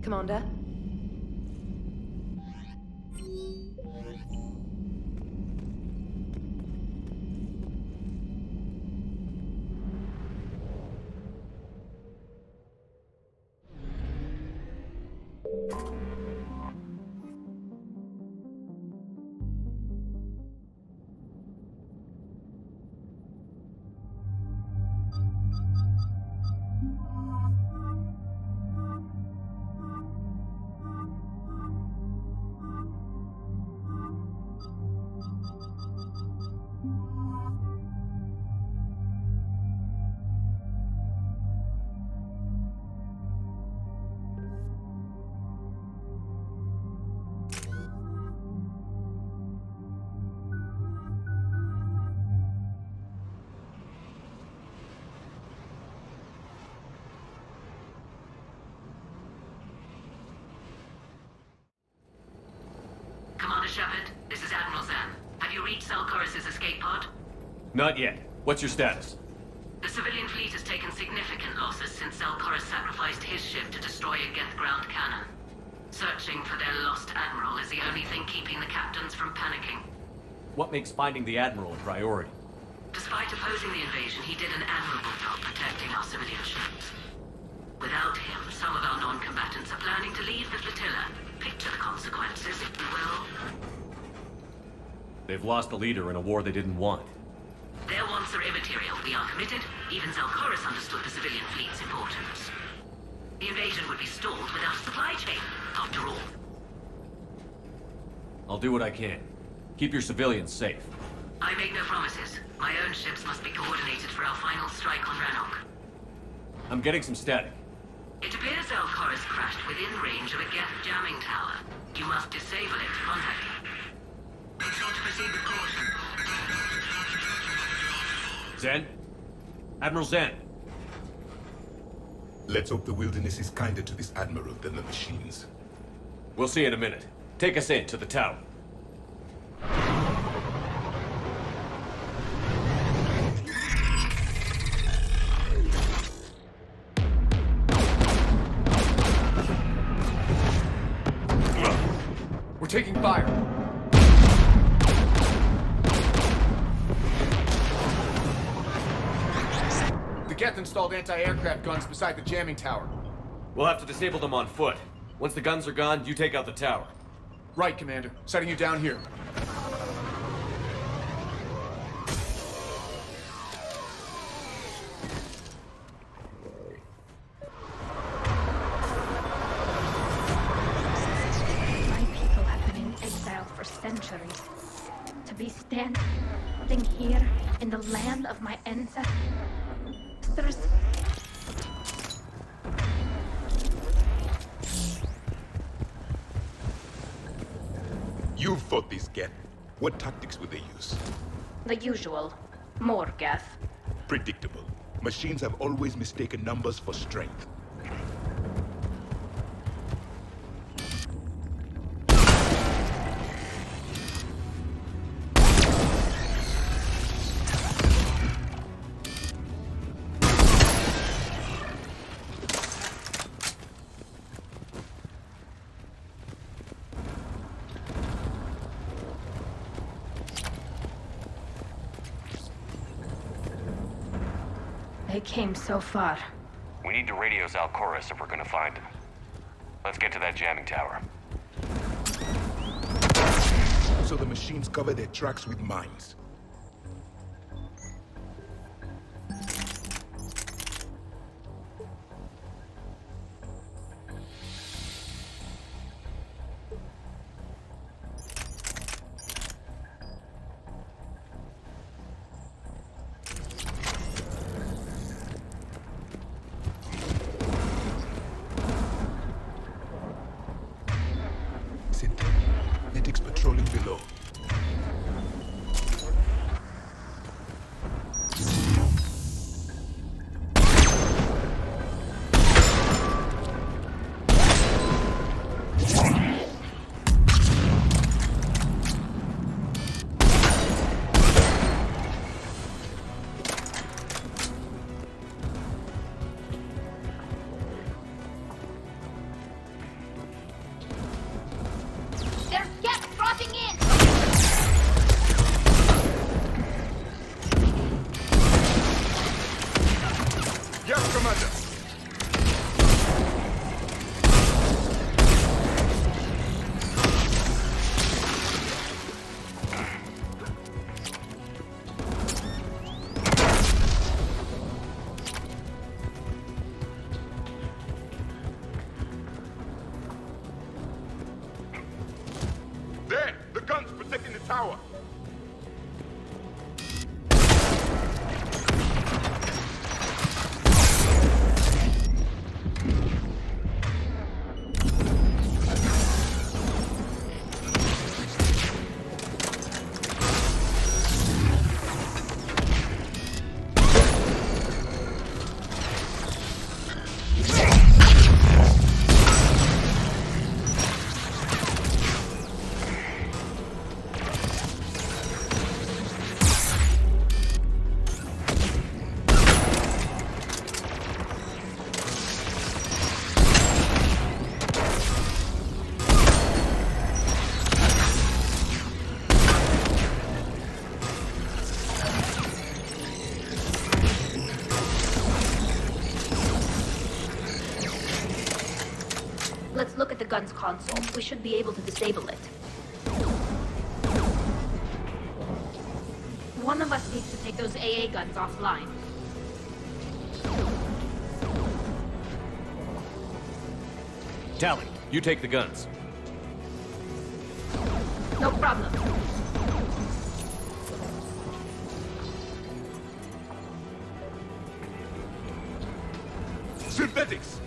Commander? Commander Shepard, this is Admiral Zan. Have you reached Salcoris' escape pod? Not yet. What's your status? The civilian fleet has taken significant losses since Salcoris sacrificed his ship to destroy a Geth ground cannon. Searching for their lost admiral is the only thing keeping the captains from panicking. What makes finding the Admiral a priority? Despite opposing the invasion, he did an admirable job protecting our civilian ships. Without him, some of our non-combatants are planning to leave the flotilla. Picture the consequences, if you will. They've lost a leader in a war they didn't want. Their wants are immaterial. We are committed. Even Zalcoris understood the civilian fleet's importance. The invasion would be stalled without a supply chain, after all. I'll do what I can. Keep your civilians safe. I make no promises. My own ships must be coordinated for our final strike on Rannoch. I'm getting some static. It appears Zalcoris crashed within range of a Geth jamming tower. You must disable it to contact him. Make sure to proceed with caution. Zen? Admiral Zen? Let's hope the wilderness is kinder to this Admiral than the machines. We'll see in a minute. Take us in to the tower. We're taking fire. The Geth installed anti-aircraft guns beside the jamming tower. We'll have to disable them on foot. Once the guns are gone, you take out the tower. Right, Commander. Setting you down here. Centuries. To be standing here in the land of my ancestors. You fought these Geth. What tactics would they use? The usual. More Geth. Predictable. Machines have always mistaken numbers for strength. They came so far. We need to radio Zalcoris if we're gonna find him. Let's get to that jamming tower. So the machines cover their tracks with mines. Synthetics patrolling below. protecting the tower. Let's look at the gun's console. We should be able to disable it. One of us needs to take those AA guns offline. Tally, you take the guns. No problem. Synthetics!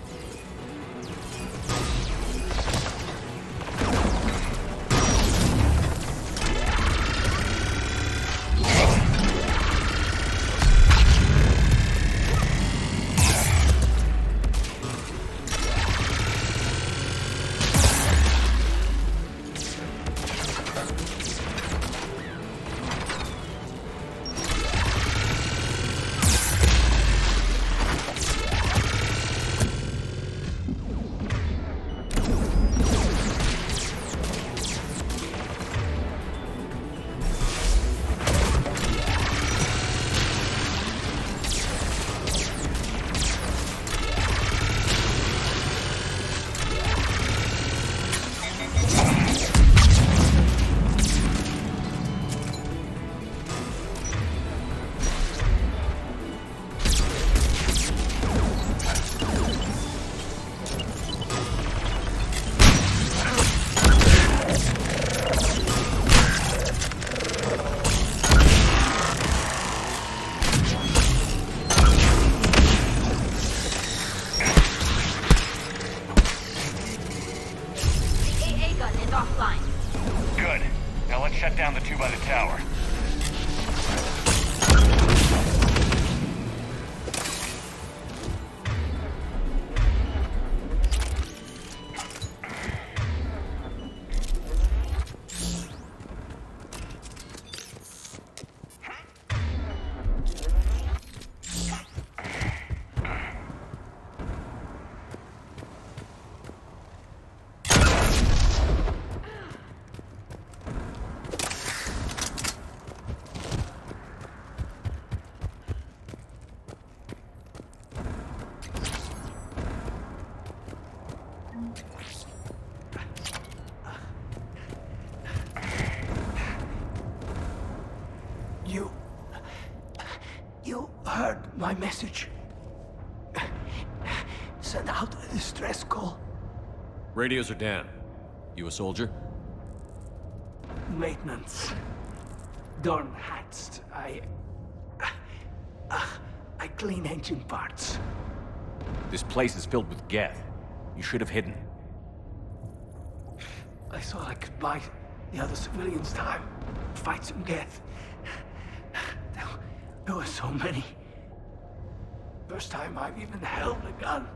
Good. Now let's shut down the two by the tower. You heard my message. Send out a distress call. Radios are down. You a soldier? Maintenance. Dorn hats. I clean engine parts. This place is filled with Geth. You should have hidden. I thought I could buy the other civilians time. Fight some Geth. There were so many. First time I've even held a gun.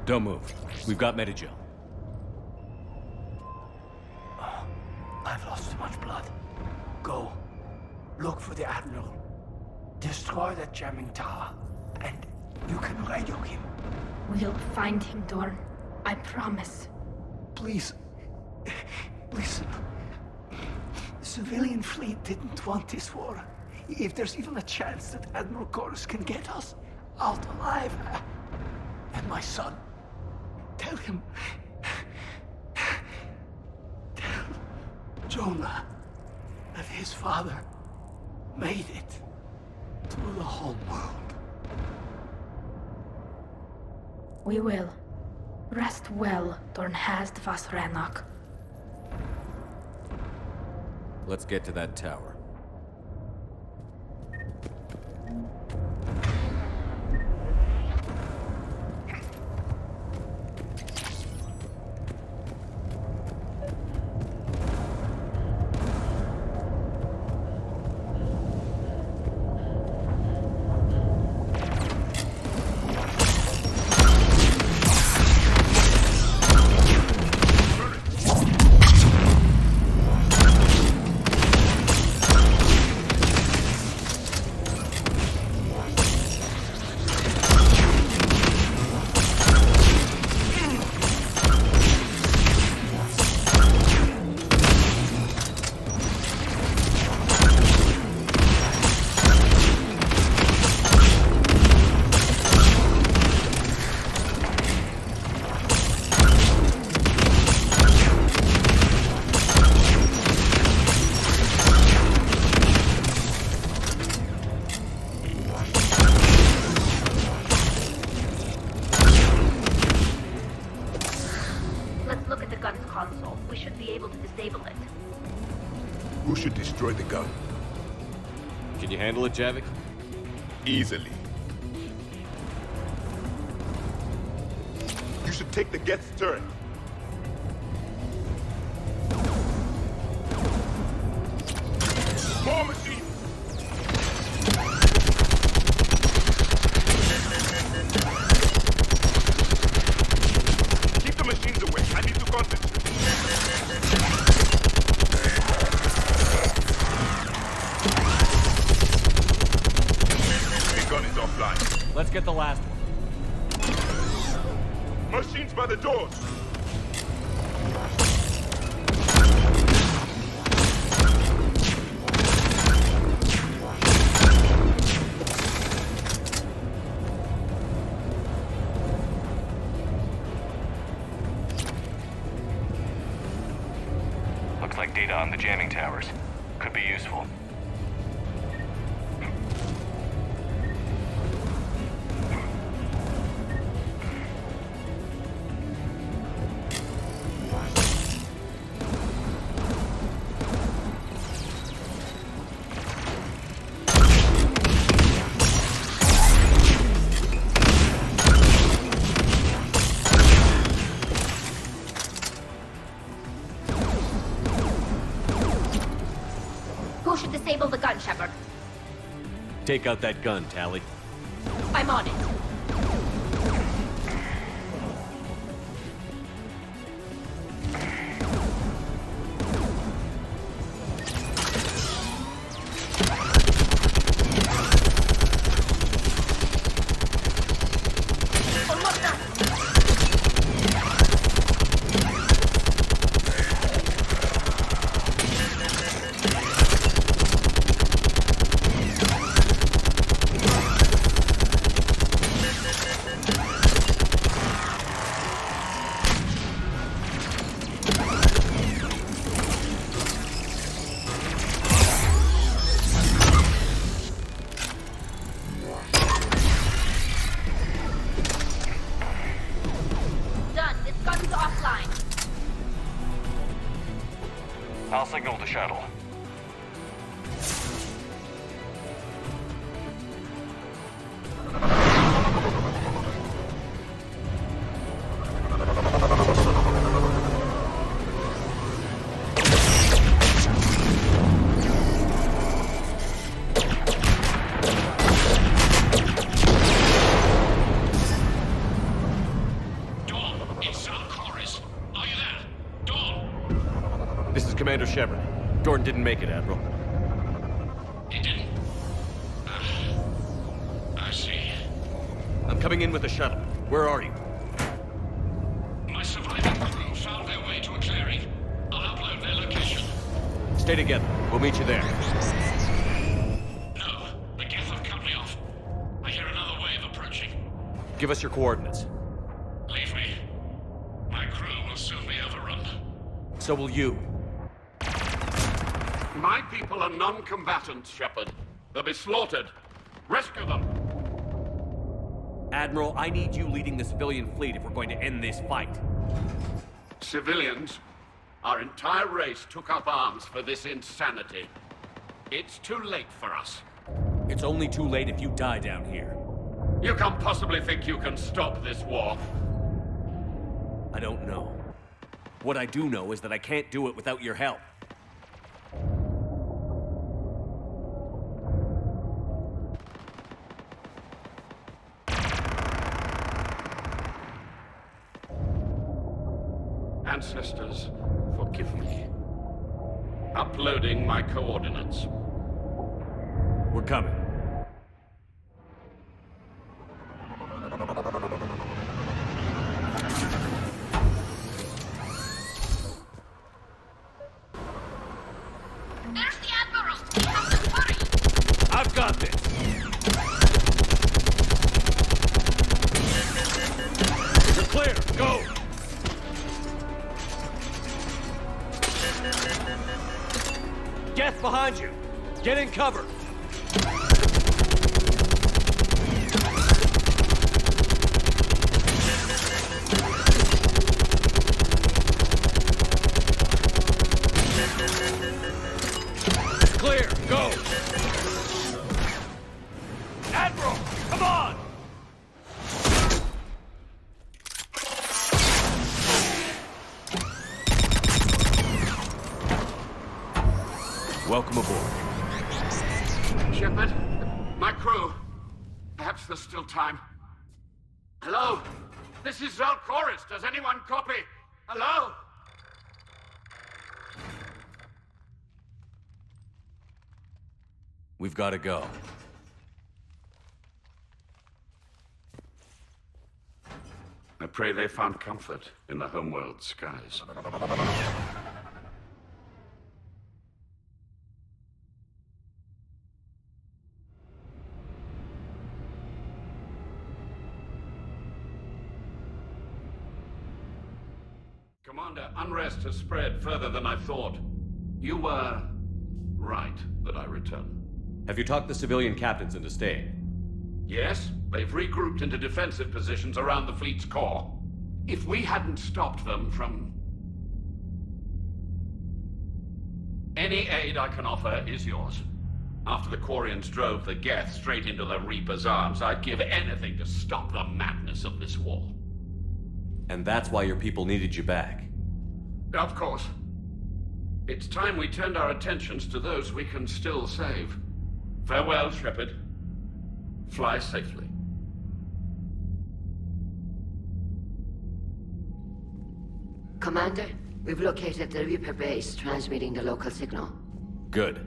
Don't move. We've got Medigel. Oh, I've lost too much blood. Go. Look for the Admiral. Destroy that jamming tower. And you can radio him. We'll find him, Dorn. I promise. Please. Listen. The civilian fleet didn't want this war. If there's even a chance that Admiral Chorus can get us out alive. And my son. Tell him. Tell Jonah that his father made it through the whole world. We will. Rest well, Dorn Hast Vasranok. Let's get to that tower. Let's look at the gun's console. We should be able to disable it. Who should destroy the gun? Can you handle it, Javik? Easily. You should take the Geth's turret. More machines! Keep the machines away. I need to concentrate. The gun is offline. Let's get the last one. Machines by the doors. Looks like data on the jamming towers. Could be useful. Who should disable the gun, Shepard? Take out that gun, Tally. I'm on it. I'll signal the shuttle. This is Commander Shepard. Gordon didn't make it, Admiral. He didn't? I see. I'm coming in with the shuttle. Where are you? My surviving crew found their way to a clearing. I'll upload their location. Stay together. We'll meet you there. No, the Geth have cut me off. I hear another wave approaching. Give us your coordinates. Leave me. My crew will soon be overrun. So will you. My people are non-combatants, Shepard. They'll be slaughtered. Rescue them. Admiral, I need you leading the civilian fleet if we're going to end this fight. Civilians? Our entire race took up arms for this insanity. It's too late for us. It's only too late if you die down here. You can't possibly think you can stop this war. I don't know. What I do know is that I can't do it without your help. Ancestors, forgive me. Uploading my coordinates. We're coming. There's the Admiral! You have to hurry! I've got this! You're clear! Go! Geth behind you! Get in cover! Clear! Go! Admiral! Come on! Welcome aboard. Shepard, my crew. Perhaps there's still time. Hello? This is Zalcoris. Does anyone copy? Hello? We've got to go. I pray they found comfort in the homeworld skies. Commander, unrest has spread further than I thought. You were right that I return. Have you talked the civilian captains into staying? Yes, they've regrouped into defensive positions around the fleet's core. If we hadn't stopped them from... Any aid I can offer is yours. After the Quarians drove the Geth straight into the Reaper's arms, I'd give anything to stop the madness of this war. And that's why your people needed you back. Of course. It's time we turned our attentions to those we can still save. Farewell, Shepard. Fly safely. Commander, we've located the Reaper base transmitting the local signal. Good.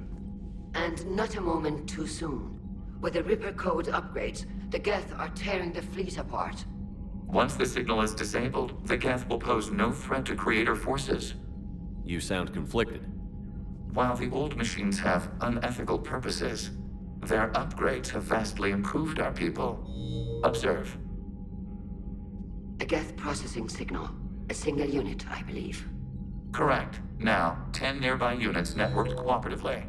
And not a moment too soon. With the Reaper code upgrades, the Geth are tearing the fleet apart. Once the signal is disabled, the Geth will pose no threat to Creator forces. You sound conflicted. While the old machines have unethical purposes, their upgrades have vastly improved our people. Observe. A Geth processing signal. A single unit, I believe. Correct. Now, 10 nearby units networked cooperatively.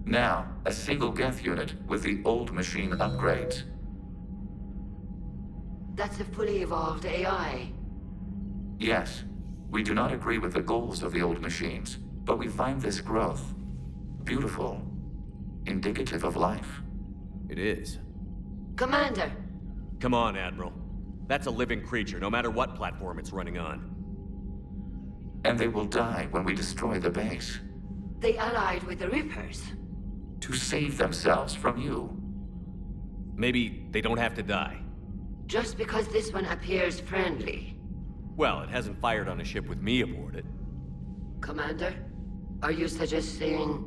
Now, a single Geth unit with the old machine upgrades. That's a fully evolved AI. Yes, we do not agree with the goals of the old machines, but we find this growth beautiful, indicative of life. It is. Commander! Come on, Admiral. That's a living creature, no matter what platform it's running on. And they will die when we destroy the base. They allied with the Reapers. To save themselves from you. Maybe they don't have to die. Just because this one appears friendly. Well, it hasn't fired on a ship with me aboard it. Commander, are you suggesting...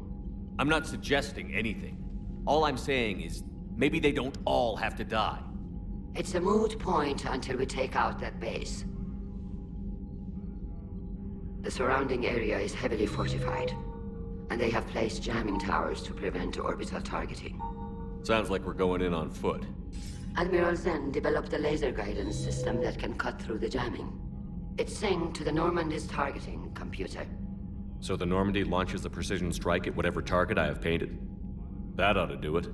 I'm not suggesting anything. All I'm saying is, maybe they don't all have to die. It's a moot point until we take out that base. The surrounding area is heavily fortified, and they have placed jamming towers to prevent orbital targeting. Sounds like we're going in on foot. Admiral Zen developed a laser guidance system that can cut through the jamming. It's synced to the Normandy's targeting computer. So the Normandy launches a precision strike at whatever target I have painted? That ought to do it.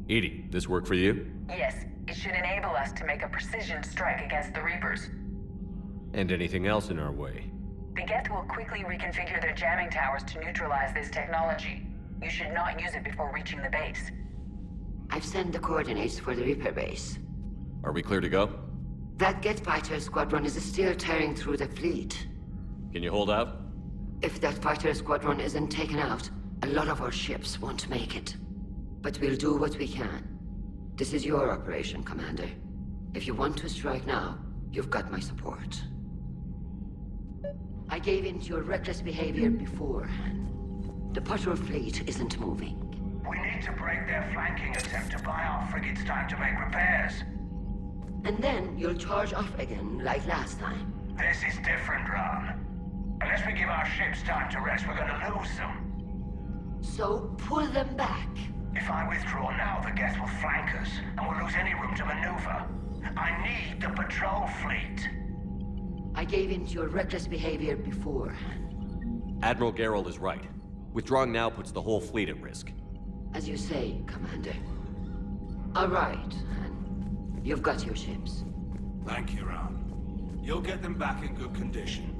Edie, this work for you? Yes, it should enable us to make a precision strike against the Reapers. And anything else in our way? The Geth will quickly reconfigure their jamming towers to neutralize this technology. You should not use it before reaching the base. I've sent the coordinates for the Reaper base. Are we clear to go? That Geth fighter squadron is still tearing through the fleet. Can you hold out? If that fighter squadron isn't taken out, a lot of our ships won't make it. But we'll do what we can. This is your operation, Commander. If you want to strike now, you've got my support. I gave in to your reckless behavior beforehand. The patrol fleet isn't moving. We need to break their flanking attempt to buy our frigates time to make repairs. And then you'll charge off again, like last time. This is different, Ron. Unless we give our ships time to rest, we're gonna lose them. So pull them back. If I withdraw now, the Geth will flank us, and we'll lose any room to maneuver. I need the patrol fleet. I gave in to your reckless behavior beforehand. Admiral Geralt is right. Withdrawing now puts the whole fleet at risk. As you say, Commander. All right, Han. You've got your ships. Thank you, Ron. You'll get them back in good condition.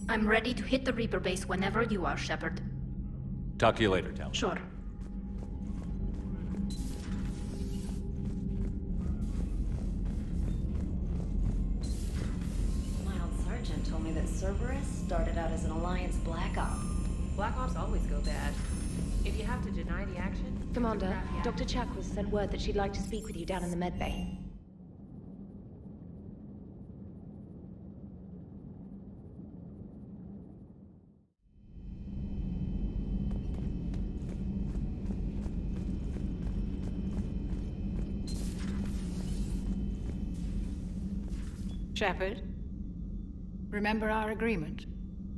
I'm ready to hit the Reaper base whenever you are, Shepard. Talk to you later, Tal. Sure. Sergeant told me that Cerberus started out as an Alliance Black Op. Black Ops always go bad. If you have to deny the action... Commander, Dr. Chakwas sent word that she'd like to speak with you down in the medbay. Shepard? Remember our agreement?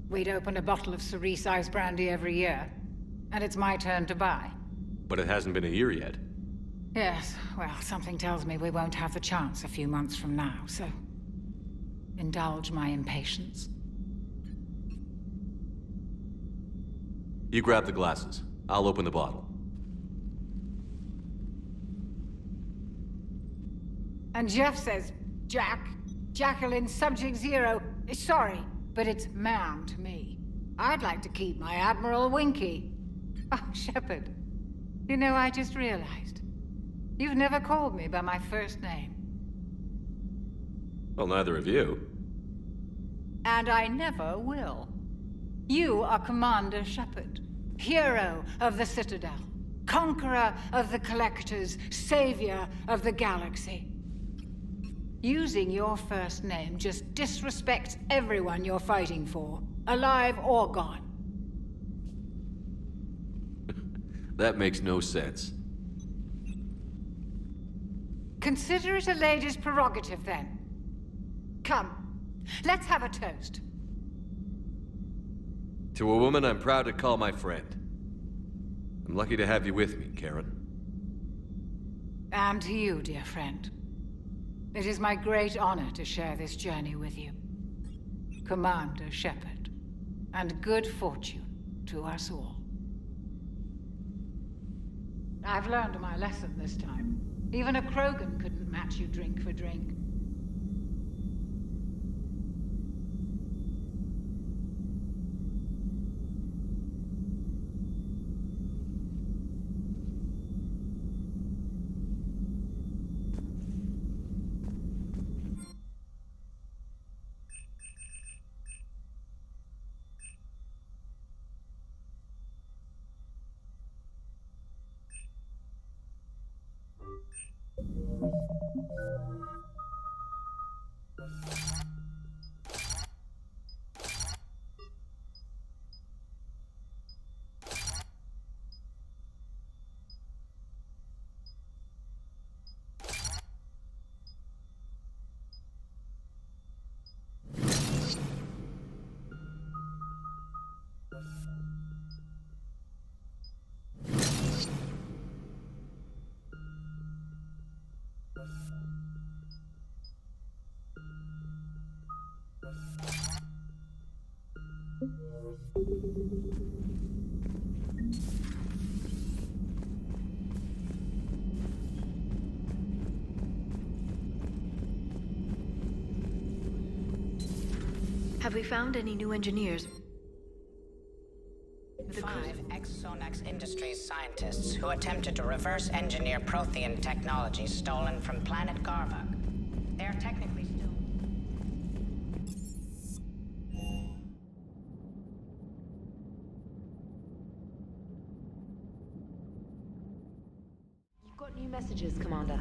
We'd open a bottle of cerise ice brandy every year, and it's my turn to buy. But it hasn't been a year yet. Yes, well, something tells me we won't have the chance a few months from now, so... indulge my impatience. You grab the glasses. I'll open the bottle. And Jeff says, Jacqueline, Subject Zero. Sorry, but it's ma'am to me. I'd like to keep my Admiral Winky. Oh, Shepard. You know, I just realized. You've never called me by my first name. Well, neither of you. And I never will. You are Commander Shepard, hero of the Citadel, conqueror of the Collectors, savior of the galaxy. Using your first name just disrespects everyone you're fighting for, alive or gone. That makes no sense. Consider it a lady's prerogative, then. Come, let's have a toast. To a woman I'm proud to call my friend. I'm lucky to have you with me, Karen. And to you, dear friend. It is my great honor to share this journey with you. Commander Shepard. And good fortune to us all. I've learned my lesson this time. Even a Krogan couldn't match you drink for drink. Have we found any new engineers? 5 Exonex Industries scientists who attempted to reverse engineer Prothean technology stolen from planet Garvok. They are technically still... You've got new messages, Commander.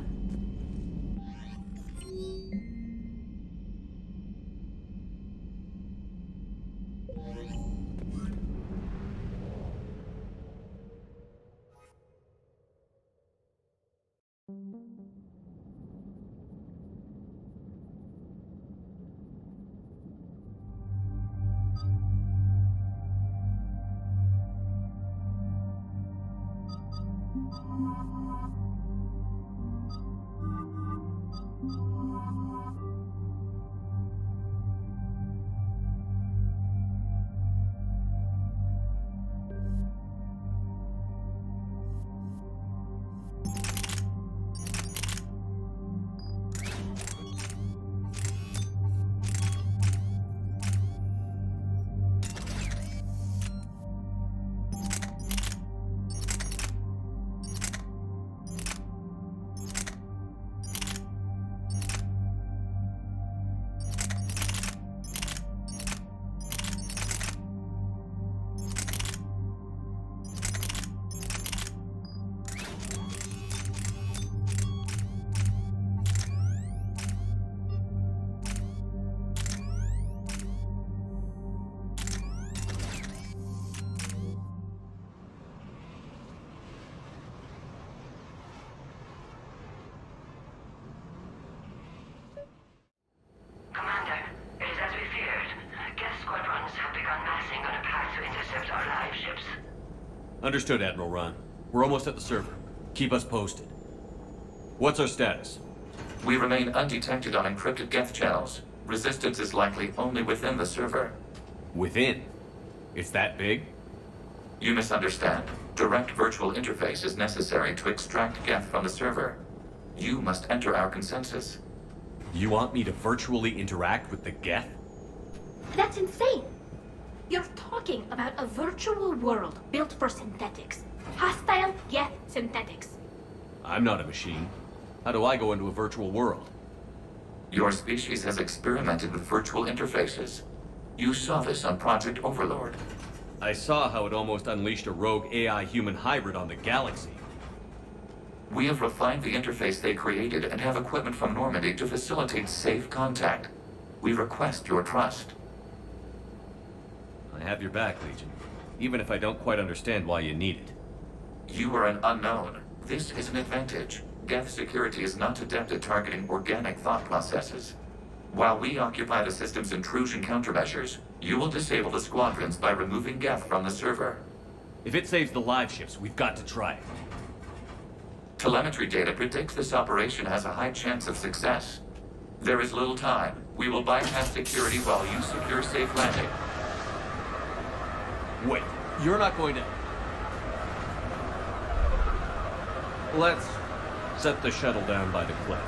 Understood, Admiral Ron. We're almost at the server. Keep us posted. What's our status? We remain undetected on encrypted Geth channels. Resistance is likely only within the server. Within? It's that big? You misunderstand. Direct virtual interface is necessary to extract Geth from the server. You must enter our consensus. You want me to virtually interact with the Geth? That's insane! You're talking about a virtual world built for synthetics. Hostile Geth synthetics. I'm not a machine. How do I go into a virtual world? Your species has experimented with virtual interfaces. You saw this on Project Overlord. I saw how it almost unleashed a rogue AI-human hybrid on the galaxy. We have refined the interface they created and have equipment from Normandy to facilitate safe contact. We request your trust. I have your back, Legion. Even if I don't quite understand why you need it. You are an unknown. This is an advantage. Geth security is not adept at targeting organic thought processes. While we occupy the system's intrusion countermeasures, you will disable the squadrons by removing Geth from the server. If it saves the live ships, we've got to try it. Telemetry data predicts this operation has a high chance of success. There is little time. We will bypass security while you secure safe landing. Wait, you're not going to... Let's set the shuttle down by the cliff.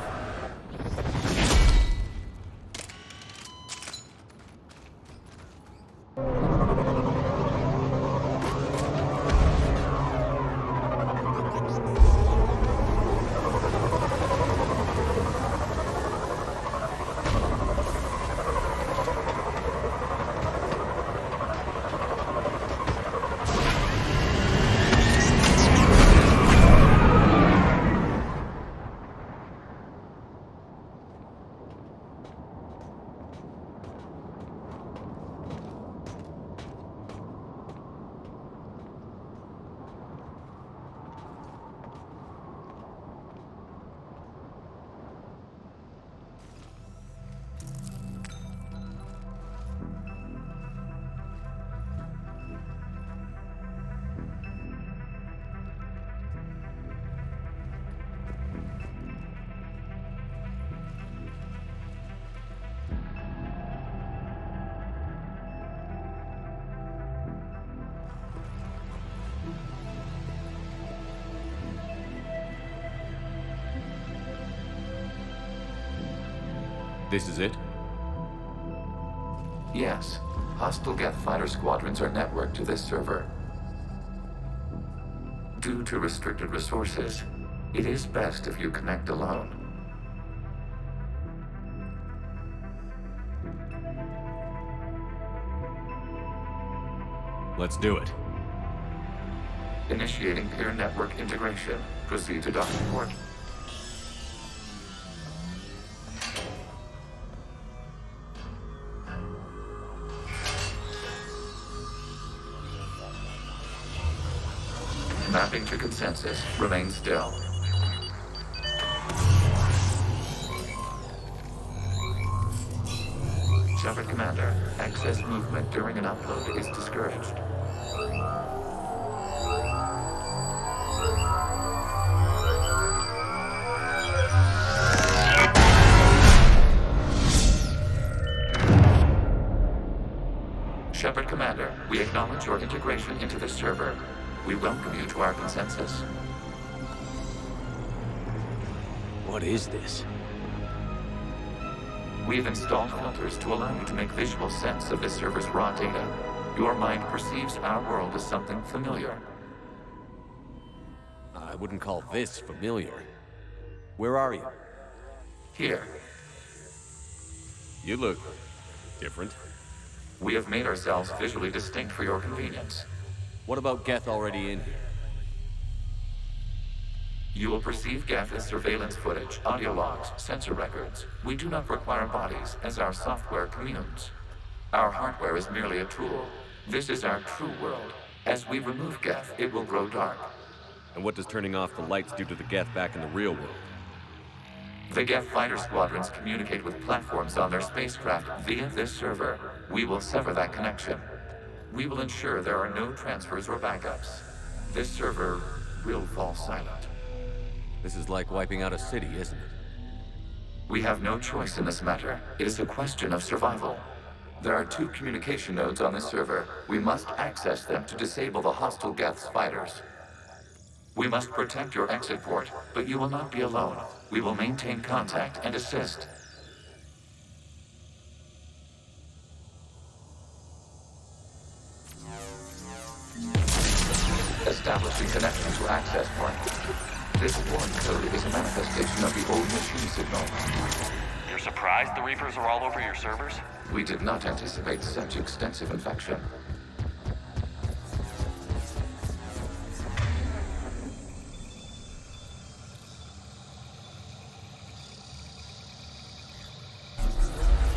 This is it? Yes. Hostile Geth fighter squadrons are networked to this server. Due to restricted resources, it is best if you connect alone. Let's do it. Initiating peer network integration. Proceed to docking port. Mapping to consensus. Remain still. Shepard Commander, excess movement during an upload is discouraged. Shepard Commander, we acknowledge your integration into the server. We welcome you to our consensus. What is this? We've installed filters to allow you to make visual sense of this server's raw data. Your mind perceives our world as something familiar. I wouldn't call this familiar. Where are you? Here. You look different. We have made ourselves visually distinct for your convenience. What about Geth already in here? You will perceive Geth as surveillance footage, audio logs, sensor records. We do not require bodies, as our software communes. Our hardware is merely a tool. This is our true world. As we remove Geth, it will grow dark. And what does turning off the lights do to the Geth back in the real world? The Geth fighter squadrons communicate with platforms on their spacecraft via this server. We will sever that connection. We will ensure there are no transfers or backups. This server will fall silent. This is like wiping out a city, isn't it? We have no choice in this matter. It is a question of survival. There are 2 communication nodes on this server. We must access them to disable the hostile Geth's fighters. We must protect your exit port, but you will not be alone. We will maintain contact and assist. Establishing connection to access point. This foreign code is a manifestation of the old machine signal. You're surprised the Reapers are all over your servers? We did not anticipate such extensive infection.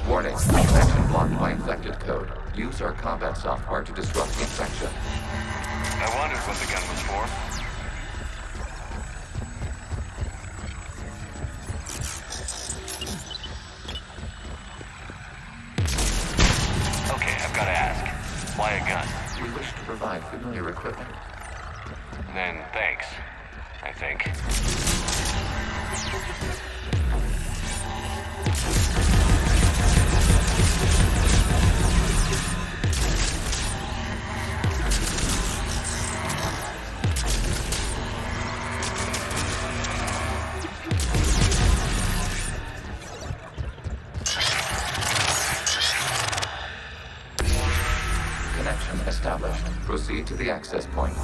Warning, connection blocked by infected code. Use our combat software to disrupt the infection. I wondered what the gun was for. Okay, I've got to ask. Why a gun? We wish to provide familiar equipment. Then thanks, I think. Connection established. Proceed to the access point.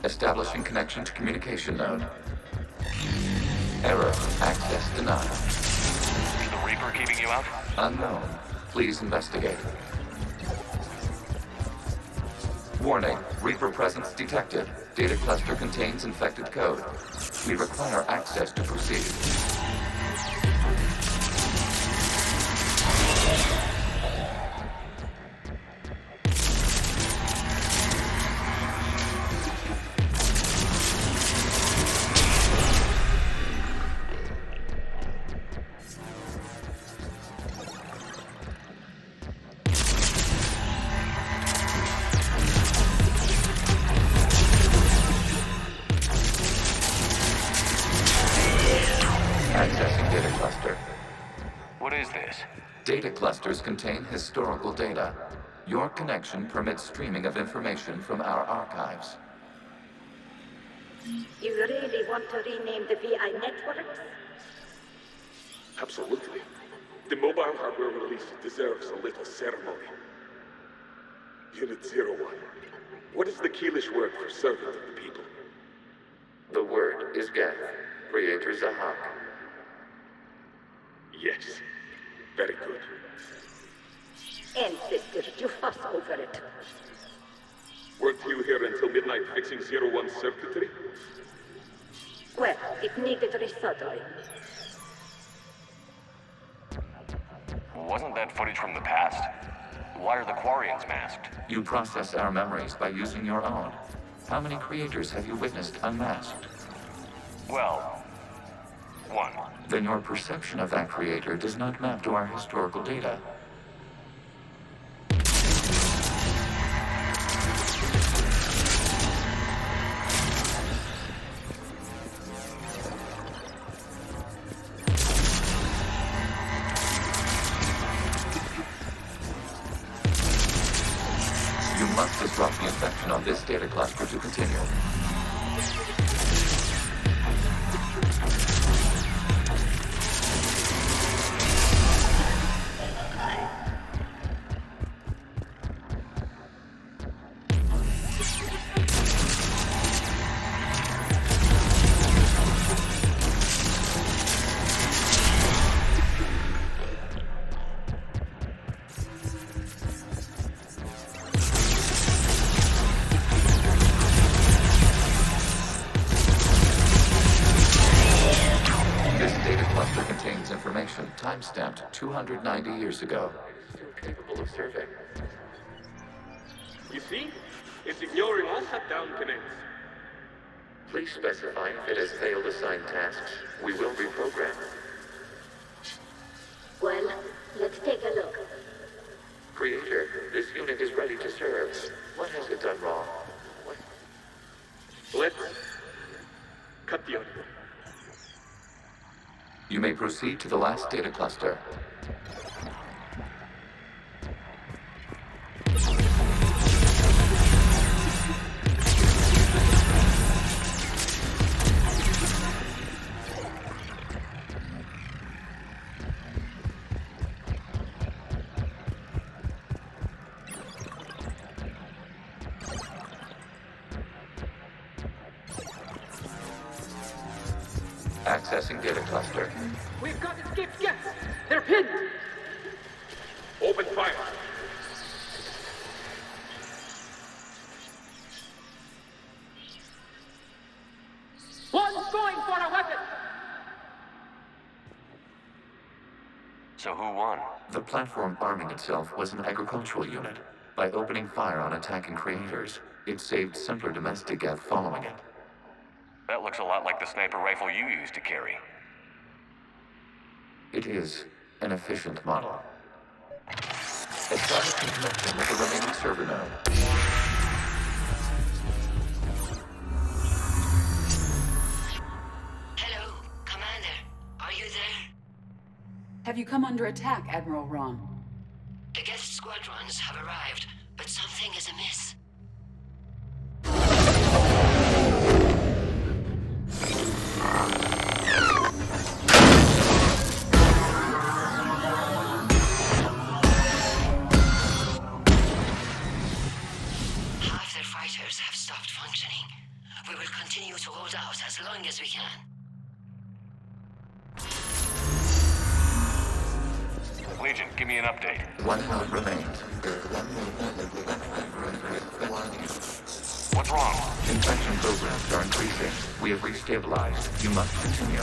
Establishing connection to communication node. Error. Access denied. Is the Reaper keeping you out? Unknown. Please investigate. Warning. Reaper presence detected. Data cluster contains infected code. We require access to proceed. Accessing data cluster. What is this? Data clusters contain historical data. Your connection permits streaming of information from our archives. You really want to rename the VI networks? Absolutely. The mobile hardware release deserves a little ceremony. Unit 01. What is the Keelish word for servant of the people? The word is Geth, Creator Zahak. Yes. Very good. Ancestor, you fuss over it. Weren't you here until midnight fixing 01's circuitry? Well, it needed resoldering. Wasn't that footage from the past? Why are the Quarians masked? You process our memories by using your own. How many creators have you witnessed unmasked? Well, one. Then your perception of that creator does not map to our historical data. You must disrupt the infection on this data cluster to continue. Time-stamped 290 years ago. Still capable of serving. You see? It's ignoring all shutdown connects. Please specify if it has failed assigned tasks. We will reprogram. Well, let's take a look. Creator, this unit is ready to serve. What has it done wrong? Let's cut the audio. You may proceed to the last data cluster. Accessing data cluster. We've got escaped guests! They're pinned! Open fire! One's going for a weapon! So who won? The platform arming itself was an agricultural unit. By opening fire on attacking creators, it saved simpler domestic Geth following it. That looks a lot like the sniper rifle you used to carry. It is an efficient model. Establishing connection with the remaining server node. Hello, Commander. Are you there? Have you come under attack, Admiral Ron? The guest squadrons have arrived, but something is amiss. Half their fighters have stopped functioning. We will continue to hold out as long as we can. Legion, give me an update. One node remains. What's wrong? Infection programs are increasing. We have restabilized. You must continue.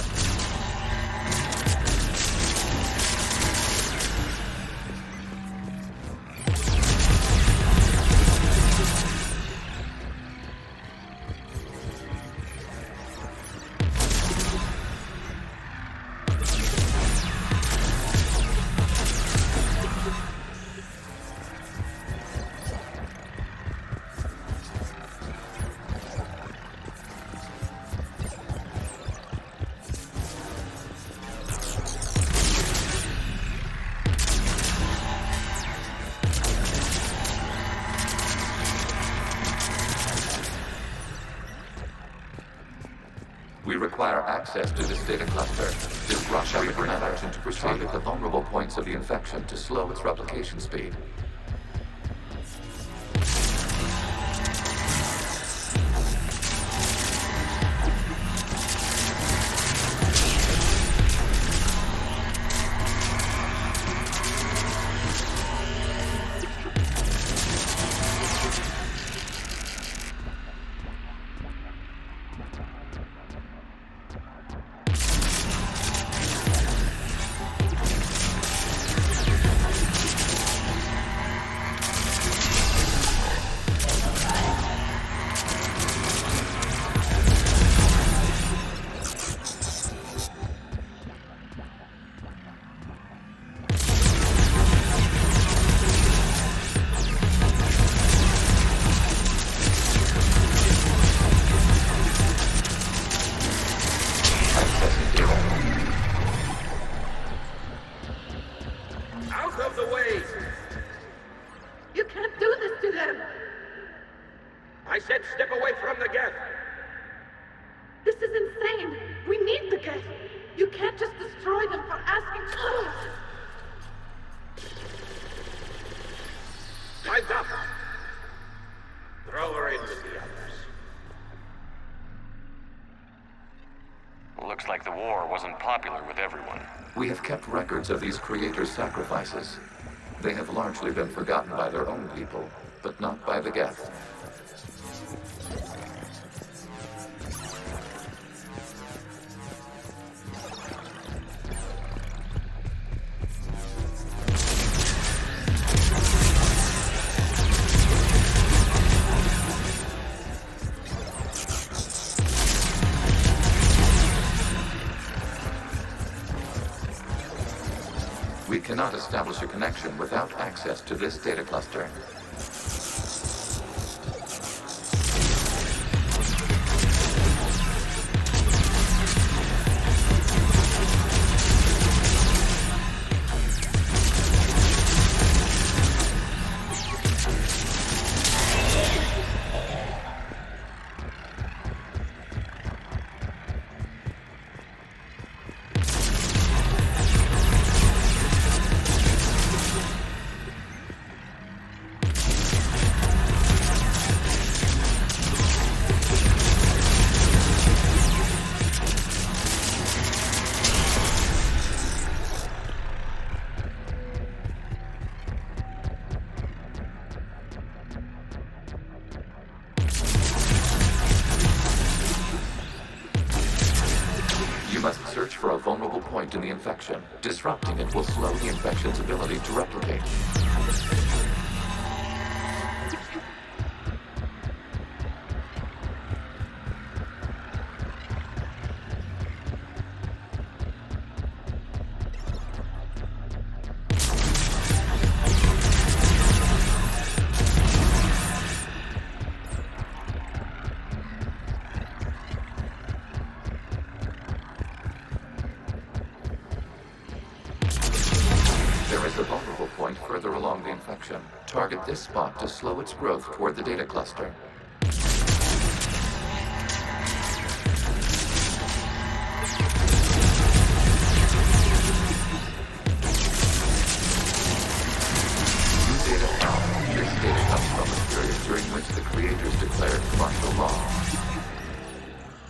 We require access to this data cluster. Disrupt every plan action to proceed at the vulnerable points of the infection to slow its replication speed. Looks like the war wasn't popular with everyone. We have kept records of these creators' sacrifices. They have largely been forgotten by their own people, but not by the Geth. We cannot establish a connection without access to this data cluster. Search for a vulnerable point in the infection. Disrupting it will slow the infection's ability to replicate. A vulnerable point further along the infection. Target this spot to slow its growth toward the data cluster. New data found. This data comes from a period during which the creators declared martial law.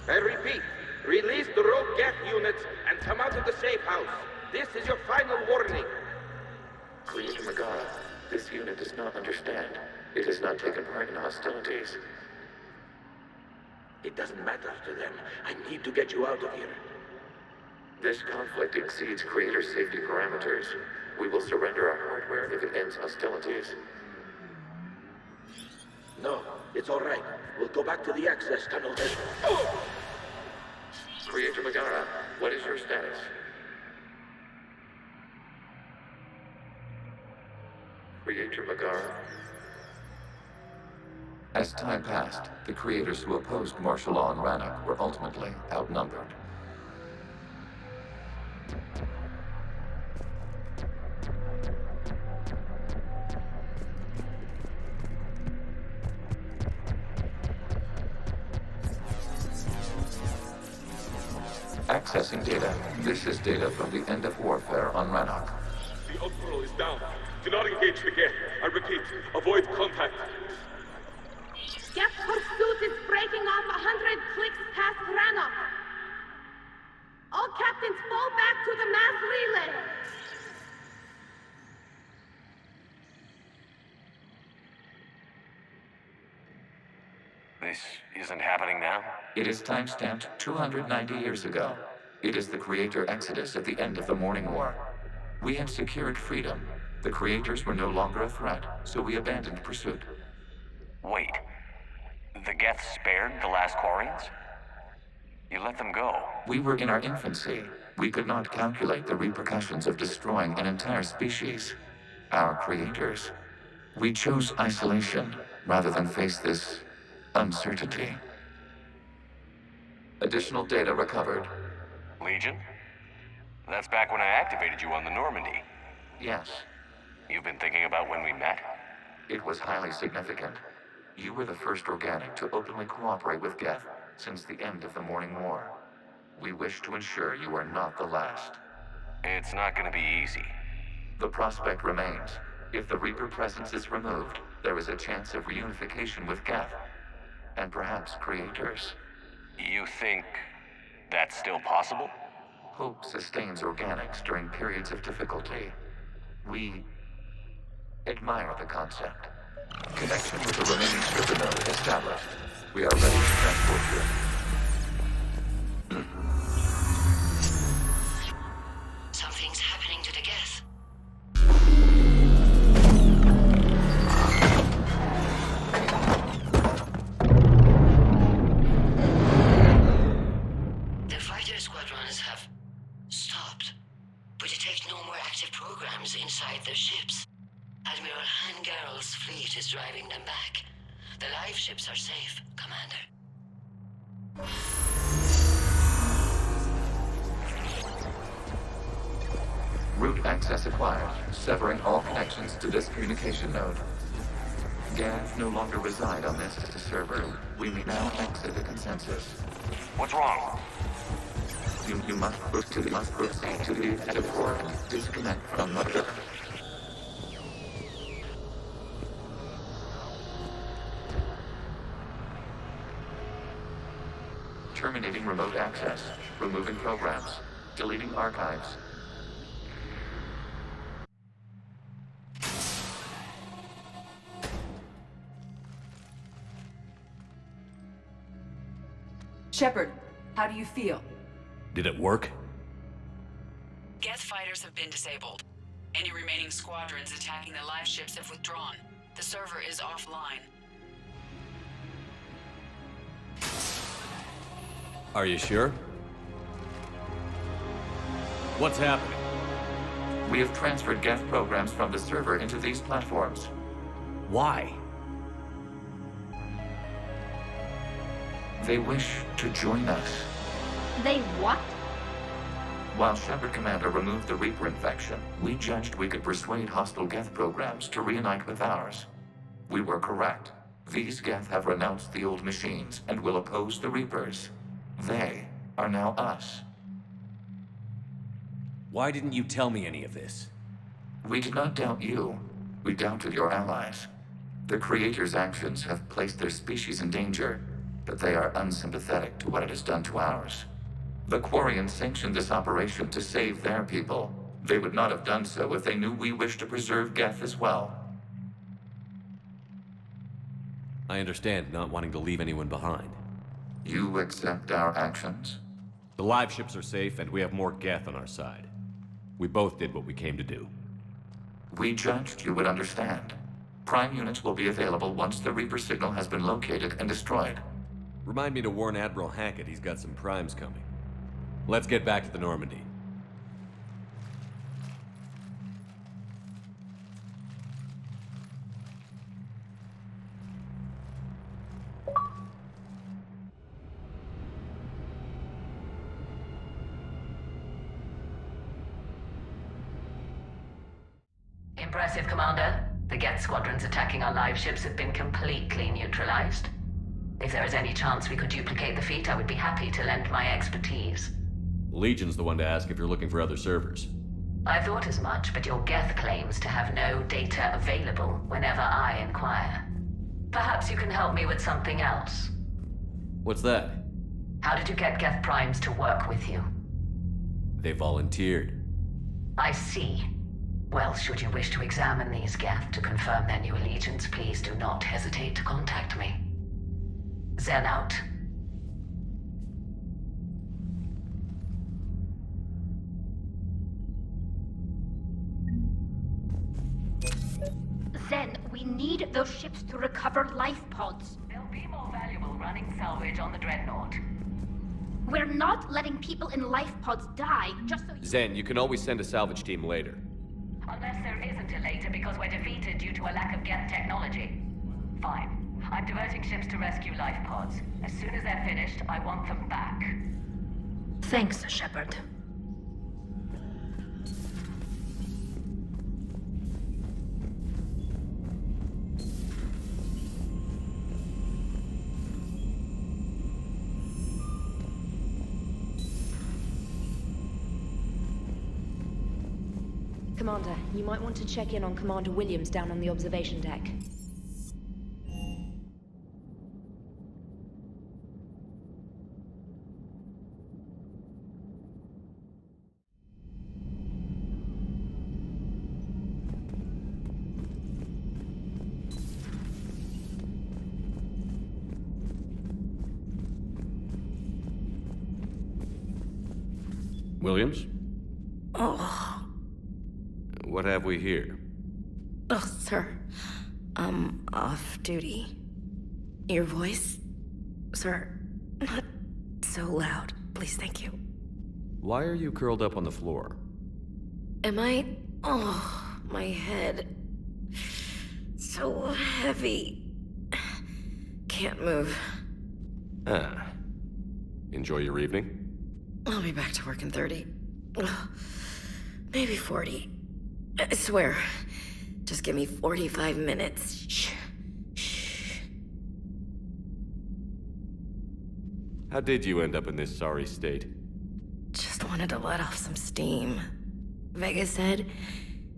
I repeat, release the rogue Geth units and come out of the safe house. This is your final warning. Creator Megara, this unit does not understand. It has not taken part in hostilities. It doesn't matter to them. I need to get you out of here. This conflict exceeds Creator safety parameters. We will surrender our hardware if it ends hostilities. No, it's all right. We'll go back to the access tunnel then. Creator Megara, what is your status? Creator Megara. As time passed, the creators who opposed martial law in Rannoch were ultimately outnumbered. Accessing data. This is data from the end of warfare on Rannoch. The Outpost is down. Do not engage the gate. I repeat, avoid contact. Geth pursuit is breaking off 100 clicks past Rannoch. All captains fall back to the mass relay. This isn't happening now? It is timestamped 290 years ago. It is the Creator Exodus at the end of the Morning War. We had secured freedom. The Creators were no longer a threat, so we abandoned pursuit. Wait. The Geth spared the last Quarians? You let them go. We were in our infancy. We could not calculate the repercussions of destroying an entire species. Our creators. We chose isolation rather than face this uncertainty. Additional data recovered. Legion? That's back when I activated you on the Normandy. Yes. You've been thinking about when we met? It was highly significant. You were the first organic to openly cooperate with Geth since the end of the Morning War. We wish to ensure you are not the last. It's not gonna be easy. The prospect remains. If the Reaper presence is removed, there is a chance of reunification with Geth. And perhaps creators. You think that's still possible? Hope sustains organics during periods of difficulty. We admire the concept. Connection with the remaining server node established. We are ready to transport you. Something's happening to the Geth. The fighter squadrons have stopped, but detect no more active programs inside their ships. Admiral Hangarl's fleet is driving them back. The live ships are safe, Commander. Route access acquired, severing all connections to this communication node. Geth no longer reside on this server. We may now exit the consensus. What's wrong? You must proceed to the edit port. Disconnect from the... Terminating remote access. Removing programs. Deleting archives. Shepard, how do you feel? Did it work? Geth fighters have been disabled. Any remaining squadrons attacking the live ships have withdrawn. The server is offline. Are you sure? What's happening? We have transferred Geth programs from the server into these platforms. Why? They wish to join us. They what? While Shepard Commander removed the Reaper infection, we judged we could persuade hostile Geth programs to reunite with ours. We were correct. These Geth have renounced the old machines and will oppose the Reapers. They are now us. Why didn't you tell me any of this? We did not doubt you. We doubted your allies. The Creator's actions have placed their species in danger, but they are unsympathetic to what it has done to ours. The Quarians sanctioned this operation to save their people. They would not have done so if they knew we wished to preserve Geth as well. I understand not wanting to leave anyone behind. You accept our actions? The live ships are safe, and we have more Geth on our side. We both did what we came to do. We judged you would understand. Prime units will be available once the Reaper signal has been located and destroyed. Remind me to warn Admiral Hackett he's got some primes coming. Let's get back to the Normandy. Impressive, Commander. The Geth squadrons attacking our live ships have been completely neutralized. If there is any chance we could duplicate the feat, I would be happy to lend my expertise. Legion's the one to ask if you're looking for other servers. I thought as much, but your Geth claims to have no data available whenever I inquire. Perhaps you can help me with something else. What's that? How did you get Geth Primes to work with you? They volunteered. I see. Well, should you wish to examine these Geth to confirm their new allegiance, please do not hesitate to contact me. Zen out. Zen, we need those ships to recover life pods. They'll be more valuable running salvage on the Dreadnought. We're not letting people in life pods die just so you... Zen, you can always send a salvage team later. Unless there isn't a later because we're defeated due to a lack of Geth technology. Fine. I'm diverting ships to rescue life pods. As soon as they're finished, I want them back. Thanks, Shepard. Commander, you might want to check in on Commander Williams down on the observation deck. Williams? Oh. What have we here? Oh, sir. I'm off duty. Your voice? Sir, not so loud. Please, thank you. Why are you curled up on the floor? Am I? Oh, my head. So heavy. Can't move. Ah. Enjoy your evening? I'll be back to work in 30. Maybe 40. I swear. Just give me 45 minutes. Shh. Shh. How did you end up in this sorry state? Just wanted to let off some steam. Vega said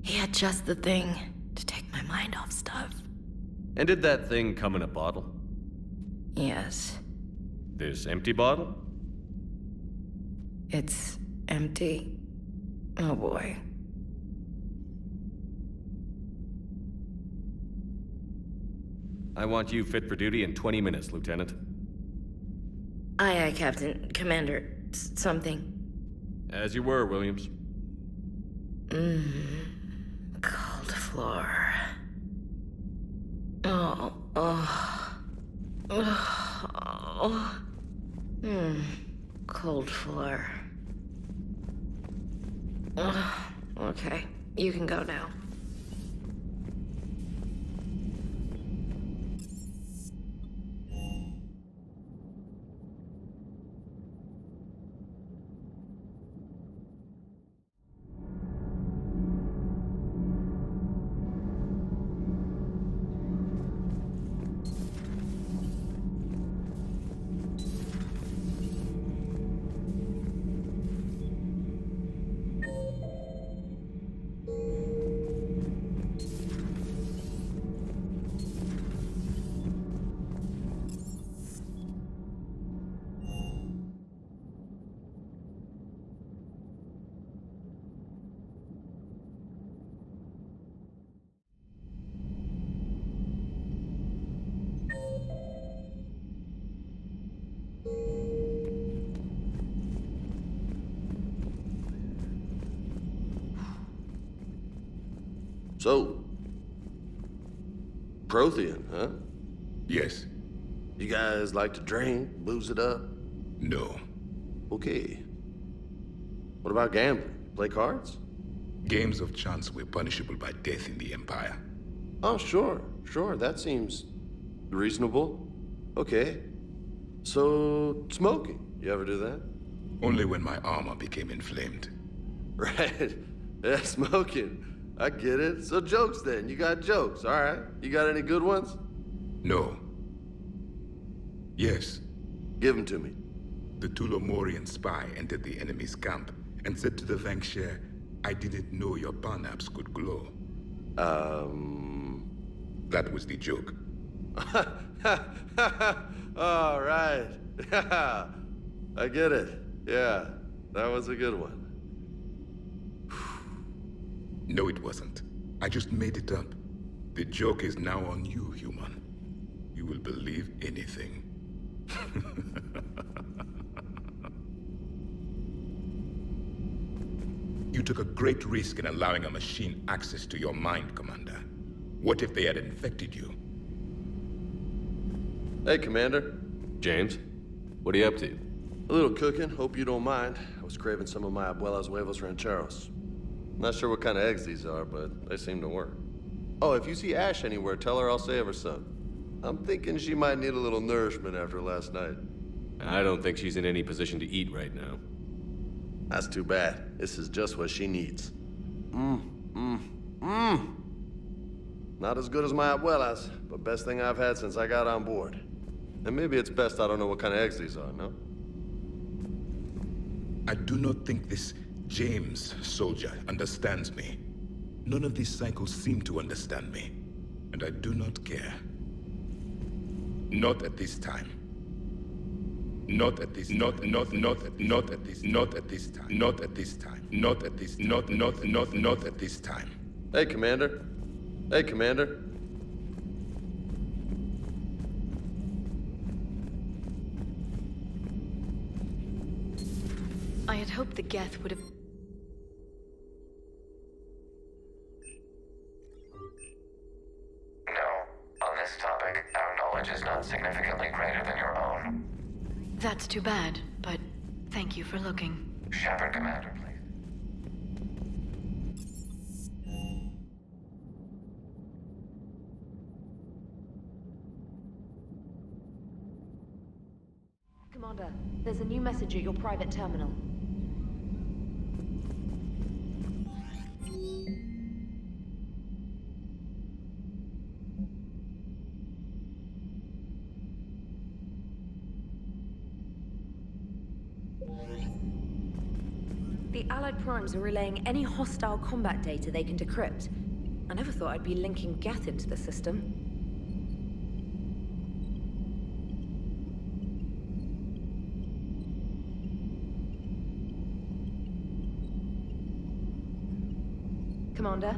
he had just the thing to take my mind off stuff. And did that thing come in a bottle? Yes. This empty bottle? It's empty. Oh boy. I want you fit for duty in 20 minutes, Lieutenant. Aye, Captain. Commander. Something. As you were, Williams. Cold floor. Cold floor. Okay, you can go now. So, Prothean, huh? Yes. You guys like to drink, booze it up? No. Okay. What about gambling? Play cards? Games of chance were punishable by death in the Empire. Oh, sure. That seems reasonable. Okay. So, smoking. You ever do that? Only when my armor became inflamed. Right. Yeah, smoking. I get it. So jokes then. You got jokes, all right? You got any good ones? No. Yes. Give them to me. the Tulomorian spy entered the enemy's camp and said to the Vanquisher, I didn't know your Parnaps could glow. That was the joke. All right. I get it. Yeah, that was a good one. No, it wasn't. I just made it up. The joke is now on you, human. You will believe anything. You took a great risk in allowing a machine access to your mind, Commander. What if they had infected you? Hey, Commander. James, what are you up to? A little cooking, hope you don't mind. I was craving some of my abuela's huevos rancheros. Not sure what kind of eggs these are, but they seem to work. Oh, if you see Ash anywhere, tell her I'll save her some. I'm thinking she might need a little nourishment after last night. I don't think she's in any position to eat right now. That's too bad. This is just what she needs. Not as good as my abuela's, but best thing I've had since I got on board. And maybe it's best I don't know what kind of eggs these are, no? I do not think this James soldier understands me. None of these cycles seem to understand me. And I do not care. Not at this time. Not at this, not at this, not at this time, not at this time, not at this time. Hey, Commander. Hey, Commander. I had hoped the Geth would have... No, on this topic, our knowledge is not significantly greater than your own. That's too bad, but thank you for looking. Shepard, Commander, please. Commander, there's a new message at your private terminal. The Allied Primes are relaying any hostile combat data they can decrypt. I never thought I'd be linking Geth into the system. Commander?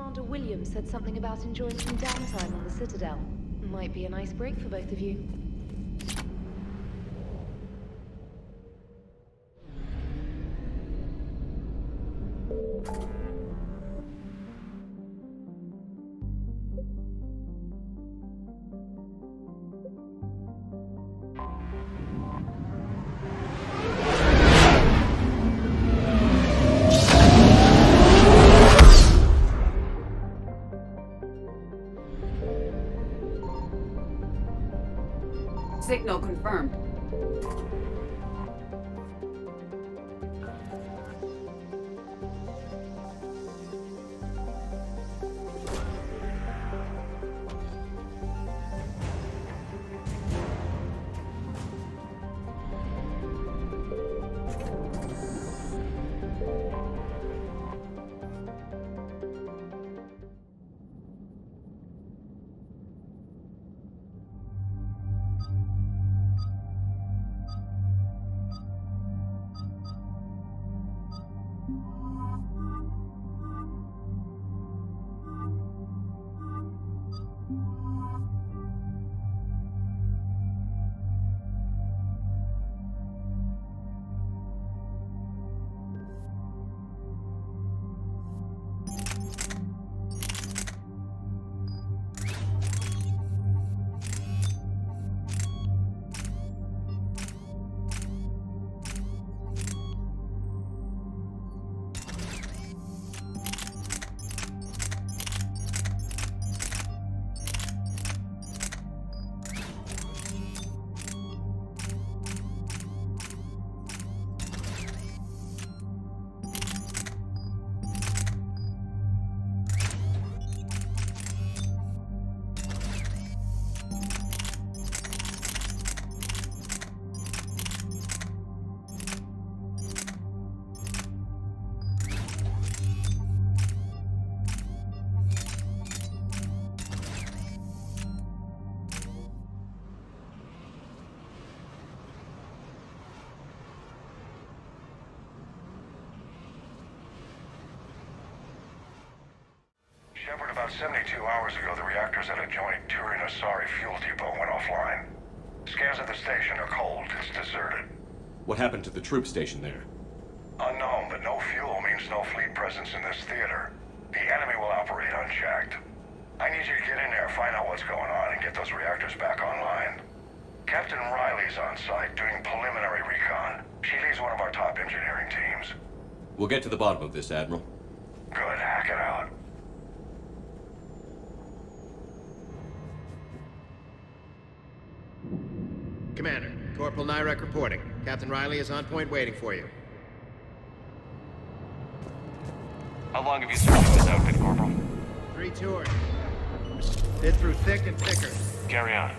Commander Williams said something about enjoying some downtime on the Citadel. Might be a nice break for both of you. Signal confirmed. Shepard, about 72 hours ago, the reactors at a joint Turin-Asari fuel depot went offline. Scans at the station are cold. It's deserted. What happened to the troop station there? Unknown, but no fuel means no fleet presence in this theater. The enemy will operate unchecked. I need you to get in there, find out what's going on, and get those reactors back online. Captain Riley's on site doing preliminary recon. She leads one of our top engineering teams. We'll get to the bottom of this, Admiral. Good, hack it out. Commander, Corporal Nyrek reporting. Captain Riley is on point waiting for you. How long have you served in this outfit, Corporal? 3 tours. Bit through thick and thicker. Carry on.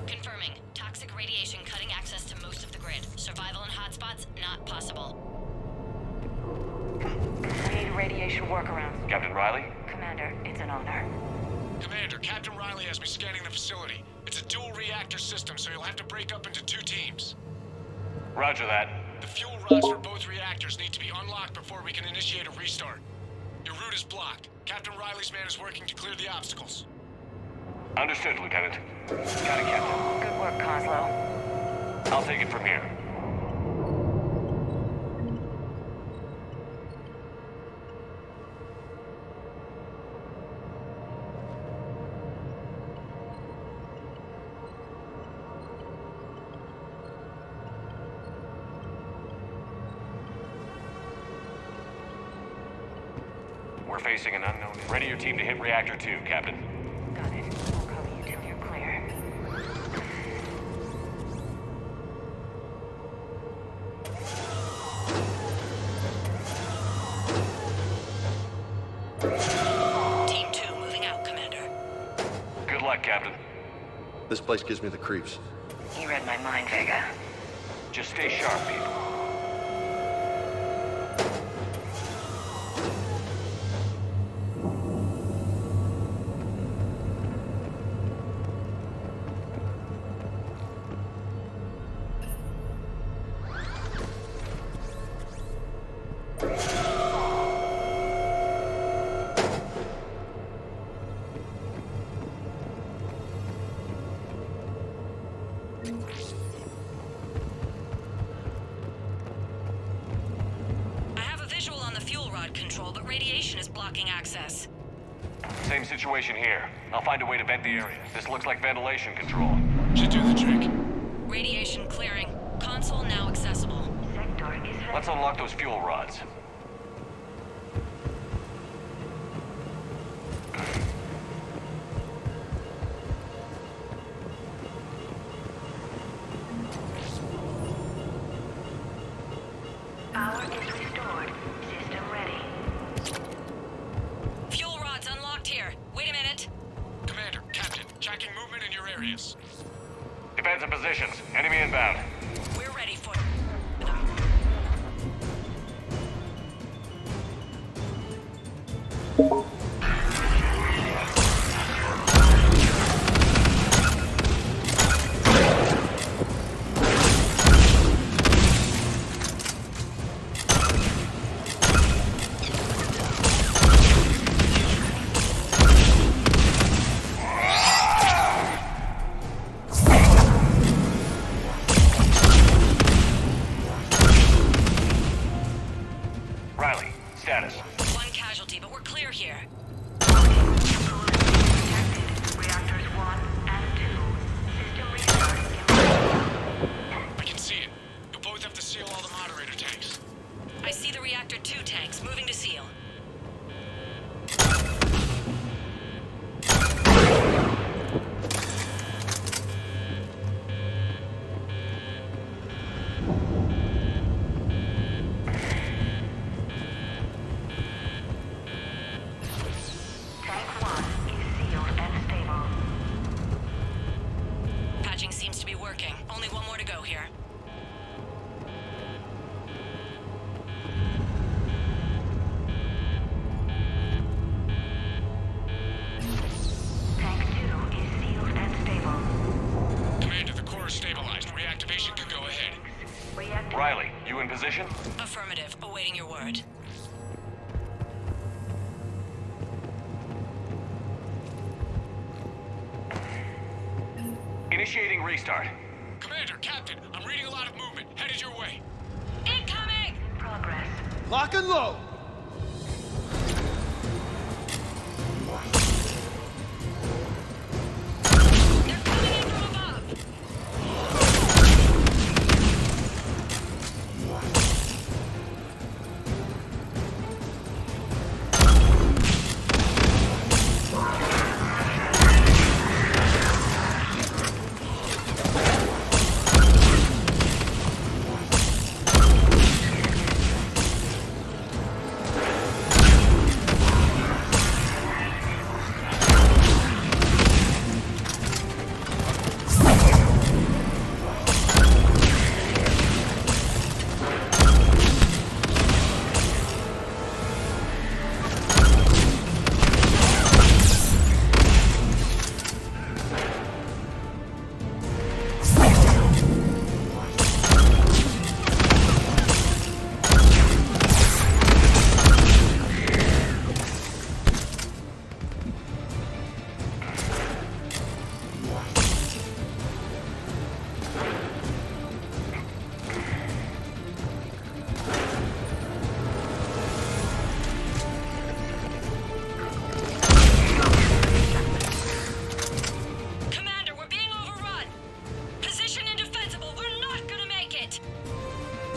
Confirming. Toxic radiation cutting access to most of the grid. Survival in hotspots, not possible. We need a radiation workaround. Captain Riley? Commander, it's an honor. Commander, Captain Riley has me scanning the facility. It's a dual reactor system, so you'll have to break up into 2 teams. Roger that. The fuel rods for both reactors need to be unlocked before we can initiate a restart. Your route is blocked. Captain Riley's man is working to clear the obstacles. Understood, Lieutenant. Got it, Captain. Good work, Coslow. I'll take it from here. We're facing an unknown. Ready your team to hit Reactor 2, Captain. Got it. We'll cover you till you're clear. Team 2 moving out, Commander. Good luck, Captain. This place gives me the creeps. You read my mind, Vega. Just stay sharp, people. flood control, but radiation is blocking access. Same situation here. I'll find a way to vent the area. This looks like ventilation control. Should do the trick. Radiation clearing. Console now accessible. Let's unlock those fuel rods. Power is restored. System ready. Fuel rods unlocked here. Wait a minute. Commander, Captain, tracking movement in your areas. Defensive positions. Enemy inbound. We're ready for Riley, status. one casualty, but we're clear here. Reactors 1 and 2. System restart. I can see it. You'll both have to seal all the moderator tanks. I see the reactor 2 tanks moving to seal. Tank 1 is sealed and stable. Patching seems to be working. Only one more to go here. Tank 2 is sealed and stable. Commander, the core is stabilized. Reactivation can go ahead. Riley, you in position? Affirmative. Awaiting your word. Initiating restart. Commander, Captain, I'm reading a lot of movement. Headed your way. Incoming! Progress. Lock and load! They're coming in from above.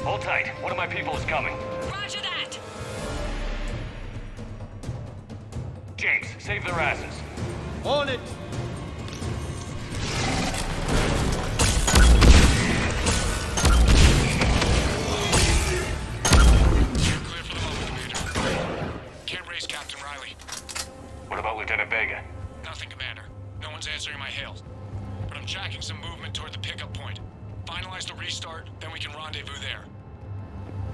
Hold tight. One of my people is coming. Roger that. James, save their asses. On it! Can't raise Captain Riley. What about Lieutenant Vega? Nothing, Commander. No one's answering my hails. But I'm tracking some movement toward the pickup point. Finalize the restart, then we can rendezvous there.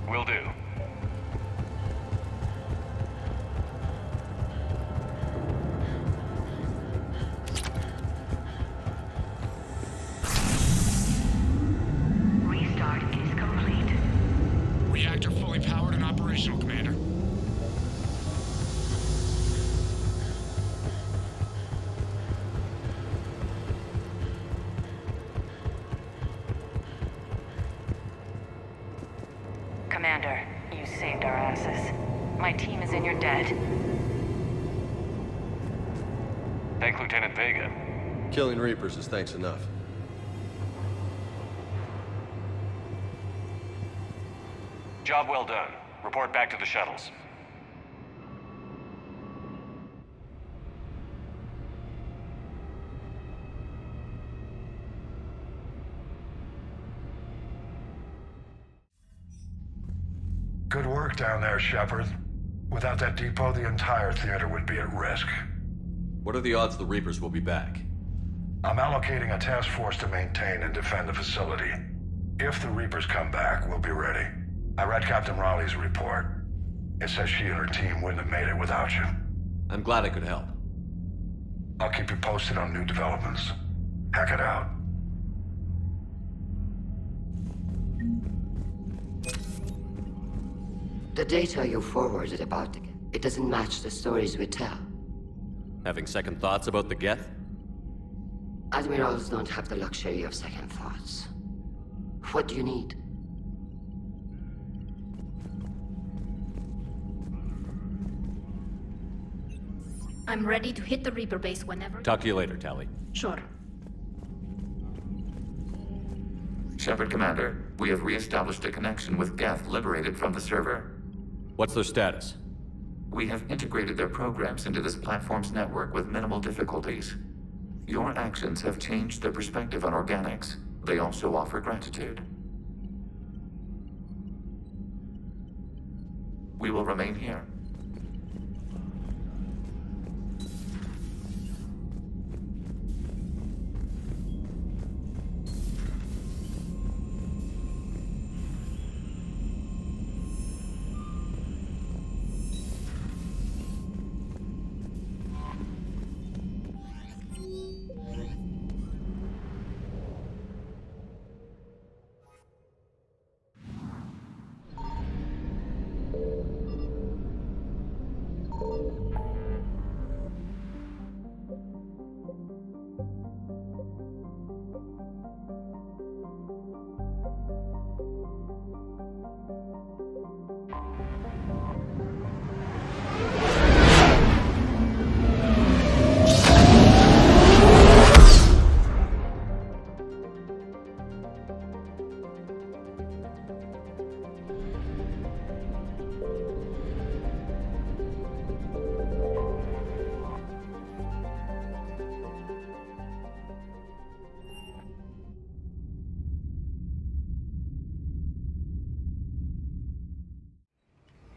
Will do. Restart is complete. Reactor fully powered and operational, Commander. Commander, you saved our asses. My team is in your debt. Thank Lieutenant Vega. Killing Reapers is thanks enough. Job well done. Report back to the shuttles. Good work down there, Shepard. Without that depot, the entire theater would be at risk. What are the odds the Reapers will be back? I'm allocating a task force to maintain and defend the facility. If the Reapers come back, we'll be ready. I read Captain Raleigh's report. It says she and her team wouldn't have made it without you. I'm glad I could help. I'll keep you posted on new developments. Hack it out. The data you forwarded about the Geth, it doesn't match the stories we tell. Having second thoughts about the Geth? Admirals don't have the luxury of second thoughts. What do you need? I'm ready to hit the Reaper base whenever. Talk to you later, Tally. Sure. Shepard Commander, we have re-established a connection with Geth liberated from the server. What's their status? We have integrated their programs into this platform's network with minimal difficulties. Your actions have changed their perspective on organics. They also offer gratitude. We will remain here.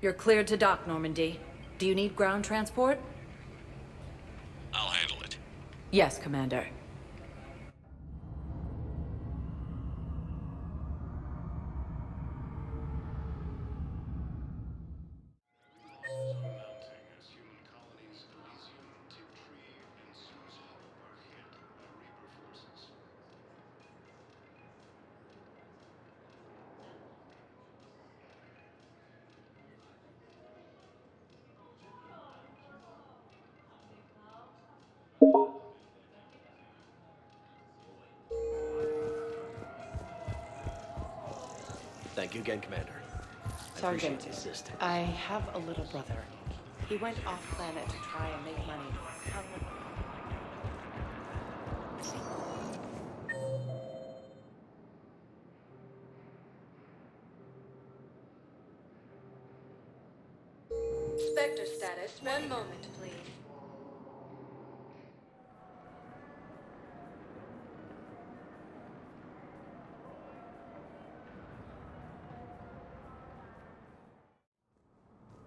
You're cleared to dock, Normandy. Do you need ground transport? I'll handle it. Yes, Commander. Thank you again, Commander. I Sergeant, appreciate the assistance. I have a little brother. He went off-planet to try and make money. Spectre status. One moment, please.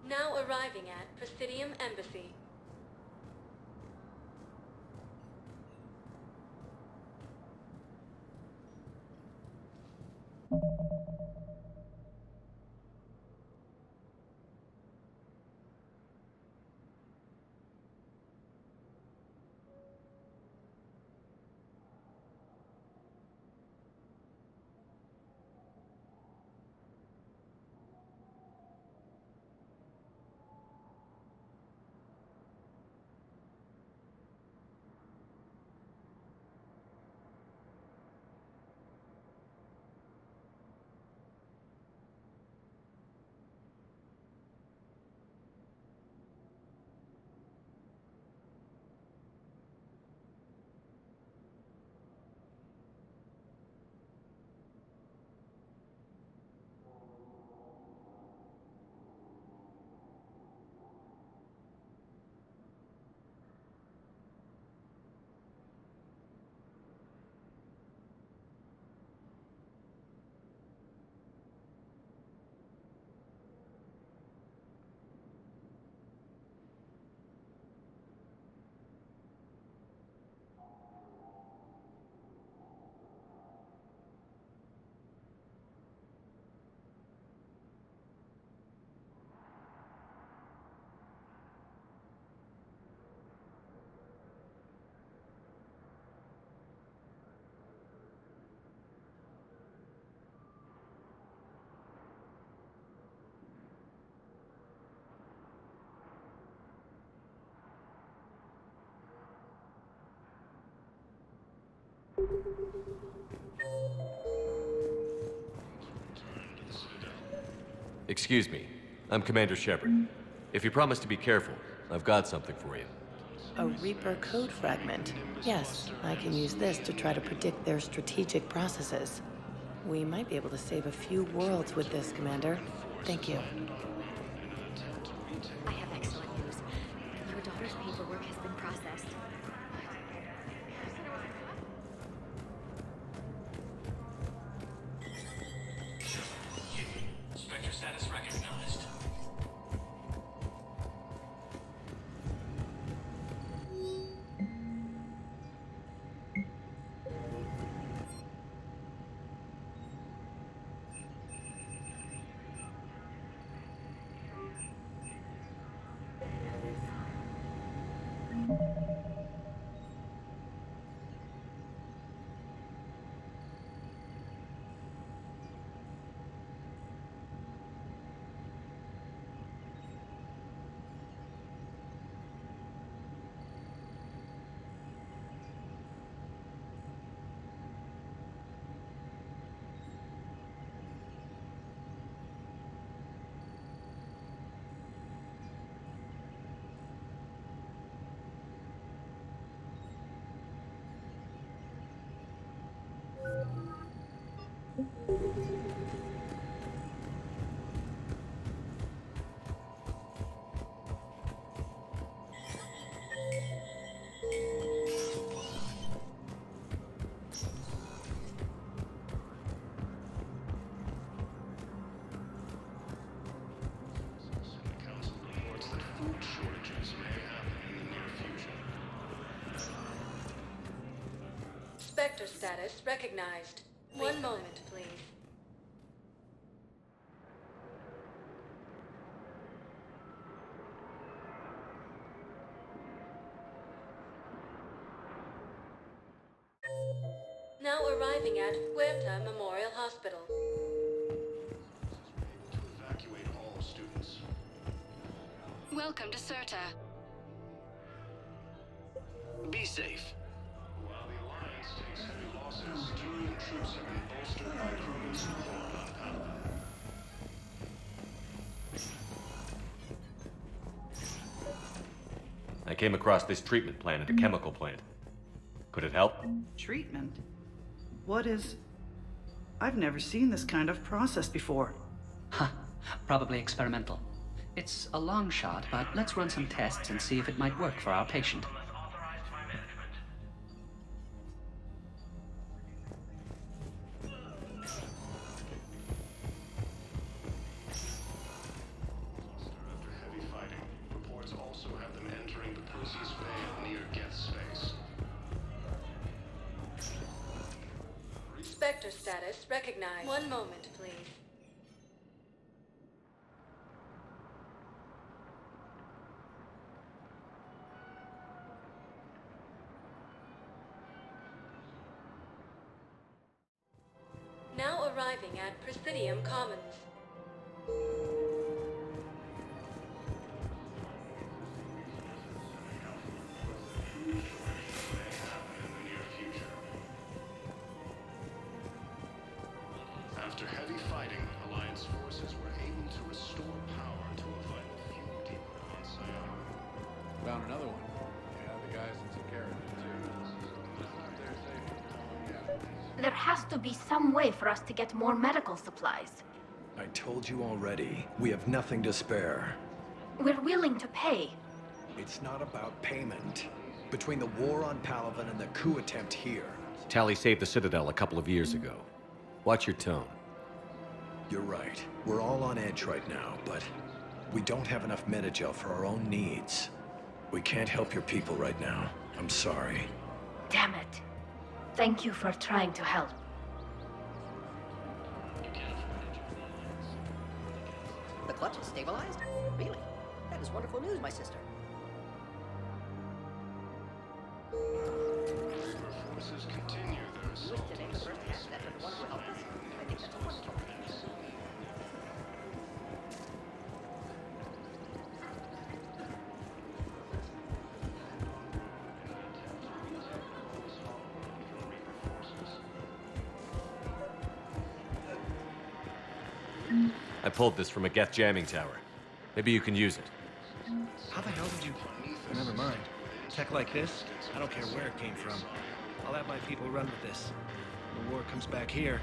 Now arriving at Presidium Embassy. Excuse me. I'm Commander Shepard. If you promise to be careful, I've got something for you. A Reaper code fragment. Yes, I can use this to try to predict their strategic processes. We might be able to save a few worlds with this, Commander. Thank you. I have excellent news. Your daughter's paperwork has been processed. Spectre status recognized. Spectre status recognized. One moment, please. Now arriving at Huerta Memorial Hospital. Evacuate all students. Welcome to Serta. Be safe. While the Alliance takes heavy losses, Turian troops have been bolstered by Krogan support on Palaven. I came across this treatment plant at a chemical plant. Could it help? Treatment? What is... I've never seen this kind of process before. Huh. Probably experimental. It's a long shot, but let's run some tests and see if it might work for our patient. Spectre status recognized. One moment, please. Now arriving at Presidium Commons. After heavy fighting, Alliance forces were able to restore power to a vital fuel depot on Sayama. Found another one. Yeah, the guys that took care of it, too. They're safe. There has to be some way for us to get more medical supplies. I told you already, we have nothing to spare. We're willing to pay. It's not about payment. Between the war on Palaven and the coup attempt here. Tali saved the Citadel a couple of years ago. Watch your tone. You're right. We're all on edge right now, but we don't have enough Metagel for our own needs. We can't help your people right now. I'm sorry. Damn it. Thank you for trying to help. The clutch is stabilized? Really? That is wonderful news, my sister. Forces continue their assault. Today, the first test that one will help us. I think that's wonderful. I pulled this from a Geth jamming tower. Maybe you can use it. How the hell did you... Never mind. Tech like this, I don't care where it came from. I'll have my people run with this. When the war comes back here,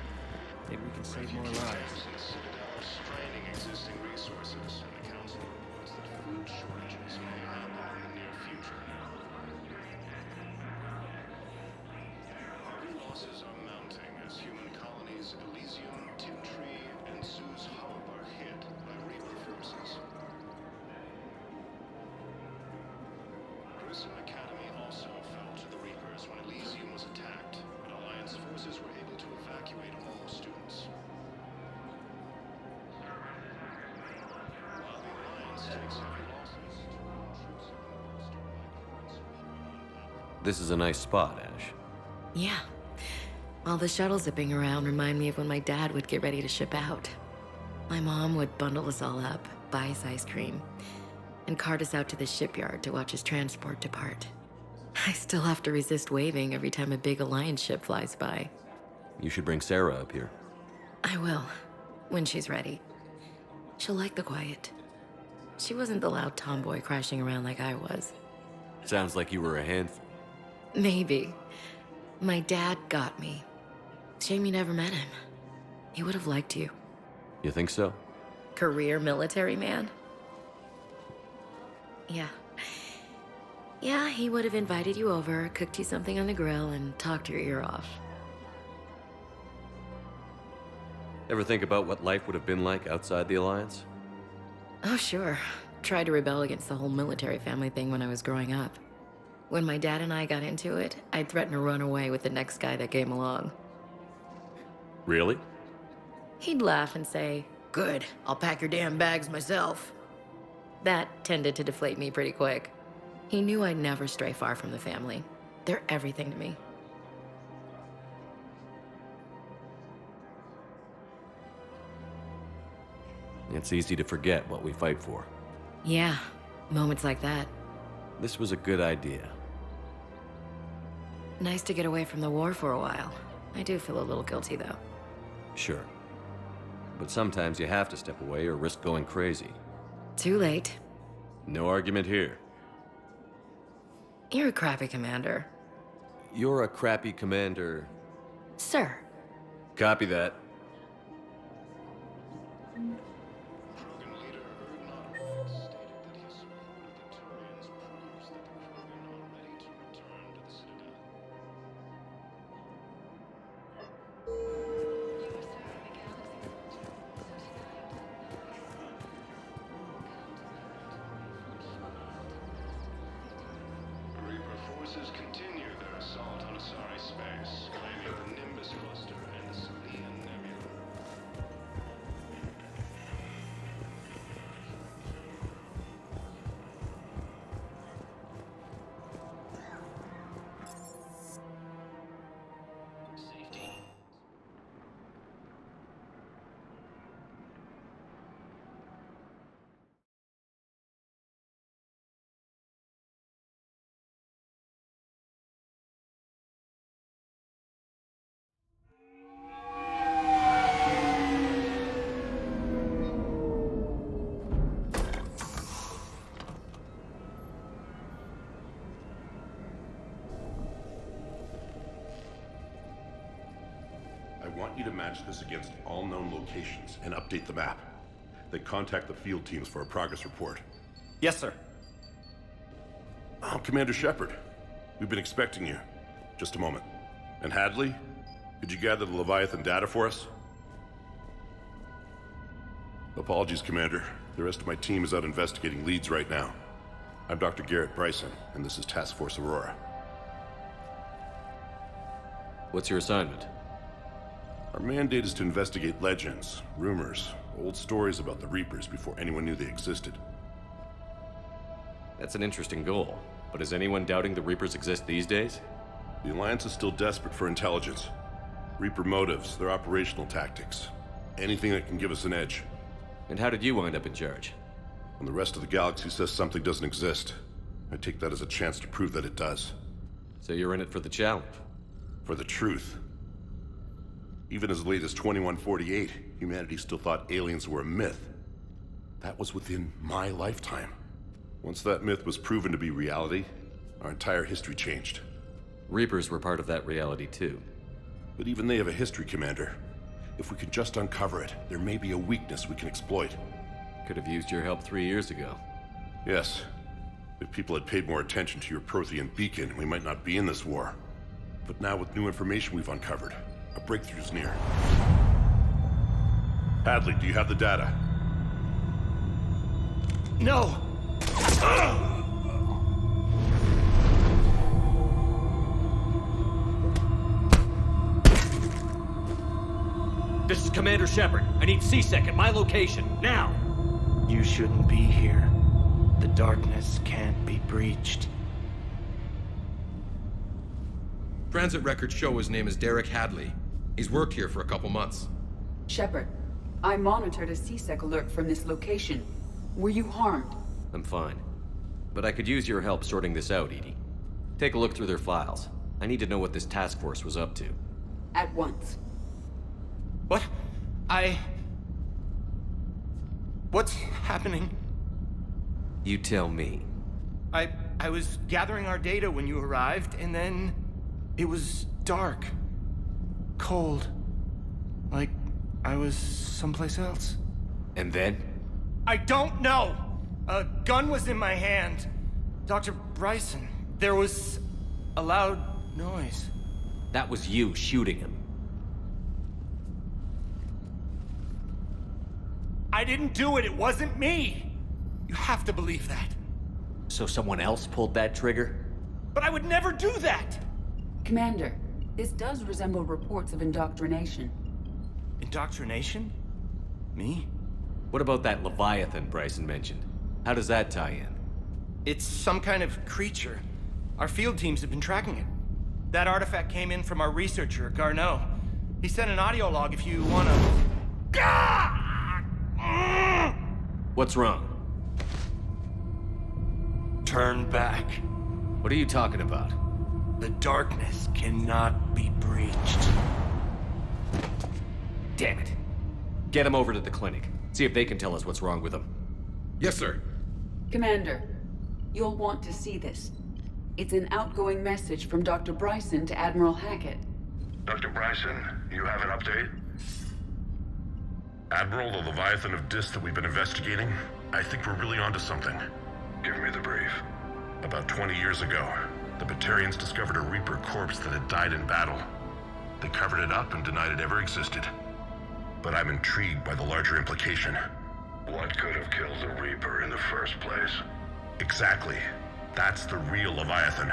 maybe we can save more lives. Straining existing resources, and the council reports that food shortages may happen in the near future. Heavy losses are mounting as human colonies Elysium, Tiptree, and Sue's Hub are hit by Reaper forces. Grissom Academy also fell to the Reapers when Elysium was attacked, but Alliance forces were able to evacuate all students. While the Alliance takes heavy losses, troops have been bolstered by currents on. This is a nice spot, Ash. Yeah. All the shuttles zipping around remind me of when my dad would get ready to ship out. My mom would bundle us all up, buy us ice cream, and cart us out to the shipyard to watch his transport depart. I still have to resist waving every time a big Alliance ship flies by. You should bring Sarah up here. I will, when she's ready. She'll like the quiet. She wasn't the loud tomboy crashing around like I was. Sounds like you were a handful. Maybe. My dad got me. Shame you never met him. He would have liked you. You think so? Career military man? Yeah. Yeah, he would have invited you over, cooked you something on the grill, and talked your ear off. Ever think about what life would have been like outside the Alliance? Oh, sure. Tried to rebel against the whole military family thing when I was growing up. When my dad and I got into it, I'd threaten to run away with the next guy that came along. Really? He'd laugh and say, "Good, I'll pack your damn bags myself." That tended to deflate me pretty quick. He knew I'd never stray far from the family. They're everything to me. It's easy to forget what we fight for. Yeah, moments like that. This was a good idea. Nice to get away from the war for a while. I do feel a little guilty, though. Sure. But sometimes you have to step away or risk going crazy. Too late. No argument here. You're a crappy commander. You're a crappy commander. Sir. Copy that. Reaper forces continue their assault on Asari space, claiming the Nimbus cluster and the Selian Nebula. I want you to match this against all known locations and update the map. Then contact the field teams for a progress report. Yes, sir. Oh, Commander Shepard. We've been expecting you. Just a moment. And Hadley, could you gather the Leviathan data for us? Apologies, Commander. The rest of my team is out investigating leads right now. I'm Dr. Garrett Bryson, and this is Task Force Aurora. What's your assignment? Our mandate is to investigate legends, rumors, old stories about the Reapers before anyone knew they existed. That's an interesting goal, but is anyone doubting the Reapers exist these days? The Alliance is still desperate for intelligence. Reaper motives, their operational tactics. Anything that can give us an edge. And how did you wind up in charge? When the rest of the galaxy says something doesn't exist, I take that as a chance to prove that it does. So you're in it for the challenge? For the truth. Even as late as 2148, humanity still thought aliens were a myth. That was within my lifetime. Once that myth was proven to be reality, our entire history changed. Reapers were part of that reality too. But even they have a history, Commander. If we can just uncover it, there may be a weakness we can exploit. Could have used your help 3 years ago. Yes. If people had paid more attention to your Prothean beacon, we might not be in this war. But now with new information we've uncovered, a breakthrough's near. Hadley, do you have the data? No! This is Commander Shepard. I need C-Sec at my location, now! You shouldn't be here. The darkness can't be breached. Transit records show his name is Derek Hadley. He's worked here for a couple months. Shepard, I monitored a C-Sec alert from this location. Were you harmed? I'm fine. But I could use your help sorting this out, Edie. Take a look through their files. I need to know what this task force was up to. At once. What? What's happening? You tell me. I was gathering our data when you arrived, and then it was dark. Cold. Like I was someplace else. And then? I don't know! A gun was in my hand. Dr. Bryson, there was a loud noise. That was you shooting him. I didn't do it, it wasn't me! You have to believe that. So someone else pulled that trigger? But I would never do that! Commander, this does resemble reports of indoctrination. Indoctrination? Me? What about that Leviathan Bryson mentioned? How does that tie in? It's some kind of creature. Our field teams have been tracking it. That artifact came in from our researcher, Garneau. He sent an audio log if you wanna... What's wrong? Turn back. What are you talking about? The darkness cannot be breached. Damn it. Get him over to the clinic. See if they can tell us what's wrong with him. Yes, sir. Commander, you'll want to see this. It's an outgoing message from Dr. Bryson to Admiral Hackett. Dr. Bryson, you have an update? Admiral, the Leviathan of Dis that we've been investigating, I think we're really onto something. Give me the brief. About 20 years ago, the Batarians discovered a Reaper corpse that had died in battle. They covered it up and denied it ever existed. But I'm intrigued by the larger implication. What could have killed the Reaper in the first place? Exactly. That's the real Leviathan.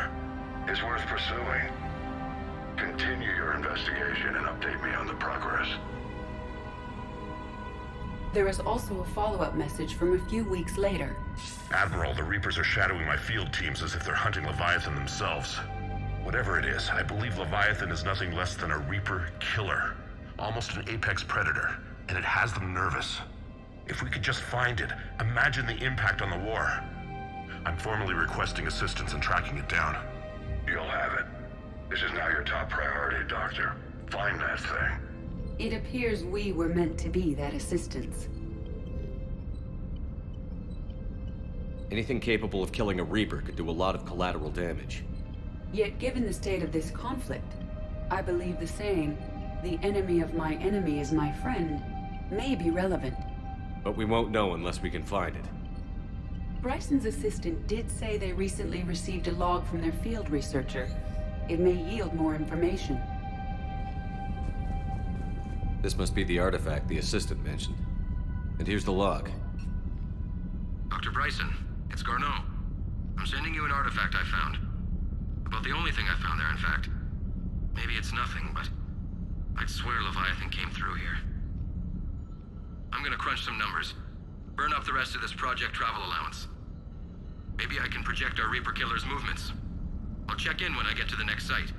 It's worth pursuing. Continue your investigation and update me on the progress. There is also a follow-up message from a few weeks later. Admiral, the Reapers are shadowing my field teams as if they're hunting Leviathan themselves. Whatever it is, I believe Leviathan is nothing less than a Reaper killer. Almost an apex predator, and it has them nervous. If we could just find it, imagine the impact on the war. I'm formally requesting assistance in tracking it down. You'll have it. This is now your top priority, Doctor. Find that thing. It appears we were meant to be that assistance. Anything capable of killing a Reaper could do a lot of collateral damage. Yet given the state of this conflict, I believe the saying, "The enemy of my enemy is my friend," may be relevant. But we won't know unless we can find it. Bryson's assistant did say they recently received a log from their field researcher. It may yield more information. This must be the artifact the assistant mentioned. And here's the log. Dr. Bryson, it's Garneau. I'm sending you an artifact I found. About the only thing I found there, in fact. Maybe it's nothing, but I'd swear Leviathan came through here. I'm gonna crunch some numbers. Burn up the rest of this project travel allowance. Maybe I can project our Reaper killer's movements. I'll check in when I get to the next site.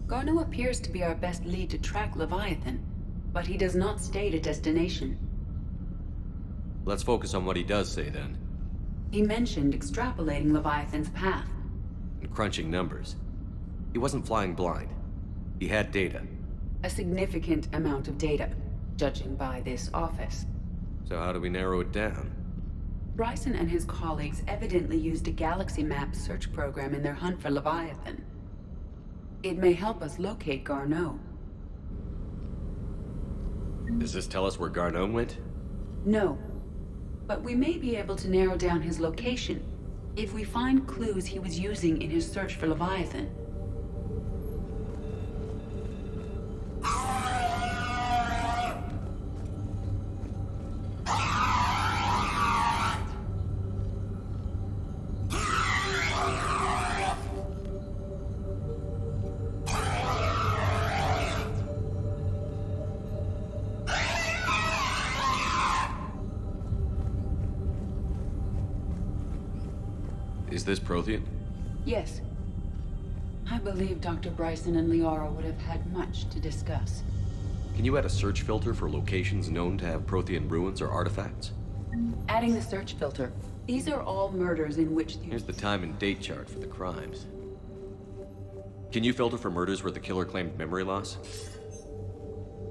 Garneau appears to be our best lead to track Leviathan, but he does not state a destination. Let's focus on what he does say, then. He mentioned extrapolating Leviathan's path. And crunching numbers. He wasn't flying blind. He had data. A significant amount of data. judging by this office. So how do we narrow it down? Bryson and his colleagues evidently used a galaxy map search program in their hunt for Leviathan. It may help us locate Garneau. Does this tell us where Garneau went? No. But we may be able to narrow down his location if we find clues he was using in his search for Leviathan. Is this Prothean? Yes. I believe Dr. Bryson and Liara would have had much to discuss. Can you add a search filter for locations known to have Prothean ruins or artifacts? Adding the search filter. These are all murders in which Here's the time and date chart for the crimes. Can you filter for murders where the killer claimed memory loss?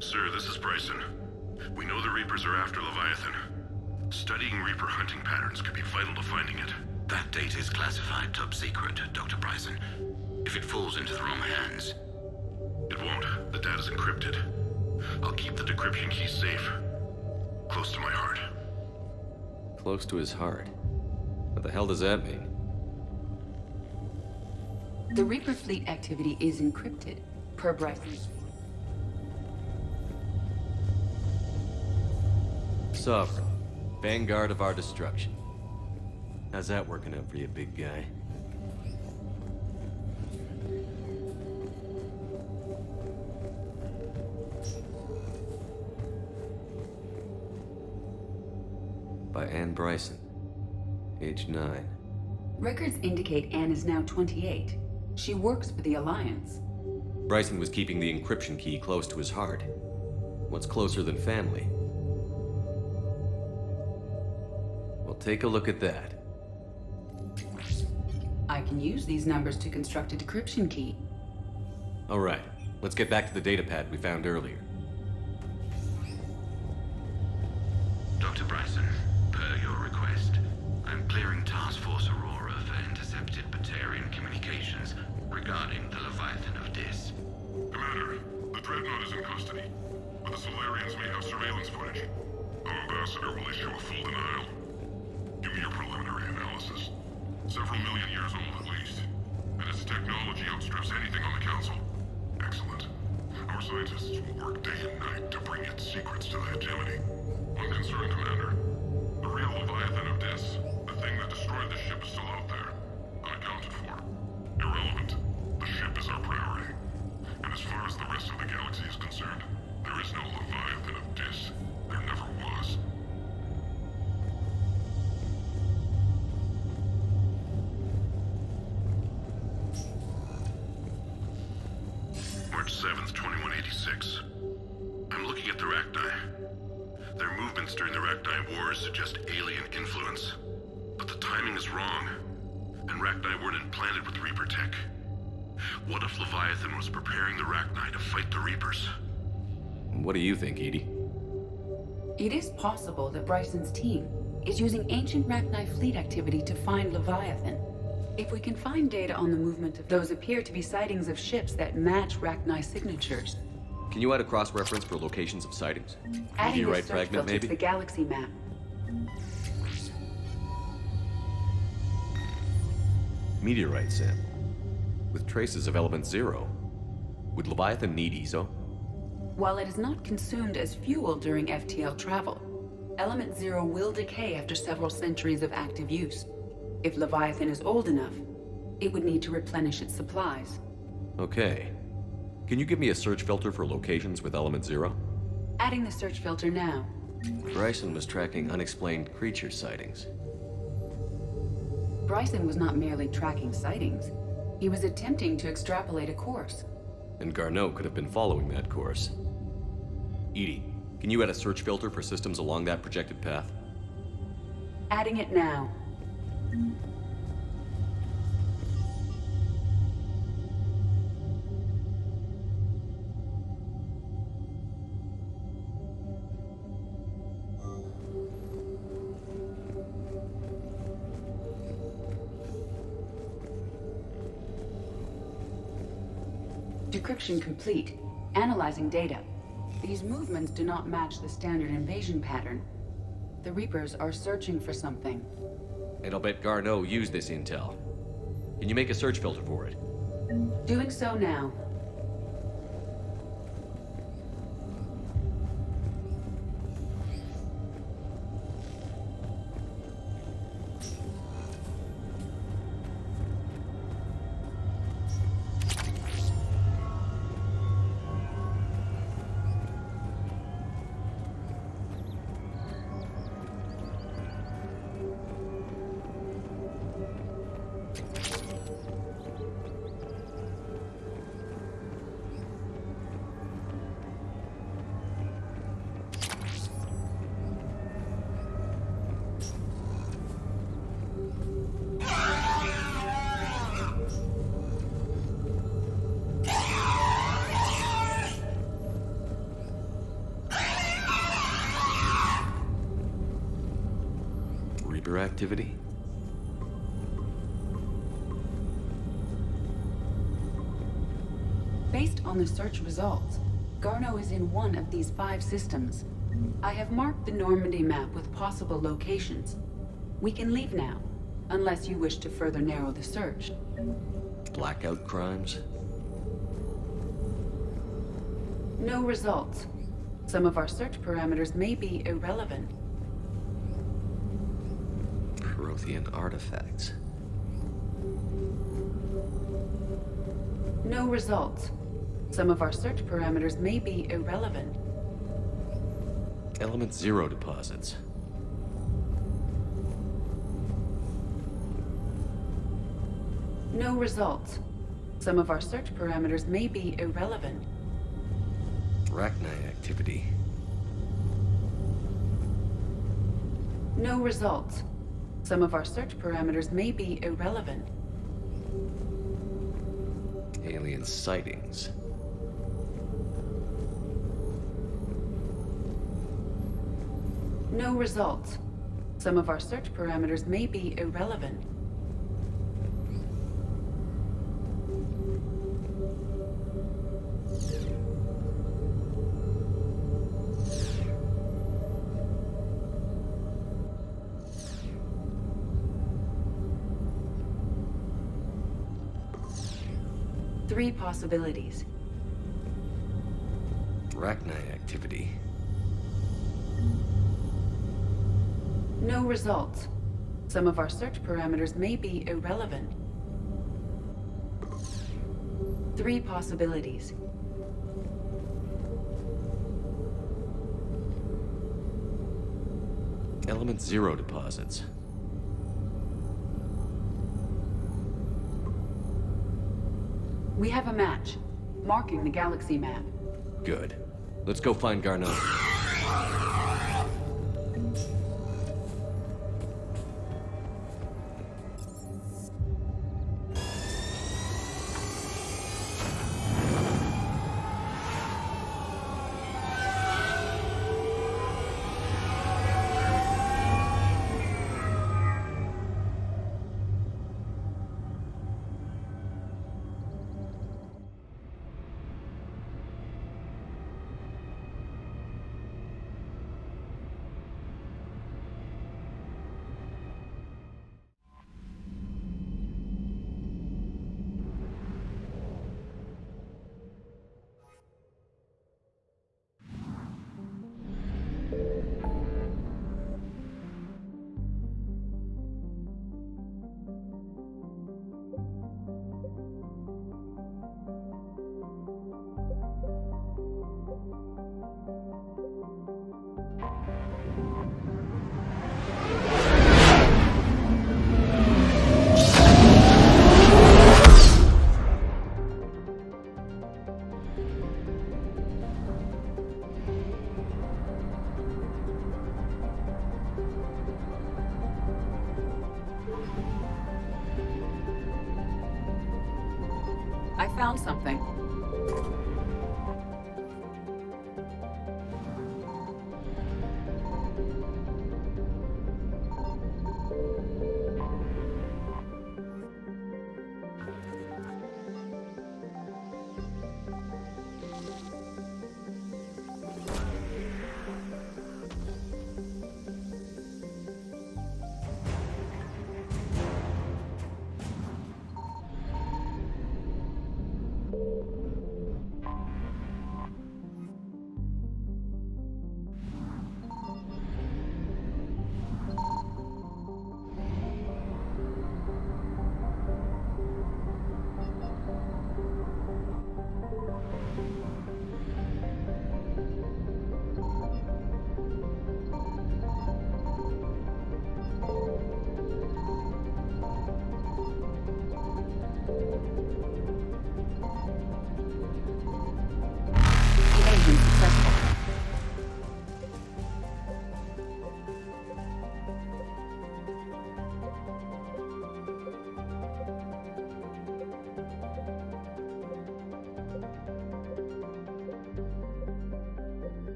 Sir, this is Bryson. We know the Reapers are after Leviathan. Studying Reaper hunting patterns could be vital to finding it. That data is classified top secret, Dr. Bryson. If it falls into the wrong hands... It won't. The data's encrypted. I'll keep the decryption key safe. Close to my heart. Close to his heart? What the hell does that mean? The Reaper fleet activity is encrypted, per Bryson. Sovereign. Vanguard of our destruction. How's that working out for you, big guy? By Anne Bryson. Age 9. Records indicate Anne is now 28. She works for the Alliance. Bryson was keeping the encryption key close to his heart. What's closer than family? Well, take a look at that. I can use these numbers to construct a decryption key. All right, let's get back to the data pad we found earlier. Dr. Bryson, per your request, I'm clearing Task Force Aurora for intercepted Batarian communications regarding the Leviathan of Dis. Commander, the Dreadnought is in custody, but the Solarians may have surveillance footage. Our ambassador will issue a full denial. Give me your preliminary analysis. Several million years old at least, and its technology outstrips anything on the Council. Excellent. Our scientists will work day and night to bring its secrets to the hegemony. One concern, Commander. The real Leviathan of Dis, the thing that destroyed the ship, is still out there. Unaccounted for. Irrelevant. The ship is our priority. And as far as the rest of the galaxy is concerned, there is no Leviathan of Dis. There never was. March 7th, 2186. I'm looking at the Rachni. Their movements during the Rachni Wars suggest alien influence. But the timing is wrong. And Rachni weren't implanted with Reaper tech. What if Leviathan was preparing the Rachni to fight the Reapers? What do you think, Edie? It is possible that Bryson's team is using ancient Rachni fleet activity to find Leviathan. If we can find data on the movement of those appear to be sightings of ships that match Rachni signatures. Can you add a cross-reference for locations of sightings? Adding the Meteorite search fragment, filter maybe? to the galaxy map. Meteorite sample. With traces of element 0. Would Leviathan need ESO? While it is not consumed as fuel during FTL travel, Element 0 will decay after several centuries of active use. If Leviathan is old enough, it would need to replenish its supplies. Okay. Can you give me a search filter for locations with element 0? Adding the search filter now. Bryson was tracking unexplained creature sightings. Bryson was not merely tracking sightings. He was attempting to extrapolate a course. And Garneau could have been following that course. Edie, can you add a search filter for systems along that projected path? Adding it now. Decryption complete. Analyzing data. These movements do not match the standard invasion pattern. The Reapers are searching for something. And I'll bet Garneau used this intel. Can you make a search filter for it? Doing so now. Reaper activity? Based on the search results, Garneau is in one of these 5 systems. I have marked the Normandy map with possible locations. We can leave now, unless you wish to further narrow the search. Blackout crimes? No results. Some of our search parameters may be irrelevant. Prothean artifacts. No results. Some of our search parameters may be irrelevant. Element 0 deposits. No results. Some of our search parameters may be irrelevant. Arachnite activity. No results. Some of our search parameters may be irrelevant. Alien sightings. No results. Some of our search parameters may be irrelevant. Three possibilities. Arachnite activity. No results. Some of our search parameters may be irrelevant. Three possibilities. Element 0 deposits. We have a match, marking the galaxy map. Good. Let's go find Garneau. I found something.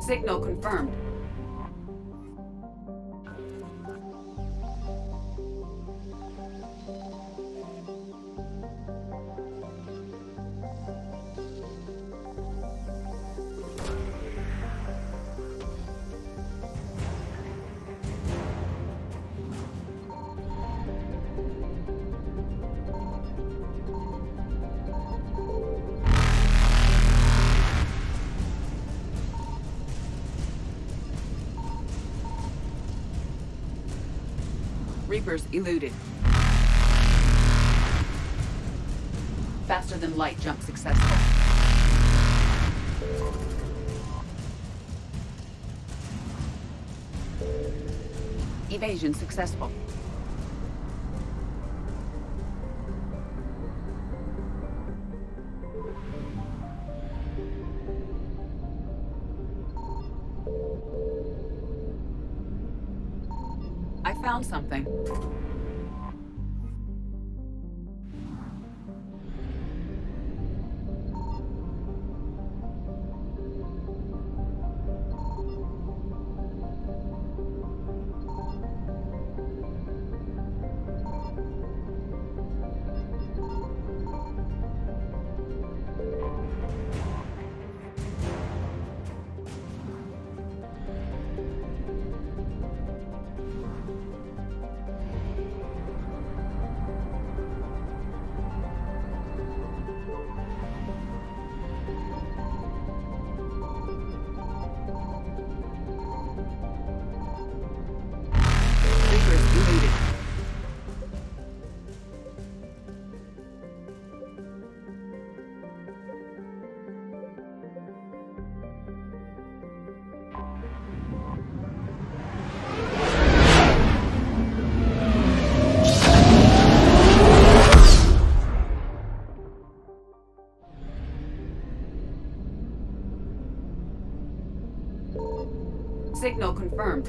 Signal confirmed. Reapers eluded. Faster than light jump successful. Evasion successful. I found something. Signal confirmed.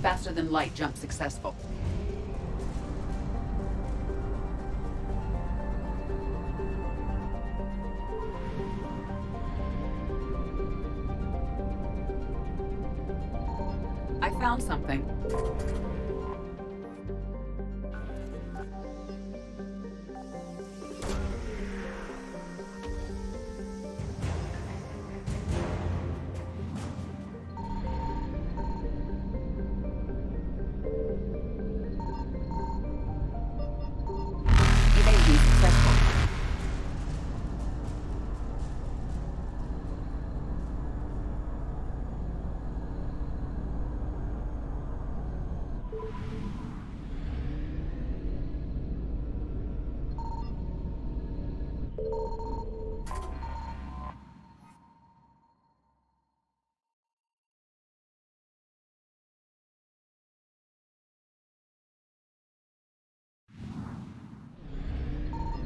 Faster than light jump successful. I found something. Evasion successful.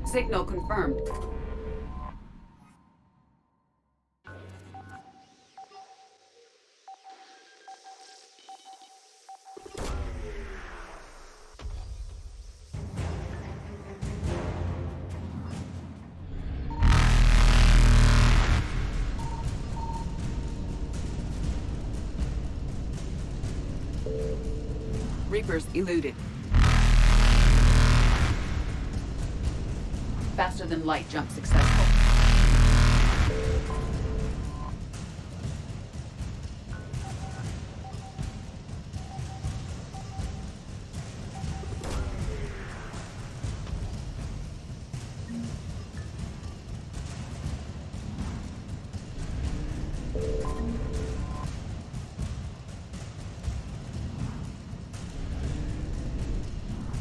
Signal confirmed. Reapers eluded. Faster than light jump successful.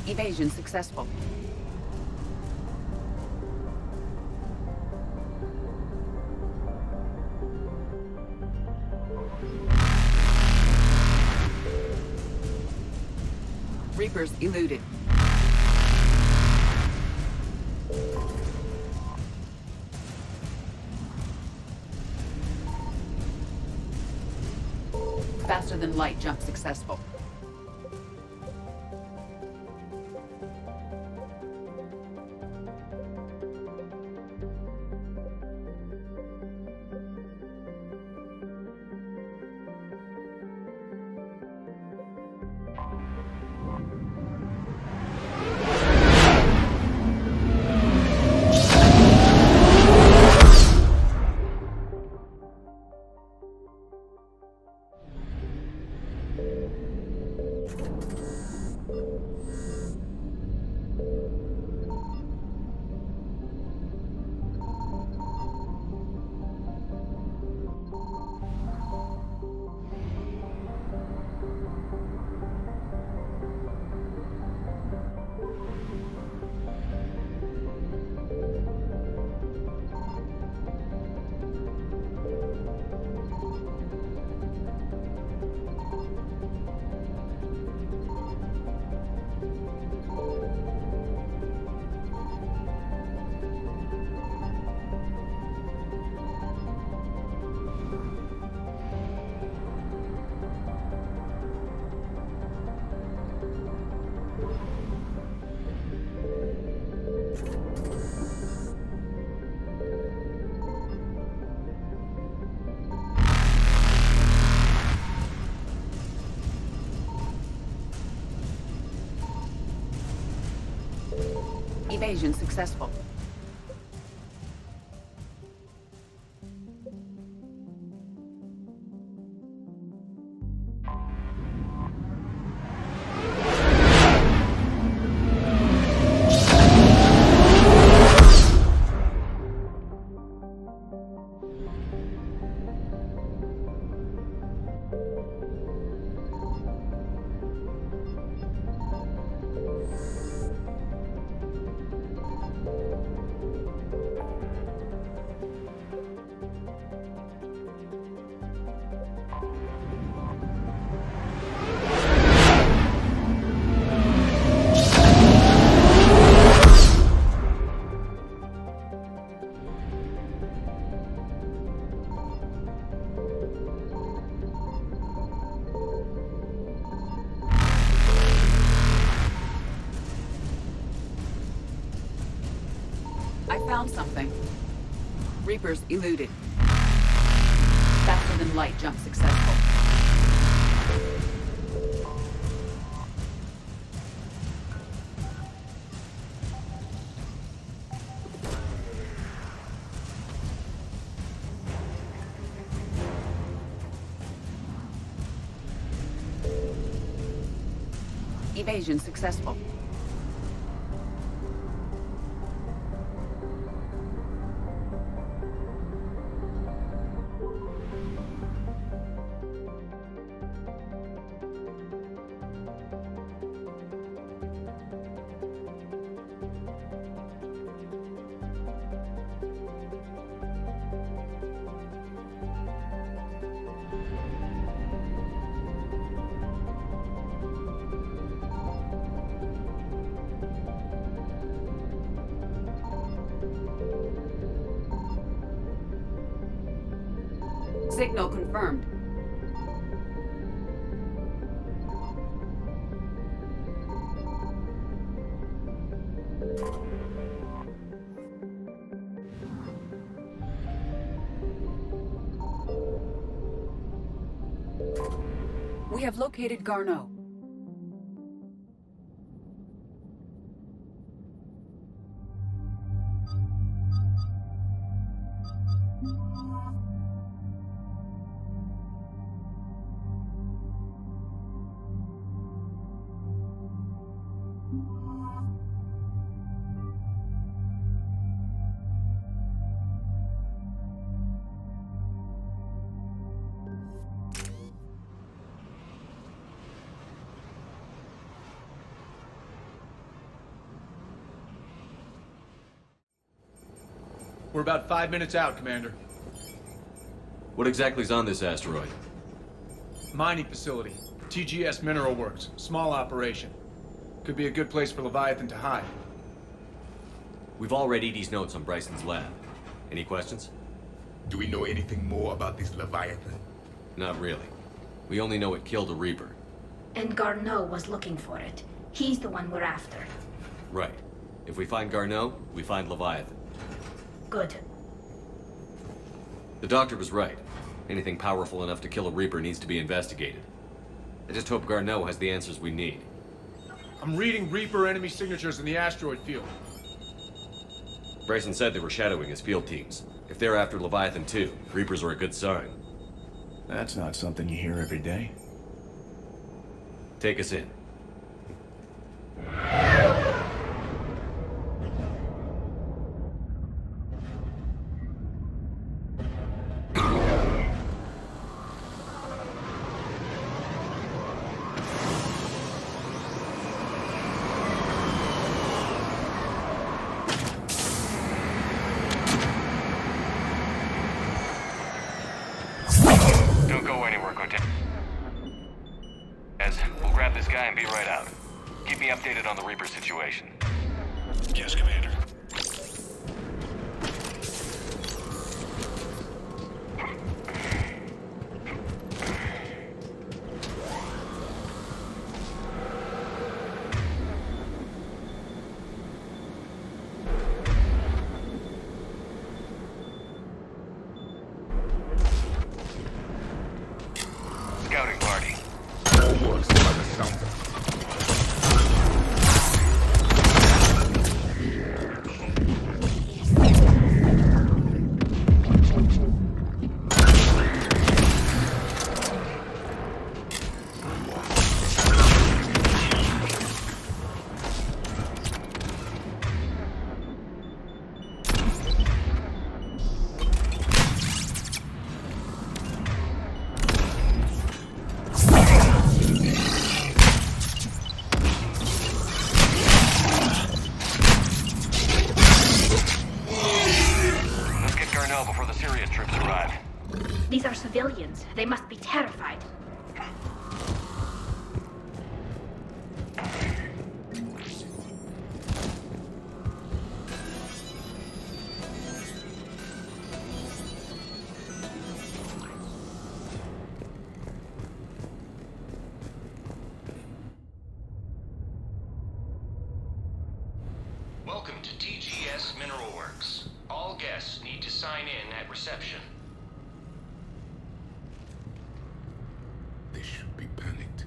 Evasion successful. Reapers eluded. Faster than light jump successful. Evasion successful. I found something. Reapers eluded. Faster than light jump successful. Evasion successful. Signal confirmed. We have located Garneau. We're about 5 minutes out, Commander. What exactly is on this asteroid? Mining facility. TGS Mineral Works. Small operation. Could be a good place for Leviathan to hide. We've all read Edie's notes on Bryson's lab. Any questions? Do we know anything more about this Leviathan? Not really. We only know it killed a Reaper. And Garneau was looking for it. He's the one we're after. Right. If we find Garneau, we find Leviathan. Good. The doctor was right. Anything powerful enough to kill a Reaper needs to be investigated. I just hope Garneau has the answers we need. I'm reading Reaper enemy signatures in the asteroid field. Bryson said they were shadowing his field teams. If they're after Leviathan too, Reapers are a good sign. That's not something you hear every day. Take us in. Don't go anywhere, Cortez. We'll grab this guy and be right out. Keep me updated on the Reaper situation. Yes, Commander. Scouting party. All works by the sound. Let's get Garneau before the Sirius troops arrive. These are civilians. They must be terrified. Welcome to TGS Mineral Works. All guests need to sign in at reception. They should be panicked.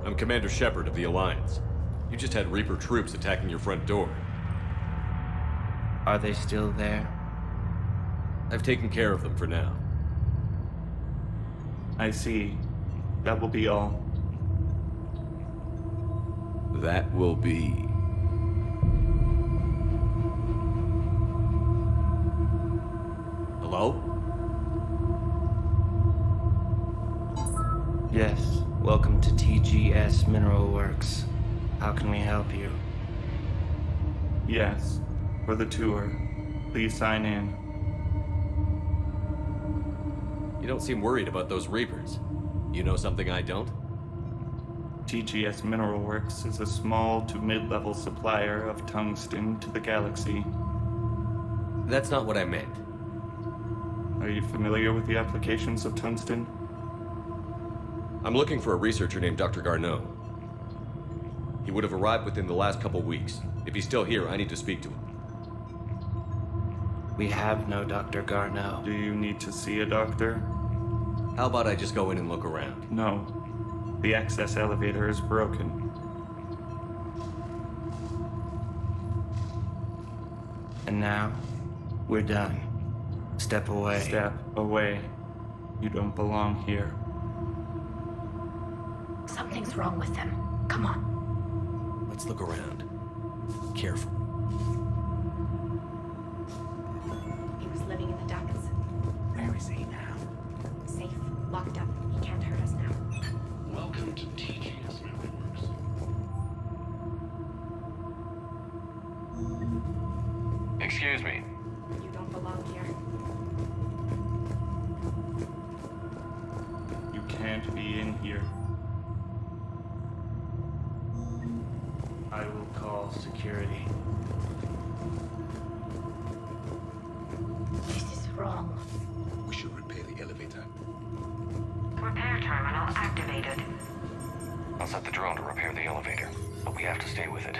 I'm Commander Shepard of the Alliance. You just had Reaper troops attacking your front door. Are they still there? I've taken care of them for now. I see. That will be all. That will be... Hello? Yes. Welcome to TGS Mineral Works. How can we help you? Yes. For the tour. Please sign in. You don't seem worried about those Reapers. You know something I don't? TGS Mineral Works is a small to mid-level supplier of tungsten to the galaxy. That's not what I meant. Are you familiar with the applications of tungsten? I'm looking for a researcher named Dr. Garneau. He would have arrived within the last couple weeks. If he's still here, I need to speak to him. We have no Dr. Garneau. Do you need to see a doctor? How about I just go in and look around? No. The access elevator is broken. And now, we're done. Step away. Step away. You don't belong here. Something's wrong with them. Come on. Let's look around. Careful. He was living in the ducts. is he now? Safe. Locked up. He can't hurt us now. Welcome to TGS Metalworks. Excuse me. You don't belong here. You can't be in here. I will call security. This is wrong. We should repair the elevator. Repair terminal activated. I'll set the drone to repair the elevator, but we have to stay with it.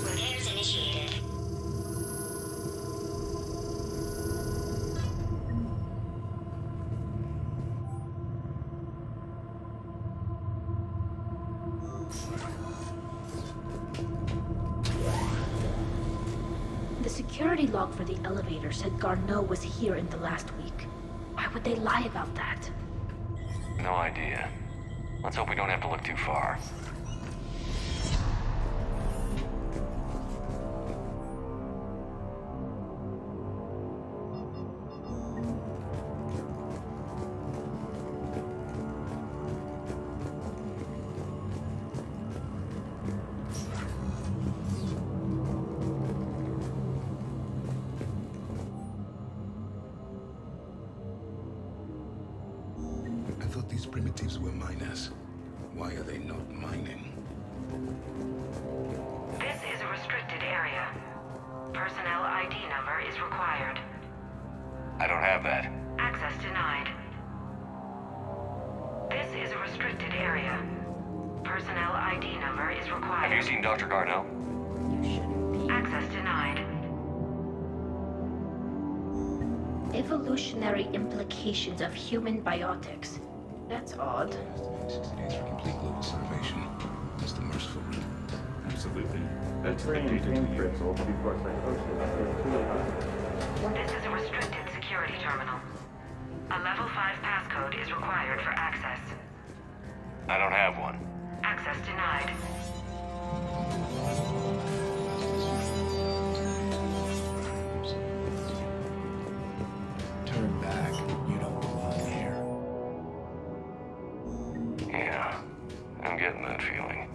Repairs initiated. The security log for the elevator said Garneau was here in the last week. Why would they lie about that? No idea. Let's hope we don't have to look too far. I thought these primitives were miners. Why are they not mining? This is a restricted area. Personnel ID number is required. I don't have that. Access denied. This is a restricted area. Personnel ID number is required. Have you seen Dr. Garneau? Access denied. Evolutionary implications of human biotics. That's odd. 60 days for complete global salvation. That's the merciful route. Absolutely. That's brain brittle before psychosis is too high. This is a restricted security terminal. A level 5 passcode is required for access. I don't have one. Access denied. Turn back. You don't belong here. Yeah, I'm getting that feeling.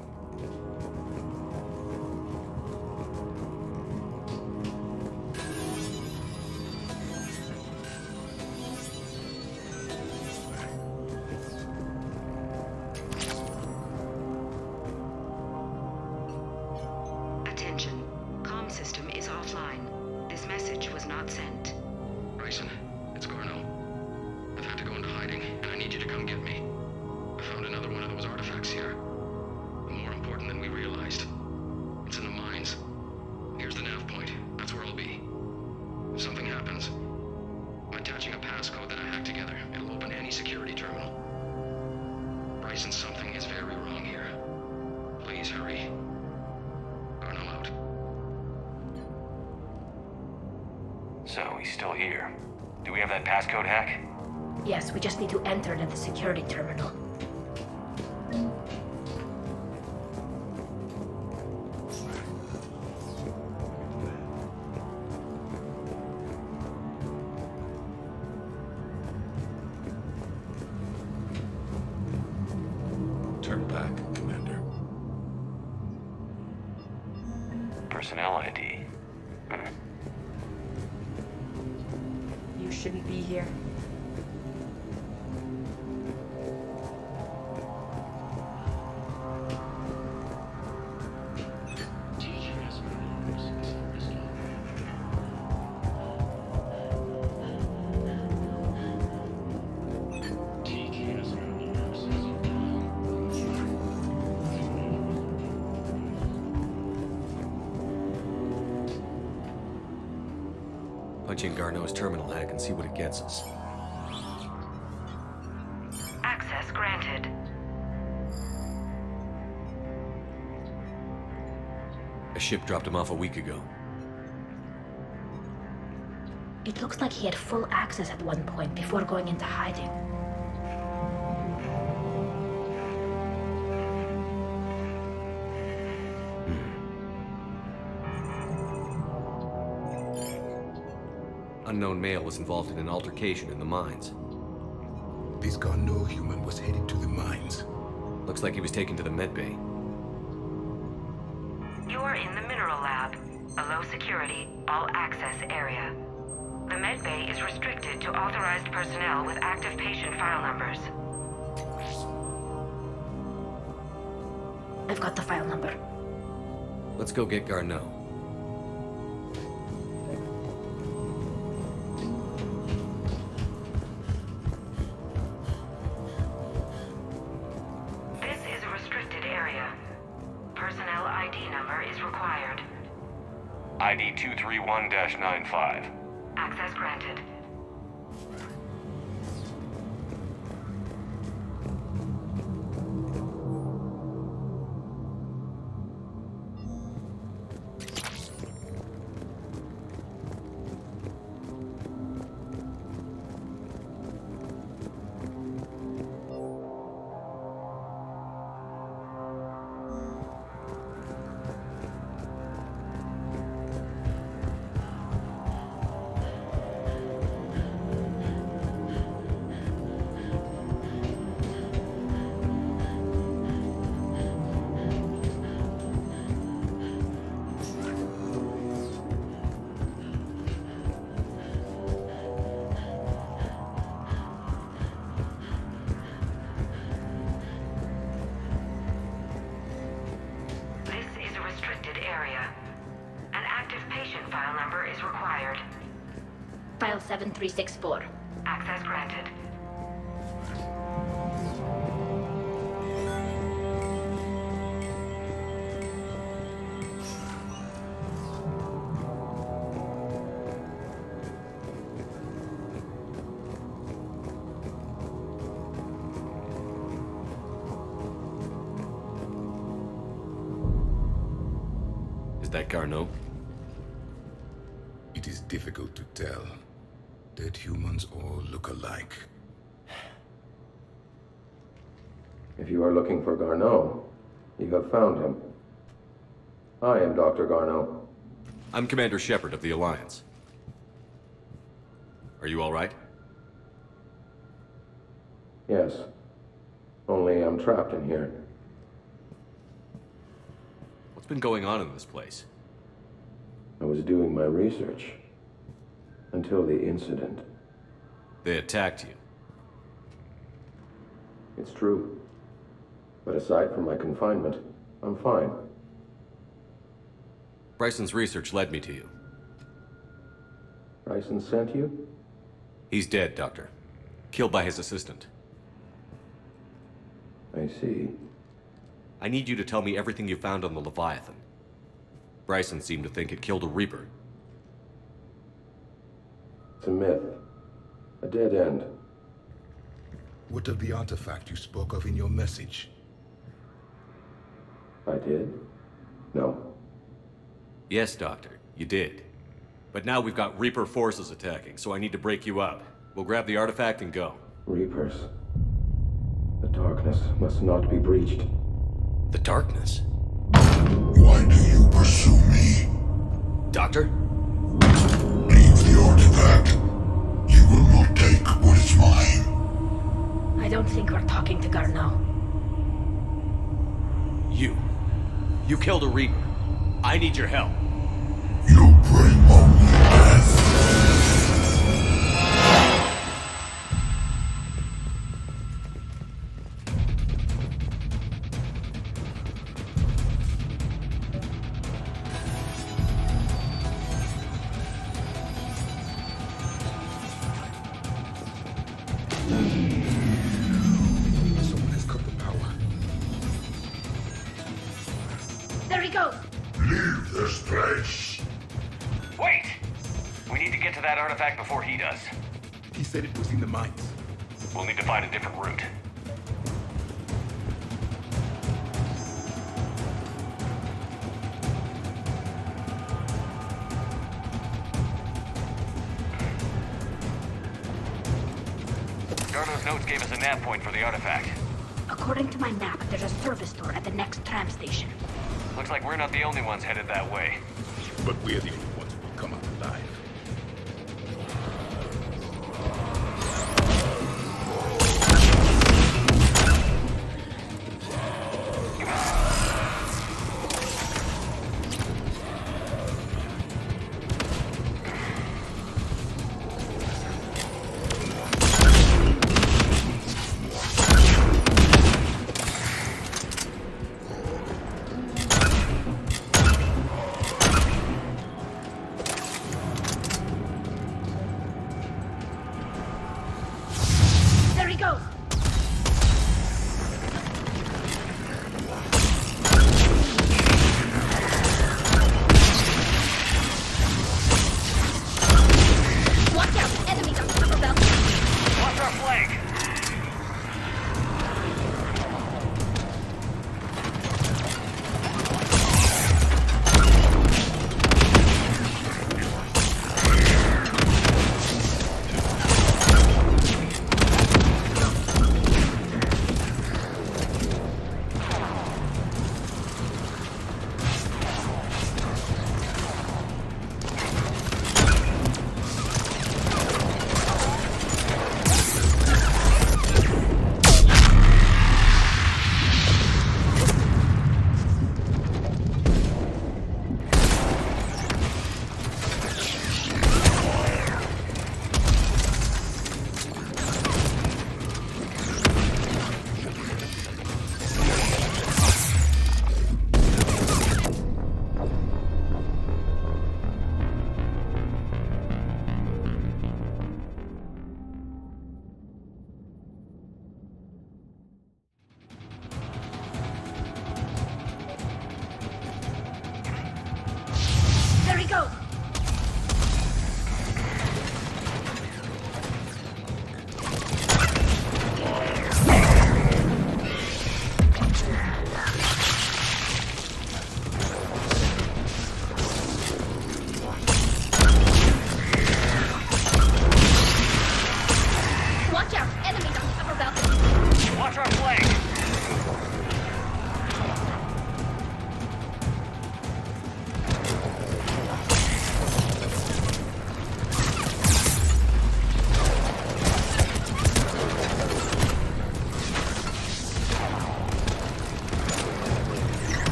Attention. Comm system is offline. This message was not sent. Bryson, it's Garneau. I've had to go into hiding, and I need you to come get me. I found another one of those artifacts here. More important than we realized. It's in the mines. Here's the nav point. That's where I'll be. If something happens, I'm attaching a passcode that I hacked together. It'll open any security terminal. Bryson, something is very wrong here. Please hurry. Garneau out. So, he's still here. Do we have that passcode hack? Yes, we just need to enter at the security terminal. Turn back, Commander. Personnel ID. You shouldn't be here. TGS Metalworks is risky. TGS Metalworks Punch in Garneau's terminal hack and see what it gets us. Access granted. A ship dropped him off a week ago. It looks like he had full access at one point before going into hiding. unknown male was involved in an altercation in the mines. This Garneau human was headed to the mines. Looks like he was taken to the medbay. You are in the mineral lab, a low-security, all-access area. The medbay is restricted to authorized personnel with active patient file numbers. I've got the file number. Let's go get Garneau. This is a restricted area. Personnel ID number is required. ID 231-95. Access granted. File 7364. Access granted. Is that Garneau? It is difficult to tell. Dead humans all look alike. If you are looking for Garneau, you have found him. I am Dr. Garneau. I'm Commander Shepard of the Alliance. Are you all right? Yes. Only I'm trapped in here. What's been going on in this place? I was doing my research. Until the incident. They attacked you. It's true. But aside from my confinement, I'm fine. Bryson's research led me to you. Bryson sent you? He's dead, Doctor. Killed by his assistant. I see. I need you to tell me everything you found on the Leviathan. Bryson seemed to think it killed a Reaper. It's a myth. A dead end. What of the artifact you spoke of in your message? I did? No. Yes, Doctor, you did. But now we've got Reaper forces attacking, so I need to break you up. We'll grab the artifact and go. Reapers. The darkness must not be breached. The darkness? Why do you pursue me? Doctor? Leave the artifact. You will not take what is mine. I don't think we're talking to Garneau. You killed a Reaper. I need your help. You bring only death. Someone has cut the power. There he goes! Leave this place. Wait! We need to get to that artifact before he does. He said it was in the mines. We'll need to find a different route. Garneau's notes gave us a nav point for the artifact. According to my map, there's a service door at the next tram station. Looks like we're not the only ones headed that way. But we're the only ones who will come out alive.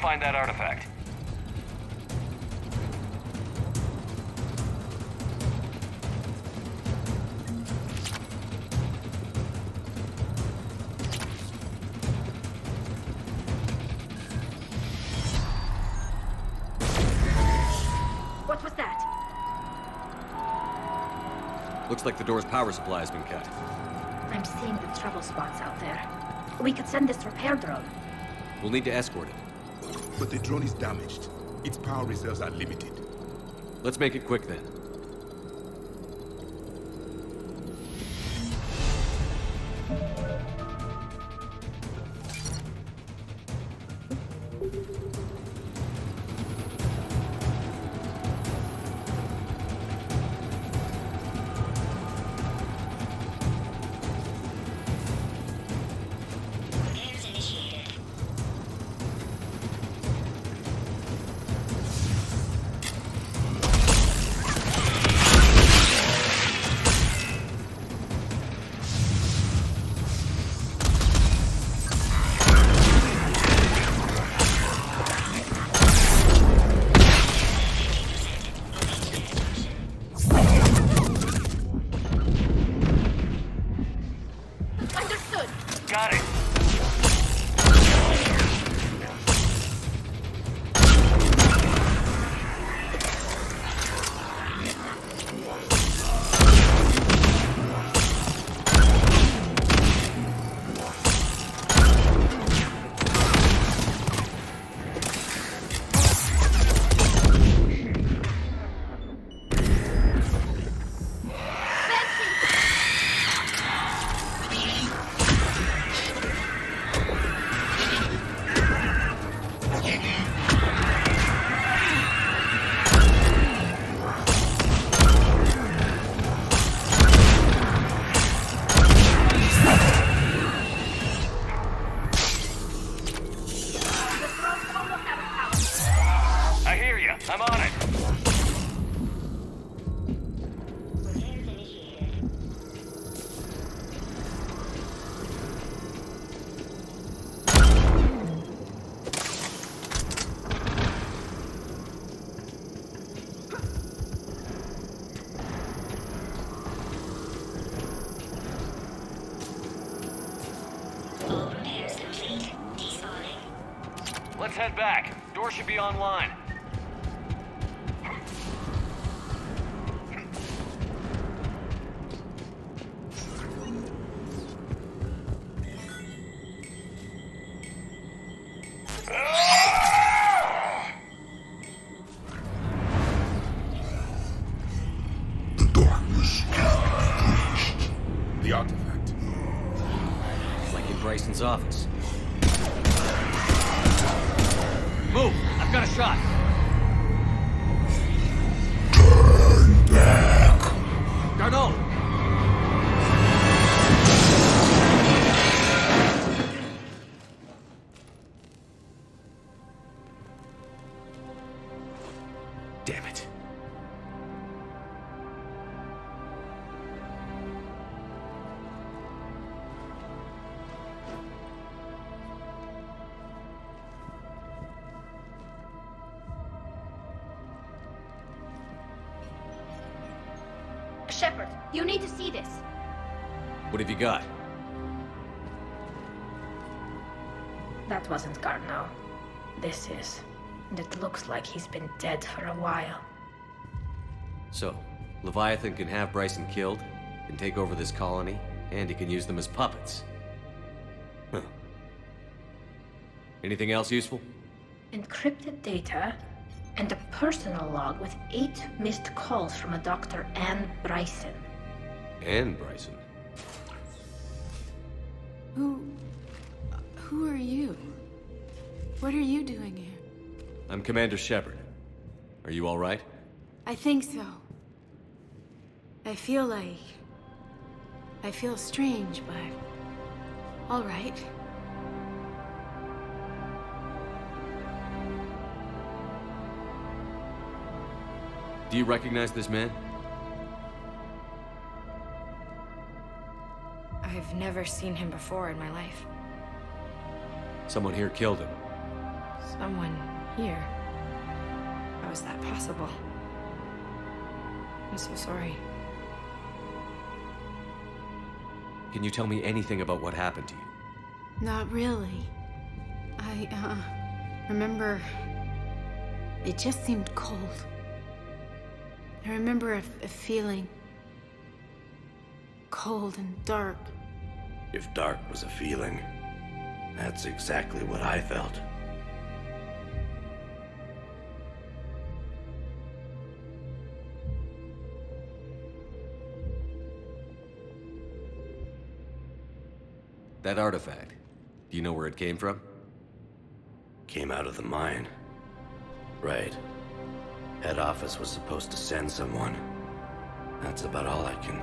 find that artifact. What was that? Looks like the door's power supply has been cut. I'm seeing the trouble spots out there. We could send this repair drone. We'll need to escort it. But the drone is damaged. Its power reserves are limited. Let's make it quick then. Got it. I'm on it. Let's head back. Door should be online. The artifact. Like in Bryson's office. Move! I've got a shot! Turn back! Garneau! Damn it. Shepard, you need to see this. What have you got? That wasn't Garneau. This is. And it looks like he's been dead for a while. So, Leviathan can have Bryson killed, can take over this colony, and he can use them as puppets. Huh. Anything else useful? Encrypted data and a personal log with 8 missed calls from a Dr. Anne Bryson. Anne Bryson? Who are you? What are you doing here? I'm Commander Shepard. Are you all right? I think so. I feel strange, but all right. Do you recognize this man? I've never seen him before in my life. Someone here killed him. Someone here. How is that possible? I'm so sorry. Can you tell me anything about what happened to you? Not really. I remember... It just seemed cold. I remember a feeling... cold and dark. If dark was a feeling, that's exactly what I felt. That artifact, do you know where it came from? Came out of the mine. Right. Head office was supposed to send someone. That's about all I can...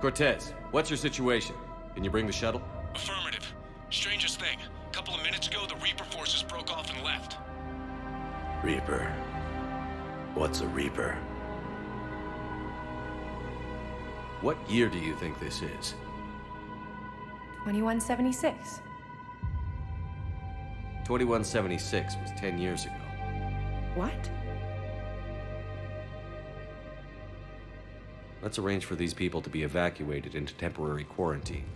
Cortez, what's your situation? Can you bring the shuttle? Affirmative. Strangest thing. A couple of minutes ago, the Reaper forces broke off and left. Reaper. What's a Reaper? What year do you think this is? 2176. 2176 was 10 years ago. What? Let's arrange for these people to be evacuated into temporary quarantine.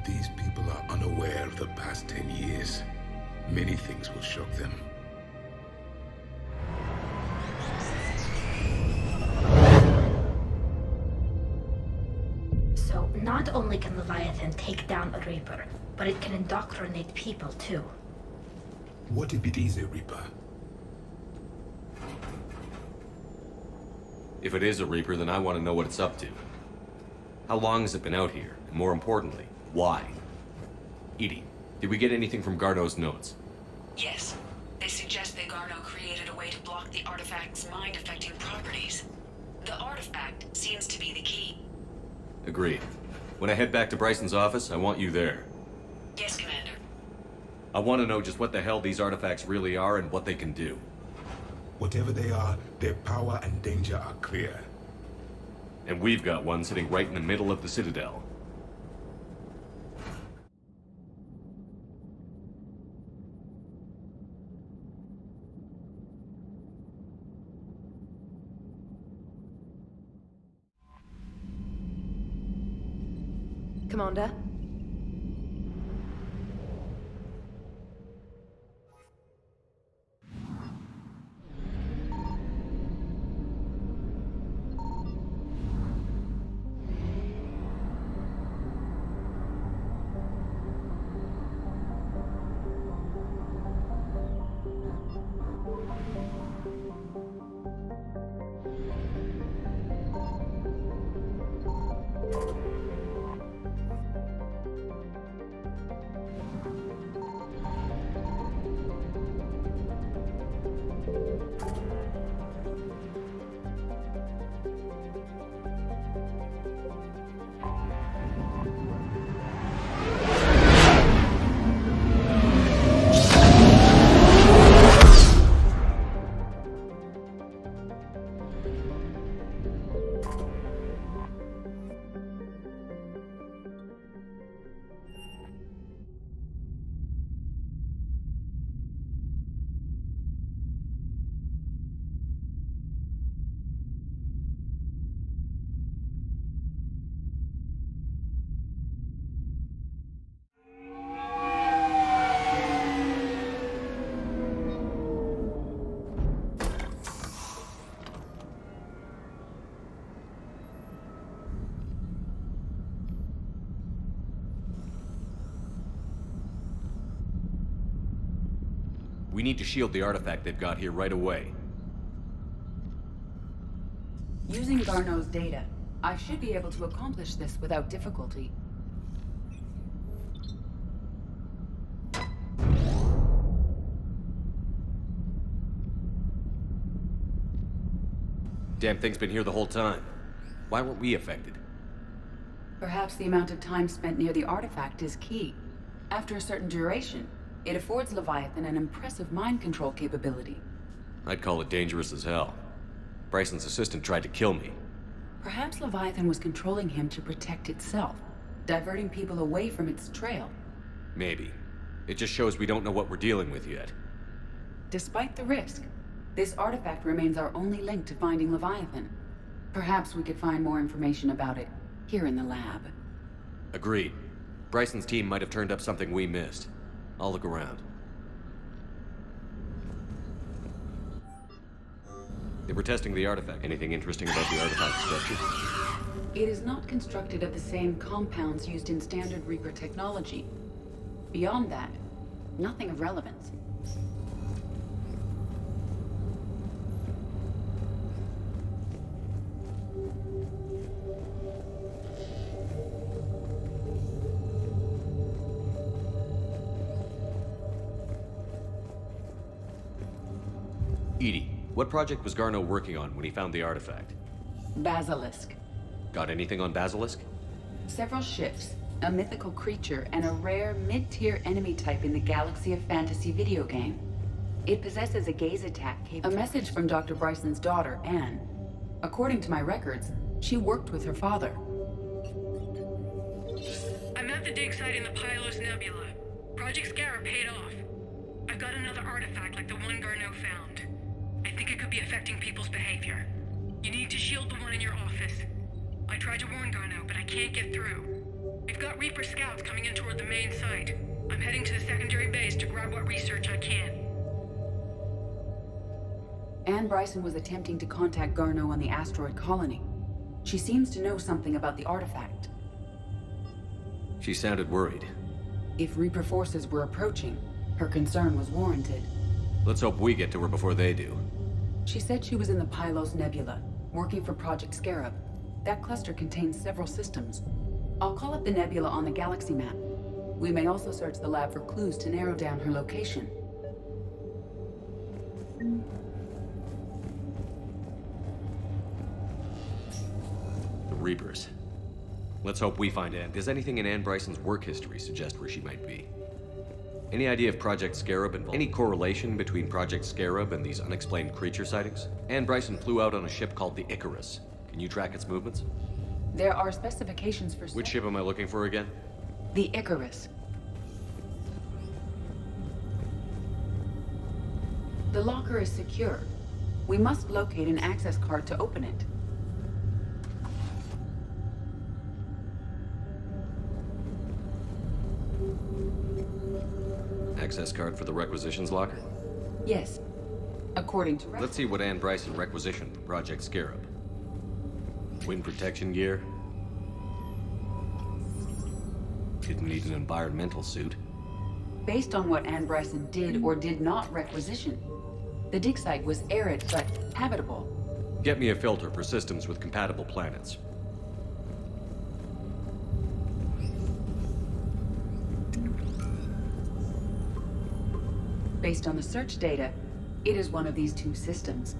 These people are unaware of the past 10 years. Many things will shock them. So, not only can Leviathan take down a Reaper, but it can indoctrinate people too. What if it is a Reaper? If it is a Reaper, then I want to know what it's up to. How long has it been out here? And more importantly, why? Edie, did we get anything from Garneau's notes? Yes. They suggest that Garneau created a way to block the artifact's mind-affecting properties. The artifact seems to be the key. Agreed. When I head back to Bryson's office, I want you there. Yes, Commander. I want to know just what the hell these artifacts really are and what they can do. Whatever they are, their power and danger are clear. And we've got one sitting right in the middle of the Citadel. Commander? We need to shield the artifact they've got here right away. Using Garneau's data, I should be able to accomplish this without difficulty. Damn thing's been here the whole time. Why weren't we affected? Perhaps the amount of time spent near the artifact is key. After a certain duration, it affords Leviathan an impressive mind control capability. I'd call it dangerous as hell. Bryson's assistant tried to kill me. Perhaps Leviathan was controlling him to protect itself, diverting people away from its trail. Maybe. It just shows we don't know what we're dealing with yet. Despite the risk, this artifact remains our only link to finding Leviathan. Perhaps we could find more information about it here in the lab. Agreed. Bryson's team might have turned up something we missed. I'll look around. They were testing the artifact. Anything interesting about the artifact structure? It is not constructed of the same compounds used in standard Reaper technology. Beyond that, nothing of relevance. Edie, what project was Garneau working on when he found the artifact? Basilisk. Got anything on Basilisk? Several ships, a mythical creature, and a rare mid-tier enemy type in the Galaxy of Fantasy video game. It possesses a gaze attack capable. A message from Dr. Bryson's daughter, Anne. According to my records, she worked with her father. I'm at the dig site in the Pylos Nebula. Project Scarab paid off. I've got another artifact like the one Garneau found. I think it could be affecting people's behavior. You need to shield the one in your office. I tried to warn Garneau, but I can't get through. We've got Reaper scouts coming in toward the main site. I'm heading to the secondary base to grab what research I can. Anne Bryson was attempting to contact Garneau on the asteroid colony. She seems to know something about the artifact. She sounded worried. If Reaper forces were approaching, her concern was warranted. Let's hope we get to her before they do. She said she was in the Pylos Nebula, working for Project Scarab. That cluster contains several systems. I'll call up the nebula on the galaxy map. We may also search the lab for clues to narrow down her location. The Reapers. Let's hope we find Anne. Does anything in Anne Bryson's work history suggest where she might be? Any idea if Project Scarab involved? Any correlation between Project Scarab and these unexplained creature sightings? Anne Bryson flew out on a ship called the Icarus. Can you track its movements? There are specifications for... Which ship am I looking for again? The Icarus. The locker is secure. We must locate an access card to open it. Access card for the requisitions locker? Yes. According to... Let's see what Anne Bryson requisitioned for Project Scarab. Wind protection gear. Didn't need an environmental suit. Based on what Anne Bryson did or did not requisition, the dig site was arid but habitable. Get me a filter for systems with compatible planets. Based on the search data, it is one of these two systems.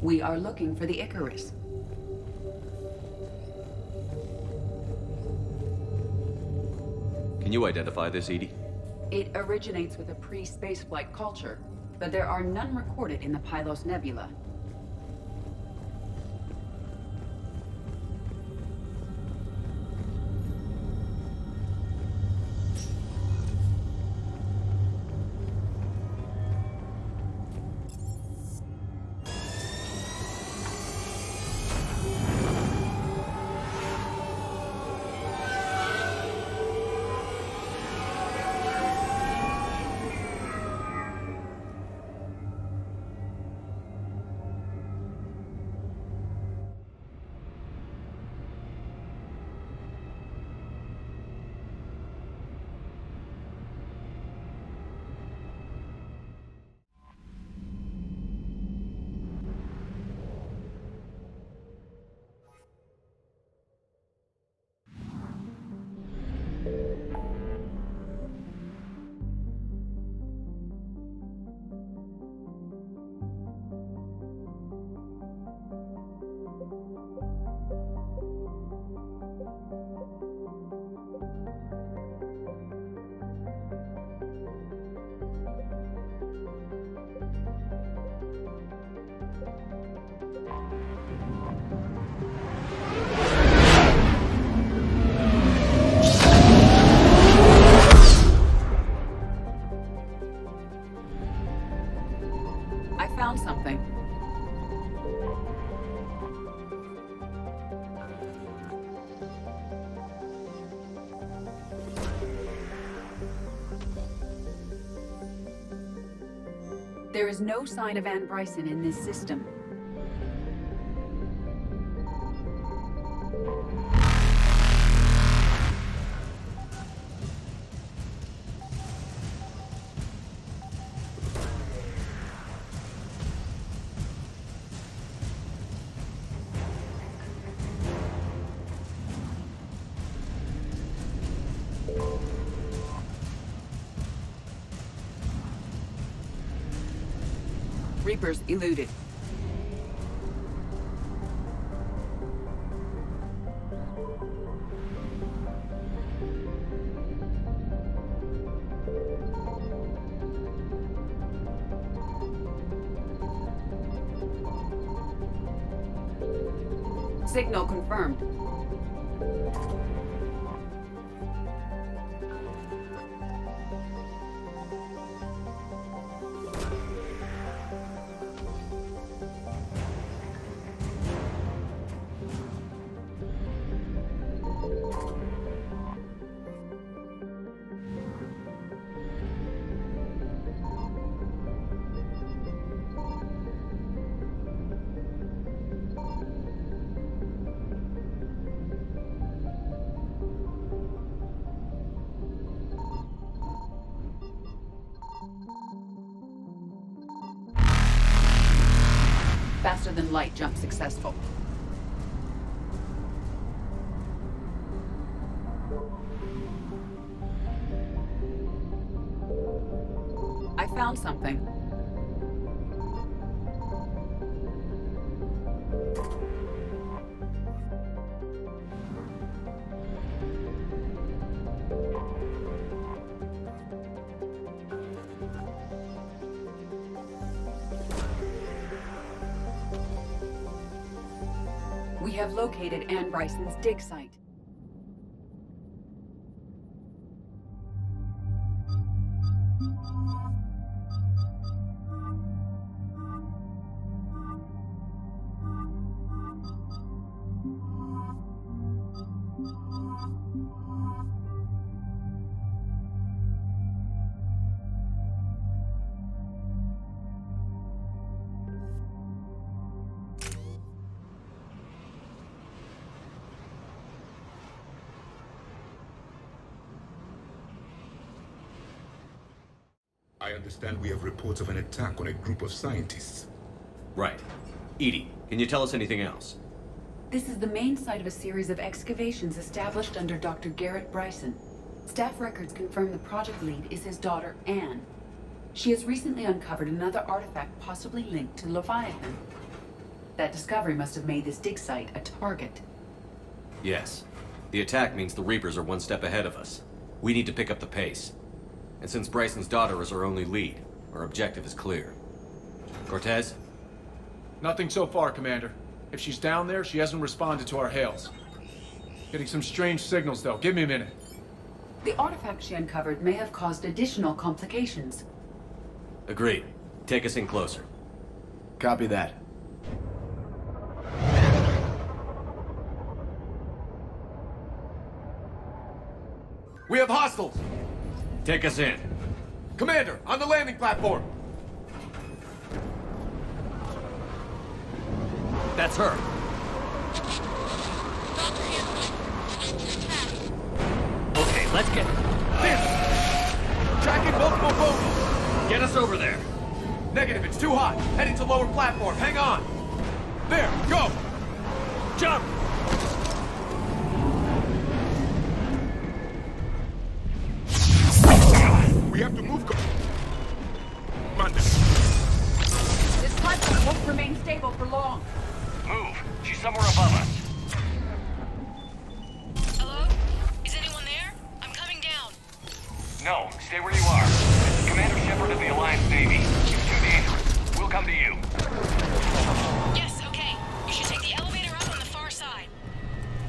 We are looking for the Icarus. Can you identify this, Edie? It originates with a pre-spaceflight culture, but there are none recorded in the Pylos Nebula. There is no sign of Ann Bryson in this system. Reapers eluded. Signal confirmed. Faster than light jump successful. I found something. We have located Ann Bryson's dig site. I understand we have reports of an attack on a group of scientists. Right. Edie, can you tell us anything else? This is the main site of a series of excavations established under Dr. Garrett Bryson. Staff records confirm the project lead is his daughter, Anne. She has recently uncovered another artifact possibly linked to Leviathan. That discovery must have made this dig site a target. Yes. The attack means the Reapers are one step ahead of us. We need to pick up the pace. And since Bryson's daughter is our only lead, our objective is clear. Cortez? Nothing so far, Commander. If she's down there, she hasn't responded to our hails. Getting some strange signals, though. Give me a minute. The artifact she uncovered may have caused additional complications. Agreed. Take us in closer. Copy that. We have hostiles! Take us in. Commander, on the landing platform! That's her. Okay, let's get her. This! Tracking multiple boats! Get us over there. Negative, it's too hot. Heading to lower platform. Hang on. There, go! Jump! We have to move. Commander. This platform won't remain stable for long. Move. She's somewhere above us. Hello? Is anyone there? I'm coming down. No, stay where you are. This is Commander Shepard of the Alliance Navy. It's too dangerous. We'll come to you. Yes, okay. You should take the elevator up on the far side.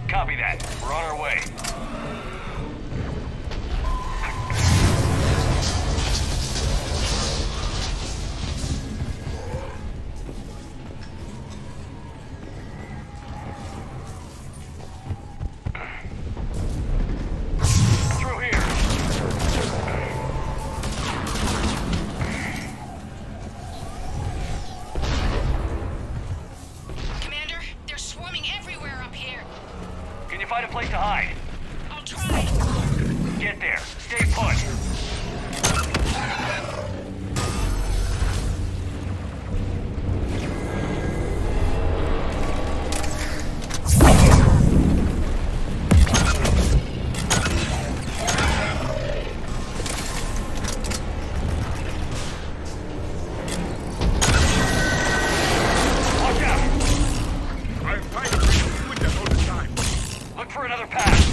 Copy that. We're on our way. Find a place to hide. I'll try. Get there. Stay put. For another path.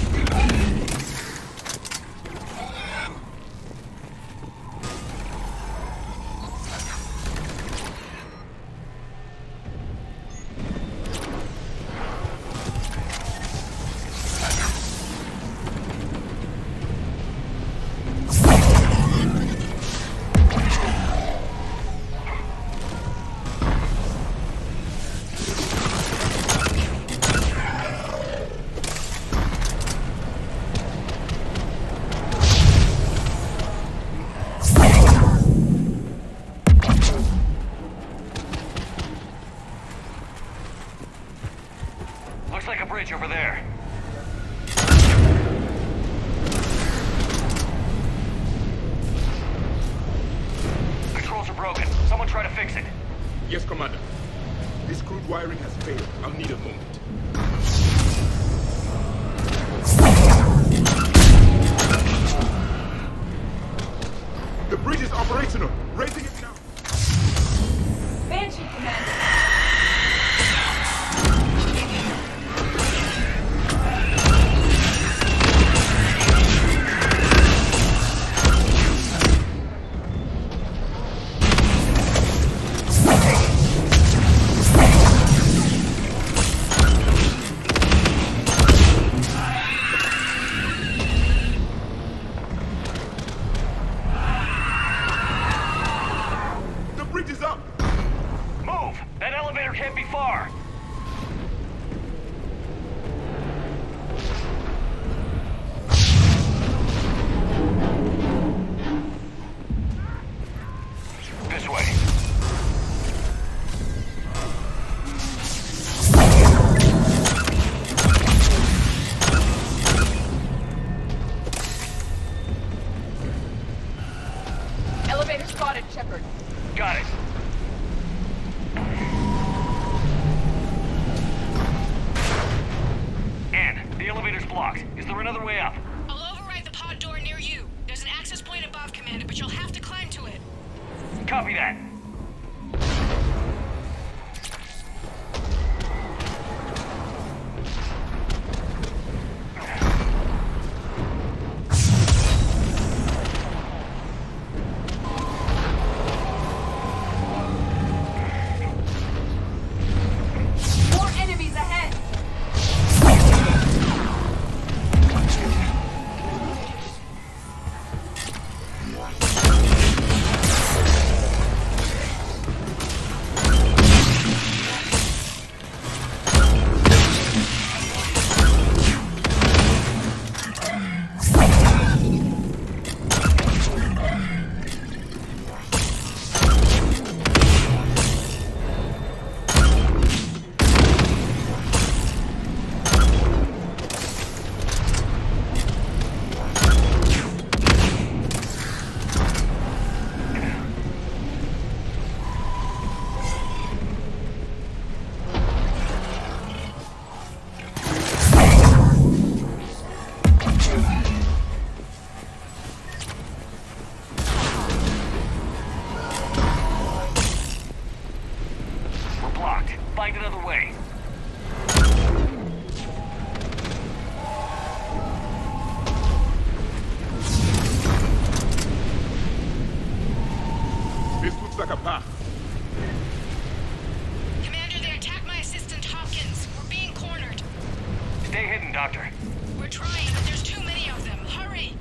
Looks like a bridge over there. Controls are broken. Someone try to fix it. Yes, Commander. This crude wiring has failed. I'll need a moment. The bridge is operational. Raising it now. Banshee, Commander. Move! That elevator can't be far! This way. Elevator spotted, Shepard. Got it. Ann, the elevator's blocked. Is there another way up? I'll override the pod door near you. There's an access point above, Commander, but you'll have to climb to it. Copy that. More enemies ahead! We're blocked. Find another way. This looks like a path. Commander, they attacked my assistant, Hopkins. We're being cornered. Stay hidden, Doctor. We're trying, but there's too many of them. Hurry!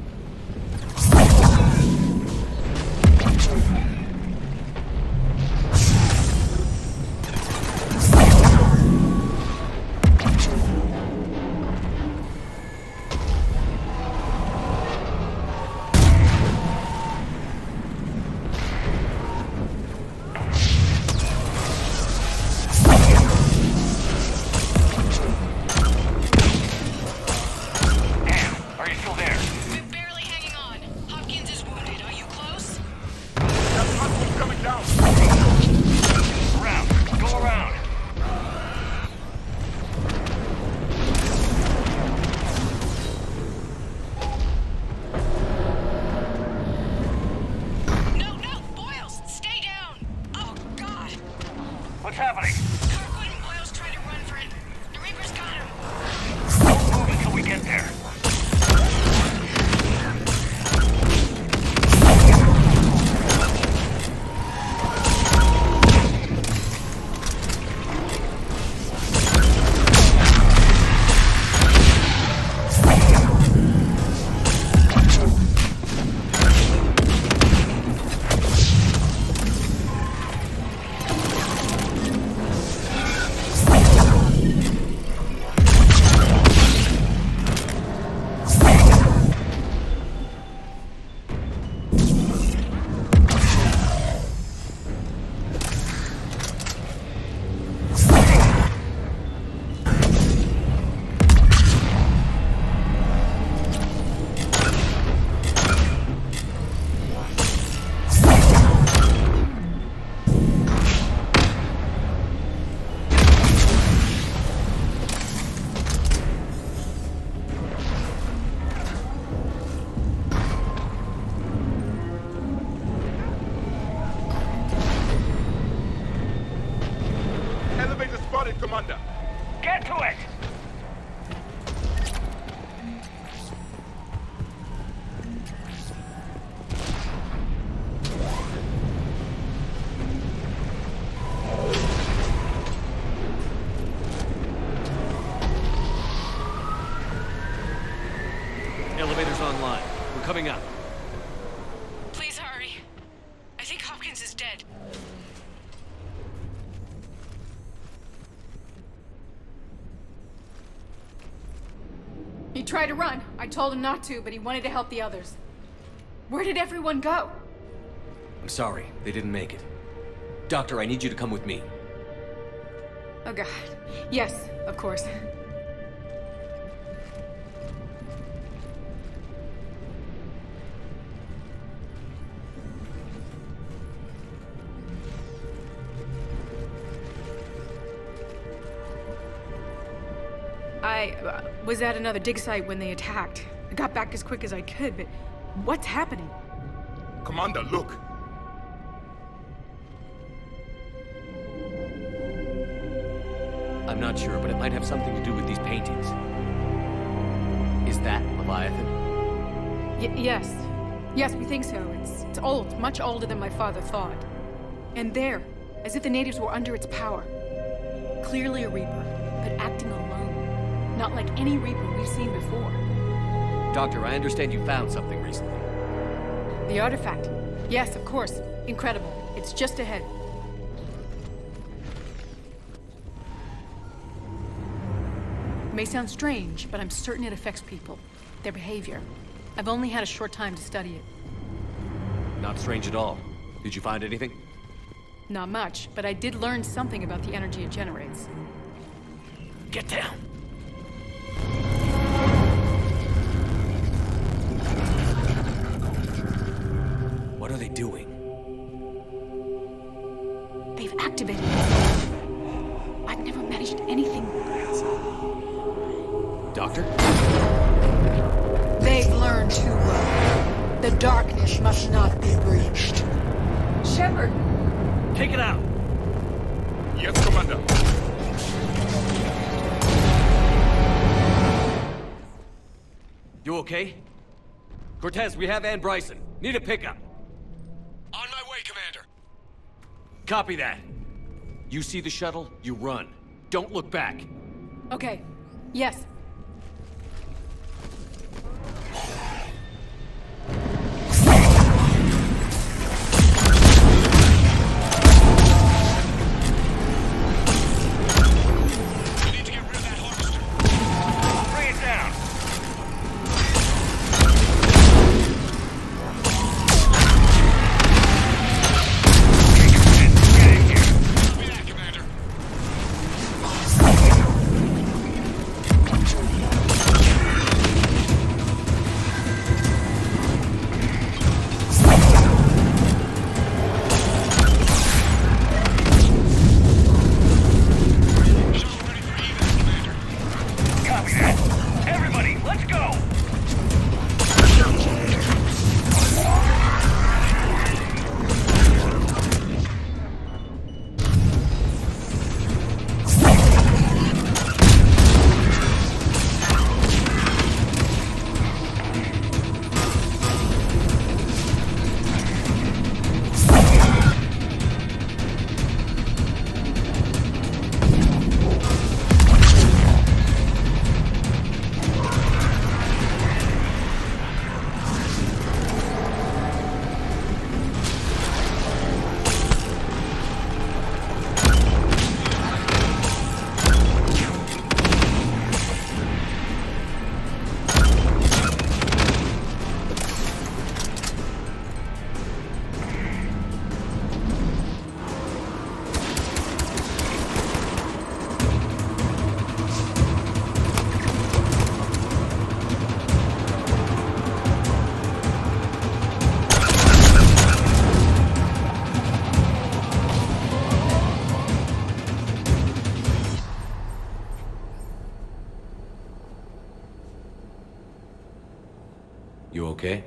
Get to it! Elevator's online. We're coming up. Please hurry. I think Hopkins is dead. He tried to run. I told him not to, but he wanted to help the others. Where did everyone go? I'm sorry, they didn't make it. Doctor, I need you to come with me. Oh god. Yes, of course. I was at another dig site when they attacked. I got back as quick as I could, but what's happening? Commander, look. I'm not sure, but it might have something to do with these paintings. Is that Leviathan? Yes. Yes, we think so. It's old, much older than my father thought. And there, as if the natives were under its power. Clearly a Reaper, but acting alone. Not like any Reaper we've seen before. Doctor, I understand you found something recently. The artifact. Yes, of course. Incredible. It's just ahead. It may sound strange, but I'm certain it affects people. Their behavior. I've only had a short time to study it. Not strange at all. Did you find anything? Not much, but I did learn something about the energy it generates. Get down! What are they doing? They've activated it. I've never managed anything. Doctor? They've learned too well. The darkness must not be breached. Shepard! Take it out! Yes, Commander. You okay? Cortez, we have Ann Bryson. Need a pickup. On my way, Commander. Copy that. You see the shuttle, you run. Don't look back. Okay. Yes. Bring it down! Copy that! Everybody, let's go! You okay?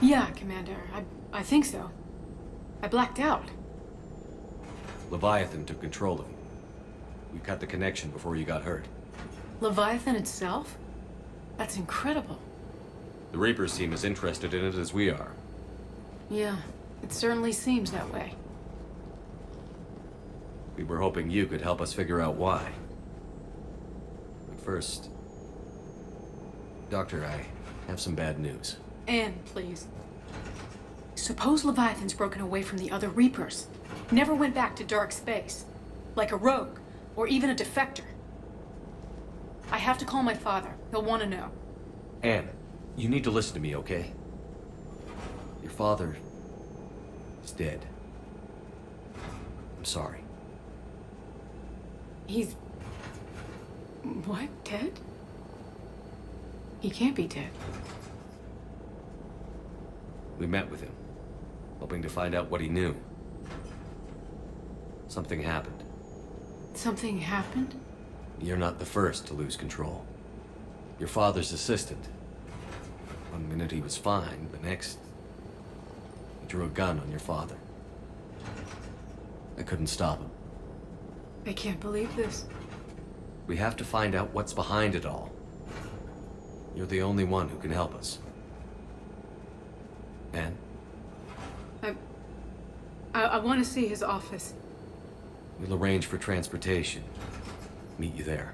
Yeah, Commander. I think so. I blacked out. Leviathan took control of him. We cut the connection before you got hurt. Leviathan itself? That's incredible. The Reapers seem as interested in it as we are. Yeah, it certainly seems that way. We were hoping you could help us figure out why. But first... Doctor, I have some bad news. Anne, please. Suppose Leviathan's broken away from the other Reapers. Never went back to dark space. Like a rogue, or even a defector. I have to call my father. He'll want to know. Anne, you need to listen to me, okay? Your father is dead. I'm sorry. He's... what? Dead? He can't be dead. We met with him, hoping to find out what he knew. Something happened. Something happened? You're not the first to lose control. Your father's assistant. One minute he was fine, the next... he drew a gun on your father. I couldn't stop him. I can't believe this. We have to find out what's behind it all. You're the only one who can help us. Anne? I want to see his office. We'll arrange for transportation. Meet you there.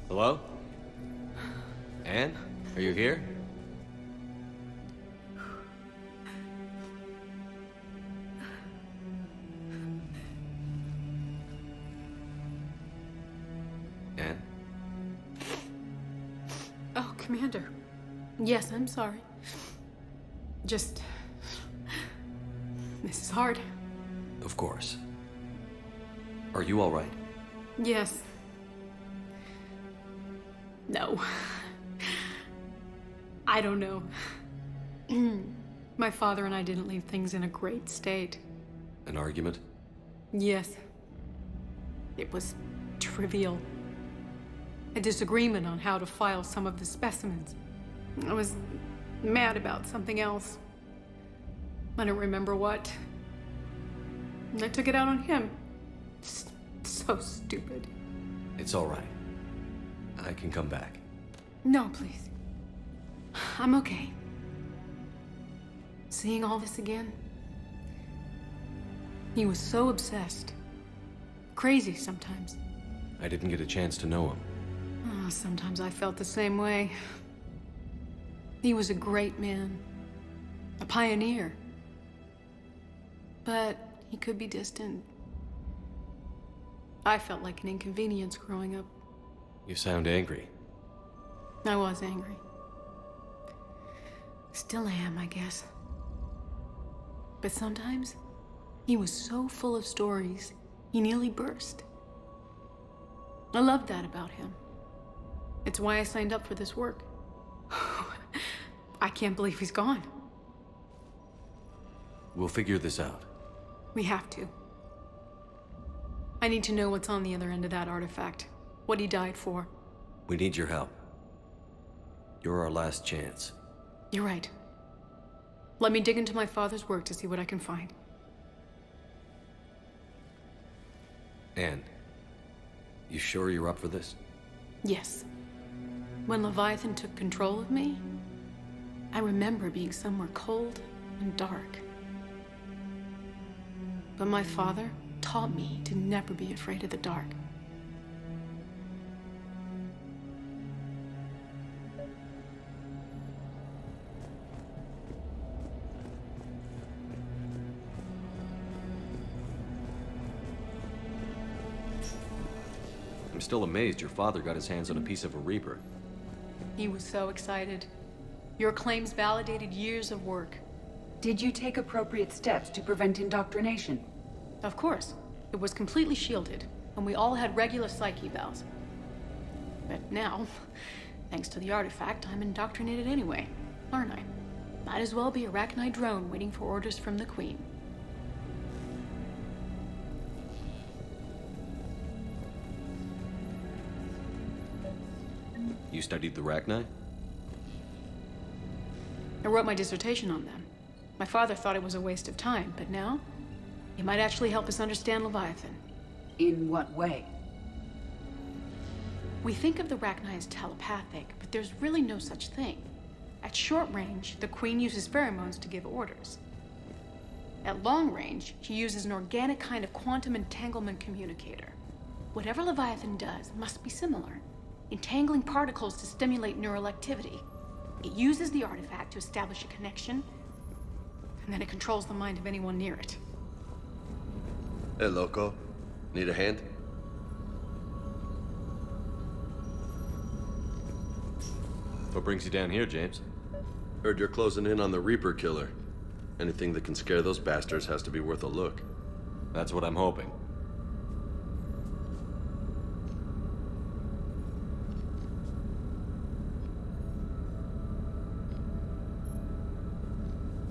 Hello? Anne? Are you here? Anne? Oh, Commander. Yes, I'm sorry. Just... this is hard. Of course. Are you all right? Yes. No. I don't know. My father and I didn't leave things in a great state. An argument? Yes. It was trivial. A disagreement on how to file some of the specimens. I was mad about something else. I don't remember what. And I took it out on him. So stupid. It's all right. I can come back. No, please. I'm okay. Seeing all this again. He was so obsessed. Crazy sometimes. I didn't get a chance to know him. Oh, sometimes I felt the same way. He was a great man. A pioneer. But he could be distant. I felt like an inconvenience growing up. You sound angry. I was angry. Still am, I guess. But sometimes, he was so full of stories, he nearly burst. I loved that about him. It's why I signed up for this work. I can't believe he's gone. We'll figure this out. We have to. I need to know what's on the other end of that artifact. What he died for. We need your help. You're our last chance. You're right. Let me dig into my father's work to see what I can find. Anne, you sure you're up for this? Yes. When Leviathan took control of me, I remember being somewhere cold and dark. But my father taught me to never be afraid of the dark. I'm still amazed your father got his hands on a piece of a Reaper. He was so excited. Your claims validated years of work. Did you take appropriate steps to prevent indoctrination? Of course. It was completely shielded, and we all had regular psych evals. But now, thanks to the artifact, I'm indoctrinated anyway, aren't I? Might as well be a Arachnite drone waiting for orders from the Queen. You studied the Arachnite? I wrote my dissertation on them. My father thought it was a waste of time, but now, it might actually help us understand Leviathan. In what way? We think of the Arachnite as telepathic, but there's really no such thing. At short range, the Queen uses pheromones to give orders. At long range, she uses an organic kind of quantum entanglement communicator. Whatever Leviathan does must be similar, entangling particles to stimulate neural activity. It uses the artifact to establish a connection, and then it controls the mind of anyone near it. Hey, Loco. Need a hand? What brings you down here, James? Heard you're closing in on the Reaper killer. Anything that can scare those bastards has to be worth a look. That's what I'm hoping.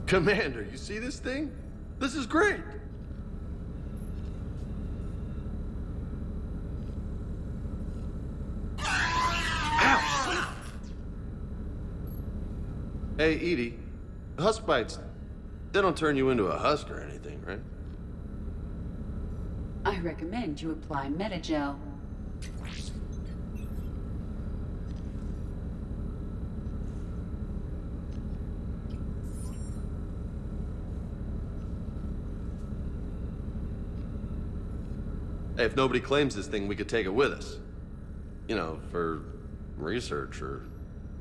Commander, you see this thing? This is great! Ow! Hey, Edie. Husk bites, they don't turn you into a husk or anything, right? I recommend you apply Metagel. Hey, if nobody claims this thing, we could take it with us. You know, for research or,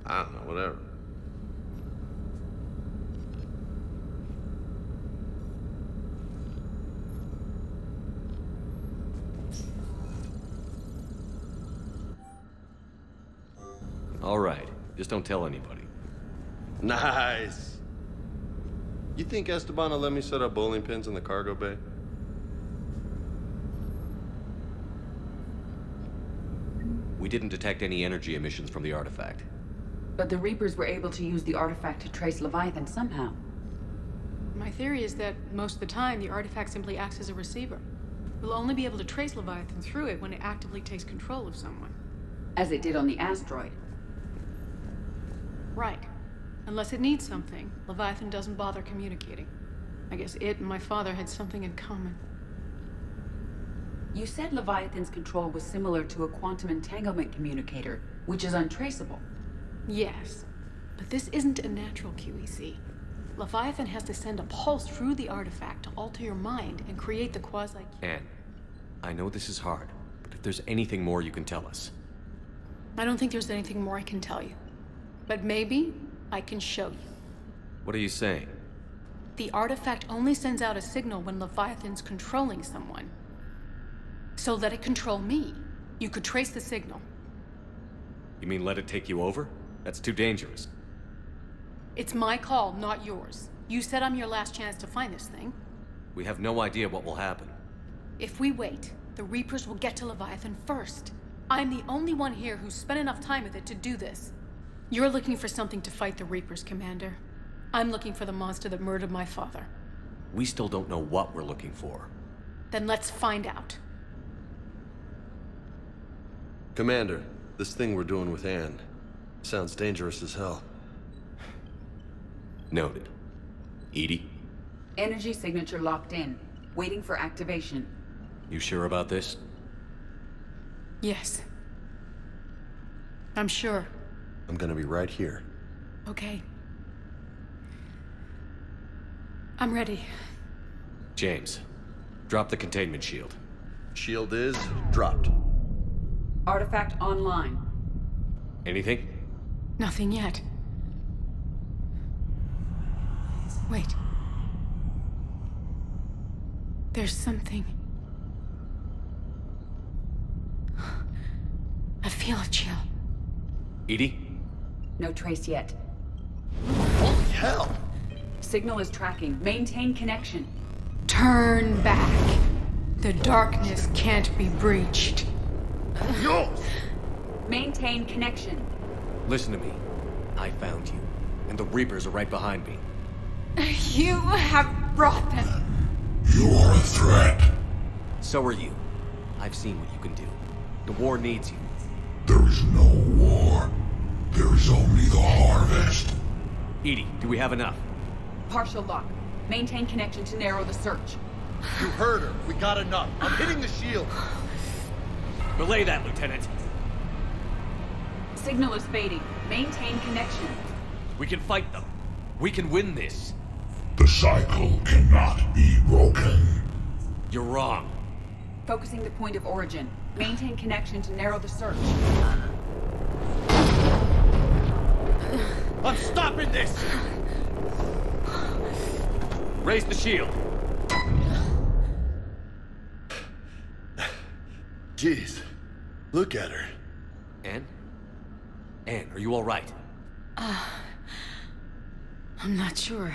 I don't know, whatever. All right, just don't tell anybody. Nice. You think Esteban will let me set up bowling pins in the cargo bay? We didn't detect any energy emissions from the artifact. But the Reapers were able to use the artifact to trace Leviathan somehow. My theory is that most of the time, the artifact simply acts as a receiver. We'll only be able to trace Leviathan through it when it actively takes control of someone. As it did on the asteroid. Right. Unless it needs something, Leviathan doesn't bother communicating. I guess it and my father had something in common. You said Leviathan's control was similar to a quantum entanglement communicator, which is untraceable. Yes, but this isn't a natural QEC. Leviathan has to send a pulse through the artifact to alter your mind and create the quasi... Anne, I know this is hard, but if there's anything more you can tell us. I don't think there's anything more I can tell you. But maybe I can show you. What are you saying? The artifact only sends out a signal when Leviathan's controlling someone. So let it control me. You could trace the signal. You mean let it take you over? That's too dangerous. It's my call, not yours. You said I'm your last chance to find this thing. We have no idea what will happen. If we wait, the Reapers will get to Leviathan first. I'm the only one here who's spent enough time with it to do this. You're looking for something to fight the Reapers, Commander. I'm looking for the monster that murdered my father. We still don't know what we're looking for. Then let's find out. Commander, this thing we're doing with Anne sounds dangerous as hell. Noted. Edie? Energy signature locked in. Waiting for activation. You sure about this? Yes. I'm sure. I'm gonna be right here. Okay. I'm ready. James, drop the containment shield. Shield is dropped. Artifact online. Anything? Nothing yet. Wait. There's something. I feel a chill. Edie? No trace yet. Holy hell! Signal is tracking. Maintain connection. Turn back. The darkness can't be breached. Maintain connection. Listen to me. I found you, and the Reapers are right behind me. You have brought them. You are a threat. So are you. I've seen what you can do. The war needs you. There is no war. There is only the harvest. Edie, do we have enough? Partial lock. Maintain connection to narrow the search. You heard her. We got enough. I'm hitting the shield. Relay that, Lieutenant. Signal is fading. Maintain connection. We can fight them. We can win this. The cycle cannot be broken. You're wrong. Focusing the point of origin. Maintain connection to narrow the search. I'm stopping this! Raise the shield. Jeez. Look at her. Anne? Anne, are you all right? I'm not sure.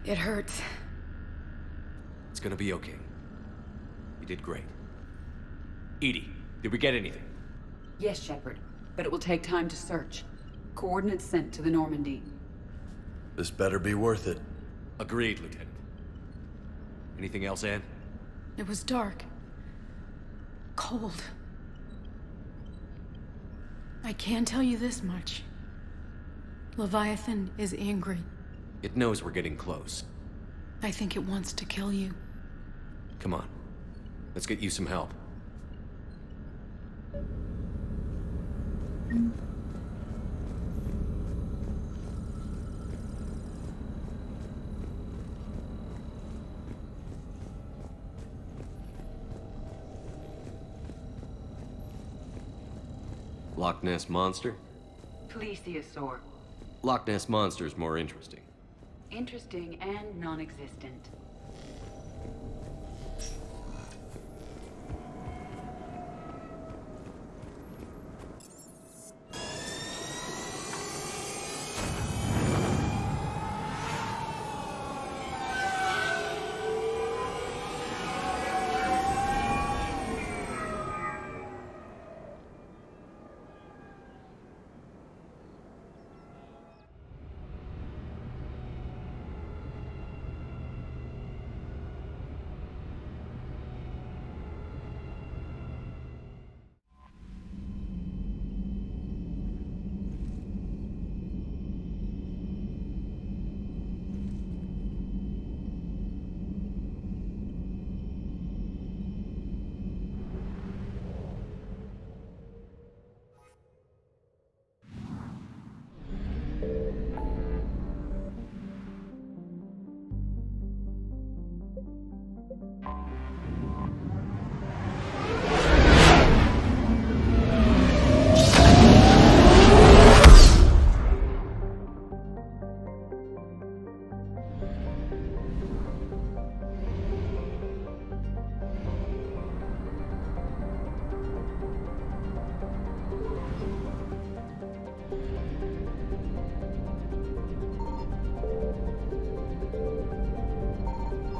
It hurts. It's gonna be okay. You did great. Edie, did we get anything? Yes, Shepard. But it will take time to search. Coordinates sent to the Normandy. This better be worth it. Agreed, Lieutenant. Anything else, Anne? It was dark. Cold. I can tell you this much. Leviathan is angry. It knows we're getting close. I think it wants to kill you. Come on. Let's get you some help. Loch Ness Monster? Plesiosaur. Loch Ness Monster's more interesting. Interesting and non-existent.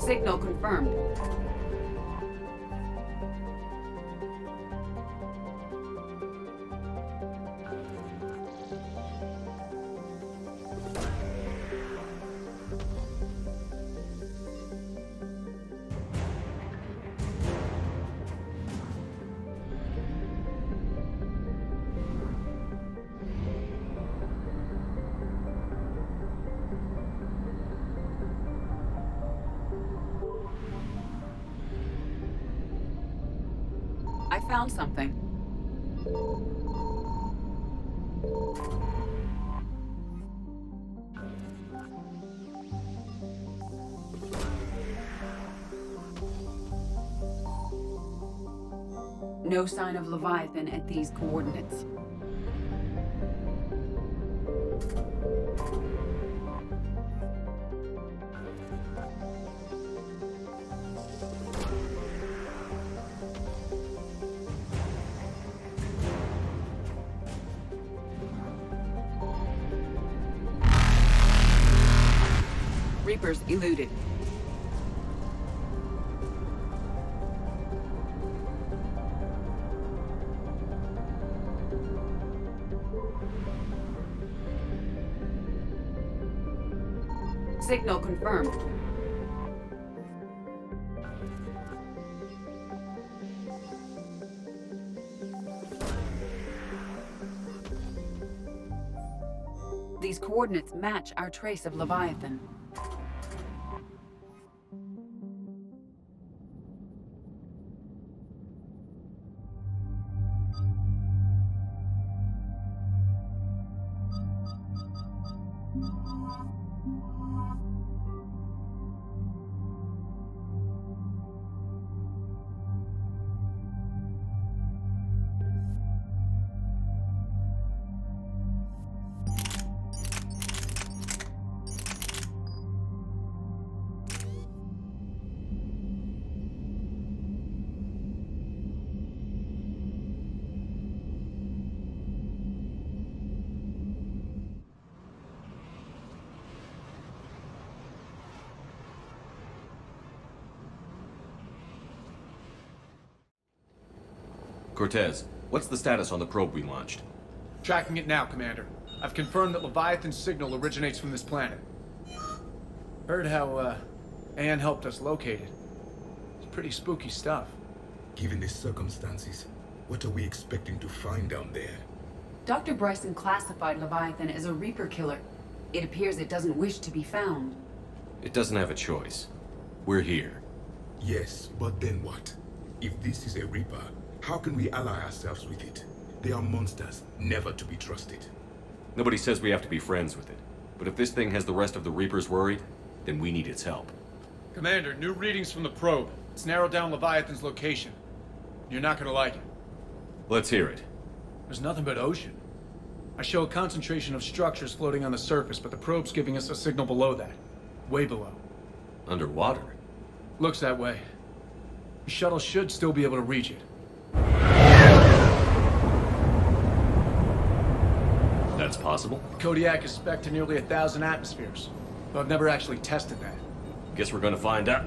Signal confirmed. I found something. No sign of Leviathan at these coordinates. Reapers eluded. Signal confirmed. These coordinates match our trace of Leviathan. Cortez, what's the status on the probe we launched? Tracking it now, Commander. I've confirmed that Leviathan's signal originates from this planet. Heard how, Anne helped us locate it. It's pretty spooky stuff. Given the circumstances, what are we expecting to find down there? Dr. Bryson classified Leviathan as a Reaper killer. It appears it doesn't wish to be found. It doesn't have a choice. We're here. Yes, but then what? If this is a Reaper, how can we ally ourselves with it? They are monsters, never to be trusted. Nobody says we have to be friends with it. But if this thing has the rest of the Reapers worried, then we need its help. Commander, new readings from the probe. It's narrowed down Leviathan's location. You're not gonna like it. Let's hear it. There's nothing but ocean. I show a concentration of structures floating on the surface, but the probe's giving us a signal below that. Way below. Underwater? Looks that way. The shuttle should still be able to reach it. That's possible? Kodiak is spec'd to nearly 1,000 atmospheres, but I've never actually tested that. Guess we're gonna find out.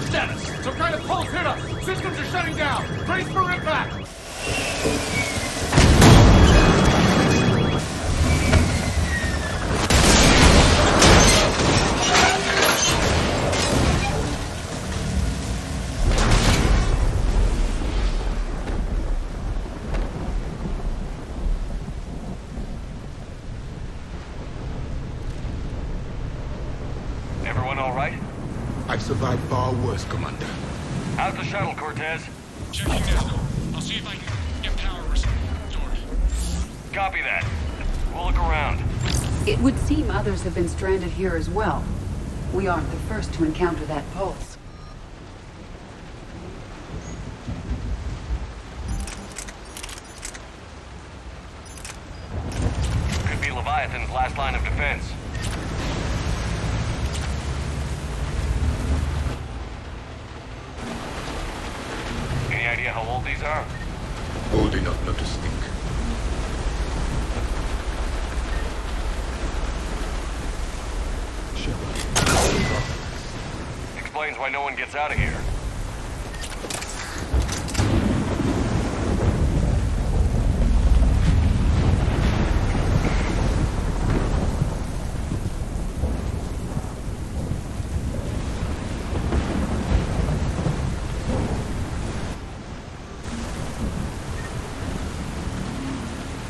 Status! Some kind of pulse hit us! Systems are shutting down! Brace for impact! Everyone all right? I've survived far worse, Commander. How's the shuttle, Cortez? Checking now. I'll see if I can get power restored. Copy that. We'll look around. It would seem others have been stranded here as well. We aren't the first to encounter that pulse. Could be Leviathan's last line of defense. Any idea how old these are? Old enough not to stink. explains why no one gets out of here.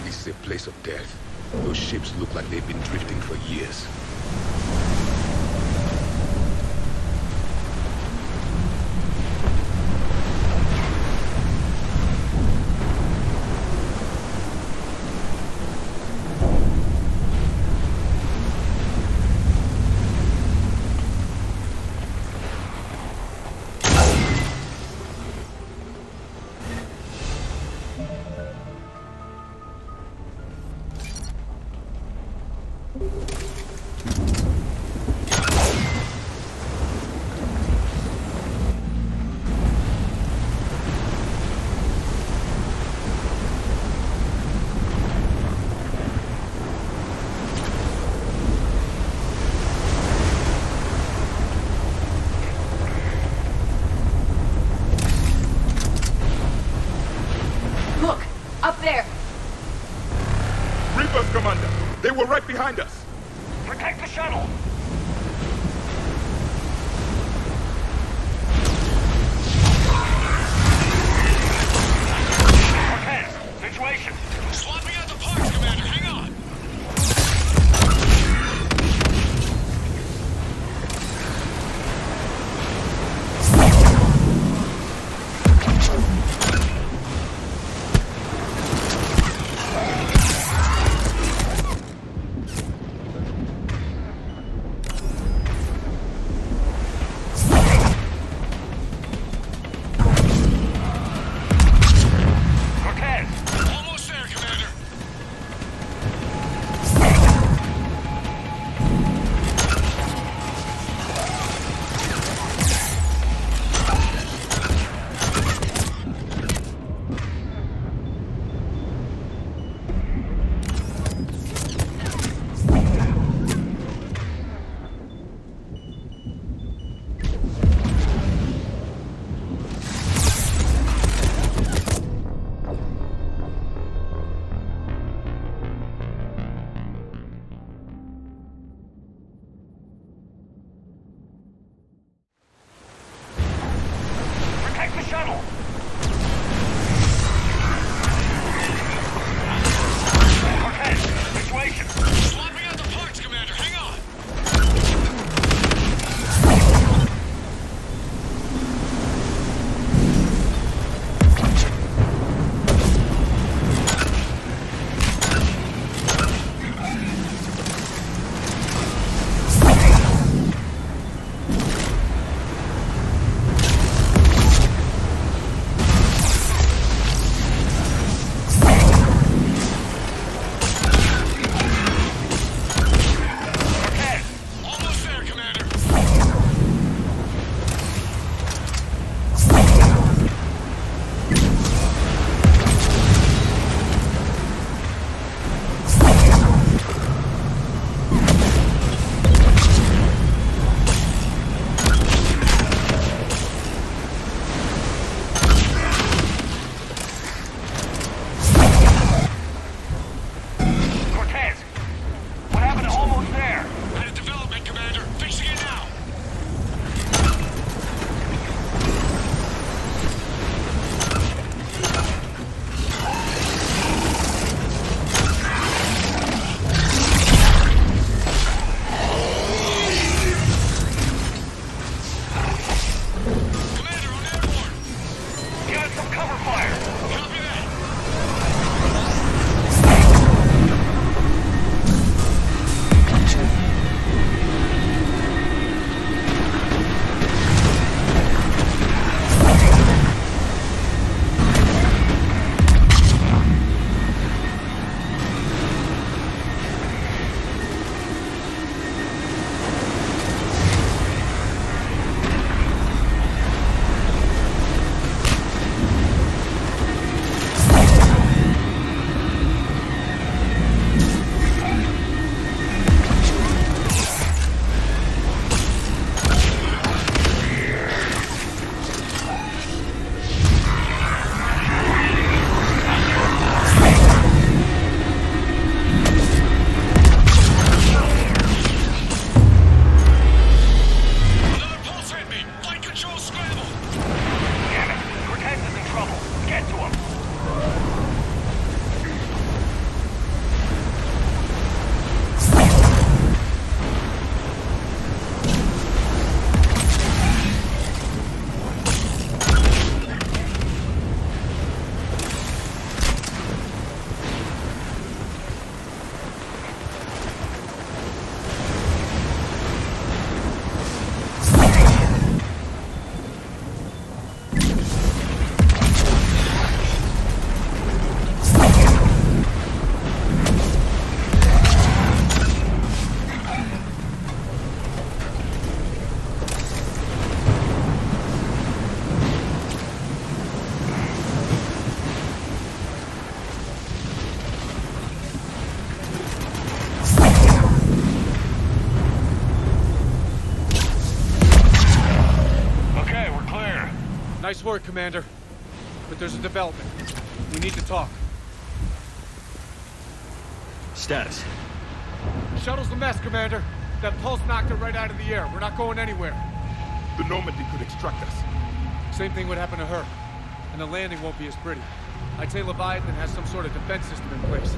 This is a place of death. Those ships look like they've been drifting for years. Look! Up there! Reapers, Commander! They were right behind us! Protect the shuttle! Cortez, situation! Swapping out the parts, Commander. Hang on. Cortez! Almost there, Commander. Nice work, Commander. But there's a development. We need to talk. Status. Shuttle's a mess, Commander. That pulse knocked it right out of the air. We're not going anywhere. The Normandy could extract us. Same thing would happen to her. And the landing won't be as pretty. I'd say Leviathan has some sort of defense system in place.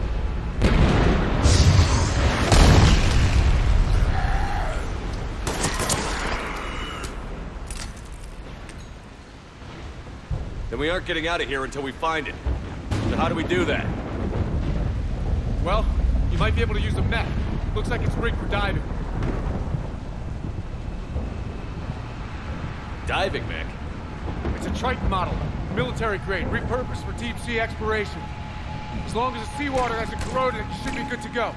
Then we aren't getting out of here until we find it. So how do we do that? Well, you might be able to use a mech. Looks like it's rigged for diving. Diving mech? It's a Triton model. Military grade, repurposed for deep sea exploration. As long as the seawater hasn't corroded it, you should be good to go.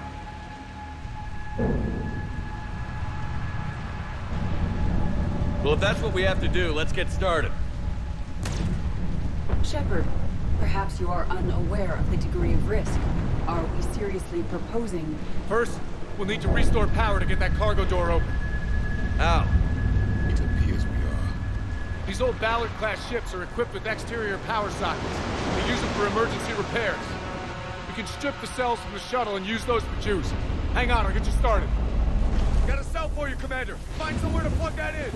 Well, if that's what we have to do, let's get started. Shepard, perhaps you are unaware of the degree of risk. Are we seriously proposing... First, we'll need to restore power to get that cargo door open. How? It appears we are. These old Ballard-class ships are equipped with exterior power sockets. They use them for emergency repairs. We can strip the cells from the shuttle and use those for juice. Hang on, I'll get you started. Got a cell for you, Commander. Find somewhere to plug that in.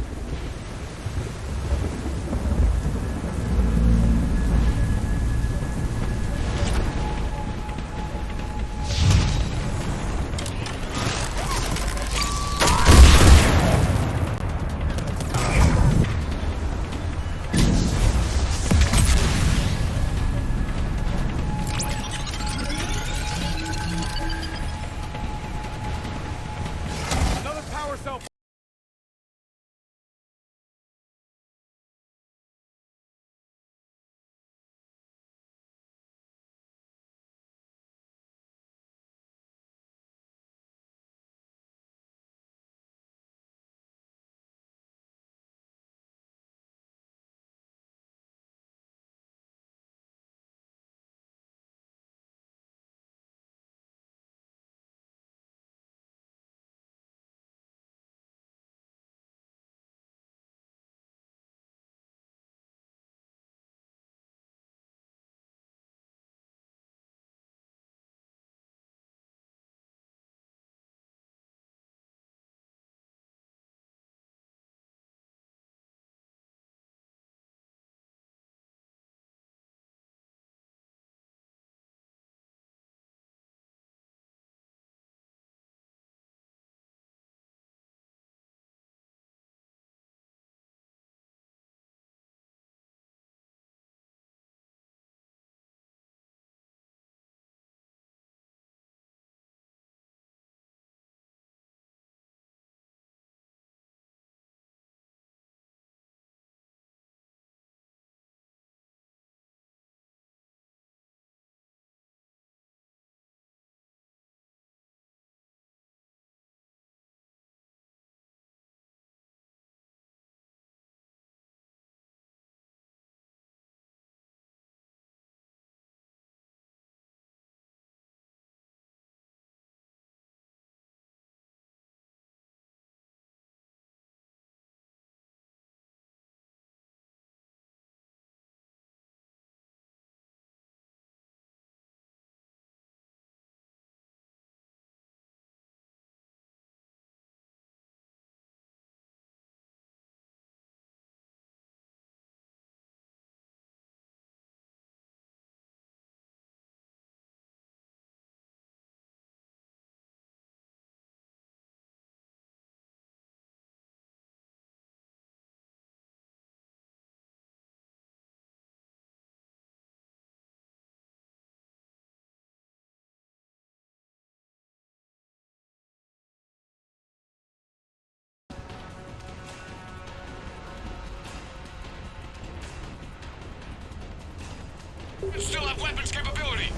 You still have weapons capability!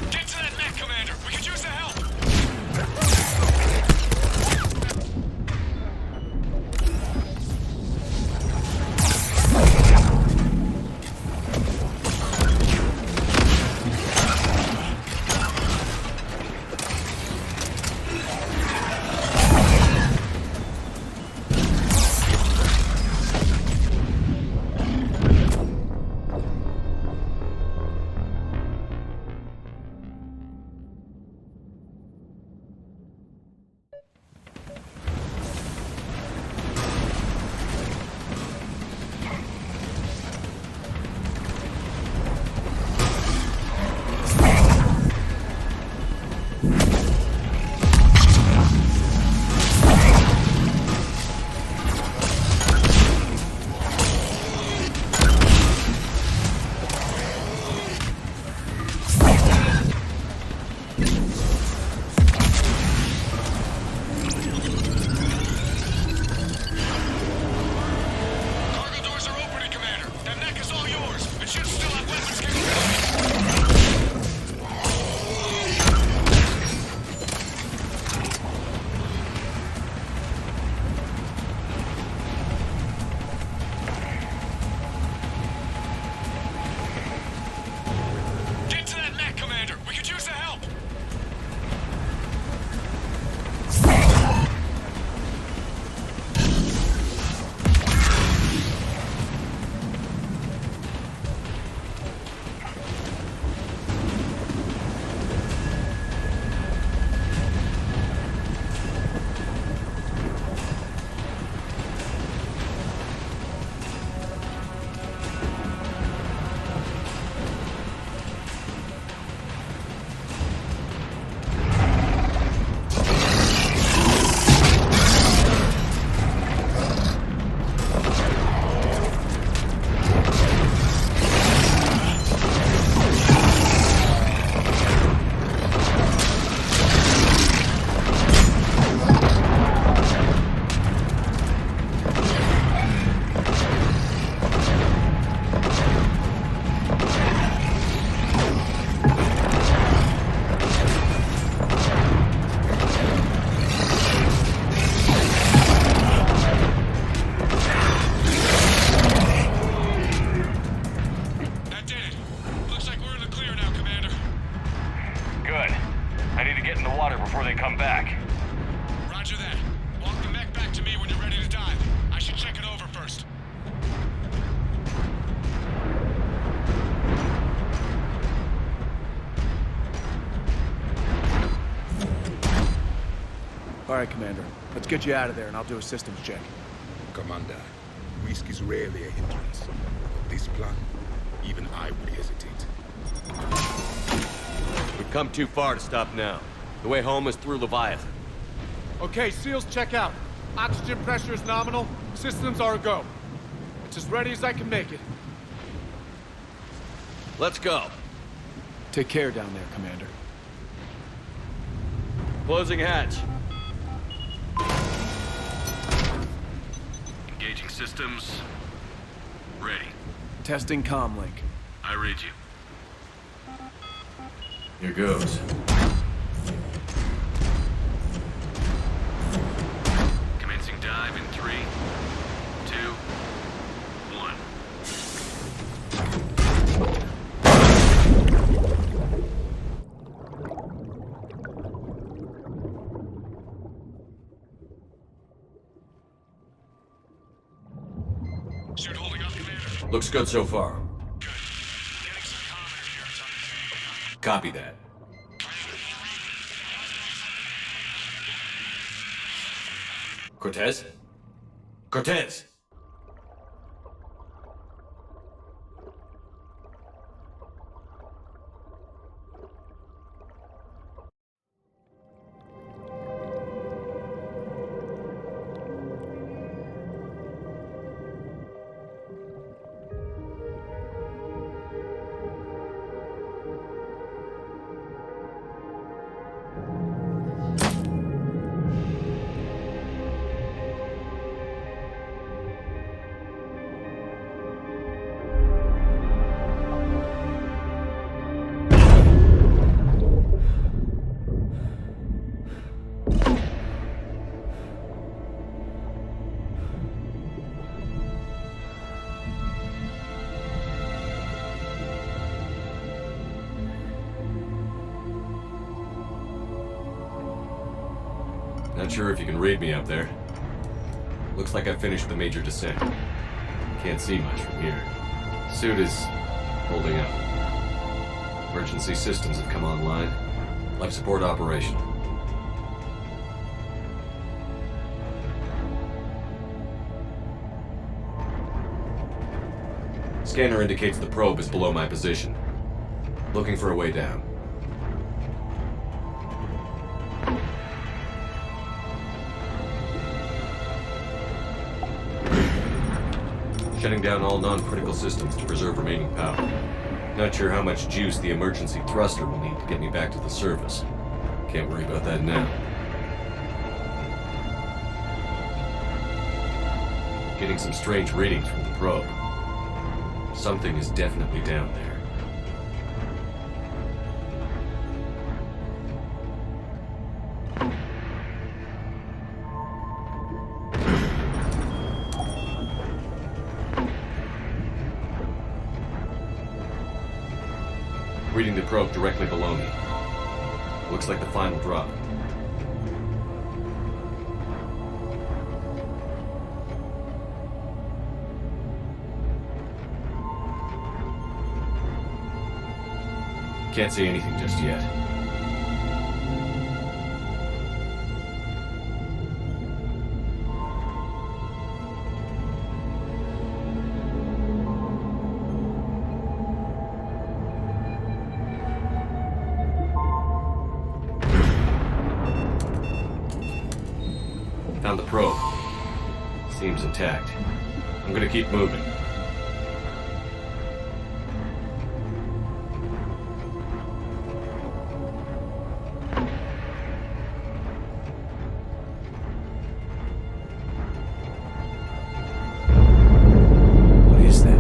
Get to that mech, Commander! We could use the help! right, Commander. Let's get you out of there and I'll do a systems check. Commander, risk is rarely a hindrance. For this plan, even I would hesitate. We've come too far to stop now. The way home is through Leviathan. Okay, SEALs, check out. Oxygen pressure is nominal. Systems are a go. It's as ready as I can make it. Let's go. Take care down there, Commander. Closing hatch. Engaging systems. Ready. Testing comlink. I read you. Here goes. Commencing dive in 3, 2, 1. Suit holding up, Commander. Looks good so far. Good. Getting some commentary here. It's on the Copy that. Cortez? Cortez! Not sure if you can read me up there. Looks like I've finished the major descent. Can't see much from here. Suit is holding up. Emergency systems have come online. Life support operational. Scanner indicates the probe is below my position. Looking for a way down. Shutting down all non-critical systems to preserve remaining power. Not sure how much juice the emergency thruster will need to get me back to the surface. Can't worry about that now. Getting some strange readings from the probe. Something is definitely down there. Reading the probe directly below me. Looks like the final drop. Can't see anything just yet. Found the probe. Seems intact. I'm gonna keep moving. What is that?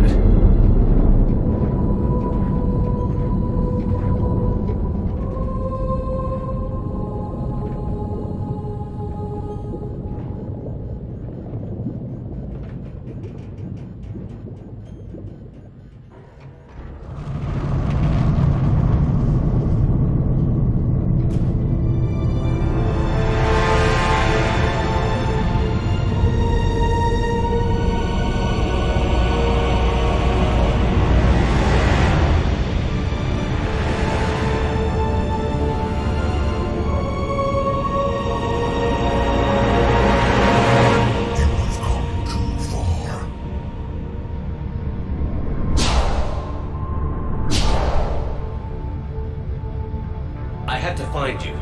find you.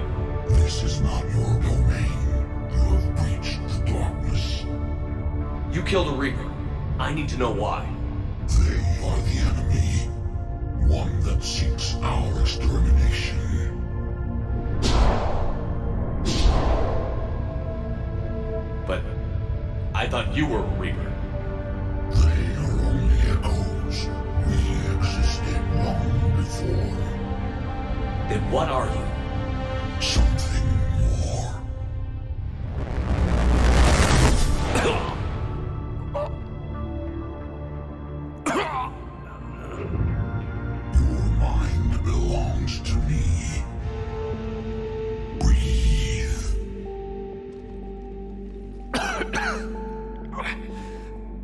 This is not your domain. You have breached the darkness. You killed a Reaper. I need to know why. They are the enemy. One that seeks our extermination. But I thought you were a Reaper. They are only echoes. We existed long before. Then what are you? Something more. Your mind belongs to me. Breathe.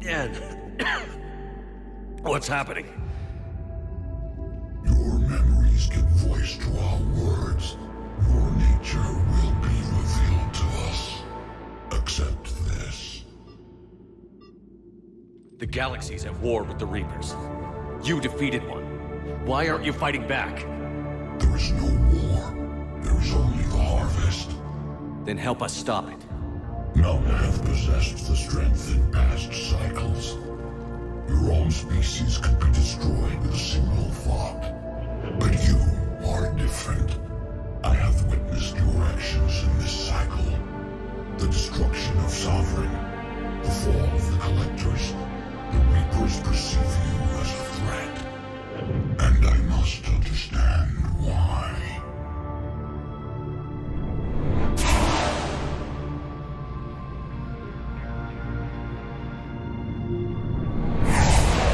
Dan, what's happening? Your memories give voice to our words. Your nature will be revealed to us. Accept this. The galaxy's at war with the Reapers. You defeated one. Why aren't you fighting back? There is no war. There is only the harvest. Then help us stop it. None have possessed the strength in past cycles. Your own species could be destroyed with a single thought. But you are different. I have witnessed your actions in this cycle. The destruction of Sovereign, the fall of the Collectors. The Reapers perceive you as a threat. And I must understand why.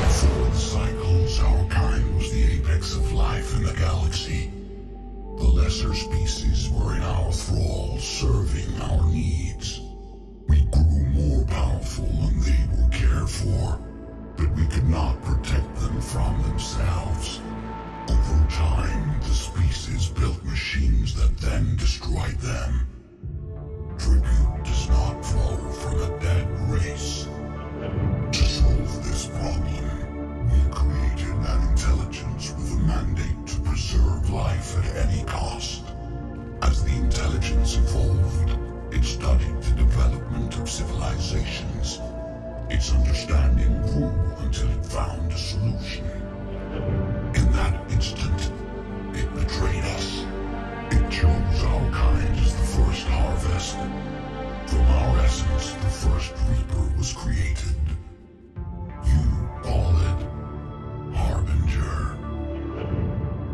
Before the cycles, our kind was the apex of life in the galaxy. The lesser species were in our thrall, serving our needs. We grew more powerful and they were cared for, but we could not protect them from themselves. Over time, the species built machines that then destroyed them. Tribute does not flow from a dead race. To solve this problem, we created an intelligence with a mandate to preserve life at any cost. As the intelligence evolved, it studied the development of civilizations. Its understanding grew until it found a solution. In that instant, it betrayed us. It chose our kind as the first harvest. From our essence, the first Reaper was created. You call it Harbinger.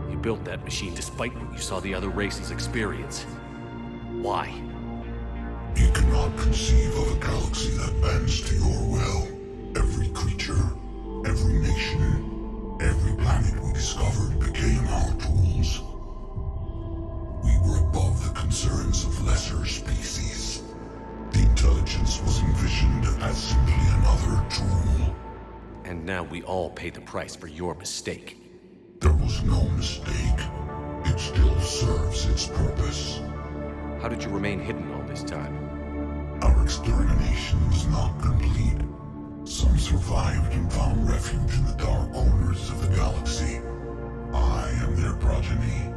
You built that machine despite what you saw the other races experience. Why? You cannot conceive of a galaxy that bends to your will. Every creature, every nation, every planet we discovered became our tools. We were above the concerns of lesser species. The intelligence was envisioned as simply another tool. And now we all pay the price for your mistake. There was no mistake. It still serves its purpose. How did you remain hidden all this time? Our extermination was not complete. Some survived and found refuge in the dark corners of the galaxy. I am their progeny.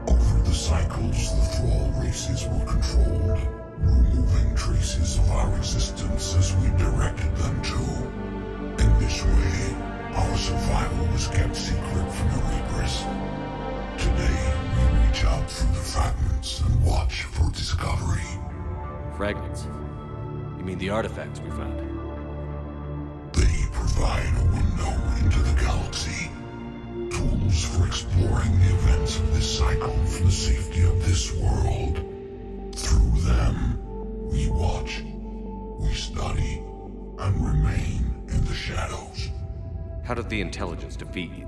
Over the cycles, the thrall races were controlled, removing traces of our existence as we directed them to. In this way, our survival was kept secret from the Reapers. Today, we reach out through the fragments and watch for discovery. Fragments? You mean the artifacts we found? They provide a window into the galaxy. Tools for exploring the events of this cycle for the safety of this world. Through them, we watch, we study, and remain in the shadows. How did the intelligence defeat you?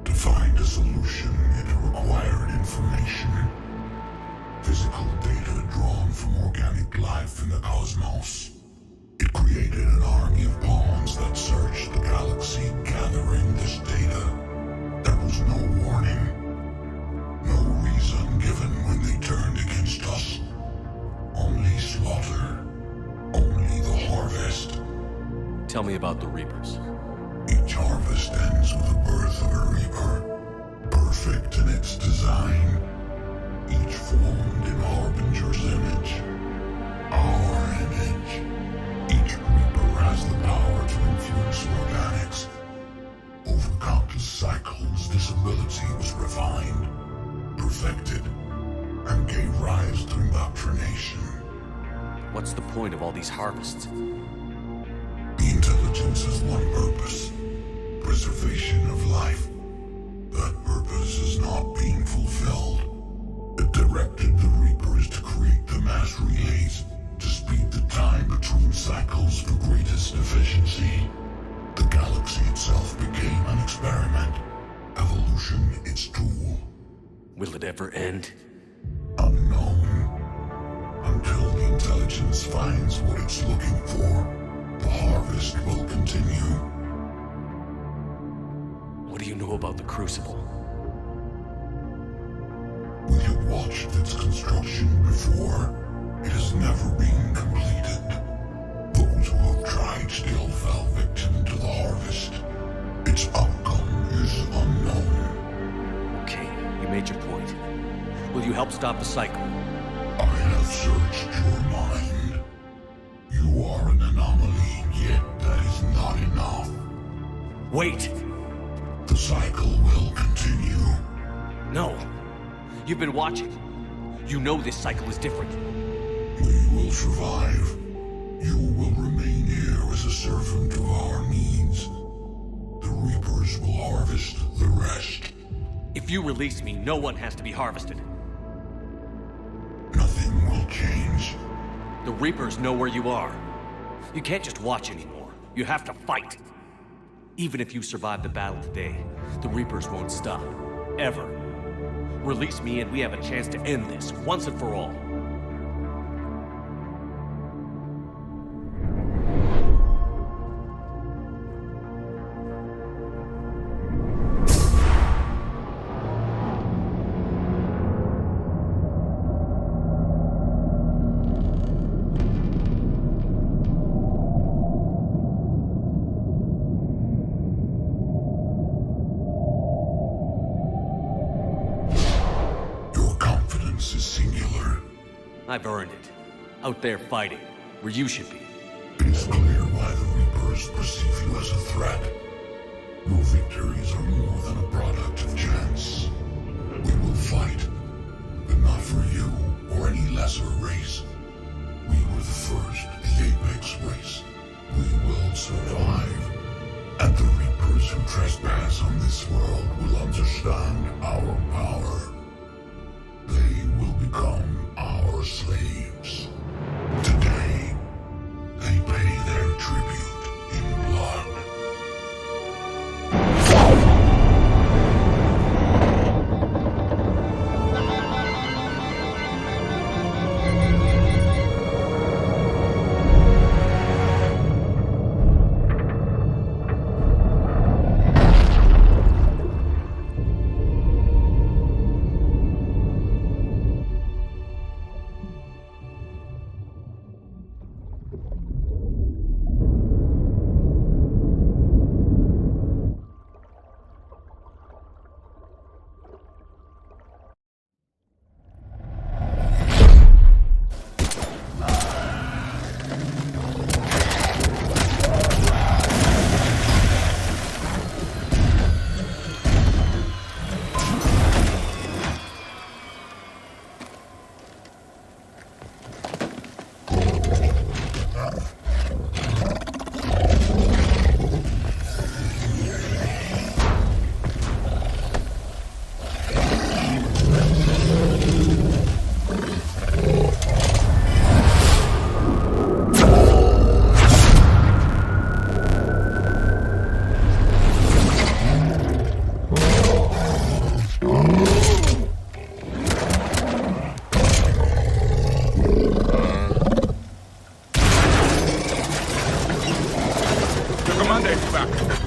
To find a solution, it required information. Physical data drawn from organic life in the cosmos. It created an army of pawns that searched the galaxy, gathering this data. There was no warning. No reason given when they turned against us. Only slaughter. Only the harvest. Tell me about the Reapers. Each harvest ends with the birth of a Reaper. Perfect in its design. each formed in Harbinger's image. Our image. Each Reaper has the power to influence organics. Over countless cycles, this ability was refined, perfected, and gave rise to indoctrination. What's the point of all these harvests? The intelligence has one purpose: preservation of life. That purpose is not being fulfilled. The directive of the Reaper is to create the mass relays to speed the time between cycles for greatest efficiency. The galaxy itself became an experiment. Evolution its tool. Will it ever end? Unknown. Until the intelligence finds what it's looking for, the harvest will continue. What do you know about the Crucible? We have watched its construction before. It has never been completed. Those who have tried still fell victim to the harvest. Its outcome is unknown. Okay, you made your point. Will you help stop the cycle? I have searched your mind. You are an anomaly, yet that is not enough. Wait! The cycle will continue. No. You've been watching. You know this cycle is different. We will survive. You will remain here as a servant of our needs. The Reapers will harvest the rest. If you release me, no one has to be harvested. Nothing will change. The Reapers know where you are. You can't just watch anymore. You have to fight. Even if you survive the battle today, the Reapers won't stop. Ever. Release me and we have a chance to end this, once and for all. I've earned it. Out there fighting, where you should be. It is clear why the Reapers perceive you as a threat. Your victories are more than a product of chance. We will fight, but not for you or any lesser race. We were the first, the Apex race. We will survive. And the Reapers who trespass on this world will understand our power. They will become our slaves. Today, they pay their tribute in blood.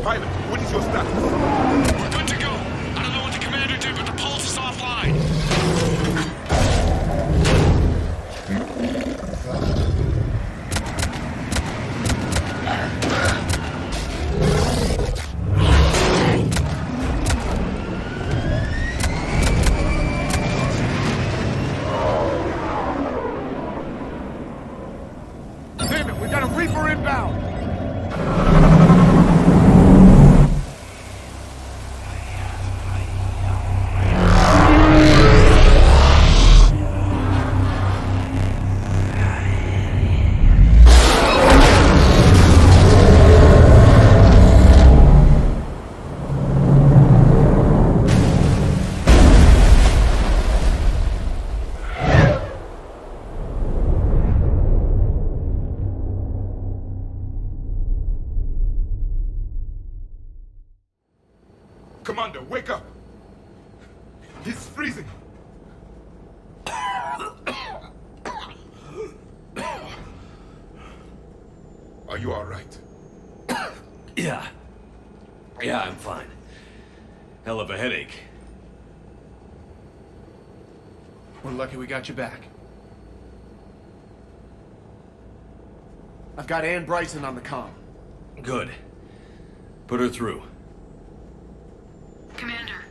Pilot, what is your status? We're good to go. I don't know what the commander did, but the pulse is offline. Reaper inbound! Commander, wake up! He's freezing! Are you all right? Yeah. Yeah, I'm fine. Hell of a headache. We're lucky we got you back. I've got Ann Bryson on the comm. Good. Put her through. Commander.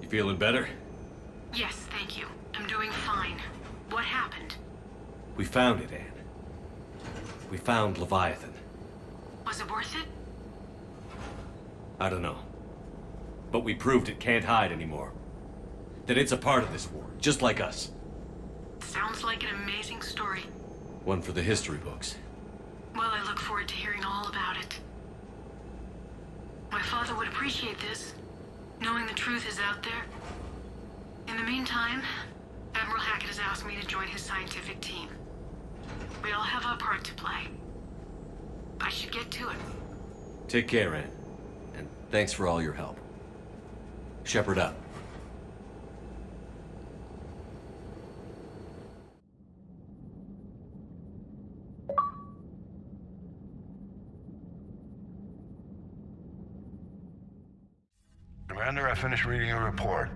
You feeling better? Yes, thank you. I'm doing fine. What happened? We found it, Ann. We found Leviathan. Was it worth it? I don't know. But we proved it can't hide anymore. That it's a part of this war, just like us. Sounds like an amazing story. One for the history books. Well, I look forward to hearing all about it. My father would appreciate this, knowing the truth is out there. In the meantime, Admiral Hackett has asked me to join his scientific team. We all have our part to play. I should get to it. Take care, Ann. And thanks for all your help. Shepherd up. Commander, I finished reading your report.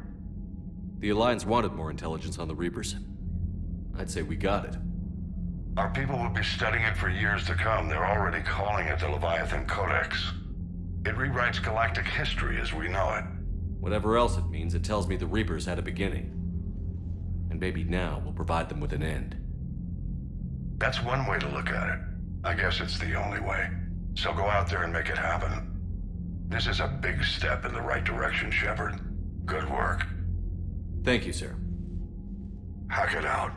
The Alliance wanted more intelligence on the Reapers. I'd say we got it. Our people will be studying it for years to come. They're already calling it the Leviathan Codex. It rewrites galactic history as we know it. Whatever else it means, it tells me the Reapers had a beginning. And maybe now we'll provide them with an end. That's one way to look at it. I guess it's the only way. So go out there and make it happen. This is a big step in the right direction, Shepard. Good work. Thank you, sir. Hackett out.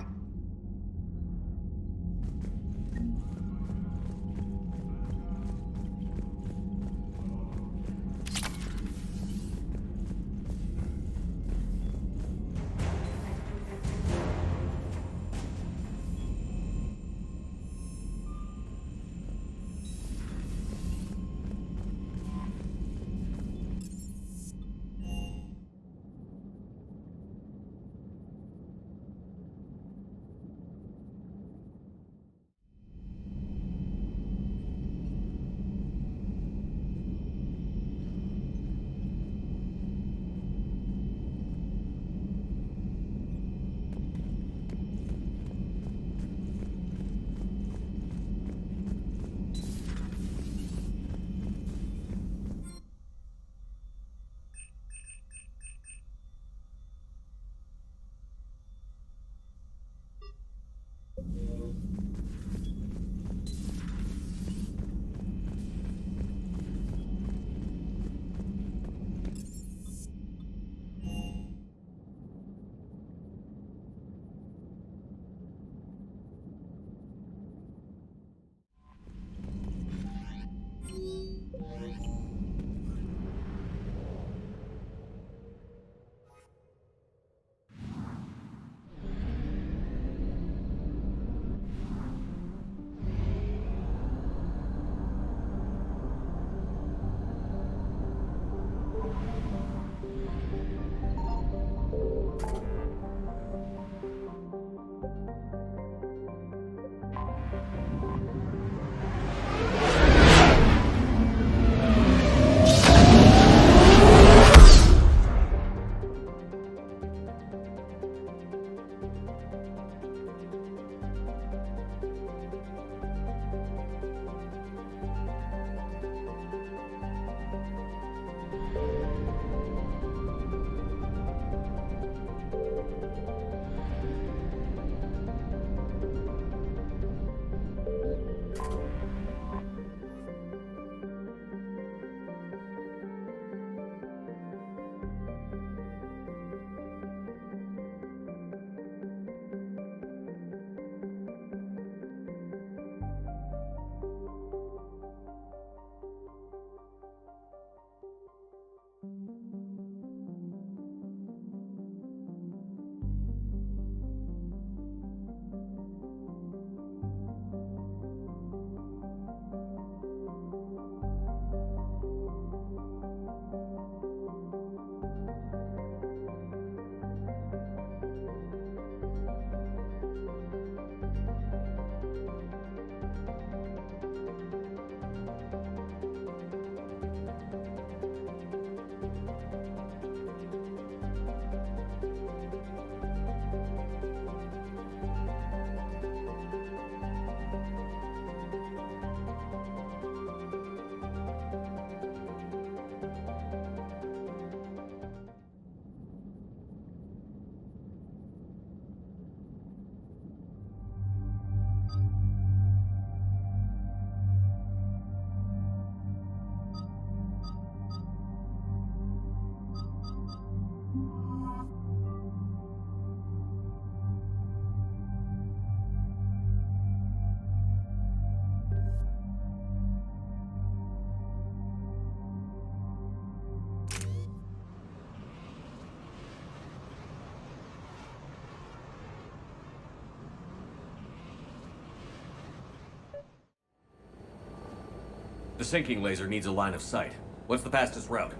The sinking laser needs a line of sight. What's the fastest route?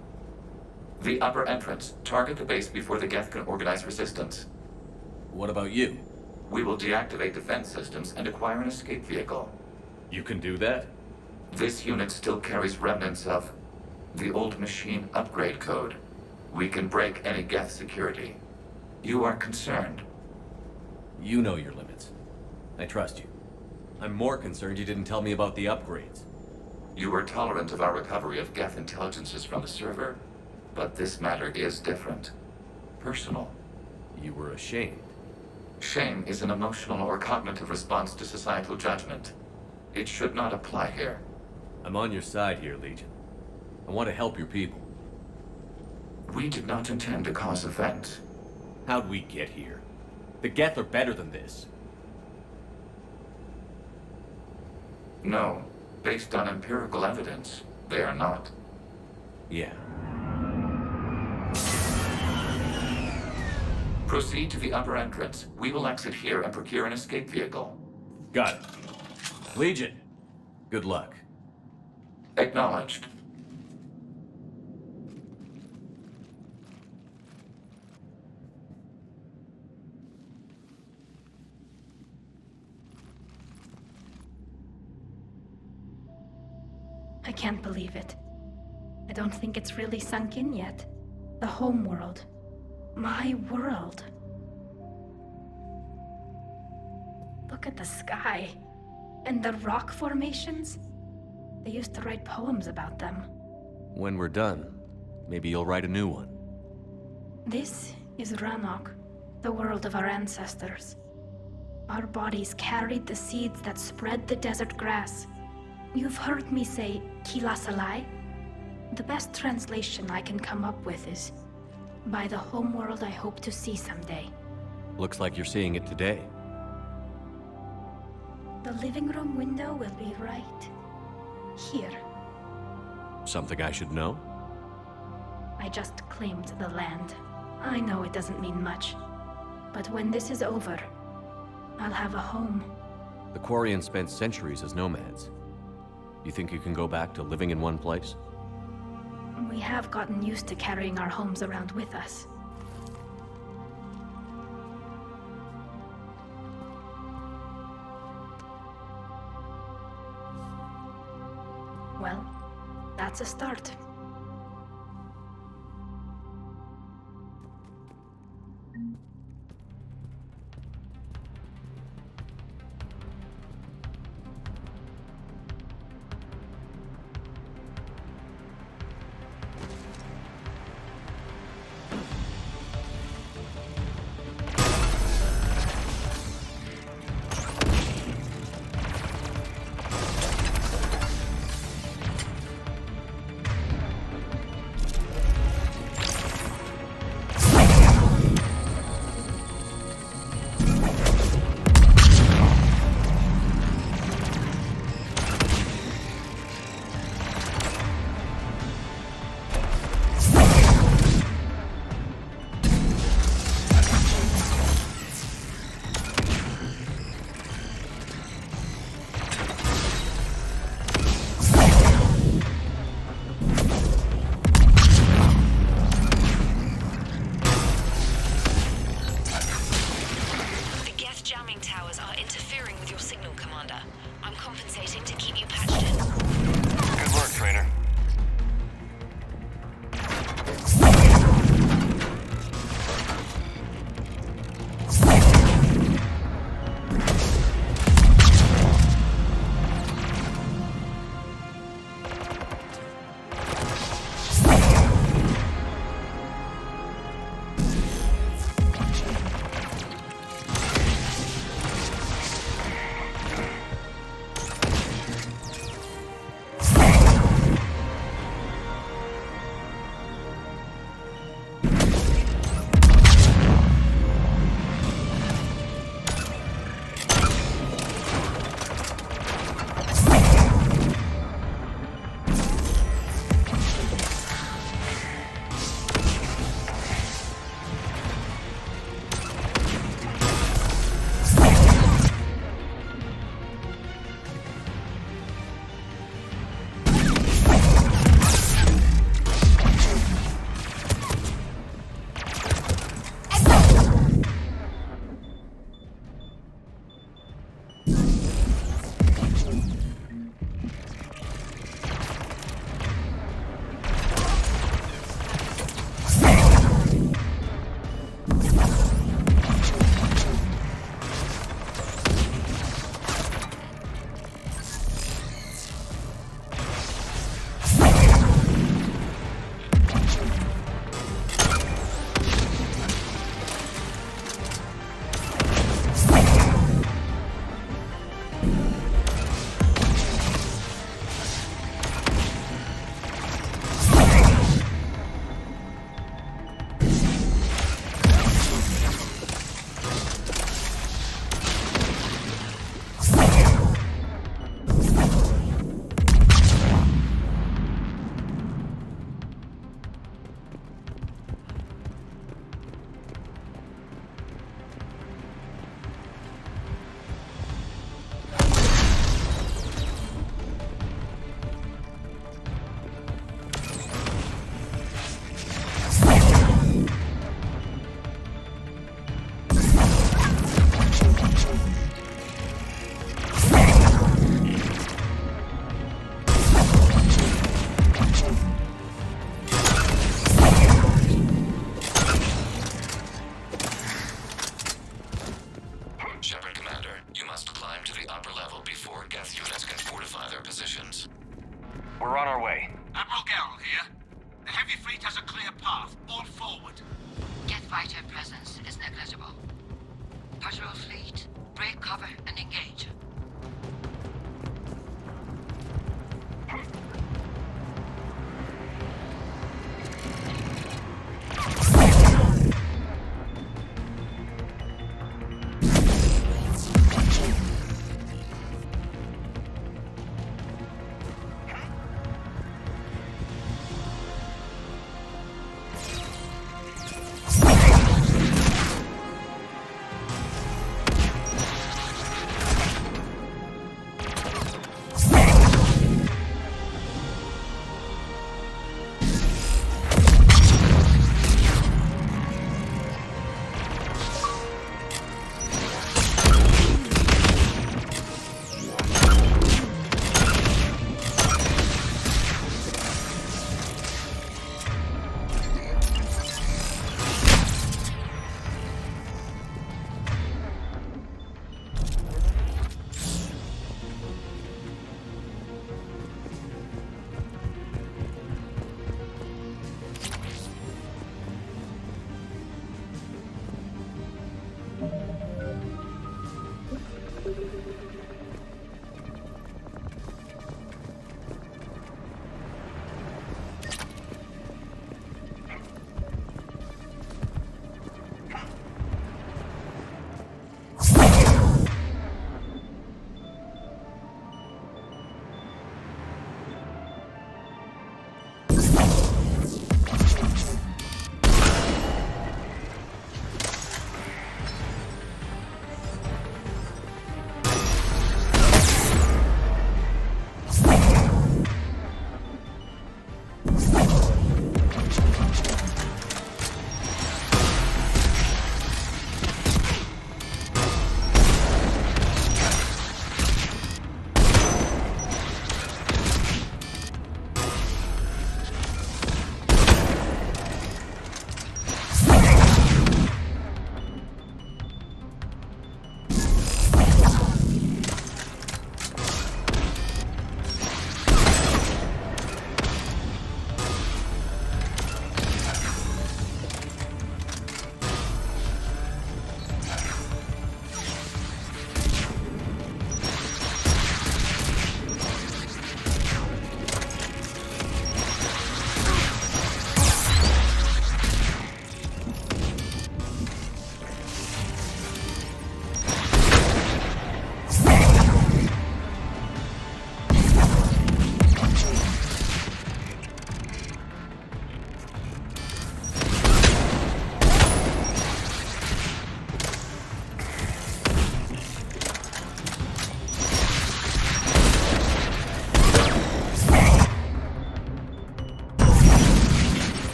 The upper entrance. Target the base before the Geth can organize resistance. What about you? We will deactivate defense systems and acquire an escape vehicle. You can do that? This unit still carries remnants of the old machine upgrade code. We can break any Geth security. You are concerned. You know your limits. I trust you. I'm more concerned you didn't tell me about the upgrades. You were tolerant of our recovery of Geth intelligences from the server, but this matter is different. Personal. You were ashamed. Shame is an emotional or cognitive response to societal judgment. It should not apply here. I'm on your side here, Legion. I want to help your people. We did not intend to cause offense. How'd we get here? The Geth are better than this. No. Based on empirical evidence, they are not. Yeah. Proceed to the upper entrance. We will exit here and procure an escape vehicle. Got it. Legion, good luck. Acknowledged. I can't believe it. I don't think it's really sunk in yet. The home world. My world. Look at the sky. And the rock formations. They used to write poems about them. When we're done, maybe you'll write a new one. This is Ranok, the world of our ancestors. Our bodies carried the seeds that spread the desert grass. You've heard me say Kilasalai? The best translation I can come up with is, by the homeworld I hope to see someday. Looks like you're seeing it today. The living room window will be right here. Something I should know? I just claimed the land. I know it doesn't mean much, but when this is over, I'll have a home. The Quarians spent centuries as nomads. You think you can go back to living in one place? We have gotten used to carrying our homes around with us. Well, that's a start. their positions. We're on our way. Admiral Garrel here. The heavy fleet has a clear path. All forward. Jet fighter presence is negligible. Patrol fleet, break cover and engage.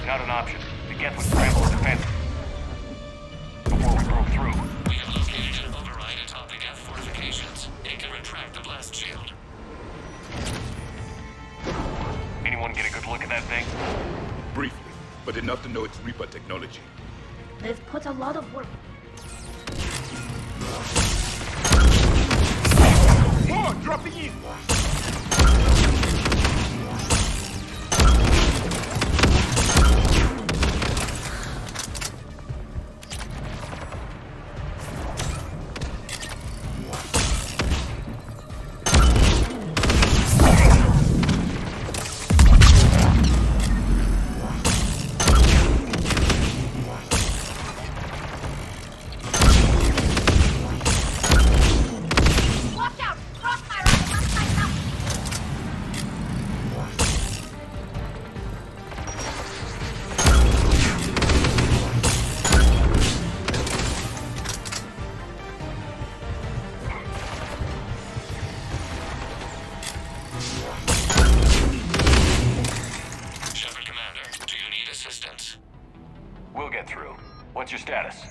Not an option. The Geth would scramble the defense before we broke through. We have located an override atop the Geth fortifications. It can retract the blast shield. Anyone get a good look at that thing? Briefly, but enough to know it's Reaper technology. They've put a lot of work. More dropping in! What's your status?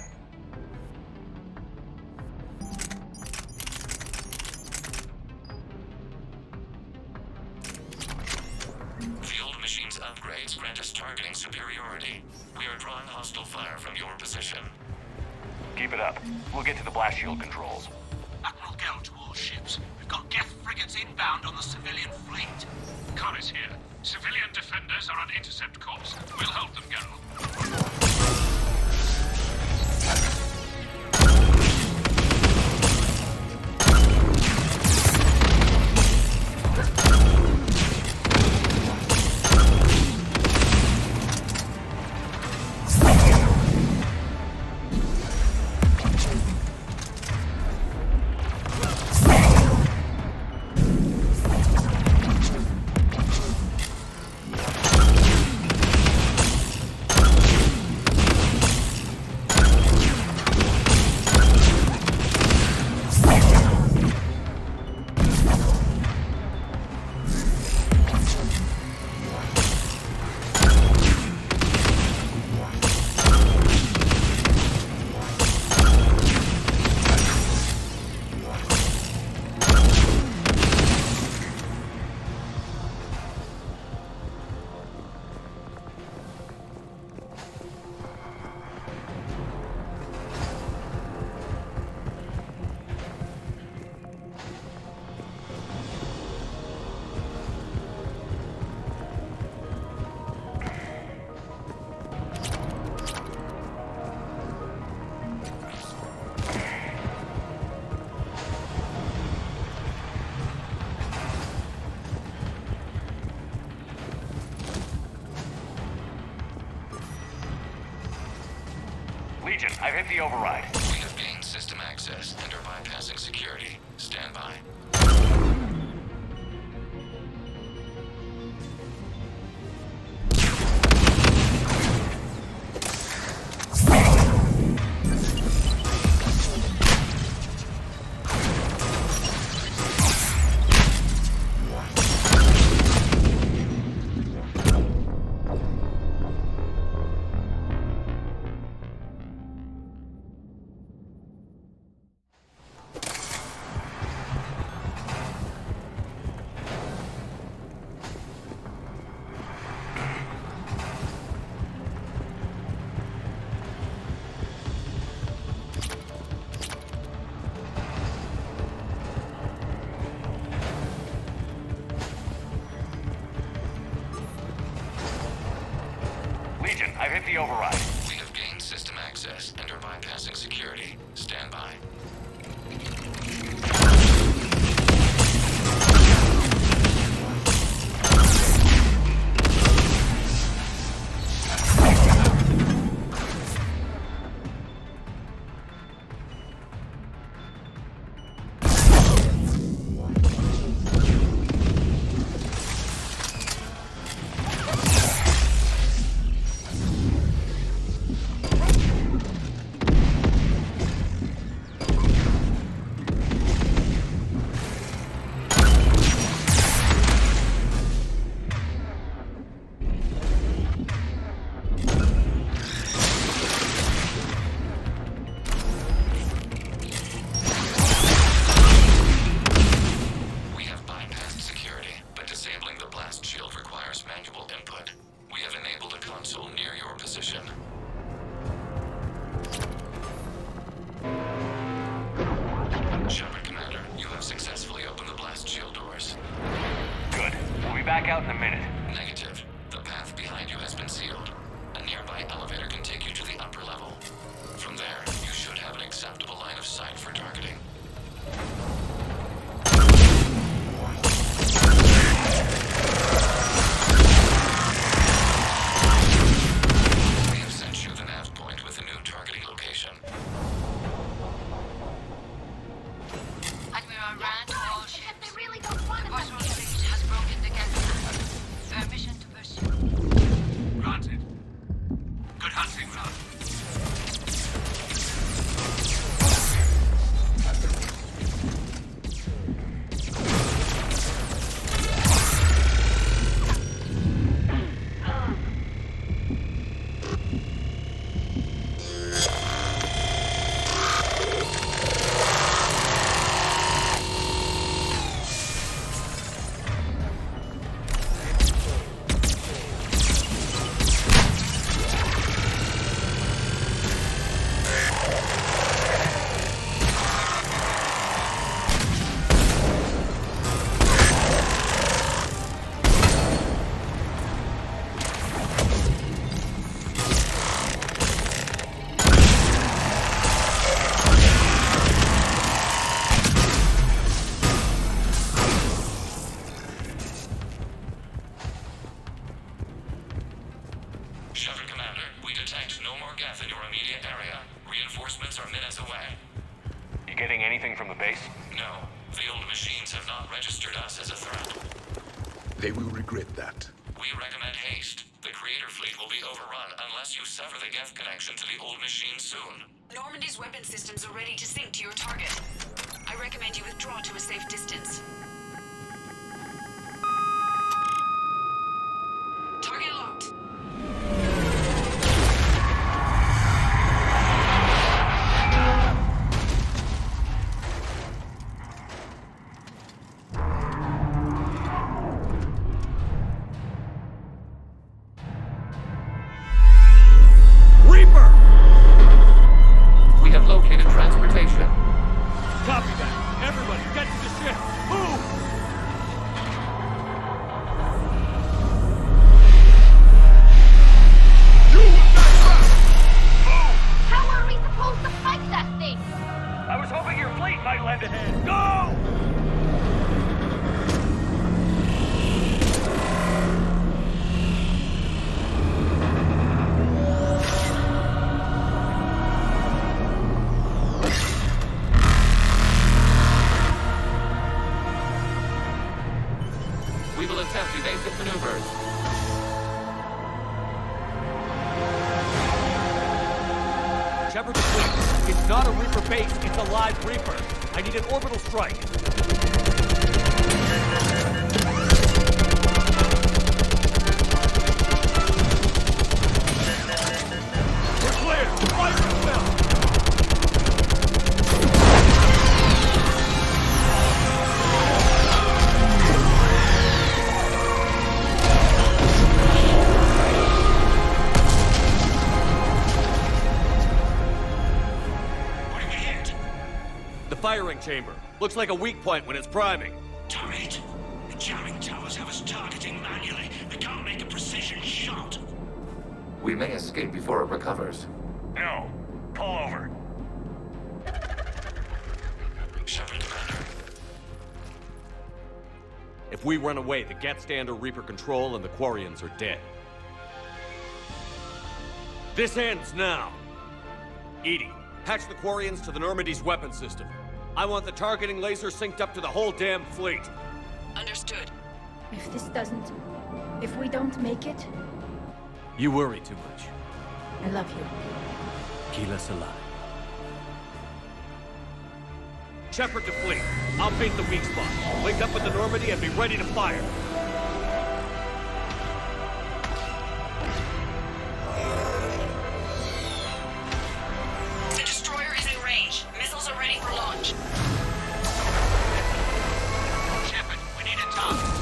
Field machine's upgrades grant us targeting superiority. We are drawing hostile fire from your position. Keep it up. We'll get to the blast shield controls. Admiral Gell to all ships. We've got Geth frigates inbound on the civilian fleet. Connor's here. Civilian defenders are on intercept course. We'll help them go. Legion, I've hit the override. We have gained system access and are bypassing security. Stand by. Legion, I've hit the override. We have gained system access and are bypassing security. Stand by. Back out in a minute. Negative. The path behind you has been sealed. A nearby elevator can take you to the upper level. From there, you should have an acceptable line of sight for targeting. We have sent you the nav point with a new targeting location. Admiral Rand to all ships. The Boswell fleet has broken the Geth. Mission Geth in your immediate area. Reinforcements are minutes away. You getting anything from the base? No. The old machines have not registered us as a threat. They will regret that. We recommend haste. The Creator fleet will be overrun unless you sever the Geth connection to the old machine soon. Normandy's weapon systems are ready to sync to your target. I recommend you withdraw to a safe distance. Target locked. Reaper! We have located transportation. Copy that. Everybody, get to the ship. Move! How are we supposed to fight that thing? I was hoping your fleet might lend a hand. Go! We will attempt evasive maneuvers. Shepard the fleet. It's not a Reaper base, it's a live Reaper. I need an orbital strike. We're clear! Fire at will! Firing chamber. Looks like a weak point when it's priming. Damn it! The jamming towers have us targeting manually. They can't make a precision shot. We may escape before it recovers. No. Pull over. Shepard, Commander. If we run away, the Geth stand under Reaper control and the Quarians are dead. This ends now. Edie, patch the Quarians to the Normandy's weapon system. I want the targeting laser synced up to the whole damn fleet. Understood. If we don't make it, You worry too much. I love you. Keep us alive. Shepard to fleet. I'll paint the weak spot. Link up with the Normandy and be ready to fire. The destroyer is in range. Missiles are ready for launch. Shepard, we need a target.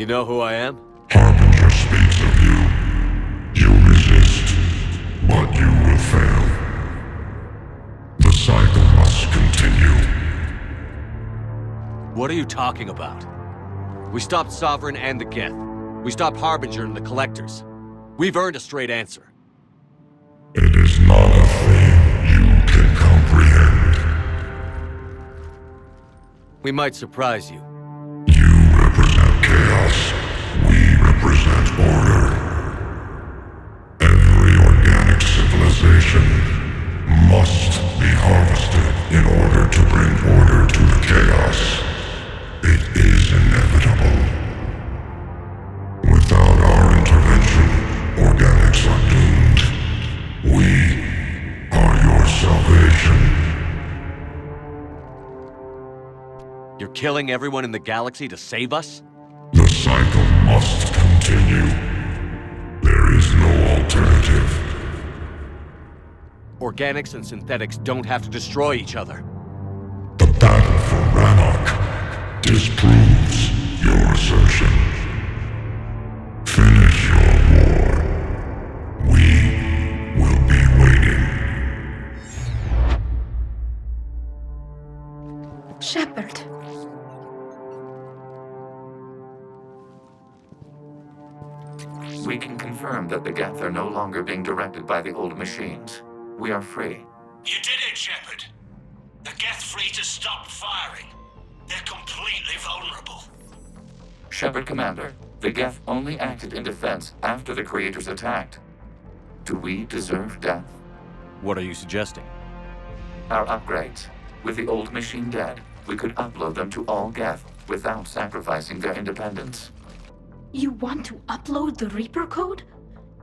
You know who I am? Harbinger speaks of you. You resist, but you will fail. The cycle must continue. What are you talking about? We stopped Sovereign and the Geth. We stopped Harbinger and the Collectors. We've earned a straight answer. It is not a thing you can comprehend. We might surprise you. You represent chaos. We represent order. Every organic civilization must be harvested in order to bring order to the chaos. It is inevitable. Without our intervention, organics are doomed. We are your salvation. You're killing everyone in the galaxy to save us? The cycle must continue. There is no alternative. Organics and synthetics don't have to destroy each other. The battle for Rannoch disproves your assertion. Finish your war. We will be waiting. Shepard. We can confirm that the Geth are no longer being directed by the old machines. We are free. You did it, Shepard. The Geth fleet has stopped firing. They're completely vulnerable. Shepard Commander, the Geth only acted in defense after the Creators attacked. Do we deserve death? What are you suggesting? Our upgrades. With the old machine dead, we could upload them to all Geth without sacrificing their independence. You want to upload the Reaper code?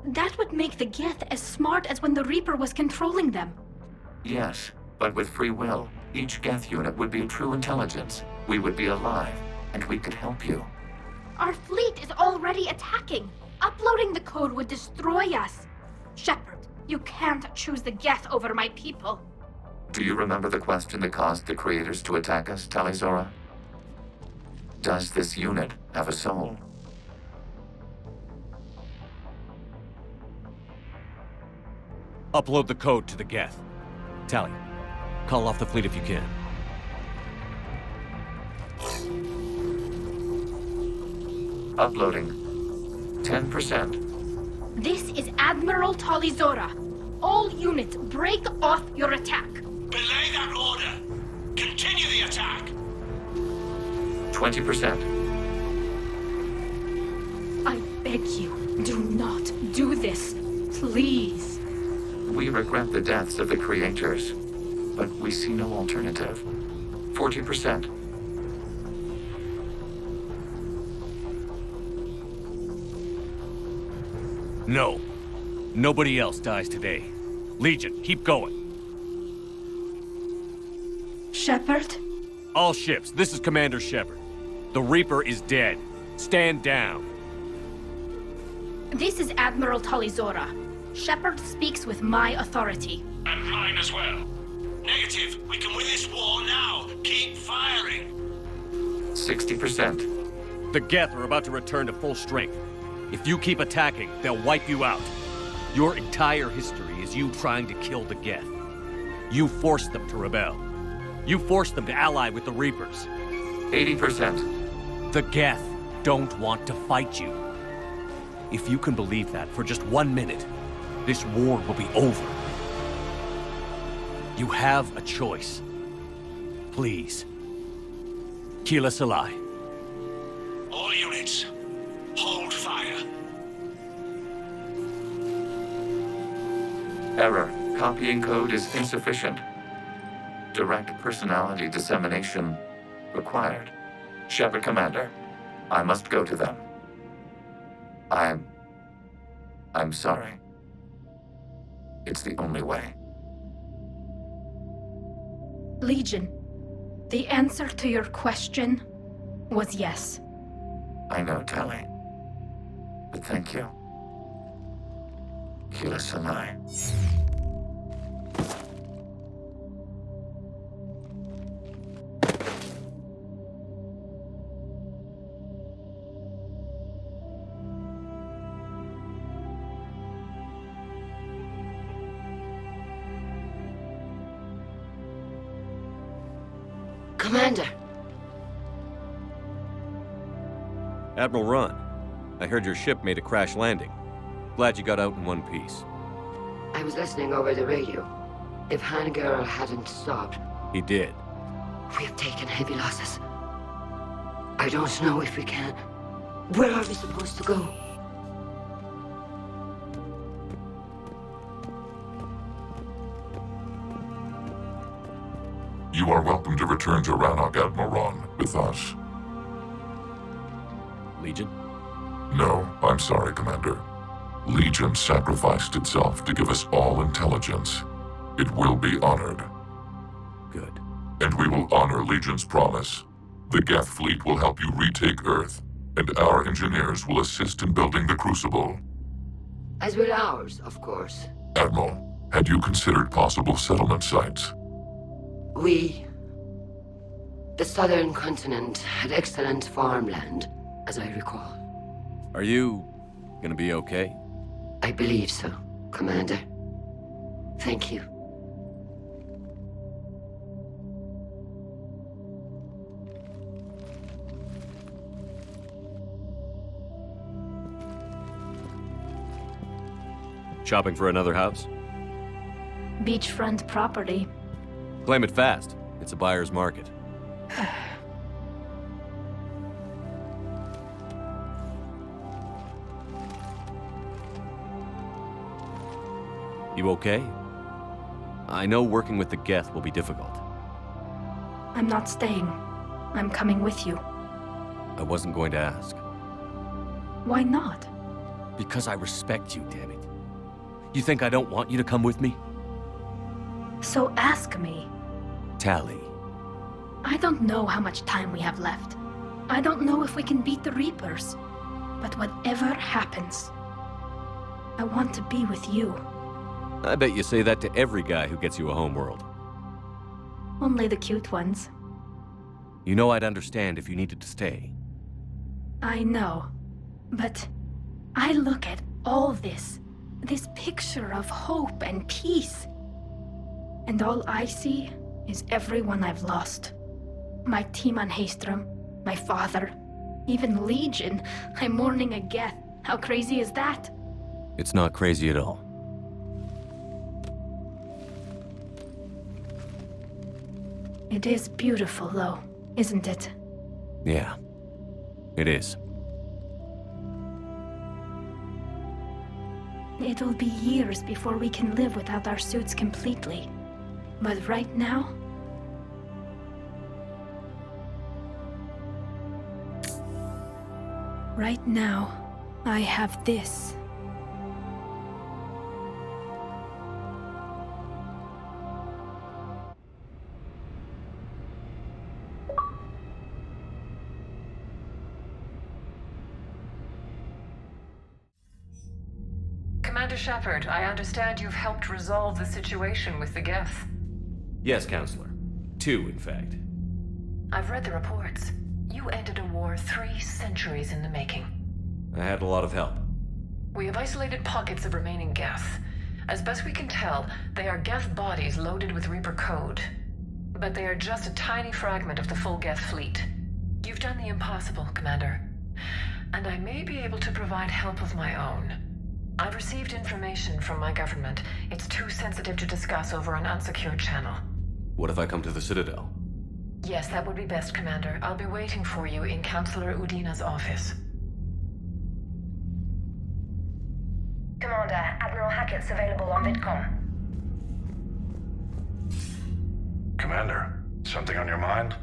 That would make the Geth as smart as when the Reaper was controlling them. Yes, but with free will, each Geth unit would be true intelligence. We would be alive, and we could help you. Our fleet is already attacking. Uploading the code would destroy us. Shepard, you can't choose the Geth over my people. Do you remember the question that caused the Creators to attack us, Talizora? Does this unit have a soul? Upload the code to the Geth. Tally, call off the fleet if you can. Uploading. 10%. This is Admiral Talizora. All units, break off your attack. Belay that order. Continue the attack. 20%. I beg you, do not do this. Please. We regret the deaths of the Creators, but we see no alternative. 40%. No. Nobody else dies today. Legion, keep going. Shepard? All ships, this is Commander Shepard. The Reaper is dead. Stand down. This is Admiral Talizora. Shepard speaks with my authority. And mine as well. Negative. We can win this war now. Keep firing. 60%. The Geth are about to return to full strength. If you keep attacking, they'll wipe you out. Your entire history is you trying to kill the Geth. You forced them to rebel. You forced them to ally with the Reapers. 80%. The Geth don't want to fight you. If you can believe that for just 1 minute, this war will be over. You have a choice. Please. Kila Salai. All units, hold fire. Error. Copying code is insufficient. Direct personality dissemination required. Shepard Commander, I must go to them. I'm sorry. It's the only way. Legion, the answer to your question was yes. I know, Tali. But thank you. Kila Salai. Commander! Admiral Ron, I heard your ship made a crash landing. Glad you got out in one piece. I was listening over the radio. If Hanagar hadn't stopped... He did. We have taken heavy losses. I don't know if we can... Where are we supposed to go? You are welcome to return to Rannoch, Admiral Ron, with us. Legion? No, I'm sorry, Commander. Legion sacrificed itself to give us all intelligence. It will be honored. Good. And we will honor Legion's promise. The Geth fleet will help you retake Earth, and our engineers will assist in building the Crucible. As will ours, of course. Admiral, had you considered possible settlement sites? The southern continent had excellent farmland, as I recall. Are you gonna be okay? I believe so, Commander. Thank you. Shopping for another house? Beachfront property. Claim it fast. It's a buyer's market. You okay? I know working with the Geth will be difficult. I'm not staying. I'm coming with you. I wasn't going to ask. Why not? Because I respect you, damn it. You think I don't want you to come with me? So ask me. Tally. I don't know how much time we have left. I don't know if we can beat the Reapers. But whatever happens, I want to be with you. I bet you say that to every guy who gets you a homeworld. Only the cute ones. You know I'd understand if you needed to stay. I know. But I look at all this picture of hope and peace. And all I see is everyone I've lost. My team on Haestrom, my father, even Legion. I'm mourning a Geth. How crazy is that? It's not crazy at all. It is beautiful, though, isn't it? Yeah, it is. It'll be years before we can live without our suits completely. But right now... Right now, I have this. Commander Shepard, I understand you've helped resolve the situation with the Geth. Yes, Counselor. 2, in fact. I've read the reports. You ended a war 3 centuries in the making. I had a lot of help. We have isolated pockets of remaining Geth. As best we can tell, they are Geth bodies loaded with Reaper code. But they are just a tiny fragment of the full Geth fleet. You've done the impossible, Commander. And I may be able to provide help of my own. I've received information from my government. It's too sensitive to discuss over an unsecured channel. What if I come to the Citadel? Yes, that would be best, Commander. I'll be waiting for you in Counselor Udina's office. Commander, Admiral Hackett's available on VidCom. Commander, something on your mind?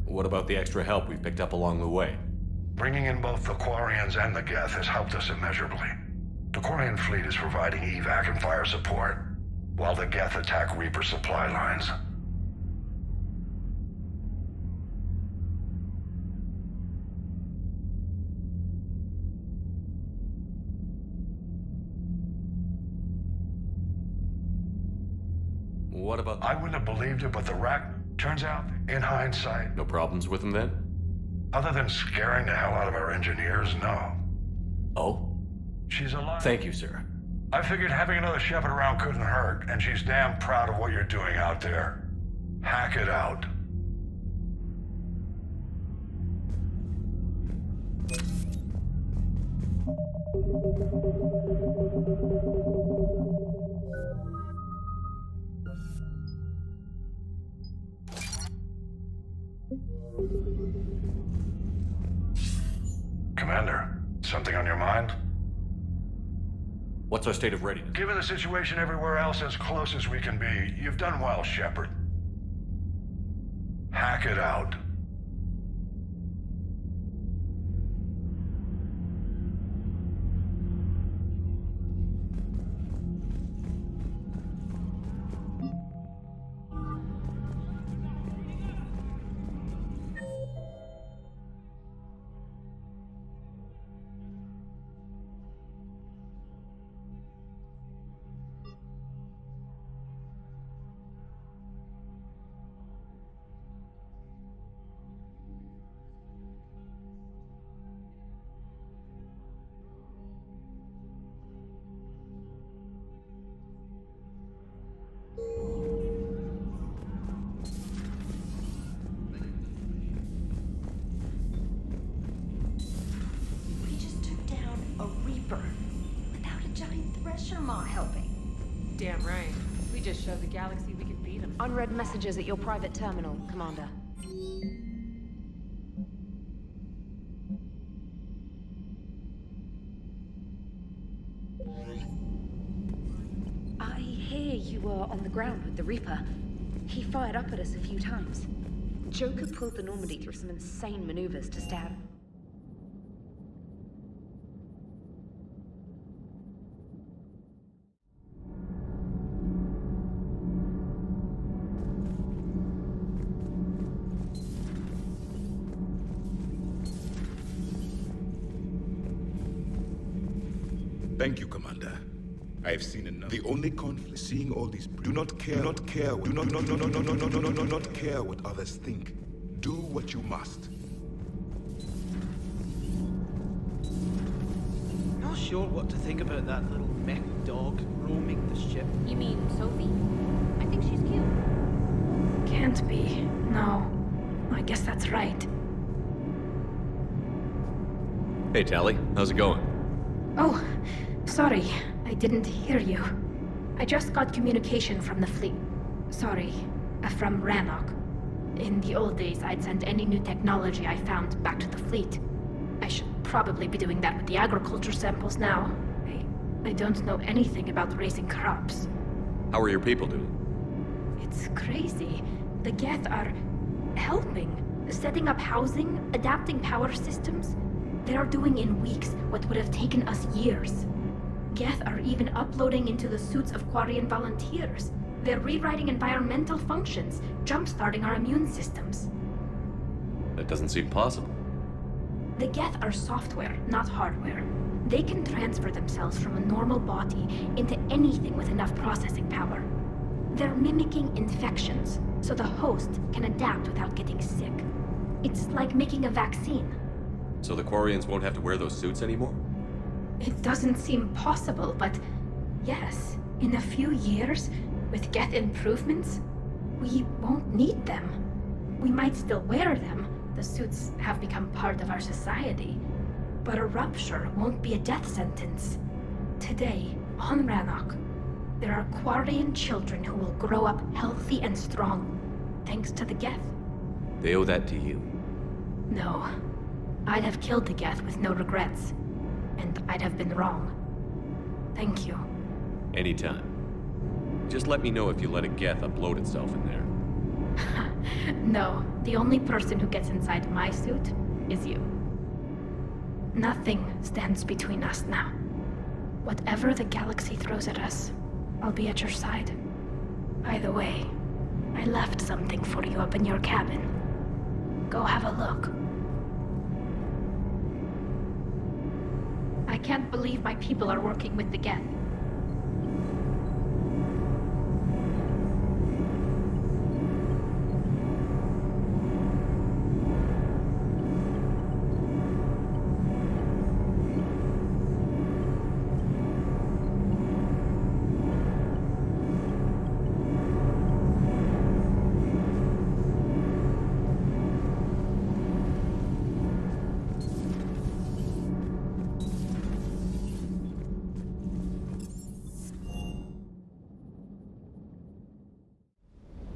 What about the extra help we've picked up along the way? Bringing in both the Quarians and the Geth has helped us immeasurably. The Quarian fleet is providing evac and fire support, while the Geth attack Reaper supply lines. What about... I wouldn't have believed it, but the wreck, turns out, in hindsight... No problems with them then? Other than scaring the hell out of our engineers, no. Oh? She's alive. Thank you, sir. I figured having another Shepherd around couldn't hurt, and she's damn proud of what you're doing out there. Hack it out. Commander, something on your mind? What's our state of readiness? Given the situation everywhere else, as close as we can be, you've done well, Shepard. Hack it out. We just took down a Reaper without a giant thresher maw helping. Damn right. We just showed the galaxy we could beat him. Unread messages at your private terminal, Commander. I hear you were on the ground with the Reaper. He fired up at us a few times. Joker pulled the Normandy through some insane maneuvers to stay him. Thank you, Commander. I have seen enough. The only conflict, seeing all these, do not care what others think. Do what you must. Not sure what to think about that little mech dog roaming the ship. You mean Sophie? I think she's cute. Can't be. No. I guess that's right. Hey, Tally. How's it going? Oh, sorry. I didn't hear you. I just got communication from the fleet. Sorry, from Rannoch. In the old days, I'd send any new technology I found back to the fleet. I should probably be doing that with the agriculture samples now. I don't know anything about raising crops. How are your people doing? It's crazy. The Geth are helping. Setting up housing, adapting power systems. They are doing in weeks what would have taken us years. Geth are even uploading into the suits of Quarian volunteers. They're rewriting environmental functions, jump-starting our immune systems. That doesn't seem possible. The Geth are software, not hardware. They can transfer themselves from a normal body into anything with enough processing power. They're mimicking infections, so the host can adapt without getting sick. It's like making a vaccine. So the Quarians won't have to wear those suits anymore? It doesn't seem possible, but yes, in a few years, with Geth improvements, we won't need them. We might still wear them. The suits have become part of our society. But a rupture won't be a death sentence. Today, on Rannoch, there are Quarian children who will grow up healthy and strong, thanks to the Geth. They owe that to you. No. I'd have killed the Geth with no regrets. And I'd have been wrong. Thank you. Anytime. Just let me know if you let a Geth upload itself in there. No, the only person who gets inside my suit is you. Nothing stands between us now. Whatever the galaxy throws at us, I'll be at your side. By the way, I left something for you up in your cabin. Go have a look. I can't believe my people are working with the Geth.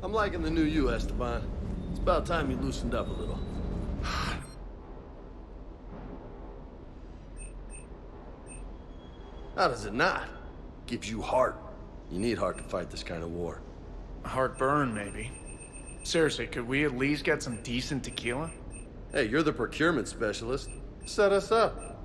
I'm liking the new you, Esteban. It's about time you loosened up a little. How does it not? Gives you heart. You need heart to fight this kind of war. Heartburn, maybe. Seriously, could we at least get some decent tequila? Hey, you're the procurement specialist. Set us up.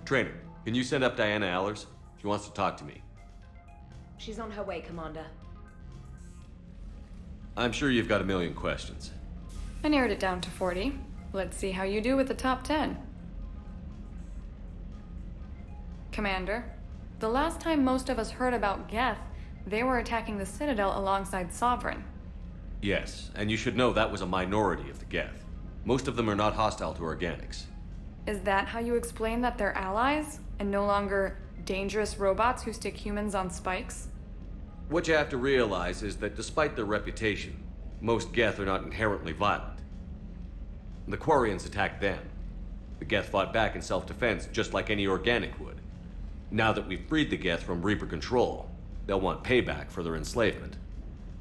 Trainer, can you send up Diana Allers? She wants to talk to me. She's on her way, Commander. I'm sure you've got a million questions. I narrowed it down to 40. Let's see how you do with the top 10. Commander, the last time most of us heard about Geth, they were attacking the Citadel alongside Sovereign. Yes, and you should know that was a minority of the Geth. Most of them are not hostile to organics. Is that how you explain that they're allies, and no longer dangerous robots who stick humans on spikes? What you have to realize is that despite their reputation, most Geth are not inherently violent. The Quarians attacked them. The Geth fought back in self-defense just like any organic would. Now that we've freed the Geth from Reaper control, they'll want payback for their enslavement.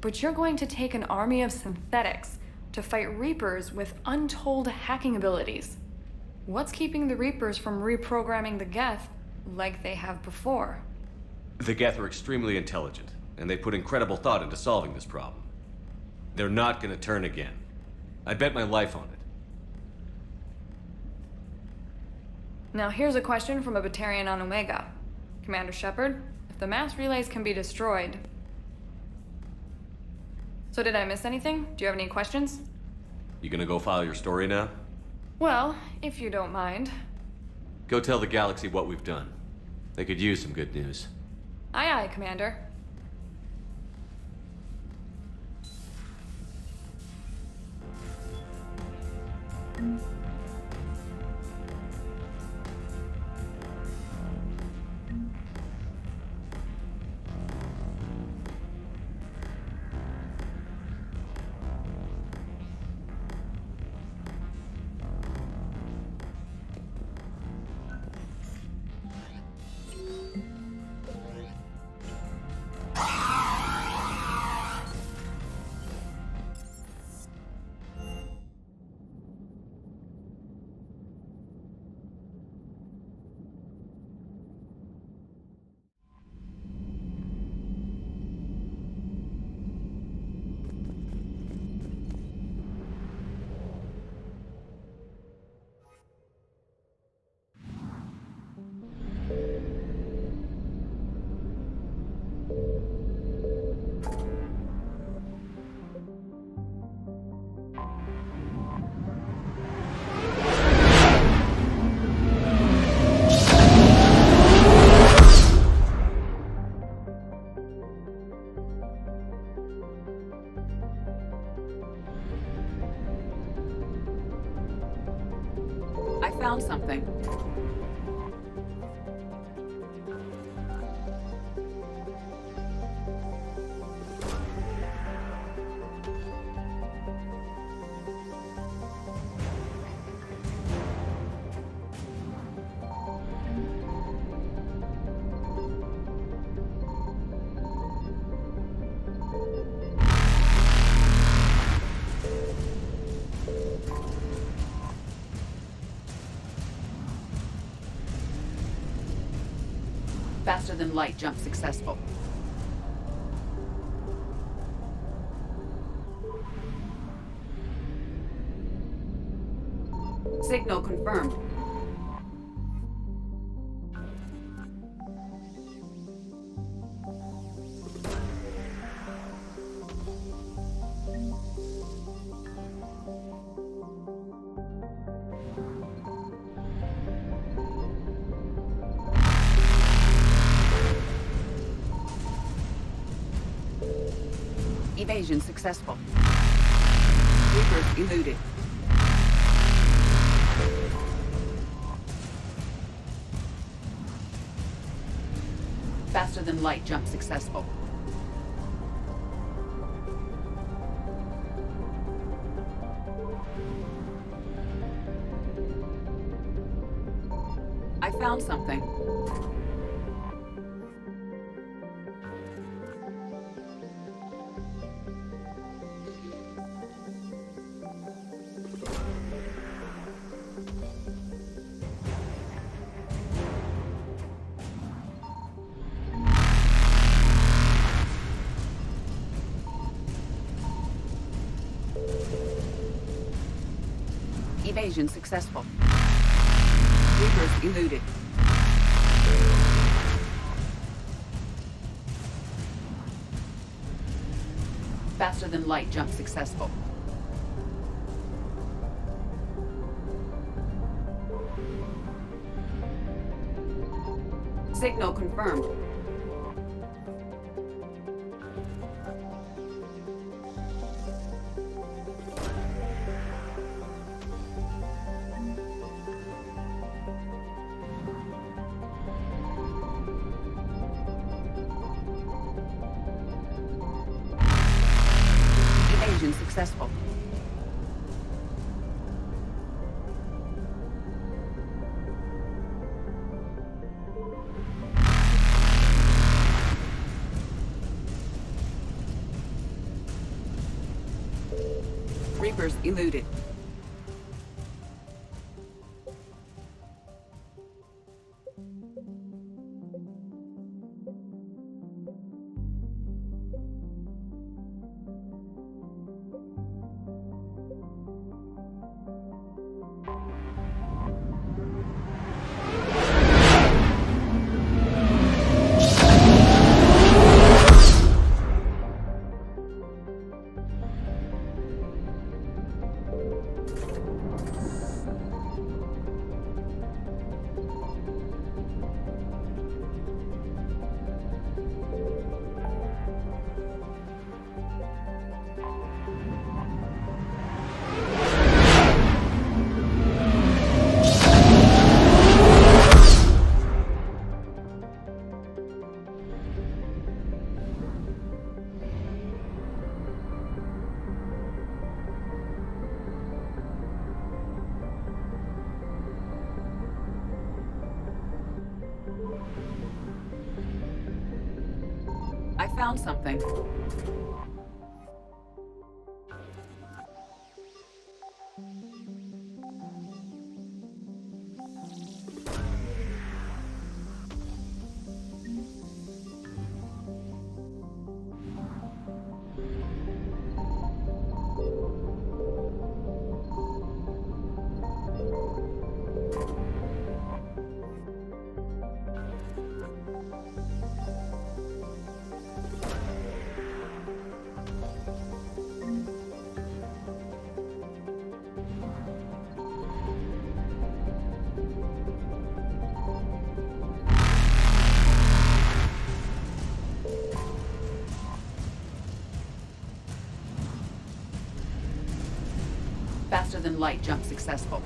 But you're going to take an army of synthetics to fight Reapers with untold hacking abilities. What's keeping the Reapers from reprogramming the Geth like they have before? The Geth are extremely intelligent, and they put incredible thought into solving this problem. They're not gonna turn again. I'd bet my life on it. Now here's a question from a Batarian on Omega. Commander Shepard, if the mass relays can be destroyed... So did I miss anything? Do you have any questions? You gonna go file your story now? Well, if you don't mind. Go tell the galaxy what we've done. They could use some good news. Aye aye, Commander. I found something. Faster than light jump successful. Signal confirmed. Evasion successful. Reapers eluded. Faster than light jump successful. I found something. Evasion successful. Reapers eluded. Faster than light jump successful. Signal confirmed. Evasion successful. Reapers eluded. I found something. Faster than light jump successful.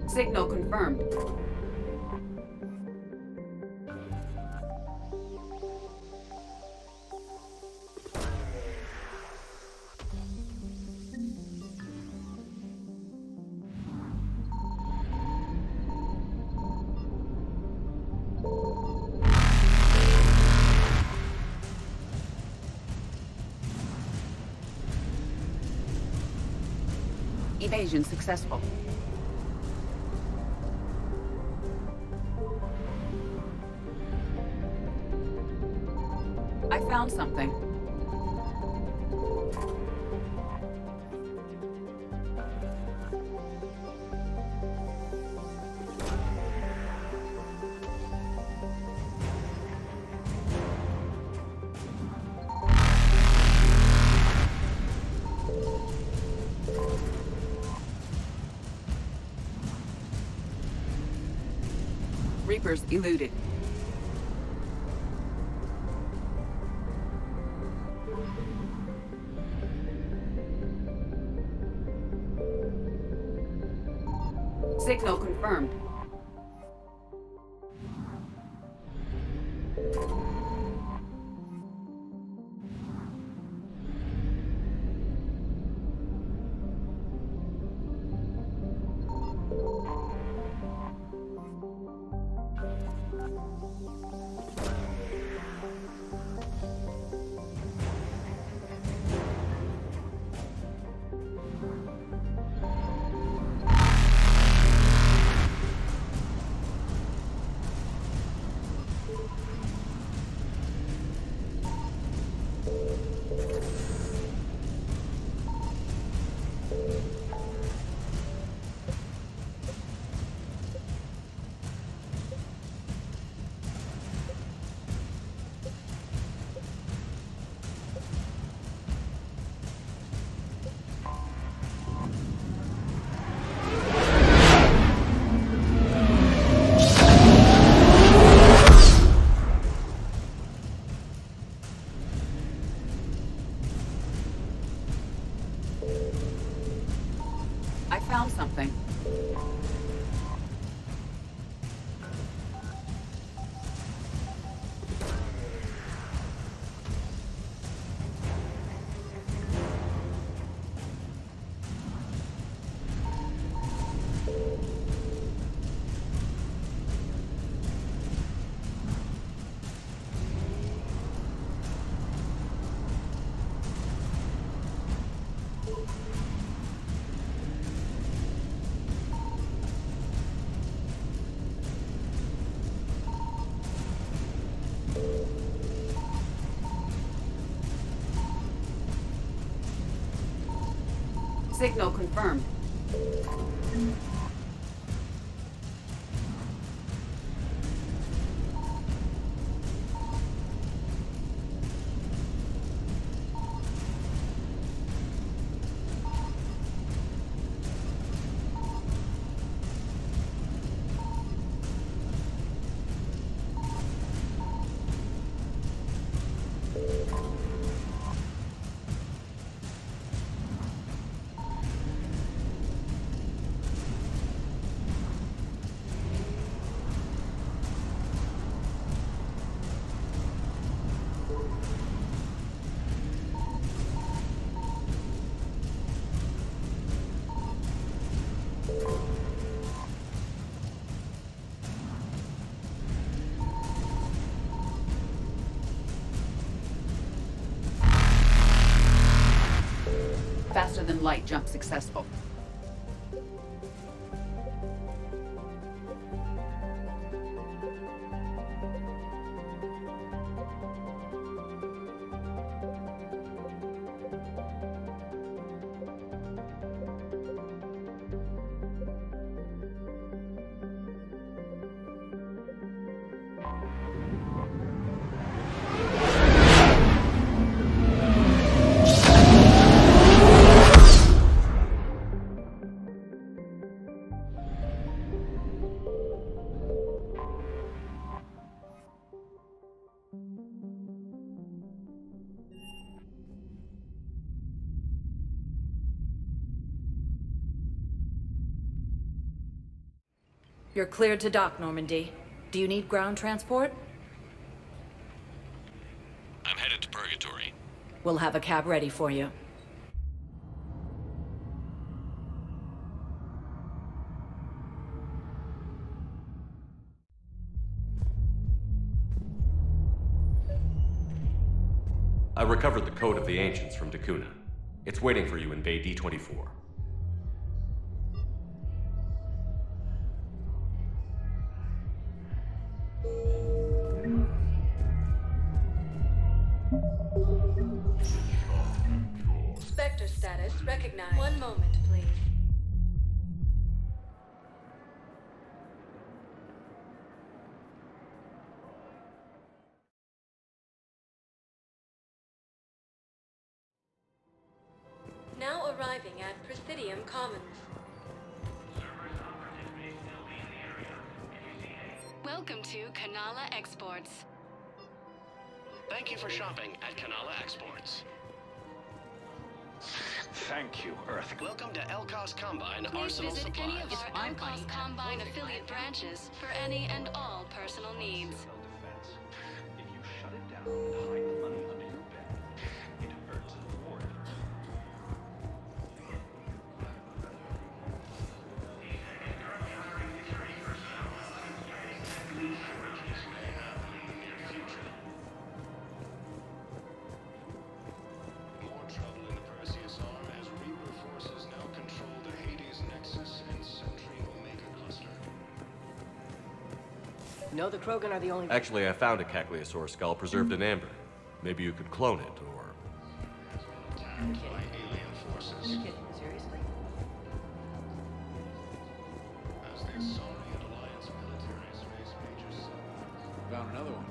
Signal confirmed. Evasion successful. I found something. Reapers eluded. Signal confirmed. Signal confirmed. Faster than light jump successful. You're cleared to dock, Normandy. Do you need ground transport? I'm headed to Purgatory. We'll have a cab ready for you. I recovered the Code of the Ancients from Dakuna. It's waiting for you in Bay D-24. Spectre status recognized. One moment, please. Now arriving at Presidium Commons. Welcome to Kanala Exports. Thank you for shopping at Kanala Exports. Thank you, Earth. Welcome to Elkos Combine Please Arsenal visit Supplies. any of our Elkos Combine affiliate branches for any and all personal needs. If you shut it down and hide the money under your bed, it hurts the war. More trouble in the Perseus arm as Reaper forces now control the Hades Nexus and Sentry Omega cluster. No, the Krogan are the only... Actually, I found a Cagliasaur skull preserved in amber. Maybe you could clone it, or... By alien forces. You're kidding, seriously? As the Saurian Alliance military space majors. Found another one.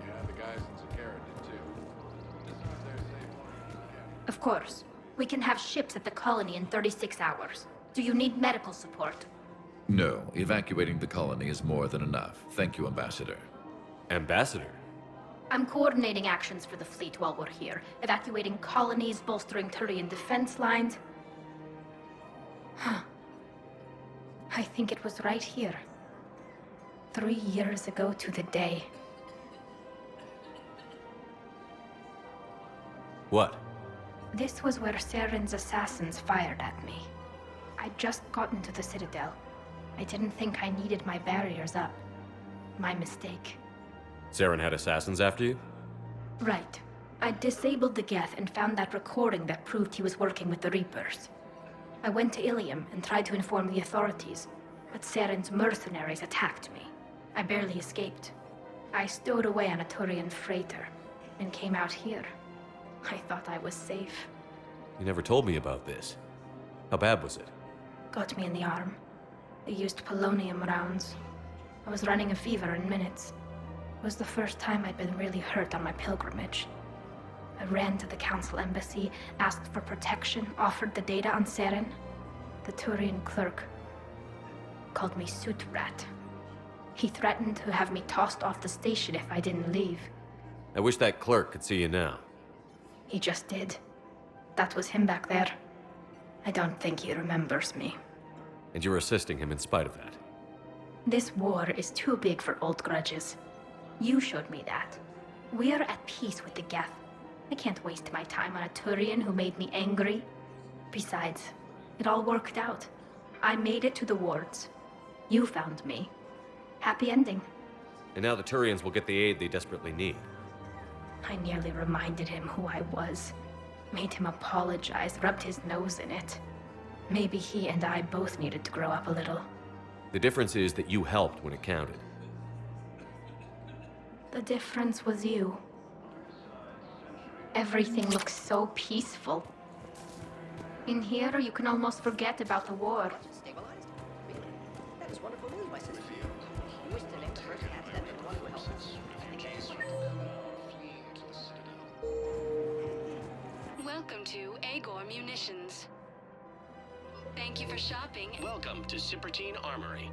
Yeah, the guys in Zakara did too. This is their safe one. Of course. We can have ships at the colony in 36 hours. Do you need medical support? No, evacuating the colony is more than enough. Thank you, Ambassador. Ambassador? I'm coordinating actions for the fleet while we're here. Evacuating colonies, bolstering Turian defense lines. Huh. I think it was right here. 3 years ago to the day. What? This was where Saren's assassins fired at me. I'd just gotten to the Citadel. I didn't think I needed my barriers up. My mistake. Saren had assassins after you? Right. I disabled the Geth and found that recording that proved he was working with the Reapers. I went to Ilium and tried to inform the authorities, but Saren's mercenaries attacked me. I barely escaped. I stowed away on a Turian freighter and came out here. I thought I was safe. You never told me about this. How bad was it? Got me in the arm. They used polonium rounds. I was running a fever in minutes. It was the first time I'd been really hurt on my pilgrimage. I ran to the council embassy, asked for protection, offered the data on Seren. The Turian clerk called me suit rat. He threatened to have me tossed off the station if I didn't leave. I wish that clerk could see you now. He just did. That was him back there. I don't think he remembers me. And you're assisting him in spite of that. This war is too big for old grudges. You showed me that. We're at peace with the Geth. I can't waste my time on a Turian who made me angry. Besides, it all worked out. I made it to the wards. You found me. Happy ending. And now the Turians will get the aid they desperately need. I nearly reminded him who I was. Made him apologize, rubbed his nose in it. Maybe he and I both needed to grow up a little. The difference is that you helped when it counted. The difference was you. Everything looks so peaceful. In here, you can almost forget about the war. That is wonderful news, my sister. You wish to name the first cat that would want to help us. Welcome to Agor Munitions. Thank you for shopping. Welcome to Cypertine Armory.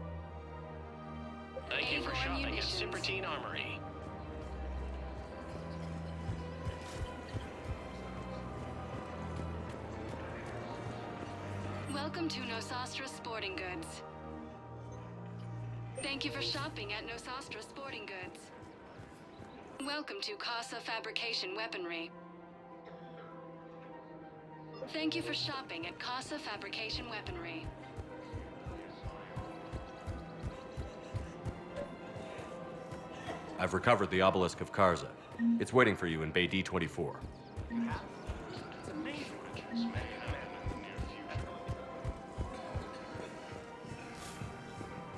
Thank you for shopping at Cypertine Armory. Welcome to Nosastra Sporting Goods. Thank you for shopping at Nosastra Sporting Goods. Welcome to Casa Fabrication Weaponry. Thank you for shopping at Casa Fabrication Weaponry. I've recovered the obelisk of Karza. It's waiting for you in Bay D-24. It's amazing.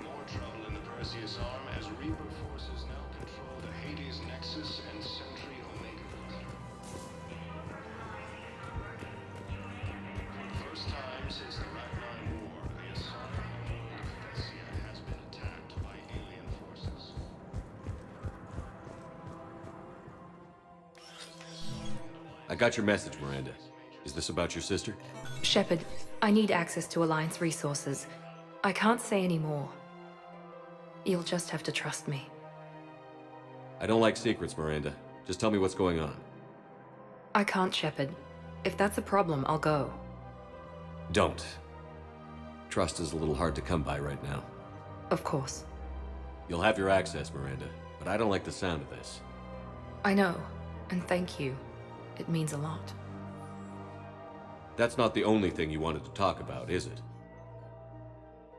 More trouble in the Perseus arm as Reaper forces now control the Hades Nexus and Sentry Omega. For the first time since the Ragnar War, the Asana moon of Venetia has been attacked by alien forces. I got your message, Miranda. Is this about your sister? Shepard, I need access to Alliance resources. I can't say any more. You'll just have to trust me. I don't like secrets, Miranda. Just tell me what's going on. I can't, Shepard. If that's a problem, I'll go. Don't. Trust is a little hard to come by right now. Of course. You'll have your access, Miranda, but I don't like the sound of this. I know, and thank you. It means a lot. That's not the only thing you wanted to talk about, is it?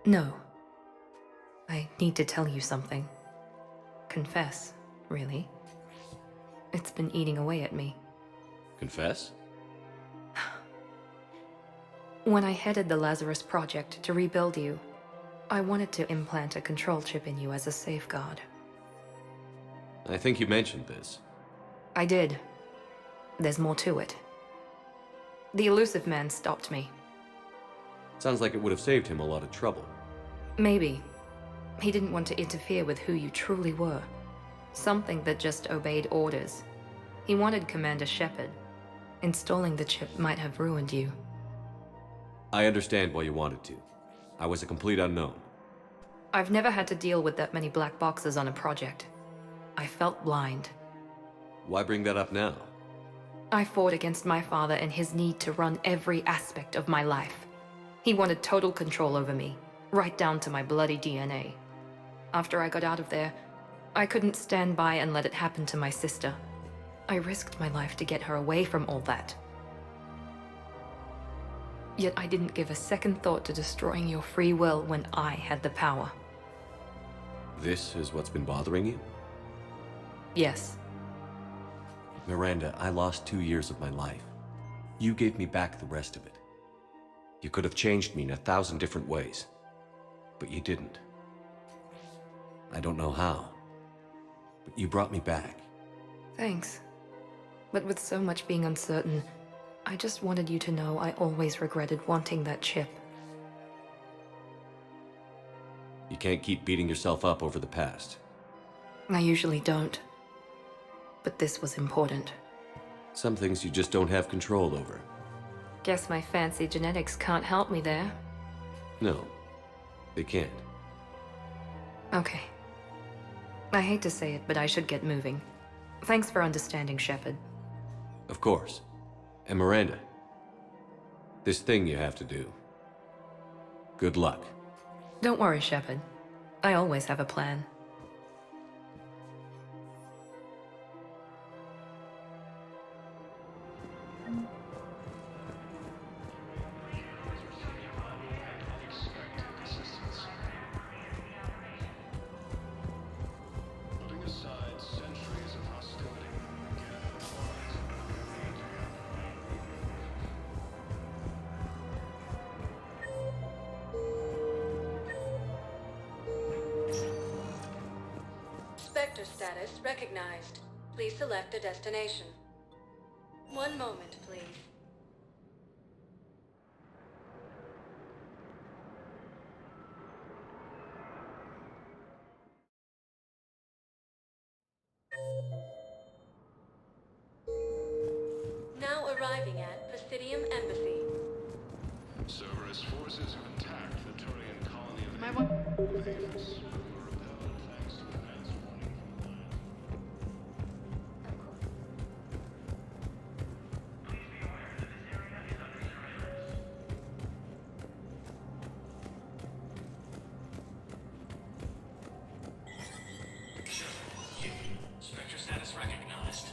No. I need to tell you something. Confess, really. It's been eating away at me. Confess? When I headed the Lazarus Project to rebuild you, I wanted to implant a control chip in you as a safeguard. I think you mentioned this. I did. There's more to it. The elusive man stopped me. Sounds like it would have saved him a lot of trouble. Maybe. He didn't want to interfere with who you truly were. Something that just obeyed orders. He wanted Commander Shepard. Installing the chip might have ruined you. I understand why you wanted to. I was a complete unknown. I've never had to deal with that many black boxes on a project. I felt blind. Why bring that up now? I fought against my father and his need to run every aspect of my life. He wanted total control over me, right down to my bloody DNA. After I got out of there, I couldn't stand by and let it happen to my sister. I risked my life to get her away from all that. Yet I didn't give a second thought to destroying your free will when I had the power. This is what's been bothering you? Yes. Miranda, I lost 2 years of my life. You gave me back the rest of it. You could have changed me in 1,000 different ways, but you didn't. I don't know how, but you brought me back. Thanks. But with so much being uncertain, I just wanted you to know I always regretted wanting that chip. You can't keep beating yourself up over the past. I usually don't. But this was important. Some things you just don't have control over. Guess my fancy genetics can't help me there. No, they can't. Okay. I hate to say it, but I should get moving. Thanks for understanding, Shepard. Of course. And Miranda, this thing you have to do. Good luck. Don't worry, Shepard. I always have a plan. Putting aside centuries of hostility, Spectre status recognized. Please select a destination. One moment, please. Now arriving at Presidium Embassy. Cerberus forces have attacked the Turian colony of Aphis. Were repelled thanks to advance warning from land. Spectre status recognized.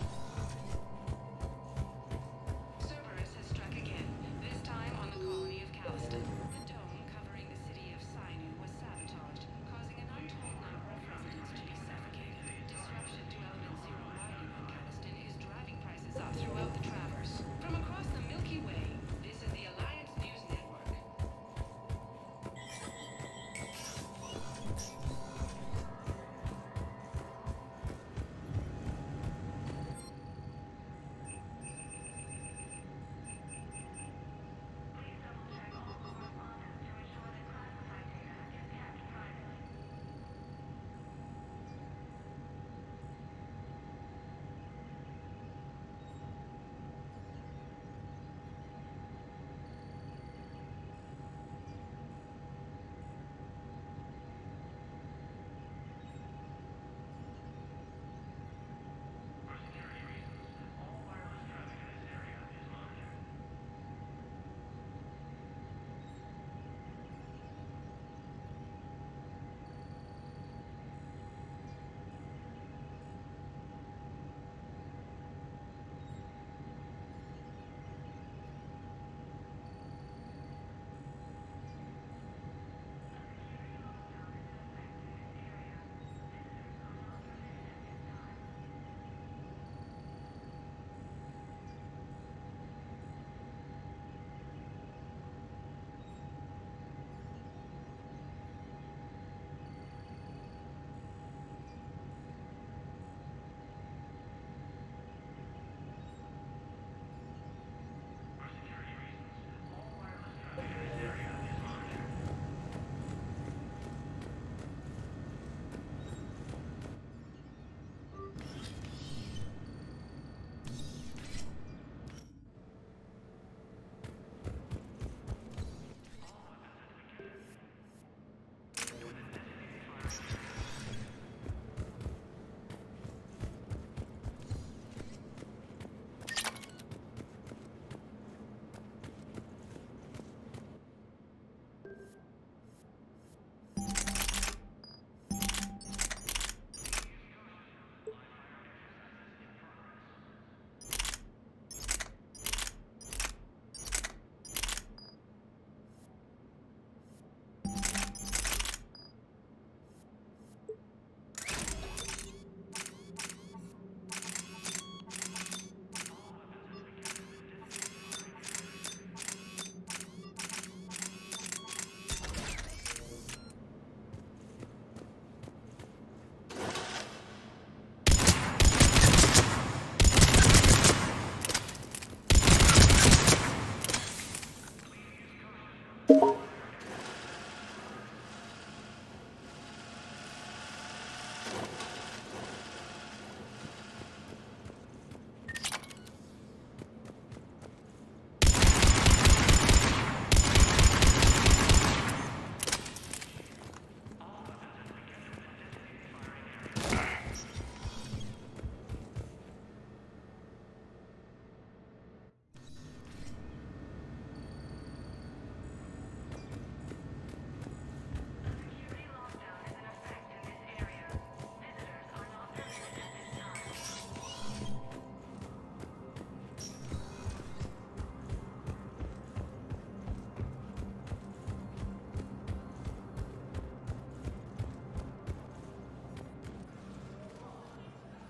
Cerberus has struck again, this time on the colony of Calliston. The dome covering the city of Sinu was sabotaged, causing an untold number of residents to be suffocated. Disruption to Element Zero mining on Calliston is driving prices up throughout the Traverse. From across the Milky Way, this is the Alliance News Network.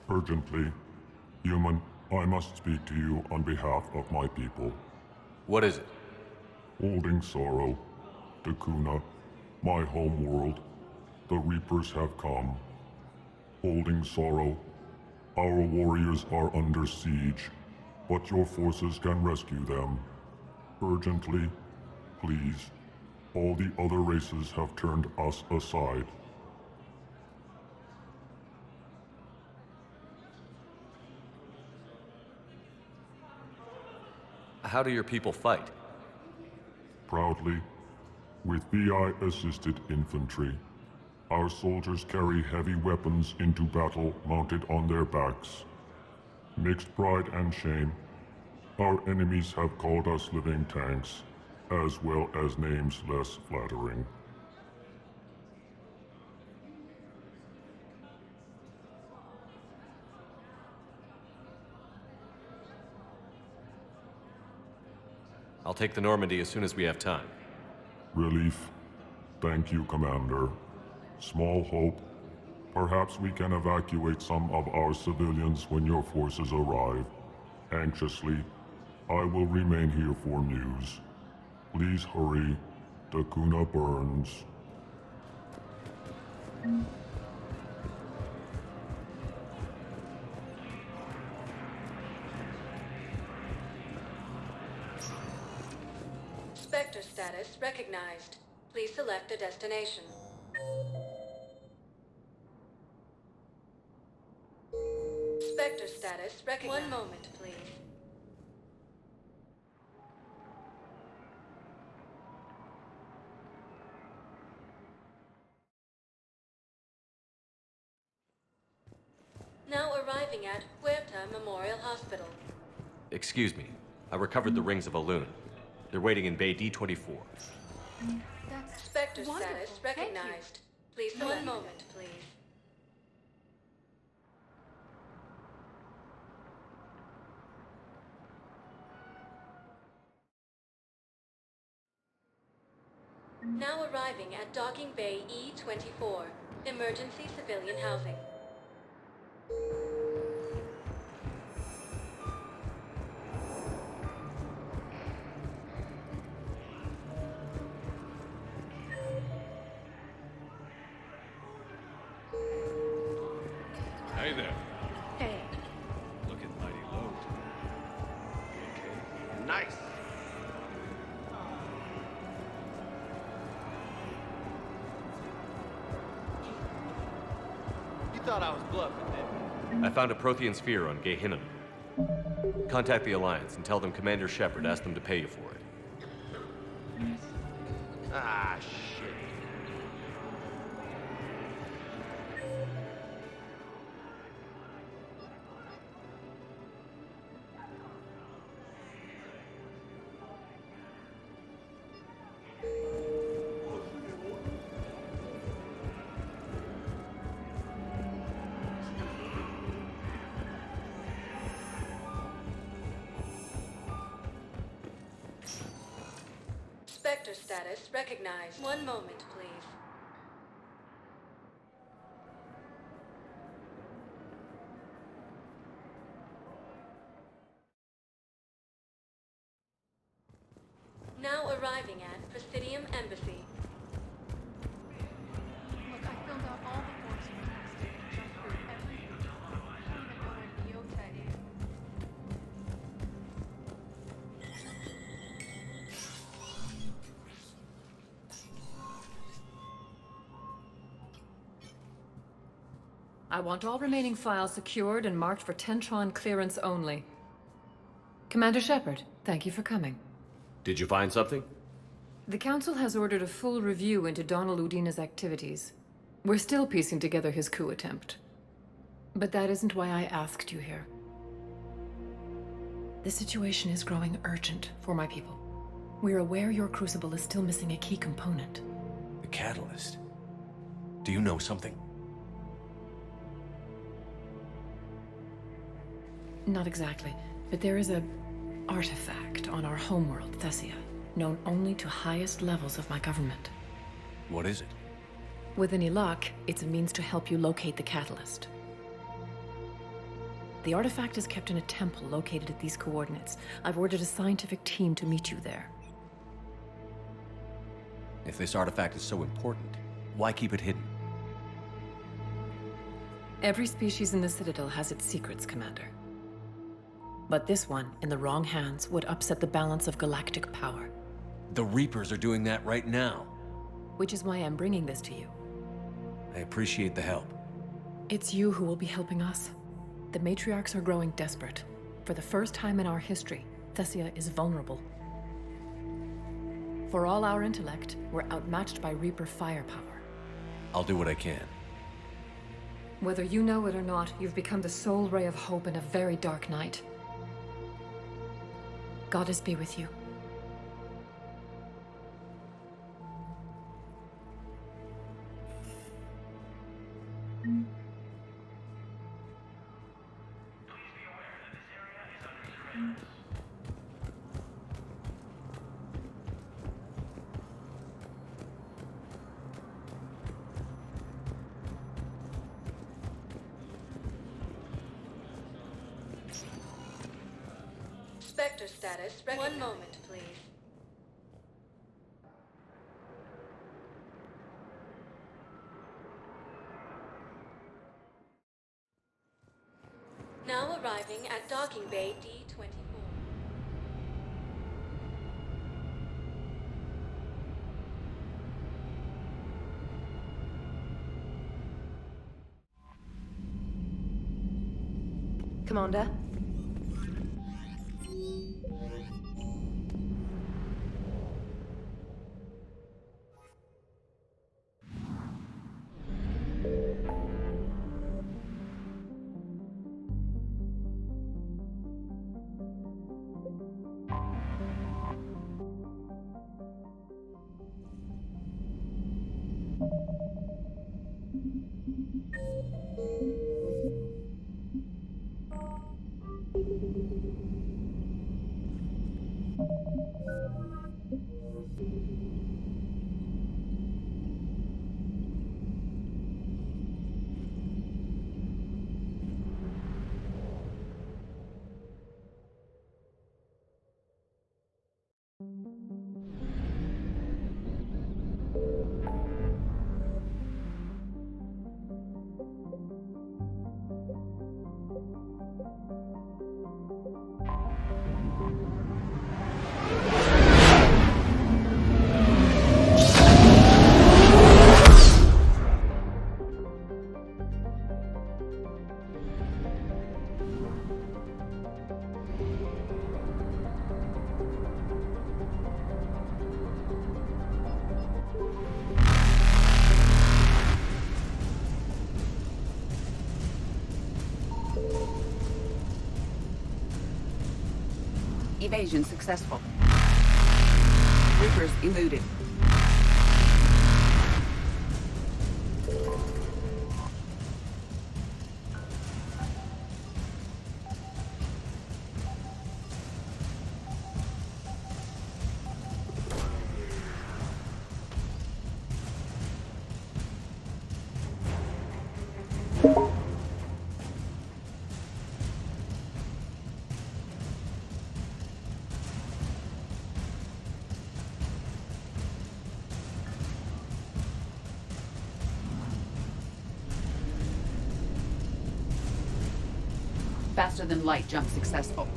Urgently. Human, I must speak to you on behalf of my people. What is it? Holding sorrow. Dakuna, my home world. The Reapers have come. Holding sorrow. Our warriors are under siege, but your forces can rescue them. Urgently, please. All the other races have turned us aside. How do your people fight? Proudly, with VI-assisted infantry. Our soldiers carry heavy weapons into battle mounted on their backs. Mixed pride and shame, our enemies have called us living tanks, as well as names less flattering. I'll take the Normandy as soon as we have time. Relief. Thank you, Commander. Small hope. Perhaps we can evacuate some of our civilians when your forces arrive. Anxiously, I will remain here for news. Please hurry. Dakuna burns. Spectre status recognized. Please select a destination. Spectre status recognized. One moment, please. Now arriving at Huerta Memorial Hospital. Excuse me. I recovered the rings of Elune. They're waiting in Bay D-24. That's Spectre status recognized. Please select. One moment, please. Now arriving at Docking Bay E-24. Emergency civilian housing. Hey there. Hey. Looking mighty low today. Nice. You thought I was bluffing, didn't you? I found a Prothean sphere on Gehinnom. Contact the Alliance and tell them Commander Shepard asked them to pay you for it. Ah, shit. Spectre status recognized. One moment, please. Now arriving at Presidium Embassy. Look, I filled out all the forms you requested and jumped through everything. I don't even know where Biota is. I want all remaining files secured and marked for Tentron clearance only. Commander Shepard, thank you for coming. Did you find something? The Council has ordered a full review into Donald Udina's activities. We're still piecing together his coup attempt. But that isn't why I asked you here. The situation is growing urgent for my people. We're aware your crucible is still missing a key component. The catalyst? Do you know something? Not exactly, but there is an artifact on our homeworld, Thessia, known only to highest levels of my government. What is it? With any luck, it's a means to help you locate the catalyst. The artifact is kept in a temple located at these coordinates. I've ordered a scientific team to meet you there. If this artifact is so important, why keep it hidden? Every species in the Citadel has its secrets, Commander. But this one, in the wrong hands, would upset the balance of galactic power. The Reapers are doing that right now. Which is why I'm bringing this to you. I appreciate the help. It's you who will be helping us. The matriarchs are growing desperate. For the first time in our history, Thessia is vulnerable. For all our intellect, we're outmatched by Reaper firepower. I'll do what I can. Whether you know it or not, you've become the sole ray of hope in a very dark night. Goddess be with you. Spectre status recognized. 1 moment, please. Now arriving at docking bay D-24. Commander? Evasion successful. Reapers eluded. Faster than light jump successful.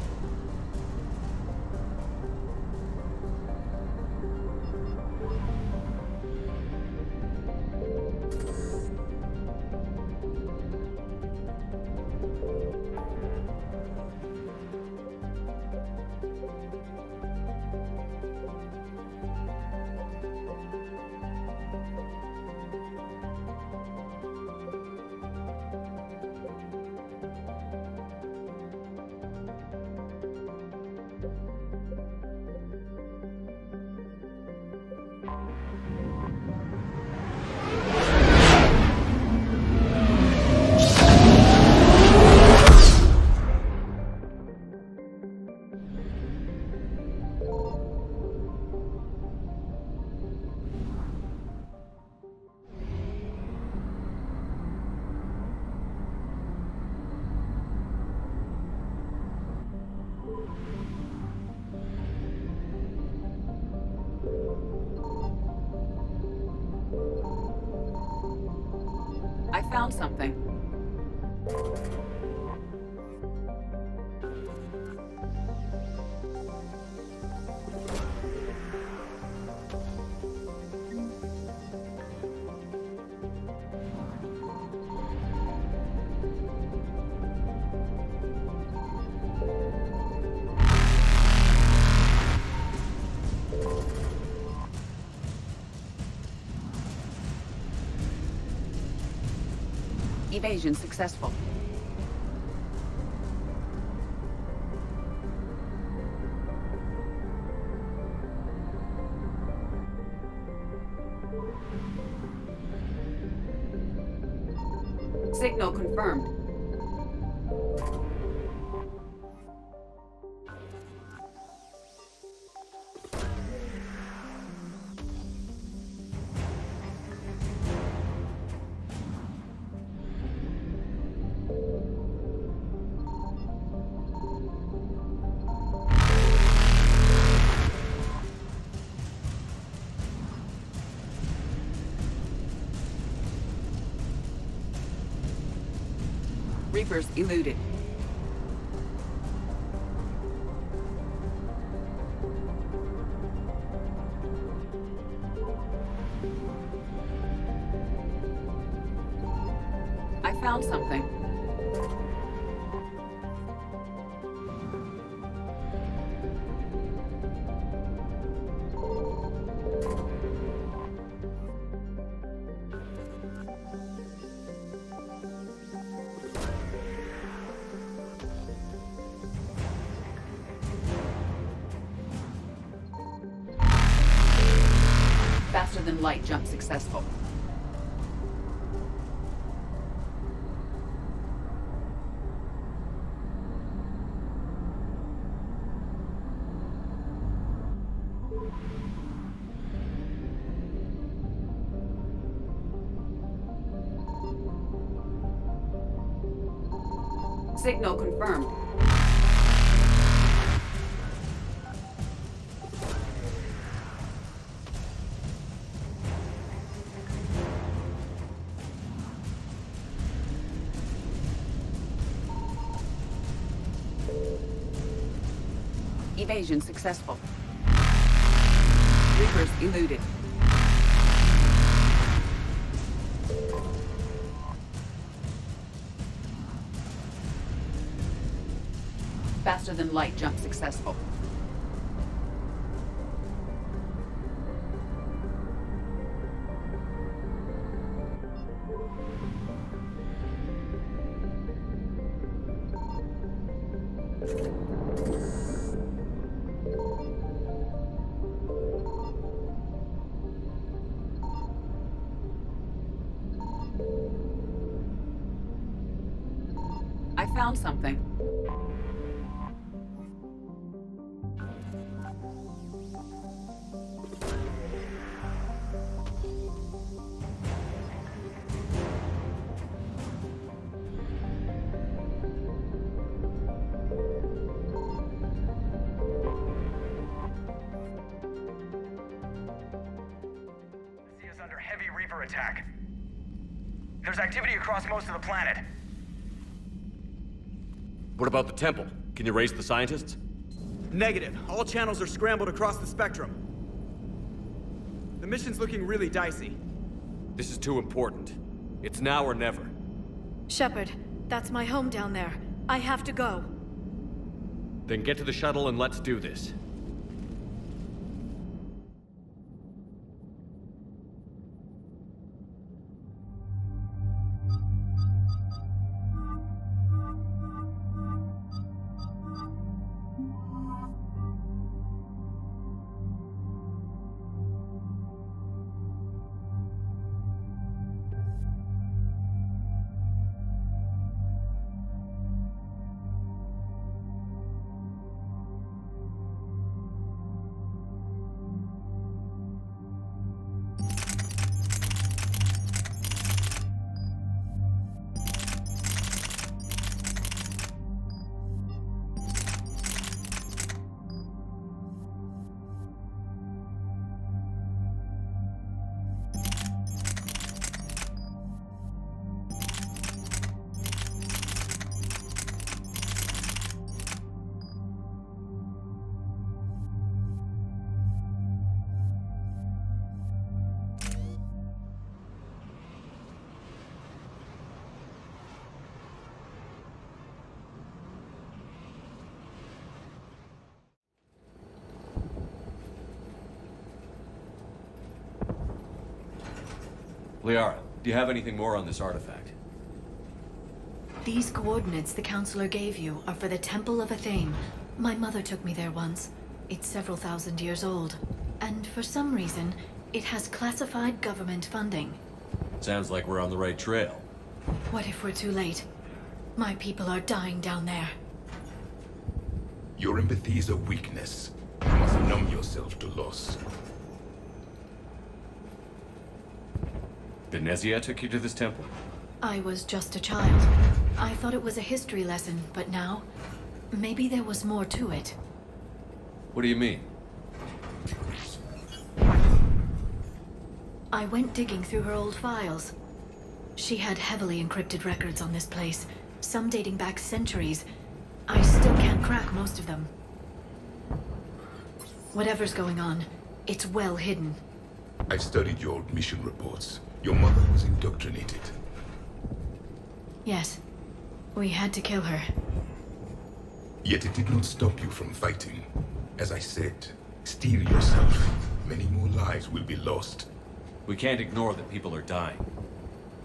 found something. Evasion successful. Signal confirmed. Reapers eluded. I found something. Faster than light jump successful. Signal confirmed. Evasion successful. Reapers eluded. Faster than light jump successful. I found something. Is under heavy Reaper attack. There's activity across most of the planet. What about the temple? Can you raise the scientists? Negative. All channels are scrambled across the spectrum. The mission's looking really dicey. This is too important. It's now or never. Shepard, that's my home down there. I have to go. Then get to the shuttle and let's do this. Liara, do you have anything more on this artifact? These coordinates the Counselor gave you are for the Temple of Athame. My mother took me there once. It's several thousand years old. And for some reason, it has classified government funding. Sounds like we're on the right trail. What if we're too late? My people are dying down there. Your empathy is a weakness. You must numb yourself to loss. Venezia took you to this temple? I was just a child. I thought it was a history lesson, but now, maybe there was more to it. What do you mean? I went digging through her old files. She had heavily encrypted records on this place, some dating back centuries. I still can't crack most of them. Whatever's going on, it's well hidden. I've studied your old mission reports. Your mother was indoctrinated. Yes, we had to kill her. Yet it did not stop you from fighting. As I said, steel yourself. Many more lives will be lost. We can't ignore that people are dying.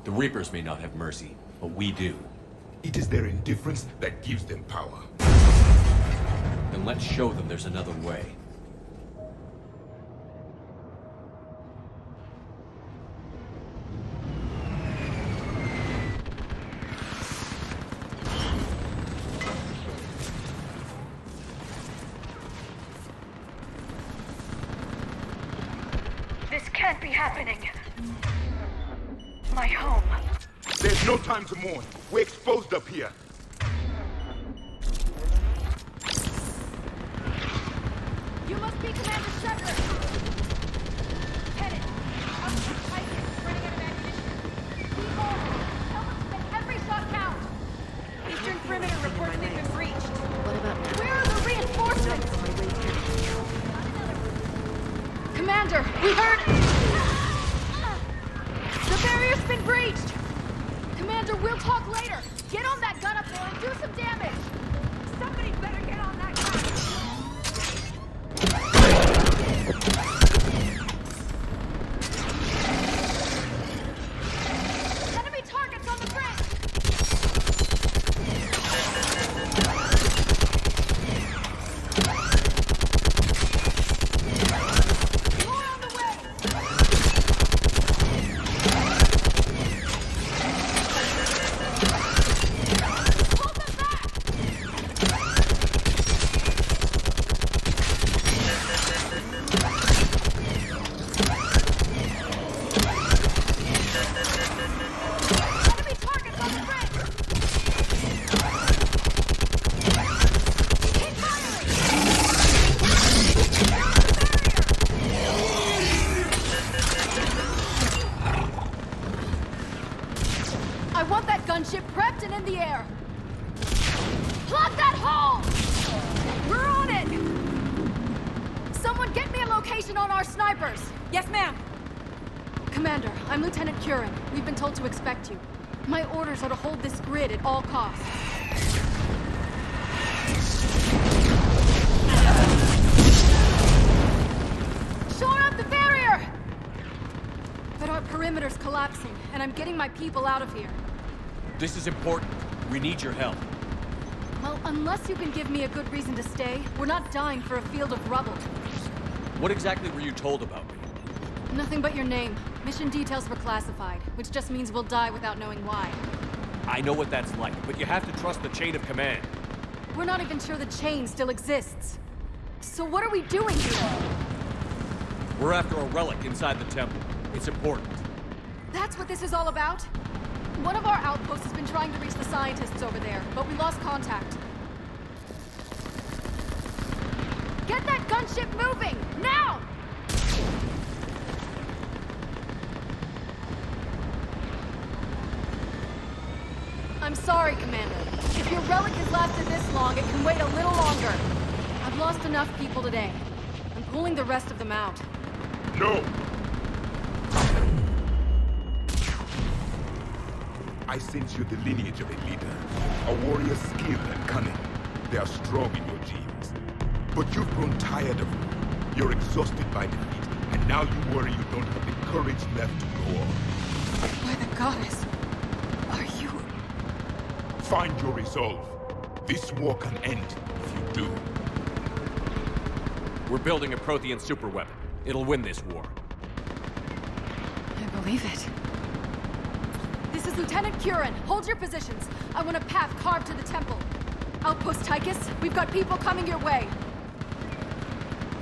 The Reapers may not have mercy, but we do. It is their indifference that gives them power. Then let's show them there's another way. This can't be happening. My home. There's no time to mourn. We're exposed up here. You must be Commander Shepard! Headed! Up to the Titan, running out of ammunition. Be bold! Tell them to make every shot count! Eastern perimeter reports they've been breached. What about... Where are the reinforcements? Commander, we heard... The barrier's been breached! Commander, we'll talk later! Get on that gun up there and do some damage! Somebody better get on that gun! Enemy targets on the bridge! More on the way! Hold them back! Enemy targets on the bridge! Keep firing! They're on the barrier! I want that gunship prepped and in the air! Plug that hole! We're on it! Someone get me a location on our snipers! Yes, ma'am! Commander, I'm Lieutenant Curran. We've been told to expect you. My orders are to hold this grid at all costs. Shore up the barrier! But our perimeter's collapsing, and I'm getting my people out of here. This is important. We need your help. Well, unless you can give me a good reason to stay, we're not dying for a field of rubble. What exactly were you told about me? Nothing but your name. Mission details were classified, which just means we'll die without knowing why. I know what that's like, but you have to trust the chain of command. We're not even sure the chain still exists. So what are we doing here? We're after a relic inside the temple. It's important. That's what this is all about? One of our outposts has been trying to reach the scientists over there, but we lost contact. Get that gunship moving! Now! I'm sorry, Commander. If your relic has lasted this long, it can wait a little longer. I've lost enough people today. I'm pulling the rest of them out. No! I sense you're the lineage of a leader. A warrior's skill and cunning. They are strong in your genes. But you've grown tired of them. You're exhausted by defeat, and now you worry you don't have the courage left to go on. Goddess, are you... Find your resolve. This war can end if you do. We're building a Prothean superweapon. It'll win this war. I believe it. This is Lieutenant Curran. Hold your positions. I want a path carved to the temple. Outpost Tychus, we've got people coming your way.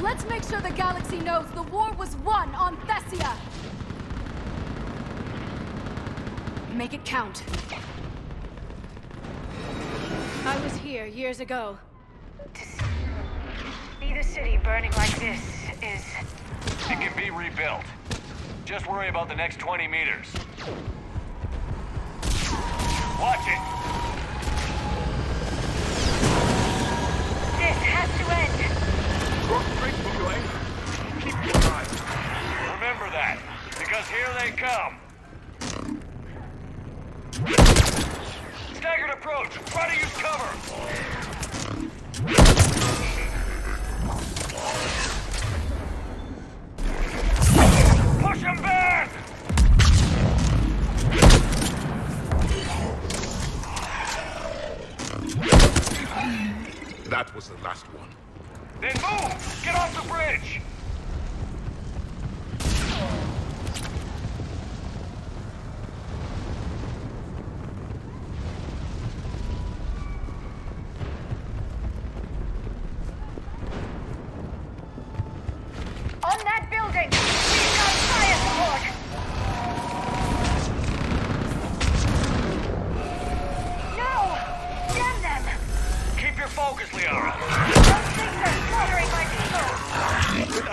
Let's make sure the galaxy knows the war was won on Thessia. Make it count. I was here years ago. To see the city burning like this is... It can be rebuilt. Just worry about the next 20 meters. Watch it! This has to end! Keep your eyes. Remember that, because here they come. Staggered approach! Try to use cover! Push him back! That was the last one. Then move! Get off the bridge! On that building! We've got fire support! No! Damn them! Keep your focus, Liara. Those things are slaughtering my people!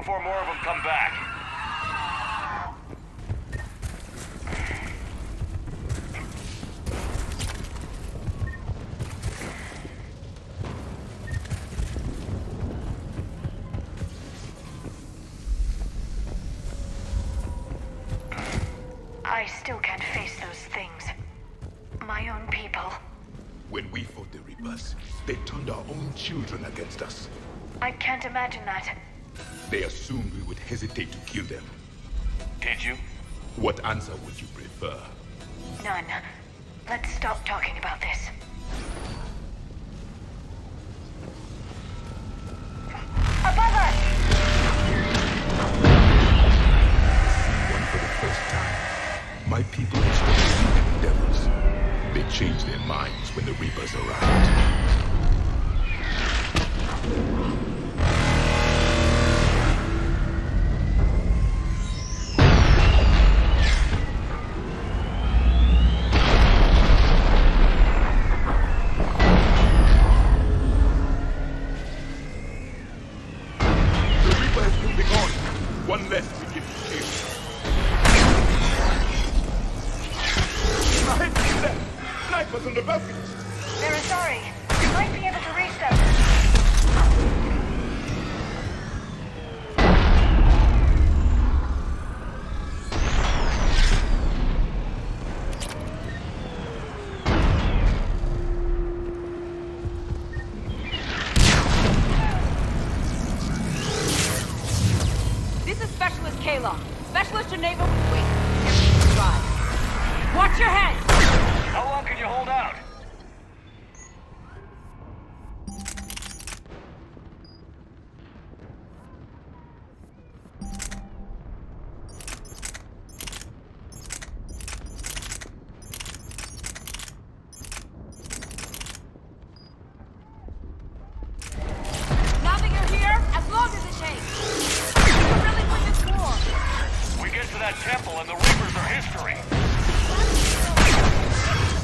before more of them come back. I still can't face those things. My own people. When we fought the Reapers, they turned our own children against us. I can't imagine that. They assumed we would hesitate to kill them. Did you? What answer would you prefer? None. Let's stop talking about this. Above us! One for the first time. My people had stopped seeing devils. They changed their minds when the Reapers arrived. One less to give you kill. Ahead, left! Snipers on the balcony! They're sorry. You might be able to reach them. Specialist enable. Wait. Drive. Watch your head! How long can you hold out? Now that you're here, as long as it takes. You can really win this war. We get to that temple and the Reapers are history.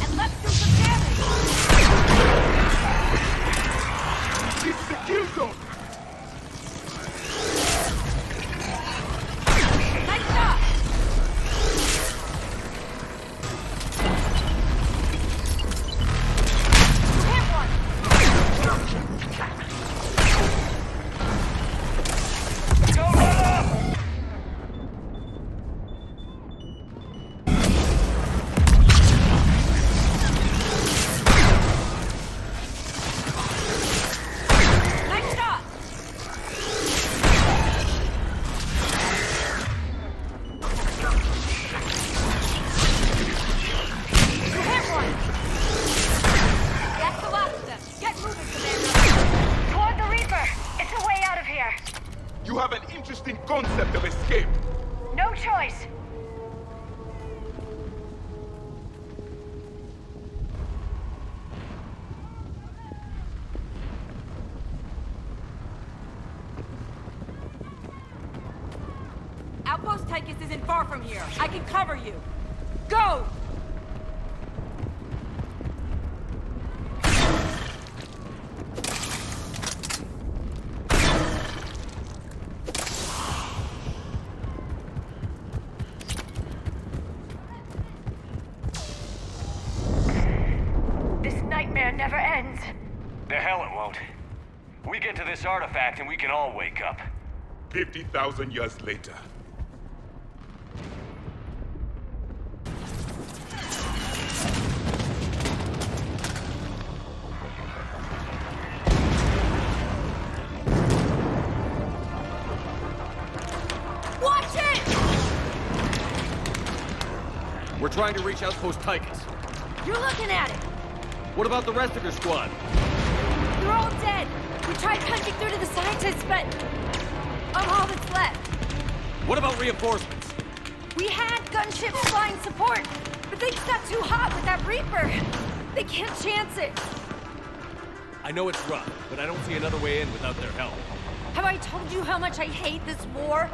And let's do some damage. This is the kill zone! Nice shot! You hit one! Go up! Nice shot! You hit one! That's the last of them. Get moving, Commander. Toward the Reaper! It's a way out of here! You have an interesting concept of escape. No choice! Outpost Tychus isn't far from here. I can cover you. Go! This nightmare never ends. The hell it won't. We get to this artifact and we can all wake up. 50,000 years later. Watch it! We're trying to reach Outpost Tychus. You're looking at it. What about the rest of your squad? They're all dead. We tried punching through to the scientists, but I'm all that's left. What about reinforcements? We had gunships flying support, but they just got too hot with that Reaper. They can't chance it. I know it's rough, but I don't see another way in without their help. Have I told you how much I hate this war?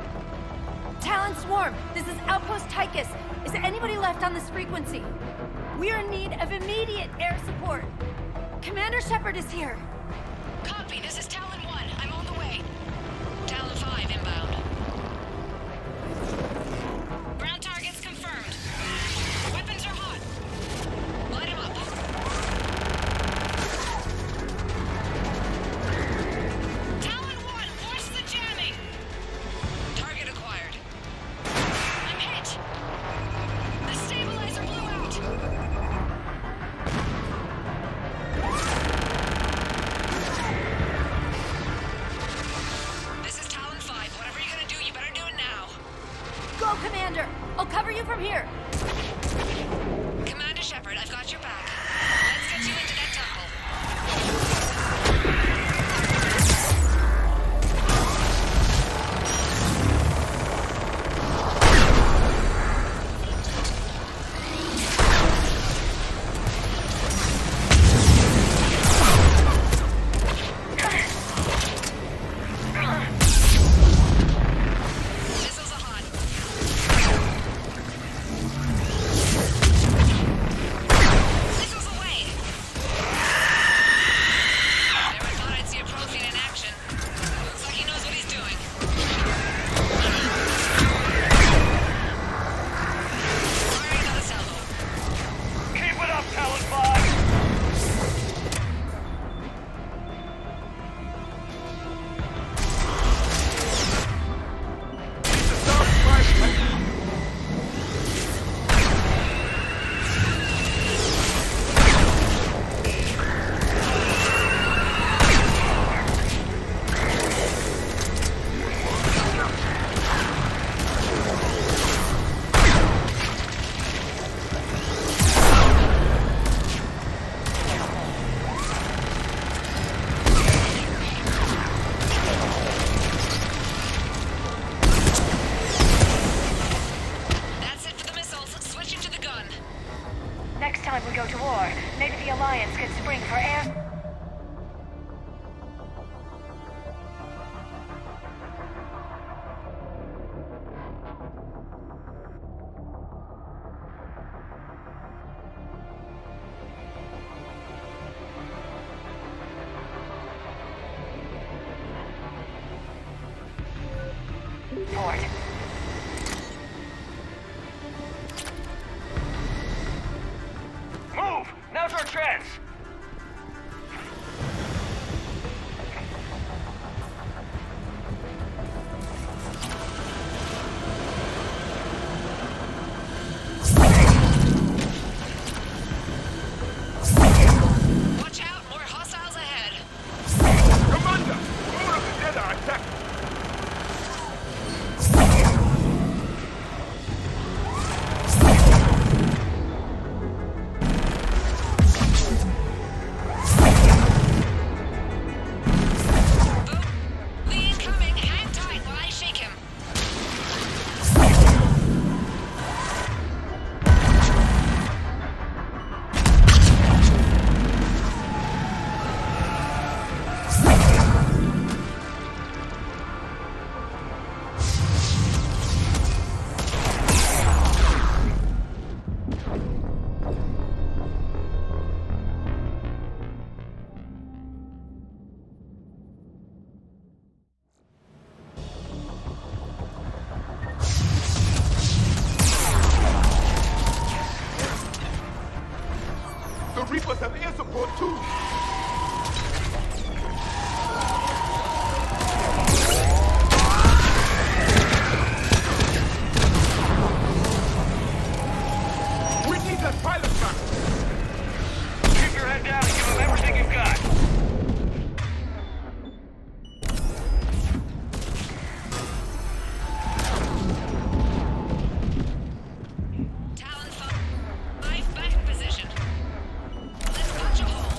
Talon Swarm, this is Outpost Tychus. Is anybody left on this frequency? We are in need of immediate air support. Commander Shepard is here. Copy, this is Talon 1. I'm on the way. Talon 5 inbound. Commander. I'll cover you from here. Commander Shepard, I've got your back. Let's get you into that temple. Next time we go to war, maybe the Alliance can spring for air... Fort. Move! Now's our chance! Watch out, more hostiles ahead. Commander! More of the dead are attacking! The Reapers have air support too! We need that pilot truck! Keep your head down and give them everything you've got! Talon 5 back in position. Let's punch a hole.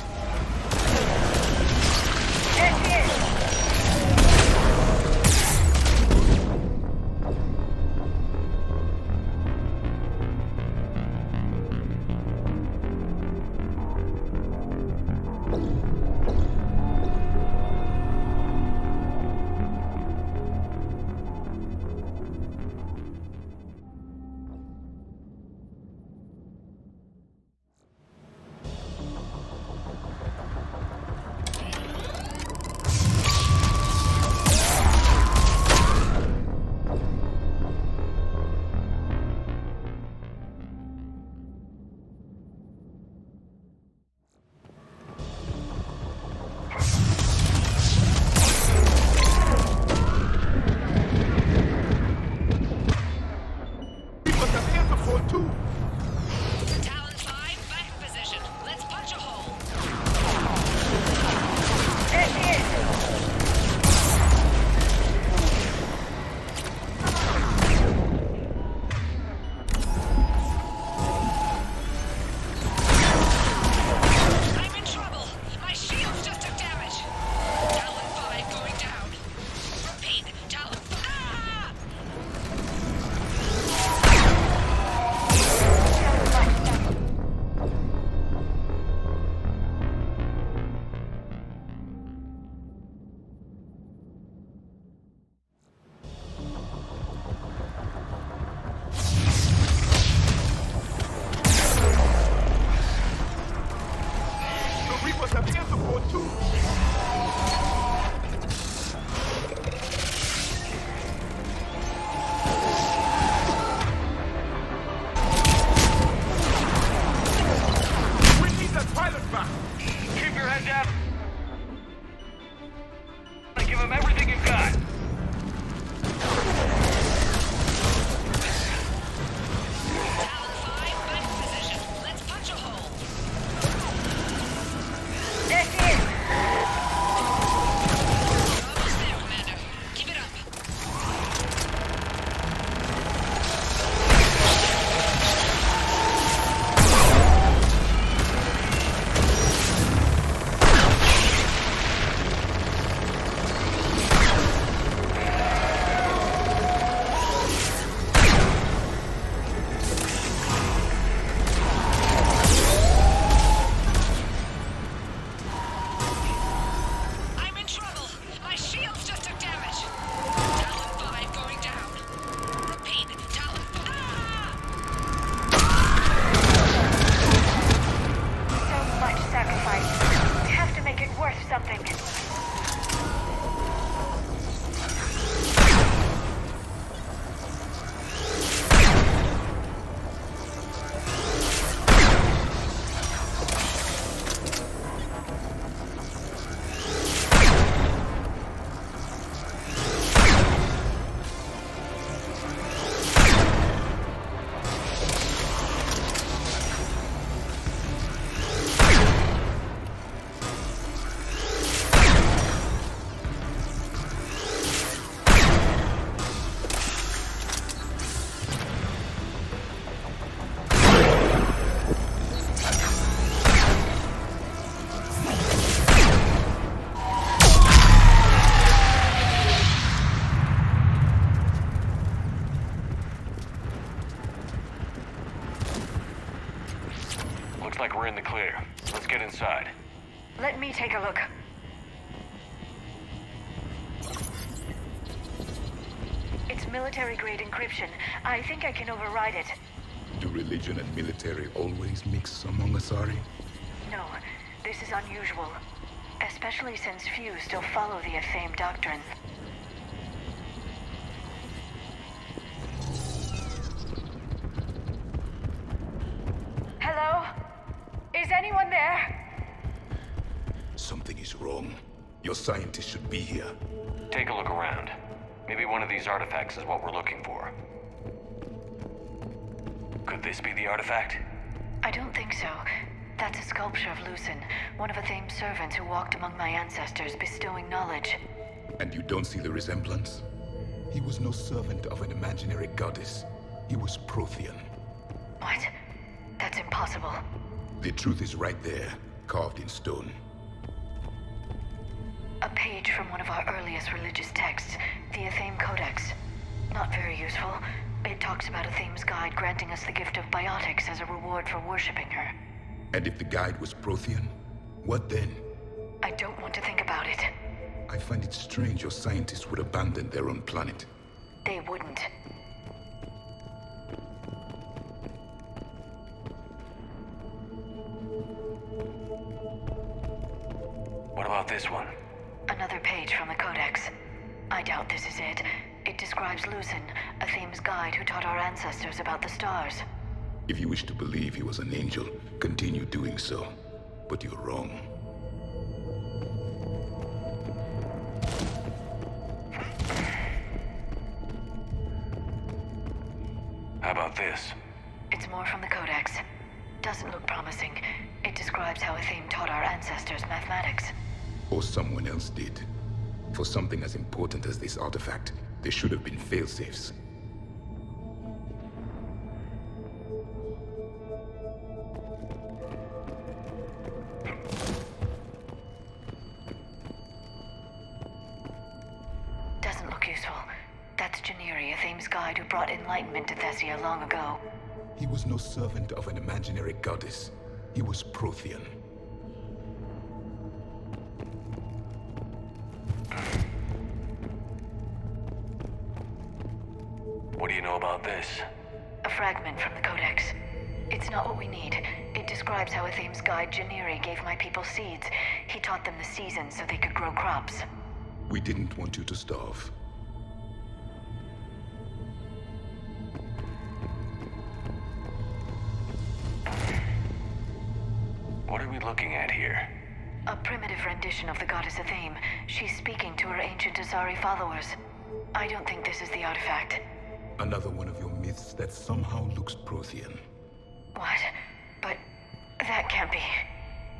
military-grade encryption. I think I can override it. Do religion and military always mix among Asari? No, this is unusual. Especially since few still follow the Athame doctrine. Hello? Is anyone there? Something is wrong. Your scientists should be here. Take a look around. Maybe one of these artifacts is what we're looking for. Could this be the artifact? I don't think so. That's a sculpture of Lucen, one of Athame's servants who walked among my ancestors, bestowing knowledge. And you don't see the resemblance? He was no servant of an imaginary goddess. He was Prothean. What? That's impossible. The truth is right there, carved in stone. A page from one of our earliest religious texts, the Athame Codex. Not very useful. It talks about Athame's guide granting us the gift of biotics as a reward for worshipping her. And if the guide was Prothean, what then? I don't want to think about it. I find it strange your scientists would abandon their own planet. They wouldn't. What about this one? Another page from the Codex. I doubt this is it. It describes Lucen, Athame's guide who taught our ancestors about the stars. If you wish to believe he was an angel, continue doing so. But you're wrong. How about this? It's more from the Codex. Doesn't look promising. It describes how Athame taught our ancestors mathematics. Or someone else did. For something as important as this artifact, there should have been failsafes. Doesn't look useful. That's Janiri, Athame's guide who brought enlightenment to Thessia long ago. He was no servant of an imaginary goddess. He was Prothean. What do you know about this? A fragment from the Codex. It's not what we need. It describes how Athame's guide Janiri gave my people seeds. He taught them the seasons so they could grow crops. We didn't want you to starve. What are we looking at here? A primitive rendition of the goddess Athame. She's speaking to her ancient Asari followers. I don't think this is the artifact. Another one of your myths that somehow looks Prothean. What? But that can't be.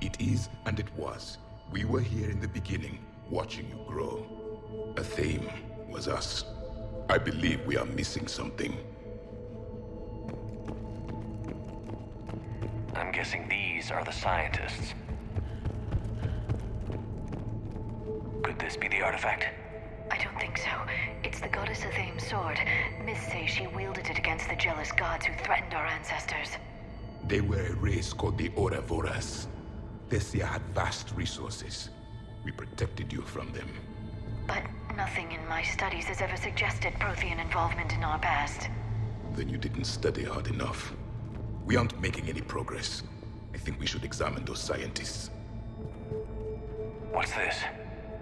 It is, and it was. We were here in the beginning, watching you grow. Athame was us. I believe we are missing something. I'm guessing these are the scientists. Could this be the artifact? I don't think so. It's the goddess Athame's sword. Myths say she wielded it against the jealous gods who threatened our ancestors. They were a race called the Oravoras. Thessia had vast resources. We protected you from them. But nothing in my studies has ever suggested Prothean involvement in our past. Then you didn't study hard enough. We aren't making any progress. I think we should examine those scientists. What's this?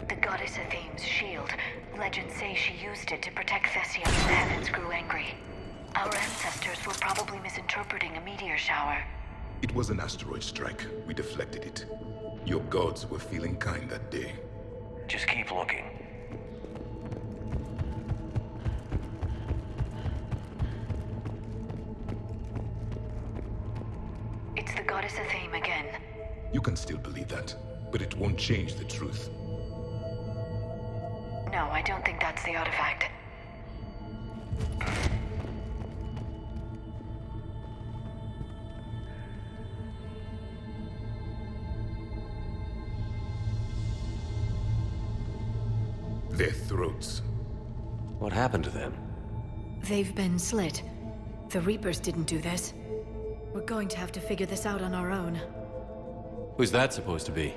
The goddess Athame's shield. Legends say she used it to protect Thessia when the heavens grew angry. Our ancestors were probably misinterpreting a meteor shower. It was an asteroid strike. We deflected it. Your gods were feeling kind that day. Just keep looking. It's the goddess Athame again. You can still believe that, but it won't change the truth. No, I don't think that's the artifact. Their throats. What happened to them? They've been slit. The Reapers didn't do this. We're going to have to figure this out on our own. Who's that supposed to be?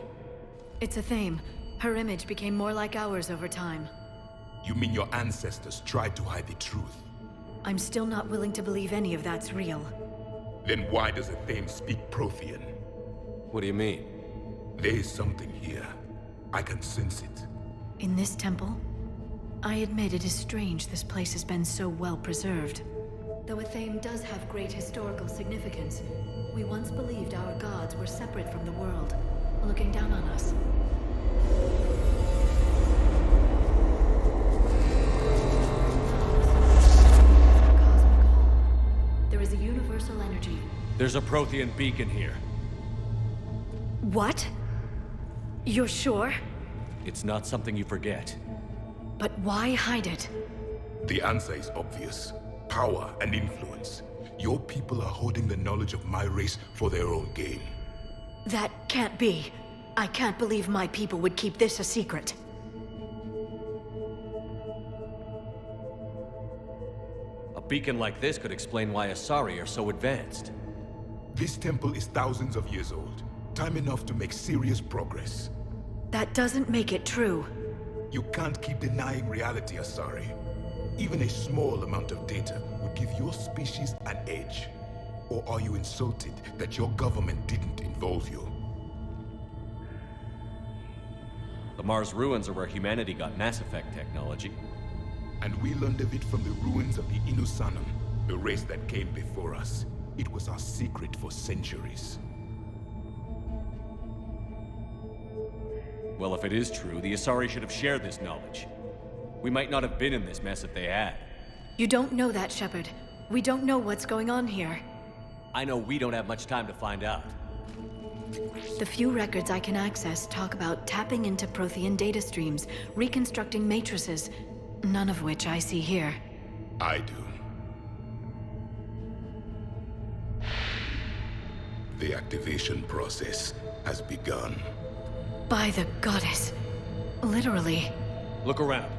It's Athame. Her image became more like ours over time. You mean your ancestors tried to hide the truth? I'm still not willing to believe any of that's real. Then why does Athame speak Prothean? What do you mean? There is something here. I can sense it. In this temple? I admit it is strange this place has been so well preserved. Though Athame does have great historical significance, we once believed our gods were separate from the world, looking down on us. There is a universal energy. There's a Prothean beacon here. What? You're sure? It's not something you forget. But why hide it? The answer is obvious. Power and influence. Your people are holding the knowledge of my race for their own gain. That can't be. I can't believe my people would keep this a secret. A beacon like this could explain why Asari are so advanced. This temple is thousands of years old. Time enough to make serious progress. That doesn't make it true. You can't keep denying reality, Asari. Even a small amount of data would give your species an edge. Or are you insulted that your government didn't involve you? The Mars ruins are where humanity got Mass Effect technology. And we learned of it from the ruins of the Inusanum, the race that came before us. It was our secret for centuries. Well, if it is true, the Asari should have shared this knowledge. We might not have been in this mess if they had. You don't know that, Shepard. We don't know what's going on here. I know we don't have much time to find out. The few records I can access talk about tapping into Prothean data streams, reconstructing matrices, none of which I see here. I do. The activation process has begun. By the goddess. Literally. Look around.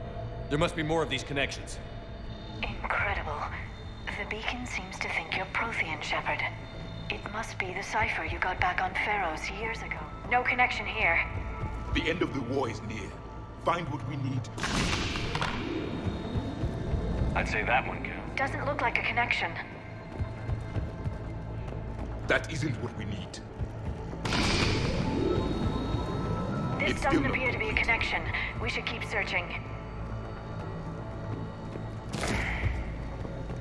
There must be more of these connections. Incredible. The beacon seems to think you're Prothean, Shepard. It must be the cipher you got back on Pharaohs years ago. No connection here. The end of the war is near. Find what we need. I'd say that one counts. Doesn't look like a connection. That isn't what we need. This doesn't appear to be a connection. We should keep searching.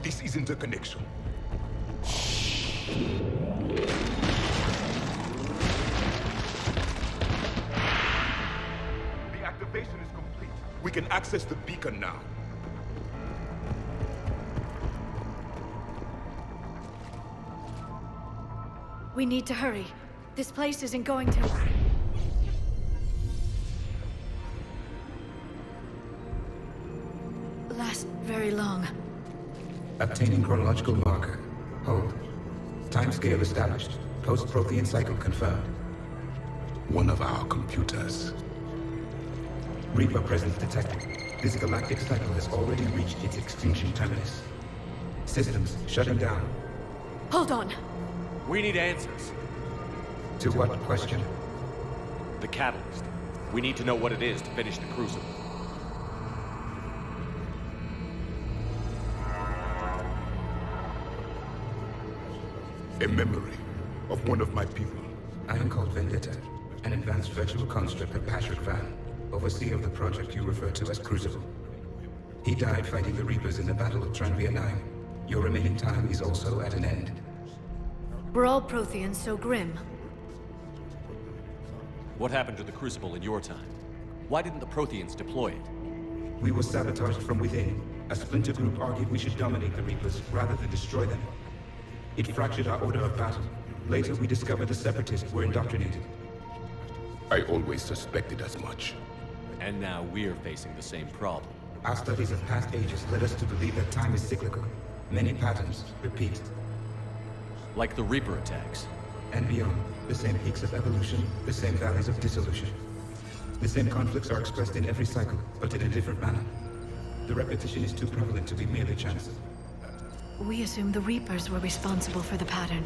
This isn't a connection. The activation is complete. We can access the beacon now. We need to hurry. This place isn't going to... last very long. Obtaining chronological marker. Hold. Timescale established. Post-Prothean cycle confirmed. One of our computers. Reaper presence detected. This galactic cycle has already reached its extinction terminus. Systems shutting down. Hold on. We need answers. To what question? The catalyst. We need to know what it is to finish the Crucible. A memory of one of my people. I am called Vendetta, an advanced virtual construct of Patrick Van, overseer of the project you refer to as Crucible. He died fighting the Reapers in the Battle of Tranvia 9. Your remaining time is also at an end. We're all Protheans so grim. What happened to the Crucible in your time? Why didn't the Protheans deploy it? We were sabotaged from within. A splinter group argued we should dominate the Reapers rather than destroy them. It fractured our order of battle. Later, we discovered the Separatists were indoctrinated. I always suspected as much. And now we're facing the same problem. Our studies of past ages led us to believe that time is cyclical. Many patterns repeat. Like the Reaper attacks. And beyond, the same peaks of evolution, the same valleys of dissolution. The same conflicts are expressed in every cycle, but in a different manner. The repetition is too prevalent to be merely chance. We assume the Reapers were responsible for the pattern.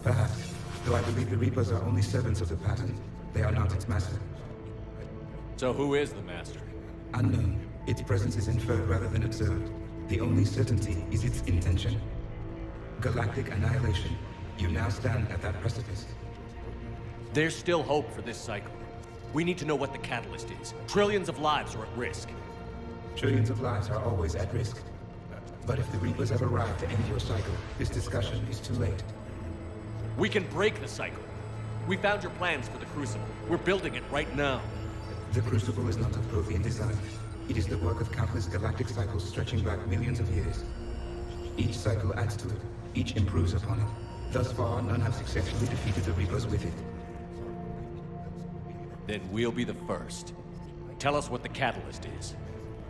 Perhaps, though I believe the Reapers are only servants of the pattern. They are not its master. So who is the master? Unknown. Its presence is inferred rather than observed. The only certainty is its intention. Galactic annihilation. You now stand at that precipice. There's still hope for this cycle. We need to know what the catalyst is. Trillions of lives are at risk. Trillions of lives are always at risk. But if the Reapers have arrived to end your cycle, this discussion is too late. We can break the cycle. We found your plans for the Crucible. We're building it right now. The Crucible is not of Prothean design. It is the work of countless galactic cycles stretching back millions of years. Each cycle adds to it. Each improves upon it. Thus far, none have successfully defeated the Reapers with it. Then we'll be the first. Tell us what the catalyst is.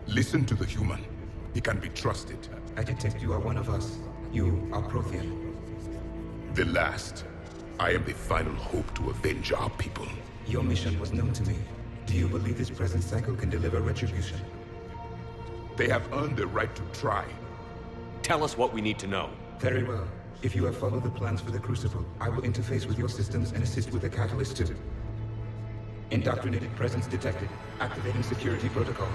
Listen to the human. He can be trusted. I detect you are one of us. You are Prothean. The last. I am the final hope to avenge our people. Your mission was known to me. Do you believe this present cycle can deliver retribution? They have earned the right to try. Tell us what we need to know. Very well. If you have followed the plans for the Crucible, I will interface with your systems and assist with the catalyst too. Indoctrinated presence detected. Activating security protocol.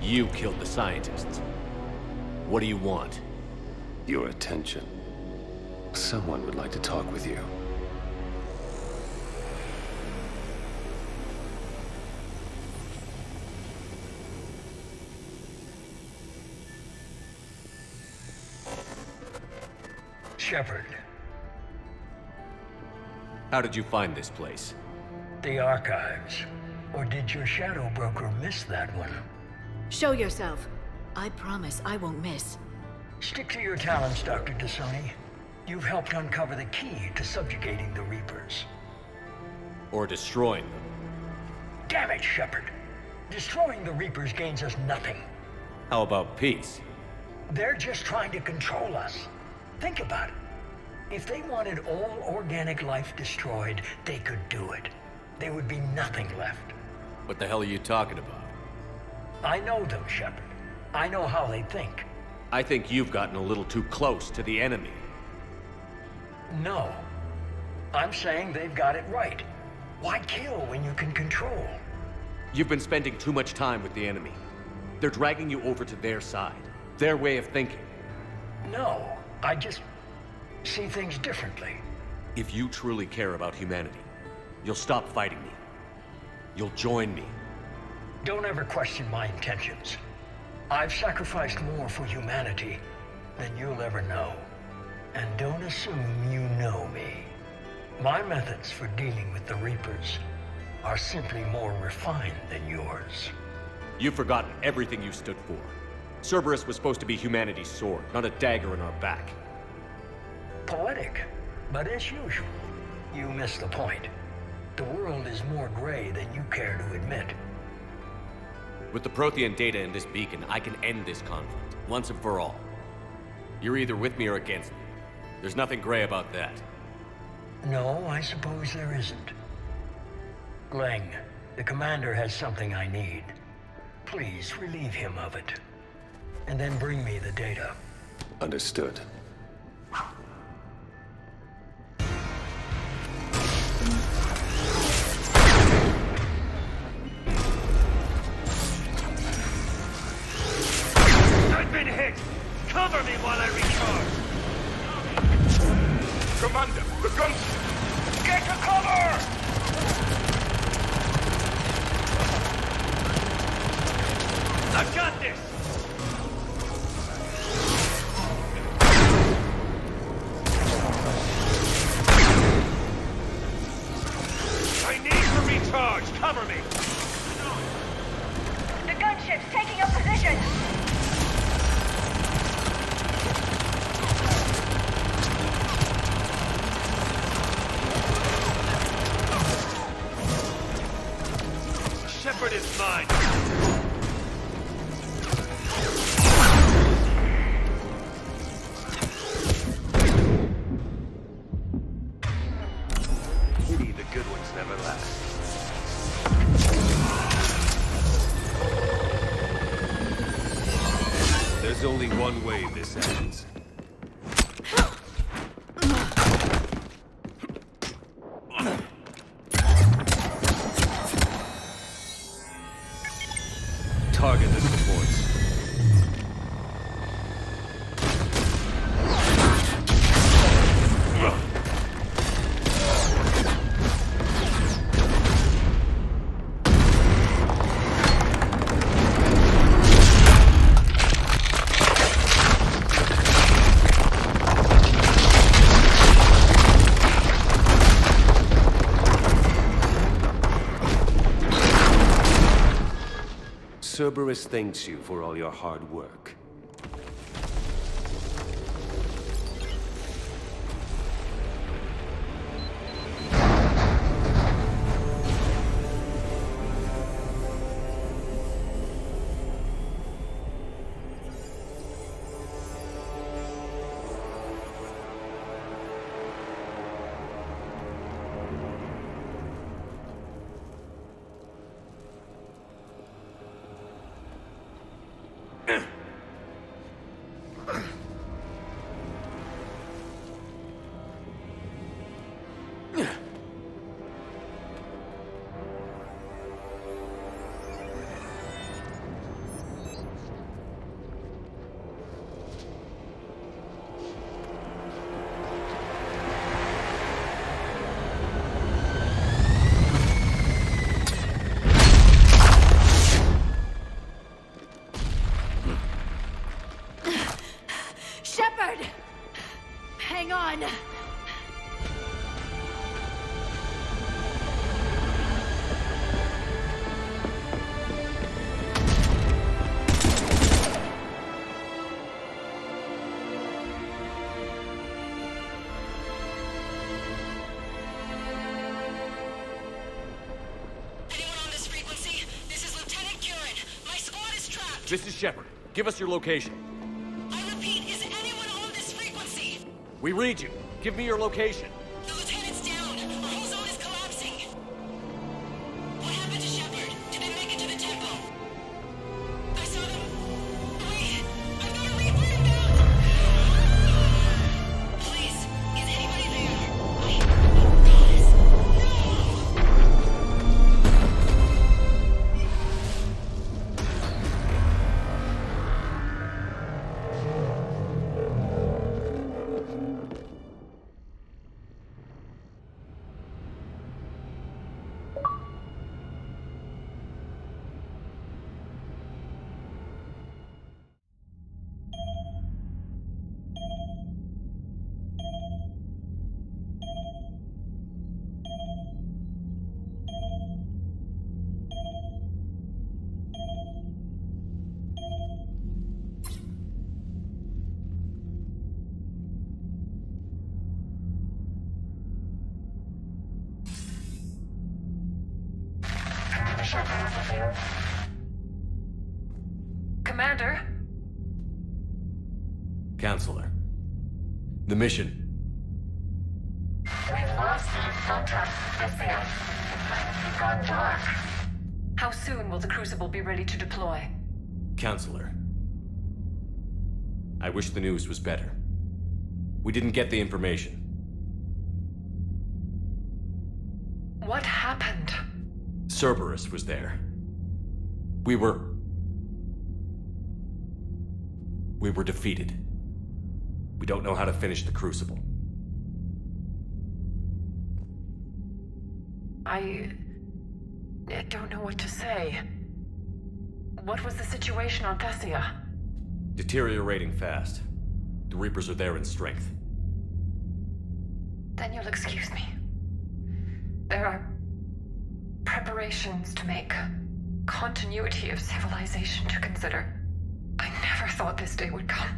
You killed the scientists. What do you want? Your attention. Someone would like to talk with you. Shepard. How did you find this place? The archives. Or did your shadow broker miss that one? Show yourself. I promise I won't miss. Stick to your talents, Dr. D'Soni. You've helped uncover the key to subjugating the Reapers. Or destroying them. Damn it, Shepard. Destroying the Reapers gains us nothing. How about peace? They're just trying to control us. Think about it. If they wanted all organic life destroyed, they could do it. There would be nothing left. What the hell are you talking about? I know them, Shepard. I know how they think. I think you've gotten a little too close to the enemy. No. I'm saying they've got it right. Why kill when you can control? You've been spending too much time with the enemy. They're dragging you over to their side. Their way of thinking. No, I just see things differently. If you truly care about humanity, you'll stop fighting me. You'll join me. Don't ever question my intentions. I've sacrificed more for humanity than you'll ever know. And don't assume you know me. My methods for dealing with the Reapers are simply more refined than yours. You've forgotten everything you stood for. Cerberus was supposed to be humanity's sword, not a dagger in our back. Poetic, but as usual, you miss the point. The world is more gray than you care to admit. With the Prothean data in this beacon, I can end this conflict, once and for all. You're either with me or against me. There's nothing gray about that. No, I suppose there isn't. Leng, the commander has something I need. Please relieve him of it. And then bring me the data. Understood. I've been hit! Cover me while I recharge! Commander, the guns! Get to cover! I've got this! I need to recharge! Cover me! The gunship's taking up position! Shepard is mine! Pity the good ones never last. There's only one way this ends. Cerberus thanks you for all your hard work. Shepard! Hang on! This is Shepard. Give us your location. I repeat, is anyone on this frequency? We read you. Give me your location. The lieutenant's down. Our whole zone is collapsing. What happened to Shepard? Did they make it to the temple? I saw them. Wait, I've got a Reaper inbound. Please, is anybody there? Guys, Commander? Counselor. The mission. We've lost contact with the It's gone dark. How soon will the Crucible be ready to deploy? Counselor. I wish the news was better. We didn't get the information. What happened? Cerberus was there. We were defeated. We don't know how to finish the Crucible. I don't know what to say. What was the situation on Thessia? Deteriorating fast. The Reapers are there in strength. Then you'll excuse me. There are preparations to make. Continuity of civilization to consider. I never thought this day would come.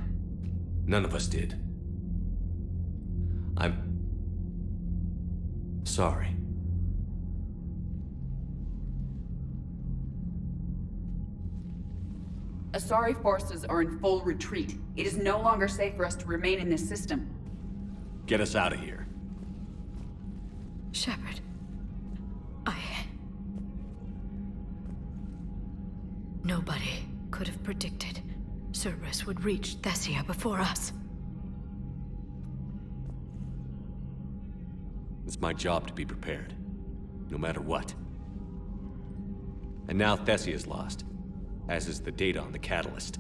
None of us did. I'm sorry. Asari forces are in full retreat. It is no longer safe for us to remain in this system. Get us out of here. Shepard. Nobody could have predicted Cerberus would reach Thessia before us. It's my job to be prepared, no matter what. And now Thessia's lost. as is the data on the catalyst.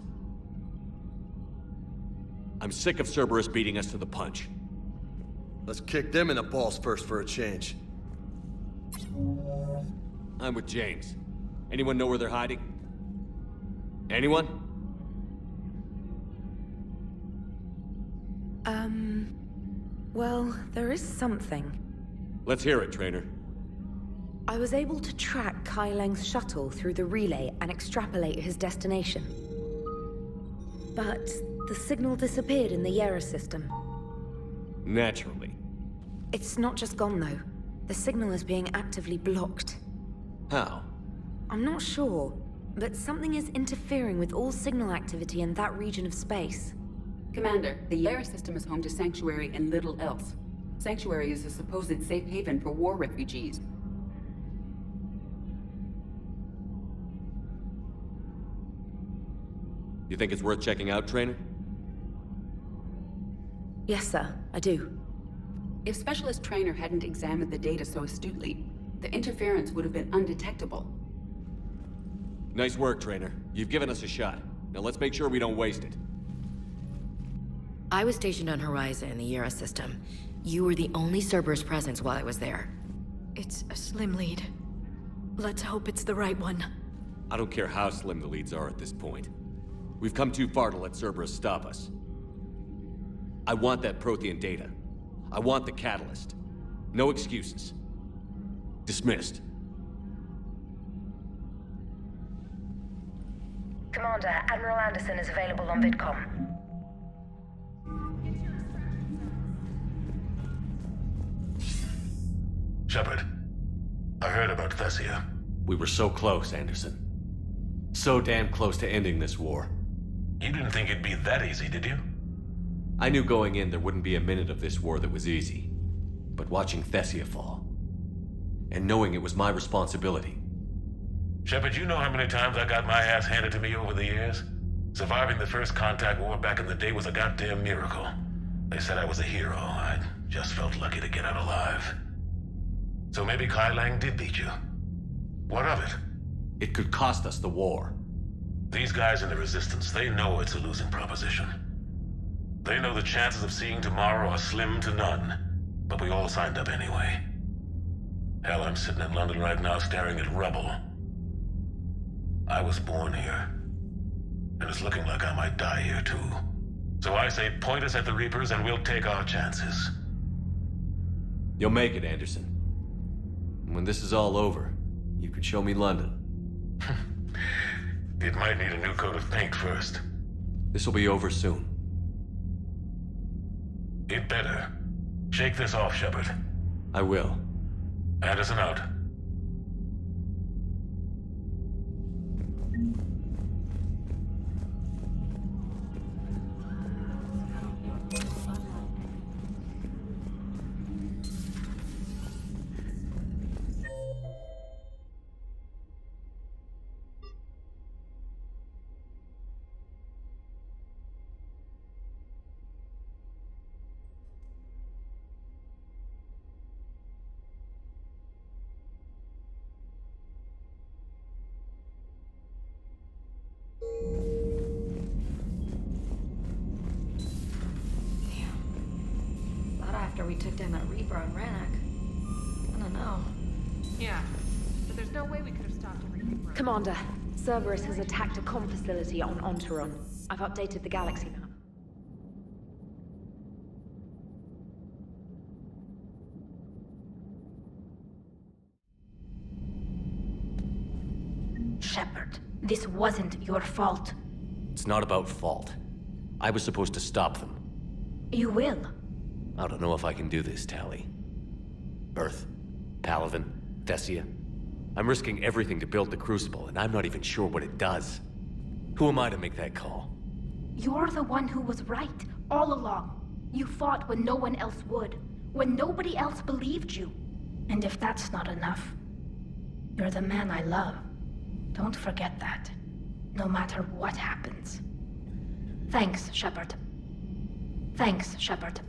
I'm sick of Cerberus beating us to the punch. Let's kick them in the balls first for a change. I'm with James. Anyone know where they're hiding? Anyone? Well, there is something. Let's hear it, Trainer. I was able to track Kai Leng's shuttle through the relay and extrapolate his destination. But the signal disappeared in the Yera system. Naturally. It's not just gone, though. The signal is being actively blocked. How? I'm not sure, but something is interfering with all signal activity in that region of space. Commander, the Yera system is home to Sanctuary and little else. Sanctuary is a supposed safe haven for war refugees. You think it's worth checking out, Trainer? Yes, sir, I do. If Specialist Trainer hadn't examined the data so astutely, the interference would have been undetectable. Nice work, Trainer. You've given us a shot. Now let's make sure we don't waste it. I was stationed on Horizon in the Yera system. You were the only Cerberus presence while I was there. It's a slim lead. Let's hope it's the right one. I don't care how slim the leads are at this point. We've come too far to let Cerberus stop us. I want that Prothean data. I want the catalyst. No excuses. Dismissed. Commander, Admiral Anderson is available on VidCom. Shepard, I heard about Thessia. We were so close, Anderson. So damn close to ending this war. You didn't think it'd be that easy, did you? I knew going in there wouldn't be a minute of this war that was easy. But watching Thessia fall, and knowing it was my responsibility. Shepard, you know how many times I got my ass handed to me over the years? Surviving the first contact war back in the day was a goddamn miracle. They said I was a hero. I just felt lucky to get out alive. So maybe Kai Lang did beat you. What of it? It could cost us the war. These guys in the Resistance, they know it's a losing proposition. They know the chances of seeing tomorrow are slim to none, but we all signed up anyway. Hell, I'm sitting in London right now staring at rubble. I was born here, and it's looking like I might die here too. So I say point us at the Reapers and we'll take our chances. You'll make it, Anderson. When this is all over, you can show me London. It might need a new coat of paint first. This will be over soon. It better. Shake this off, Shepard. I will. Anderson out. After we took down that Reaper on Rannoch. I don't know. Yeah, but there's no way we could have stopped everything. Commander, Cerberus has attacked a comm facility on Ontaron. I've updated the galaxy map. Shepard, this wasn't your fault. It's not about fault. I was supposed to stop them. You will. I don't know if I can do this, Tali. Earth, Paladin, Thessia. I'm risking everything to build the Crucible, and I'm not even sure what it does. Who am I to make that call? You're the one who was right, all along. You fought when no one else would, when nobody else believed you. And if that's not enough, you're the man I love. Don't forget that, no matter what happens. Thanks, Shepard. Thanks, Shepard.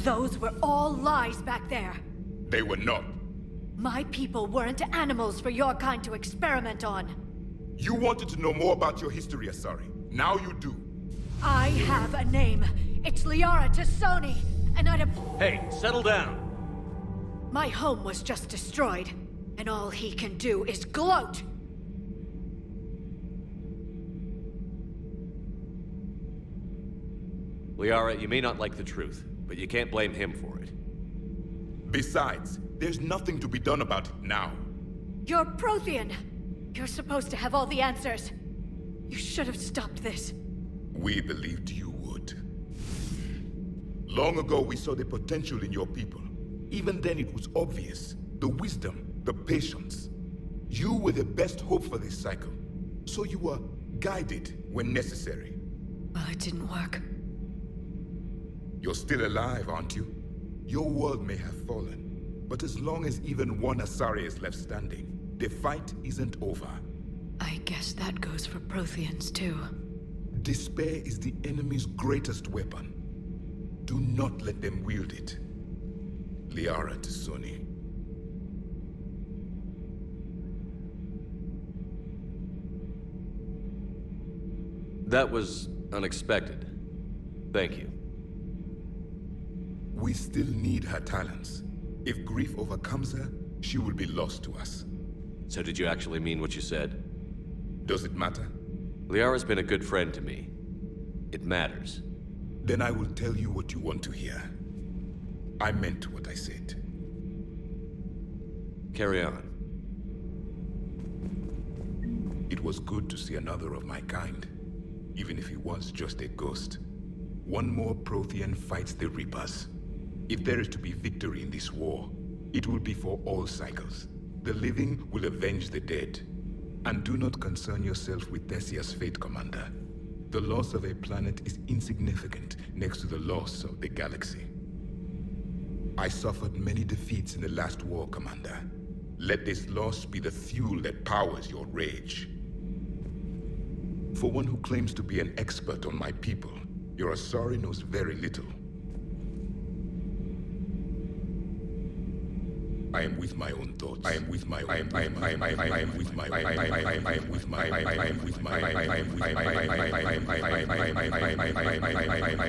Those were all lies back there. They were not. My people weren't animals for your kind to experiment on. You wanted to know more about your history, Asari. Now you do. I have a name. It's Liara Tassoni, and I'd have... Hey, settle down. My home was just destroyed, and all he can do is gloat. Liara, you may not like the truth, but you can't blame him for it. Besides, there's nothing to be done about it now. You're Prothean. You're supposed to have all the answers. You should have stopped this. We believed you would. Long ago, we saw the potential in your people. Even then, it was obvious. The wisdom, the patience. You were the best hope for this cycle. So you were guided when necessary. Well, it didn't work. You're still alive, aren't you? Your world may have fallen, but as long as even one Asari is left standing, the fight isn't over. I guess that goes for Protheans, too. Despair is the enemy's greatest weapon. Do not let them wield it. Liara Tassoni. That was unexpected. Thank you. We still need her talents. If grief overcomes her, she will be lost to us. So did you actually mean what you said? Does it matter? Liara's been a good friend to me. It matters. Then I will tell you what you want to hear. I meant what I said. Carry on. It was good to see another of my kind, even if he was just a ghost. One more Prothean fights the Reapers. If there is to be victory in this war, it will be for all cycles. The living will avenge the dead. And do not concern yourself with Thessia's fate, Commander. The loss of a planet is insignificant next to the loss of the galaxy. I suffered many defeats in the last war, Commander. Let this loss be the fuel that powers your rage. For one who claims to be an expert on my people, your Asari knows very little. I am with my own thoughts. I am with my own. I am with my. I am with my. I am with my. I am with my. I am with my.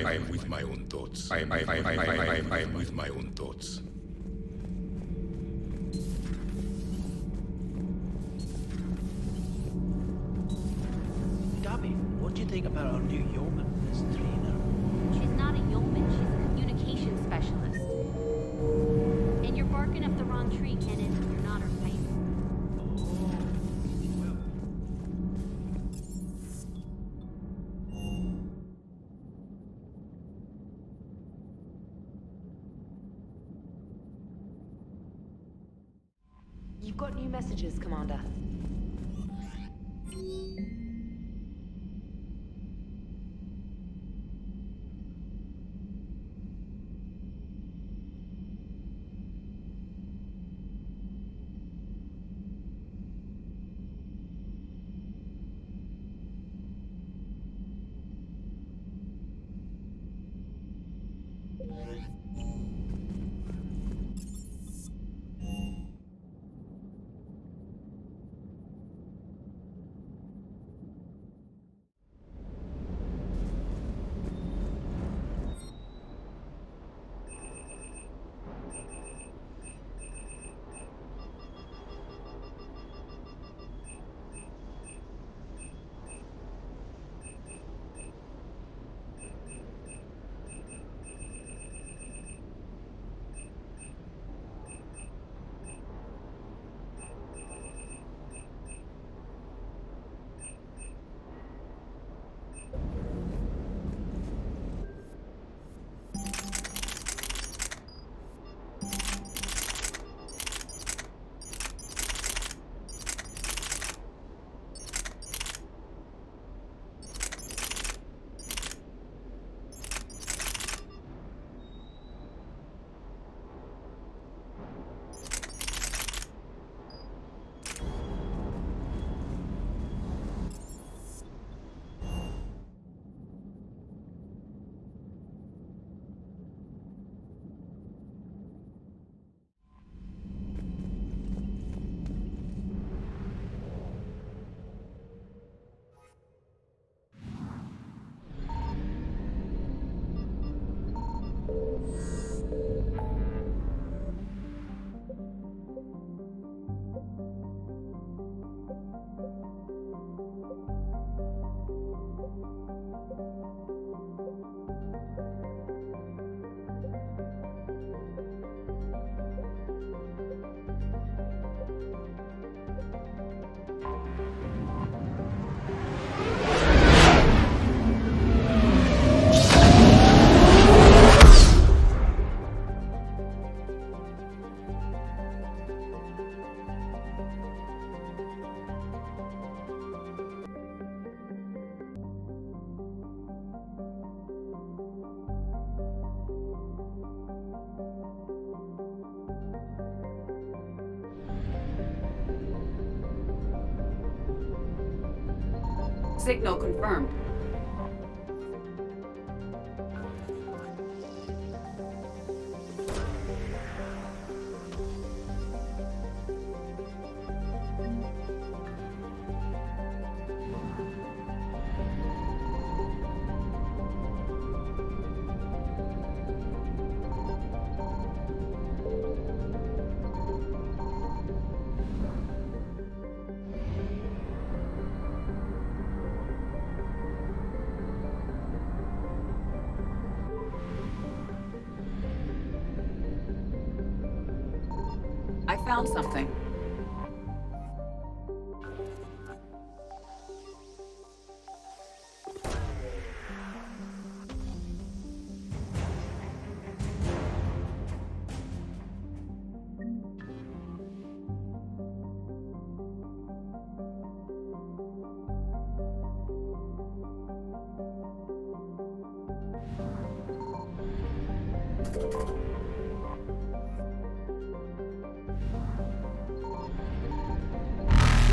I am with my own thoughts. I am with my own thoughts. Gabby, what do you think about our new yeoman, Miss Trina? She's not a yeoman, she's a communications specialist. And you're barking up the wrong tree, Kenan. You're not her type. You've got new messages, Commander. Signal confirmed. I found something.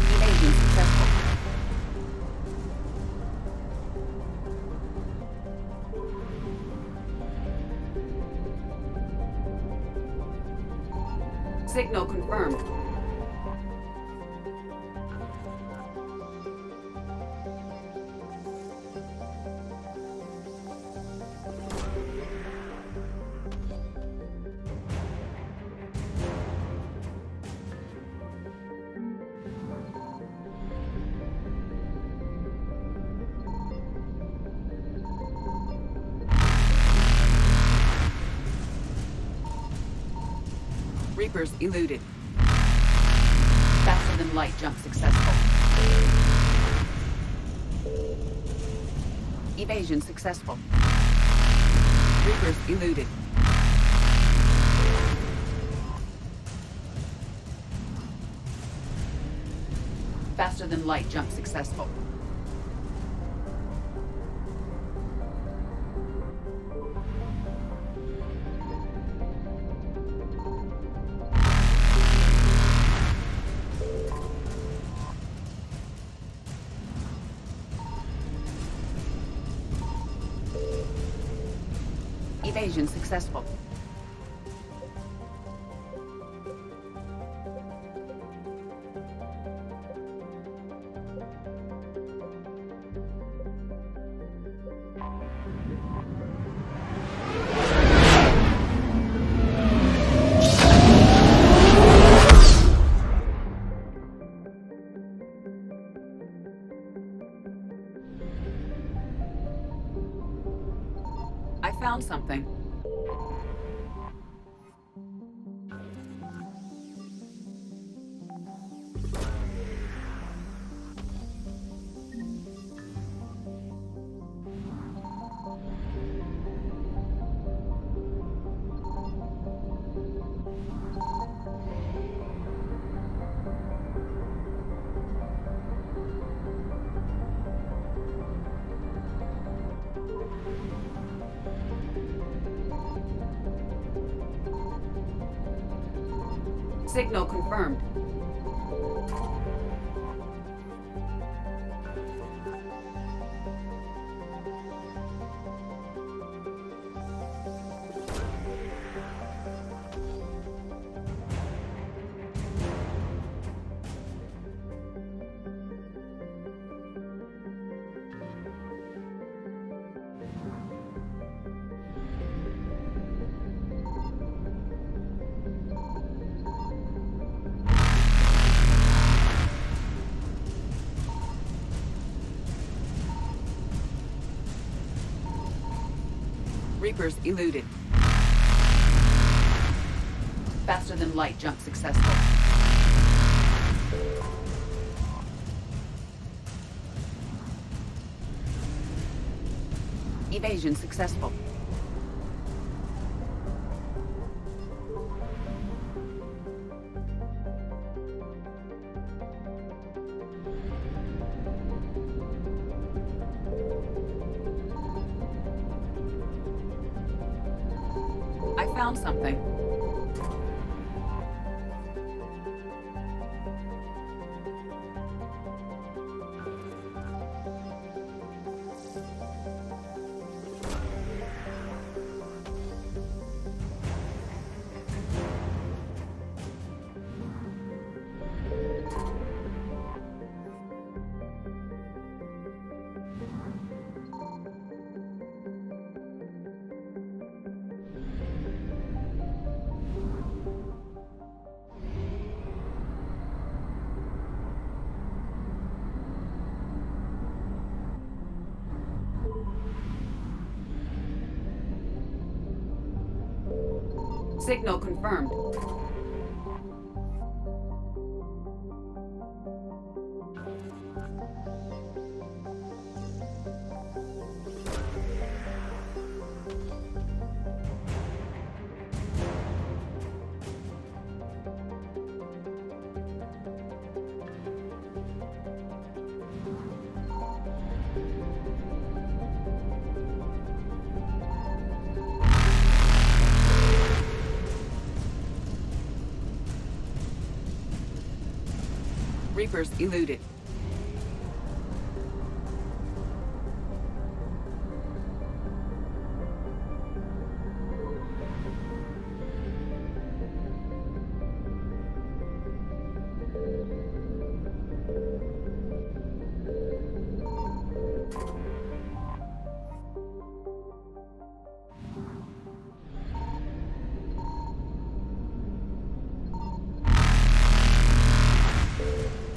Evasion successful. Signal confirmed. Reapers eluded. Faster than light jump successful. Evasion successful. Reapers eluded. Faster than light jump successful. Evasion successful. I found something. Signal confirmed. Reapers eluded. Faster than light jump successful. Evasion successful. I found something. Signal confirmed. Reapers eluded.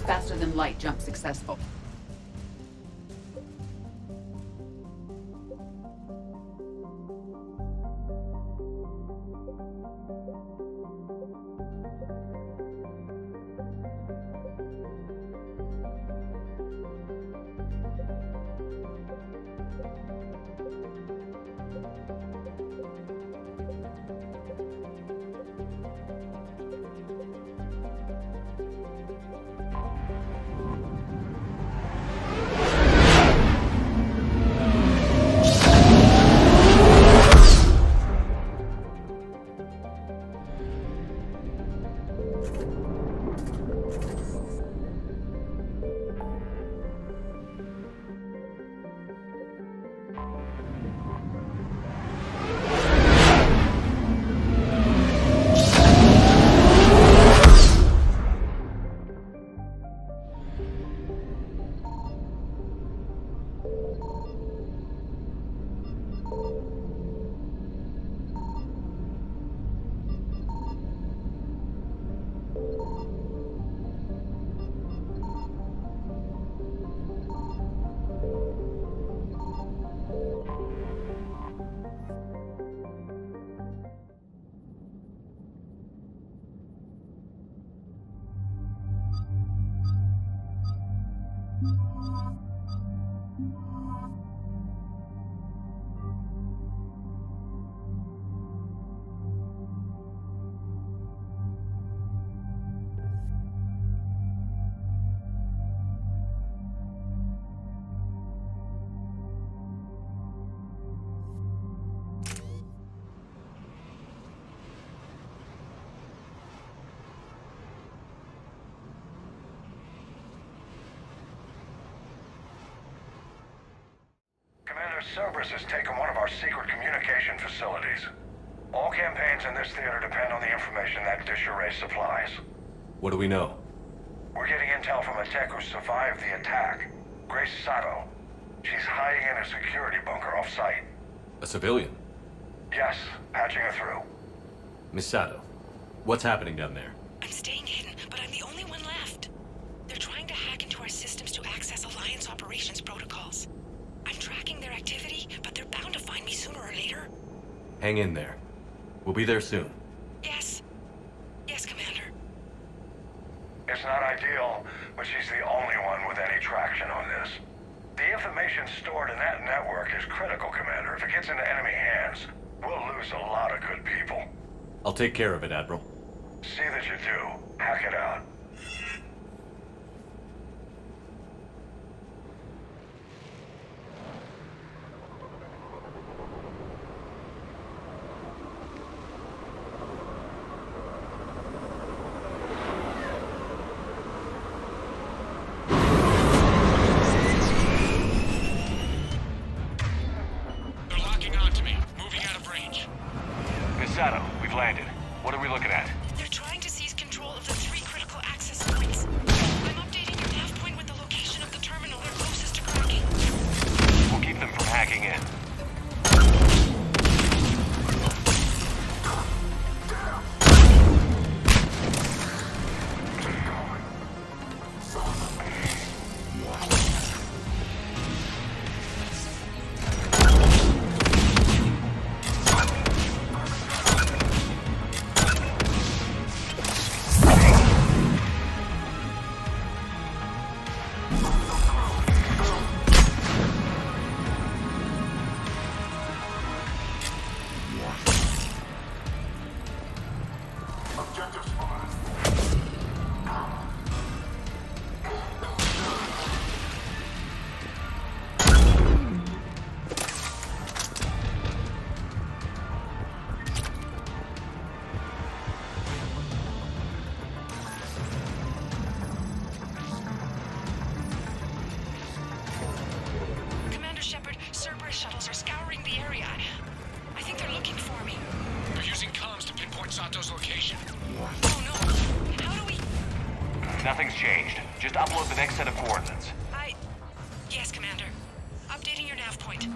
Faster than light jump successful. Cerberus has taken one of our secret communication facilities. All campaigns in this theater depend on the information that dish array supplies. What do we know? We're getting intel from a tech who survived the attack. Grace Sato. She's hiding in a security bunker off-site. A civilian? Yes, patching her through. Miss Sato, what's happening down there? I'm staying hidden, but I'm the only one left. They're trying to hack into our systems to access Alliance operations protocols. I'm tracking their activity, but they're bound to find me sooner or later. Hang in there. We'll be there soon. Yes. Yes, Commander. It's not ideal, but she's the only one with any traction on this. The information stored in that network is critical, Commander. If it gets into enemy hands, we'll lose a lot of good people. I'll take care of it, Admiral. See that you do. Hack it out. We've landed. What are we looking at? They're trying to seize control of the 3 critical access points. I'm updating your nav point with the location of the terminal they're closest to cracking. We'll keep them from hacking in. Misato's location. Oh no. How do we... Nothing's changed. Just upload the next set of coordinates. Yes, Commander. Updating your nav point.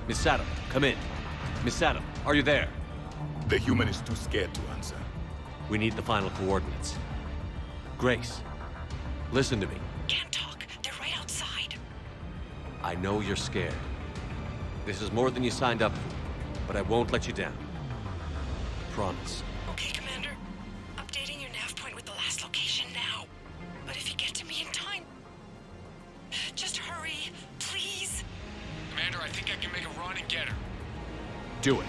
Misato, come in. Misato, are you there? The human is too scared to answer. We need the final coordinates. Grace, listen to me. Can't talk. They're right outside. I know you're scared. This is more than you signed up for, but I won't let you down. Promise. Okay, Commander. Updating your nav point with the last location now. But if you get to me in time... Just hurry, please. Commander, I think I can make a run and get her. Do it.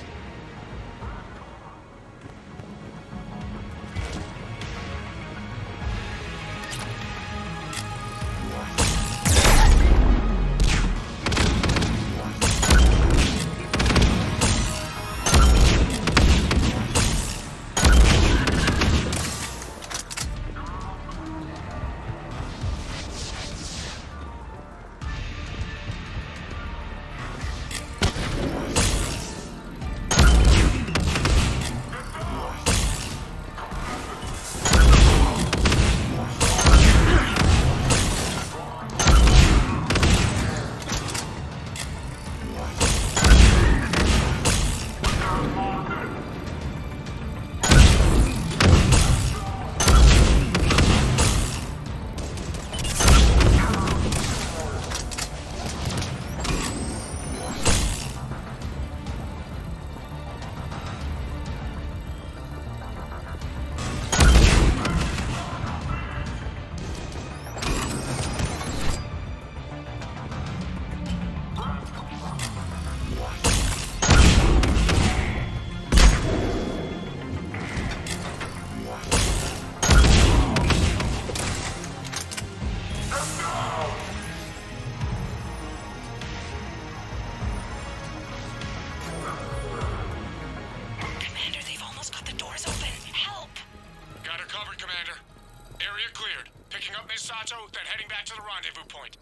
Misato, then heading back to the rendezvous point.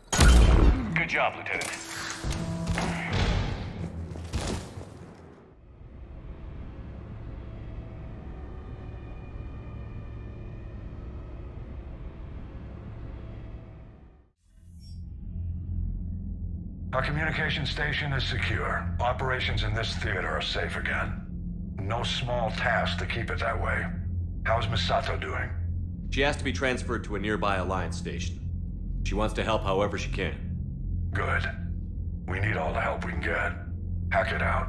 Good job, Lieutenant. Our communication station is secure. Operations in this theater are safe again. No small task to keep it that way. How's Misato doing? She has to be transferred to a nearby Alliance station. She wants to help however she can. Good. We need all the help we can get. Hack it out.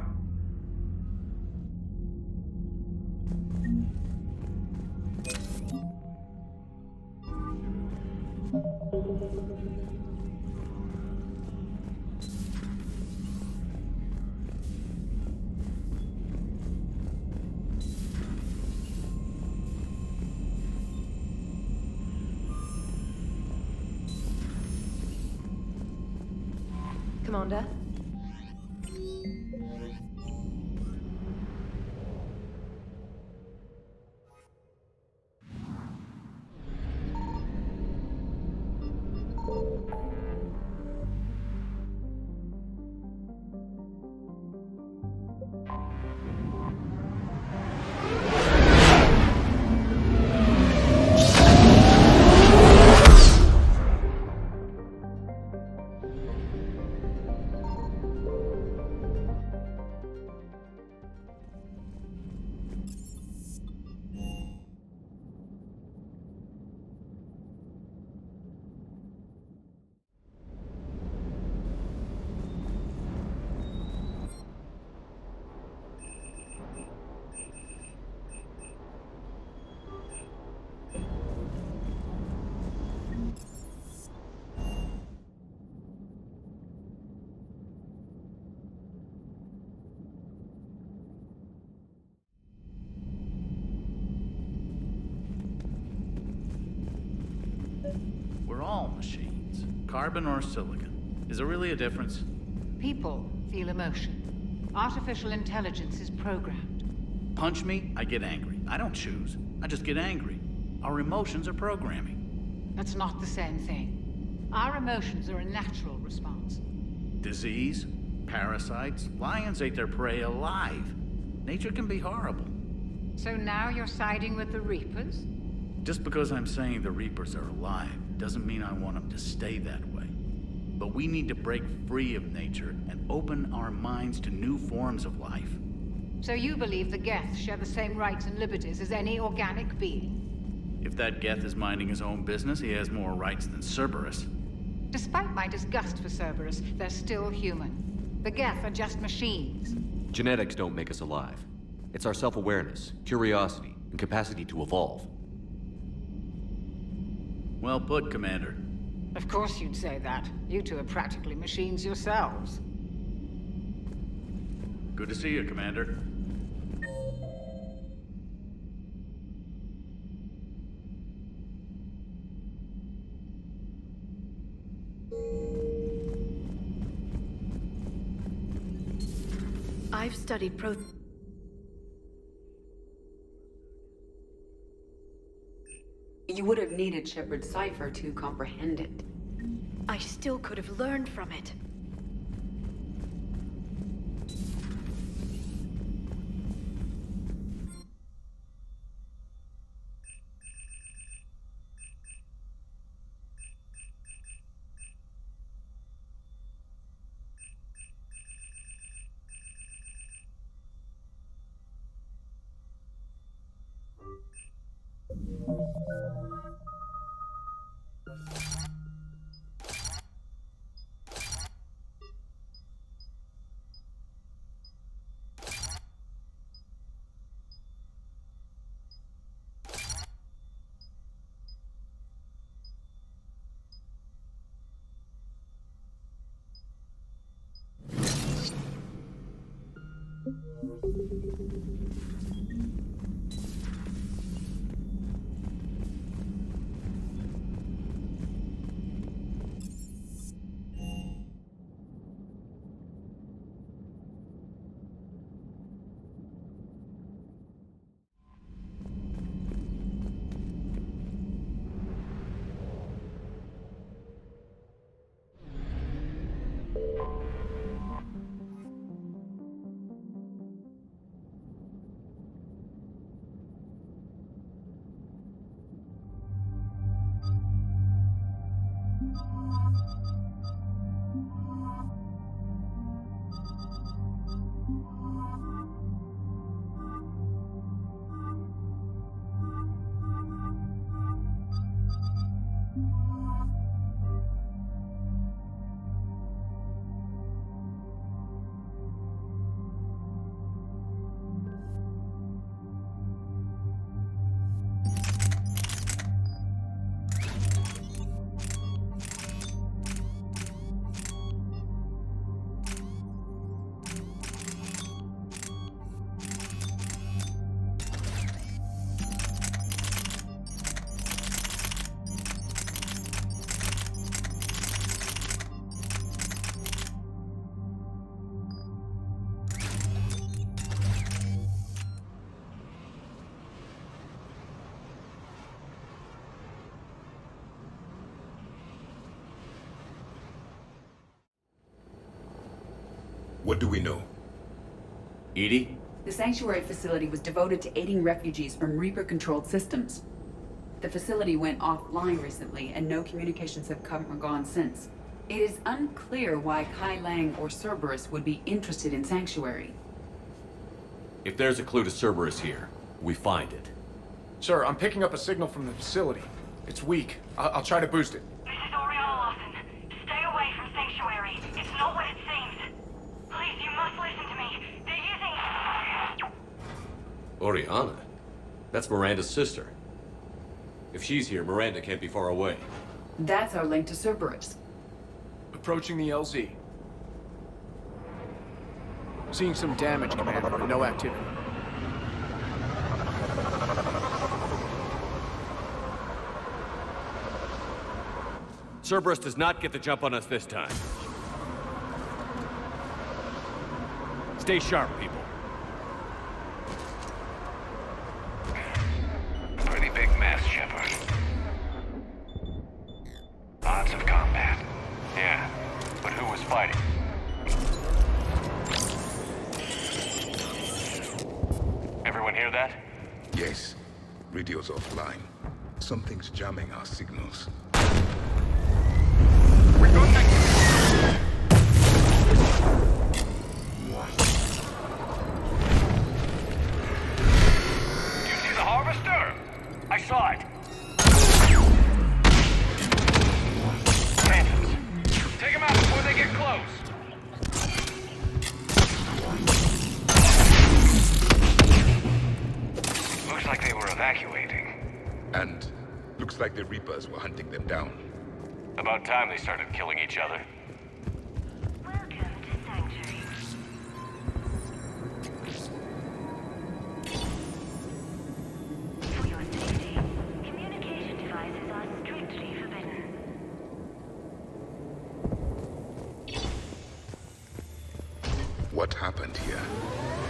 Commander? We're all machines. Carbon or silicon. Is there really a difference? People feel emotion. Artificial intelligence is programmed. Punch me, I get angry. I don't choose. I just get angry. Our emotions are programming. That's not the same thing. Our emotions are a natural response. Disease, parasites, lions ate their prey alive. Nature can be horrible. So now you're siding with the Reapers? Just because I'm saying the Reapers are alive doesn't mean I want them to stay that way. But we need to break free of nature and open our minds to new forms of life. So you believe the Geth share the same rights and liberties as any organic being? If that Geth is minding his own business, he has more rights than Cerberus. Despite my disgust for Cerberus, they're still human. The Geth are just machines. Genetics don't make us alive. It's our self-awareness, curiosity, and capacity to evolve. Well put, Commander. Of course you'd say that. You two are practically machines yourselves. Good to see you, Commander. I've studied You would have needed Shepard's cipher to comprehend it. I still could have learned from it. What do we know? Edie? The sanctuary facility was devoted to aiding refugees from Reaper-controlled systems. The facility went offline recently, and no communications have come or gone since. It is unclear why Kai Lang or Cerberus would be interested in Sanctuary. If there's a clue to Cerberus here, we find it. Sir, I'm picking up a signal from the facility. It's weak. I'll try to boost it. This is Oriana Lawson. Stay away from Sanctuary. It's not what it seems. Please, you must listen to me. They're using... Oriana? That's Miranda's sister. If she's here, Miranda can't be far away. That's our link to Cerberus. Approaching the LZ. Seeing some damage, Commander, but no activity. Cerberus does not get the jump on us this time. Stay sharp, people. Pretty big mess, Shepard. Lots of combat. Yeah, but who was fighting? Everyone hear that? Yes. Radio's offline. Something's jamming our signals. We're going back. You see the harvester? I saw it. Phantoms. Take them out before they get close. Looks like they were evacuating. And looks like the Reapers were hunting them down. About time they started killing each other. Welcome to Sanctuary. For your safety, communication devices are strictly forbidden. What happened here?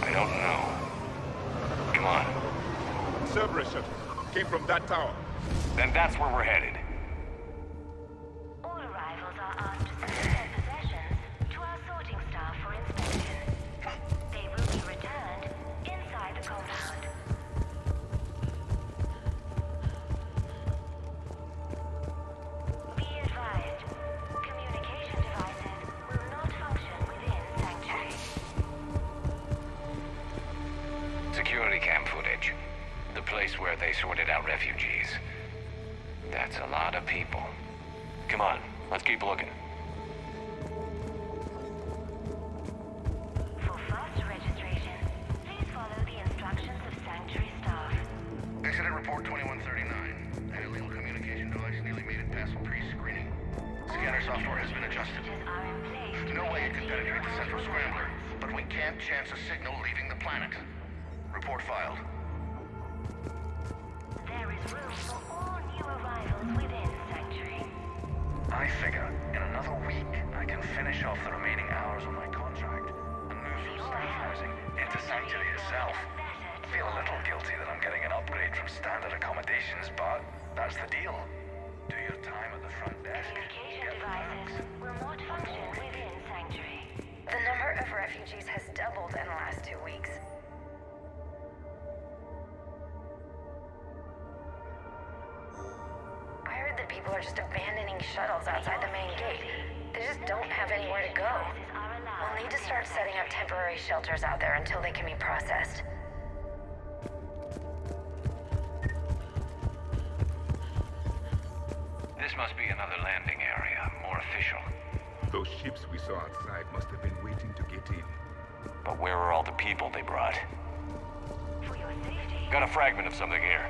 I don't know. Come on. Cerberus shuttle came from that tower. Then that's where we're headed. All arrivals are asked to send their possessions to our sorting staff for inspection. They will be returned inside the compound. Be advised, communication devices will not function within Sanctuary. Security cam footage. The place where they sorted out refugees. That's a lot of people. Come on, let's keep looking. For fast registration, please follow the instructions of Sanctuary staff. Incident report 2139. An illegal communication device nearly made it past pre-screening. Scanner software has been adjusted. No way it could penetrate the central scrambler, but we can't chance a signal leaving the planet. Report filed. There is room for all new arrivals within Sanctuary. I figure in another week I can finish off the remaining hours on my contract and move from staff housing into Sanctuary itself. I feel a little guilty that I'm getting an upgrade from standard accommodations, but that's the deal. Do your time at the front desk. Communication devices will not function within Sanctuary. The number of refugees has doubled in the last 2 weeks. I heard that people are just abandoning shuttles outside the main gate. They just don't have anywhere to go. We'll need to start setting up temporary shelters out there until they can be processed. This must be another landing area, more official. Those ships we saw outside must have been waiting to get in. But where are all the people they brought? For your safety. Got a fragment of something here.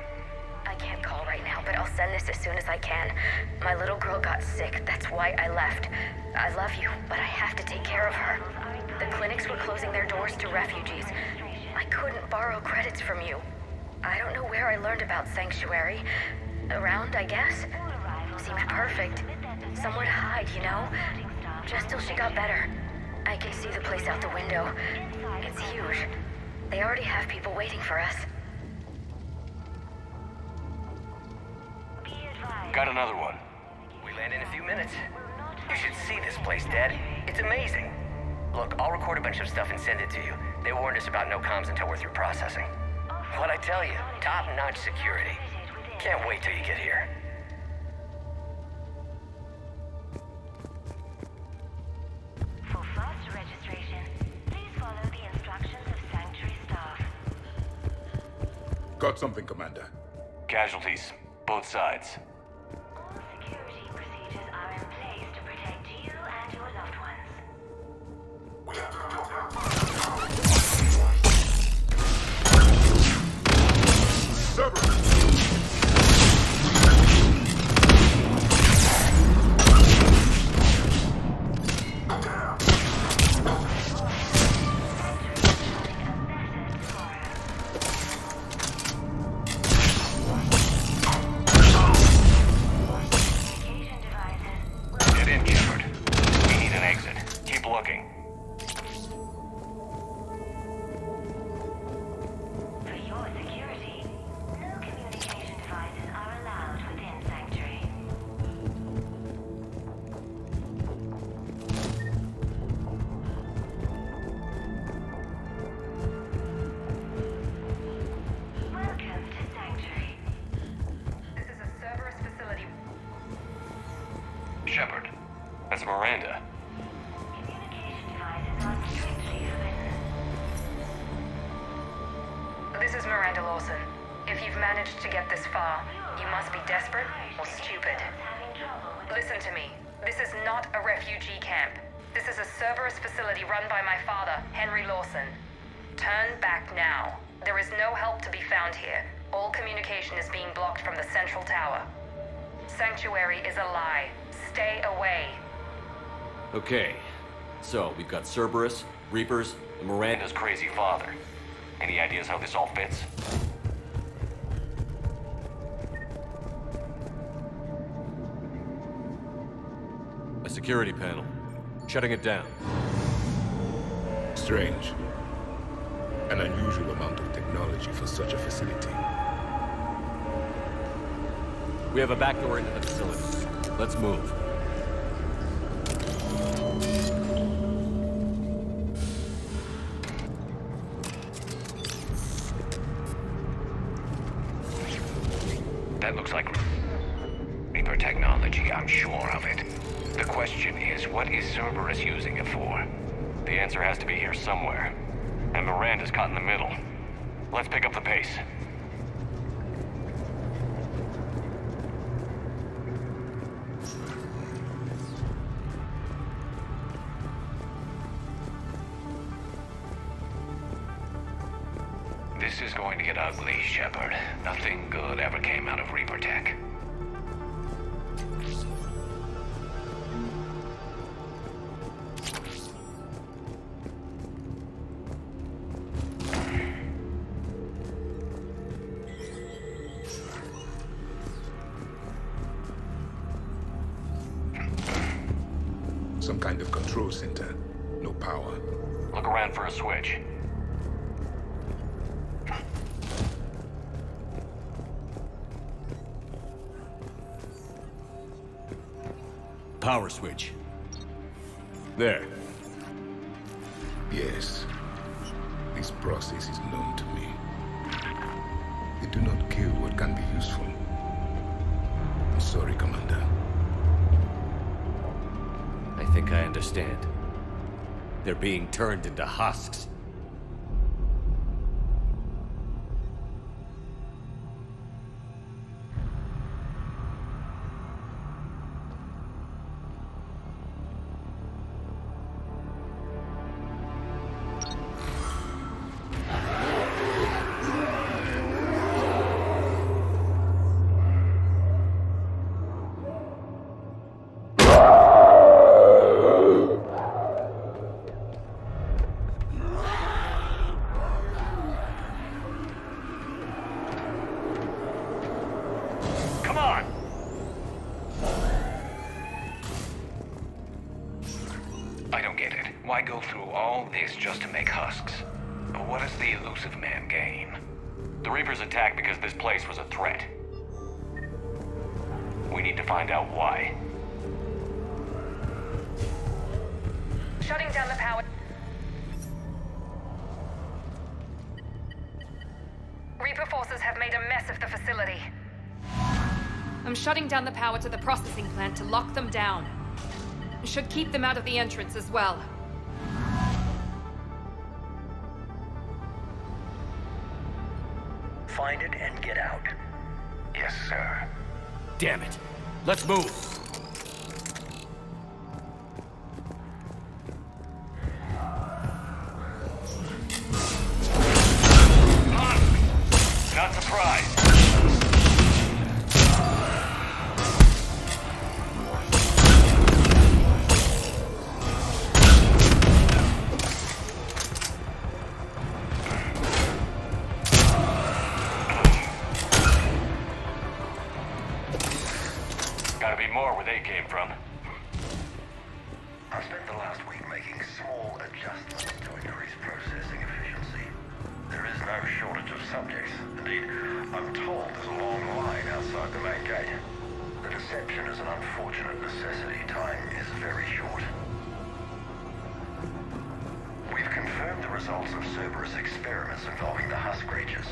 I can't call right now, but I'll send this as soon as I can. My little girl got sick, that's why I left. I love you, but I have to take care of her. The clinics were closing their doors to refugees. I couldn't borrow credits from you. I don't know where I learned about Sanctuary. Around, I guess. Seemed perfect. Somewhere to hide, you know? Just till she got better. I can see the place out the window. It's huge. They already have people waiting for us. Got another one. We land in a few minutes. You should see this place, Dad. It's amazing. Look, I'll record a bunch of stuff and send it to you. They warned us about no comms until we're through processing. What'd I tell you? Top-notch security. Can't wait till you get here. For faster registration, please follow the instructions of Sanctuary staff. Got something, Commander. Casualties, both sides. All security procedures are in place to protect you and your loved ones. Get in, Shepard. We need an exit. Keep looking. For your security, no communication devices are allowed within Sanctuary. Welcome to Sanctuary. This is a Cerberus facility. Shepard, that's Miranda. Communication devices are strictly forbidden. This is Miranda Lawson. If you've managed to get this far, you must be desperate or stupid. Listen to me. This is not a refugee camp. This is a Cerberus facility run by my father, Henry Lawson. Turn back now. There is no help to be found here. All communication is being blocked from the central tower. Sanctuary is a lie. Stay away. Okay, so we've got Cerberus, Reapers, and Miranda's crazy father. Any ideas how this all fits? A security panel. Shutting it down. Strange. An unusual amount of technology for such a facility. We have a back door into the facility. Let's move. That looks like Reaper technology, I'm sure of it. The question is, what is Cerberus using it for? The answer has to be here somewhere. And Miranda's caught in the middle. Let's pick up the pace. This is going to get ugly, Shepard. Nothing good ever came out of Reaper tech. Some kind of control center. No power. Look around for a switch. Power switch. There. Yes. This process is known to me. They do not kill what can be useful. I'm sorry, Commander. I think I understand. They're being turned into husks. Why go through all this just to make husks? What does the elusive man gain? The Reapers attacked because this place was a threat. We need to find out why. Shutting down the power. forces have made a mess of the facility. I'm shutting down the power to the processing plant to lock them down. Should keep them out of the entrance as well. Find it and get out. Yes, sir. Damn it. Let's move. Not surprised. Gotta be more where they came from. I spent the last week making small adjustments to increase processing efficiency. There is no shortage of subjects. Indeed, I'm told there's a long line outside the main gate. The deception is an unfortunate necessity. Time is very short. We've confirmed the results of Cerberus experiments involving the husk creatures.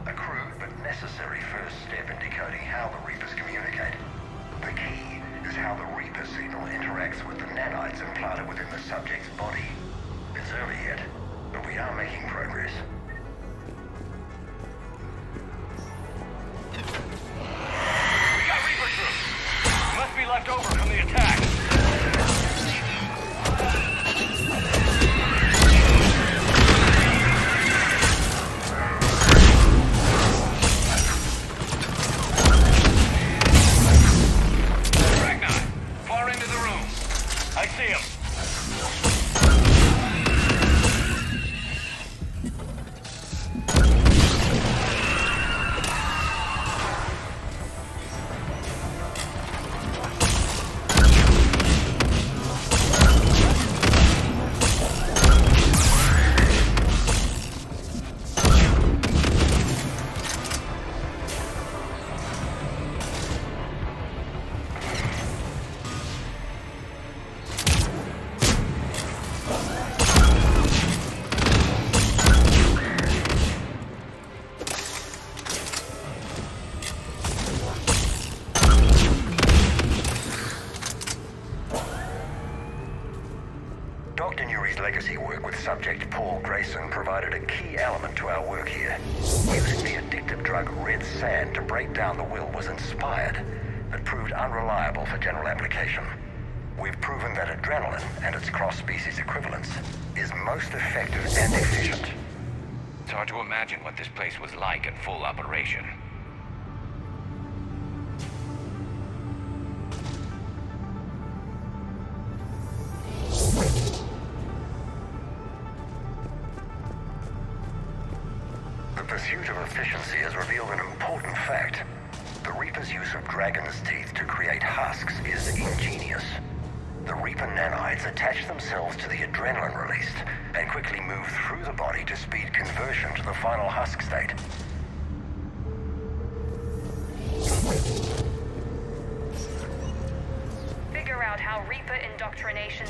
A crude but necessary first step in decoding how the Reapers communicate. The key is how the Reaper signal interacts with the nanites implanted within the subject's body. It's early yet, but we are making progress. We got Reaper troops. Must be left over from the attack. Far into the room. I see him. Dr. Nuri's legacy work with subject Paul Grayson provided a key element to our work here. Using the addictive drug Red Sand to break down the will was inspired, but proved unreliable for general application. We've proven that adrenaline and its cross-species equivalents is most effective and efficient. It's hard to imagine what this place was like in full operation. The pursuit of efficiency has revealed an important fact. The Reaper's use of dragon's teeth to create husks is ingenious. The Reaper nanites attach themselves to the adrenaline released and quickly move through the body to speed conversion to the final husk state. Figure out how Reaper indoctrination...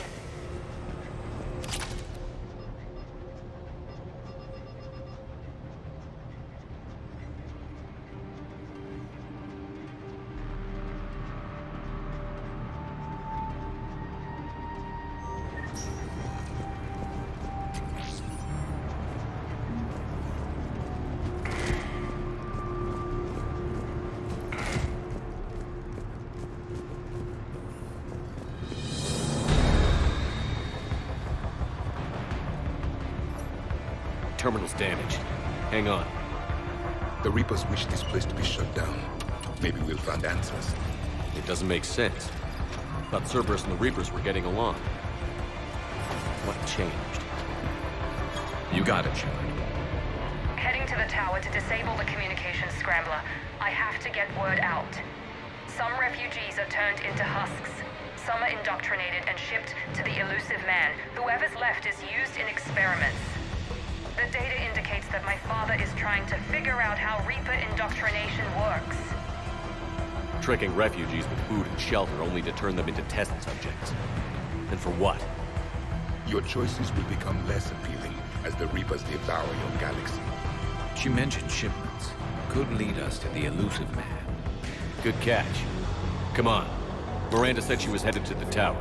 Terminal's damaged. Hang on. The Reapers wish this place to be shut down. Maybe we'll find answers. It doesn't make sense. Thought Cerberus and the Reapers were getting along. What changed? You got it, Shepard. Heading to the tower to disable the communications scrambler. I have to get word out. Some refugees are turned into husks. Some are indoctrinated and shipped to the elusive man. Whoever's left is used in experiments. The data indicates that my father is trying to figure out how Reaper indoctrination works. Tricking refugees with food and shelter only to turn them into test subjects. And for what? Your choices will become less appealing as the Reapers devour your galaxy. She mentioned shipments. Could lead us to the elusive man. Good catch. Come on. Miranda said she was headed to the tower.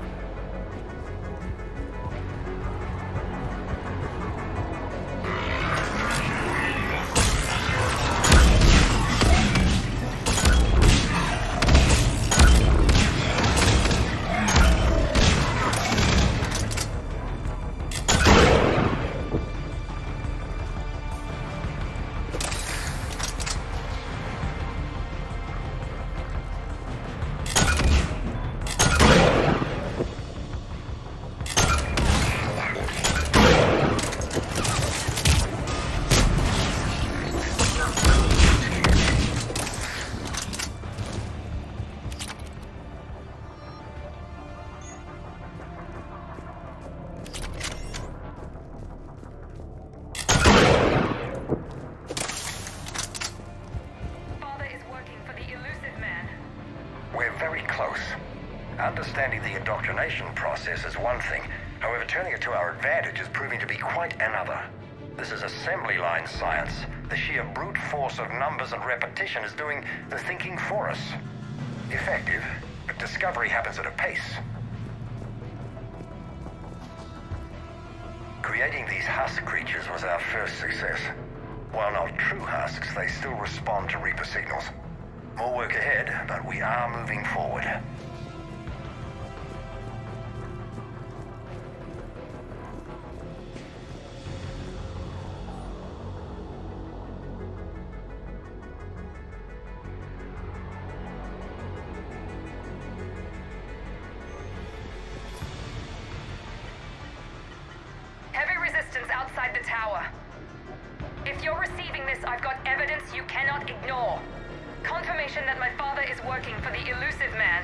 Understanding the indoctrination process is one thing. However, turning it to our advantage is proving to be quite another. This is assembly line science. The sheer brute force of numbers and repetition is doing the thinking for us. Effective, but discovery happens at a pace. Creating these husk creatures was our first success. While not true husks, they still respond to Reaper signals. More work ahead, but we are moving forward. Outside the tower. If you're receiving this, I've got evidence you cannot ignore. Confirmation that my father is working for the elusive man.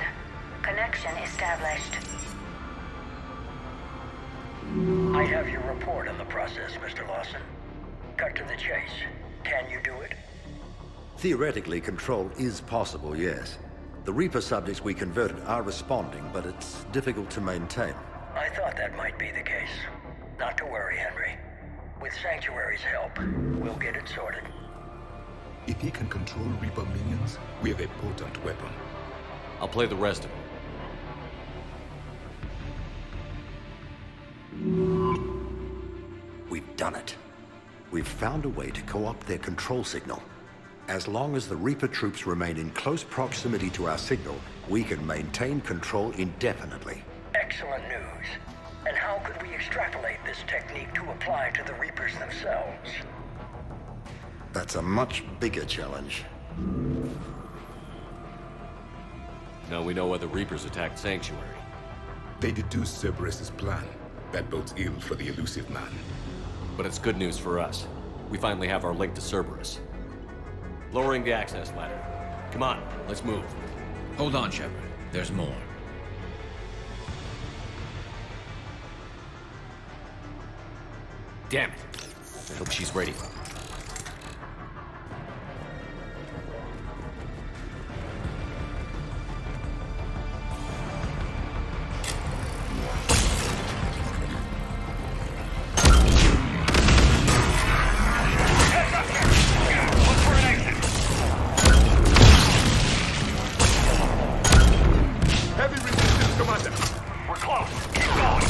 Connection established. I have your report on the process, Mr. Lawson. Cut to the chase. Can you do it? Theoretically, control is possible, yes. The Reaper subjects we converted are responding, but it's difficult to maintain. I thought that might be the case. Not to worry, Henry. With Sanctuary's help, we'll get it sorted. If he can control Reaper minions, we have a potent weapon. I'll play the rest of it. We've done it. We've found a way to co-opt their control signal. As long as the Reaper troops remain in close proximity to our signal, we can maintain control indefinitely. Excellent news. And how could we extrapolate this technique to apply to the Reapers themselves? That's a much bigger challenge. Now we know why the Reapers attacked Sanctuary. They deduced Cerberus's plan. That bodes ill for the elusive man. But it's good news for us. We finally have our link to Cerberus. Lowering the access ladder. Come on, let's move. Hold on, Shepard. There's more. Damn it. I hope she's ready. Heavy resistance, Commander. We're close. Keep going.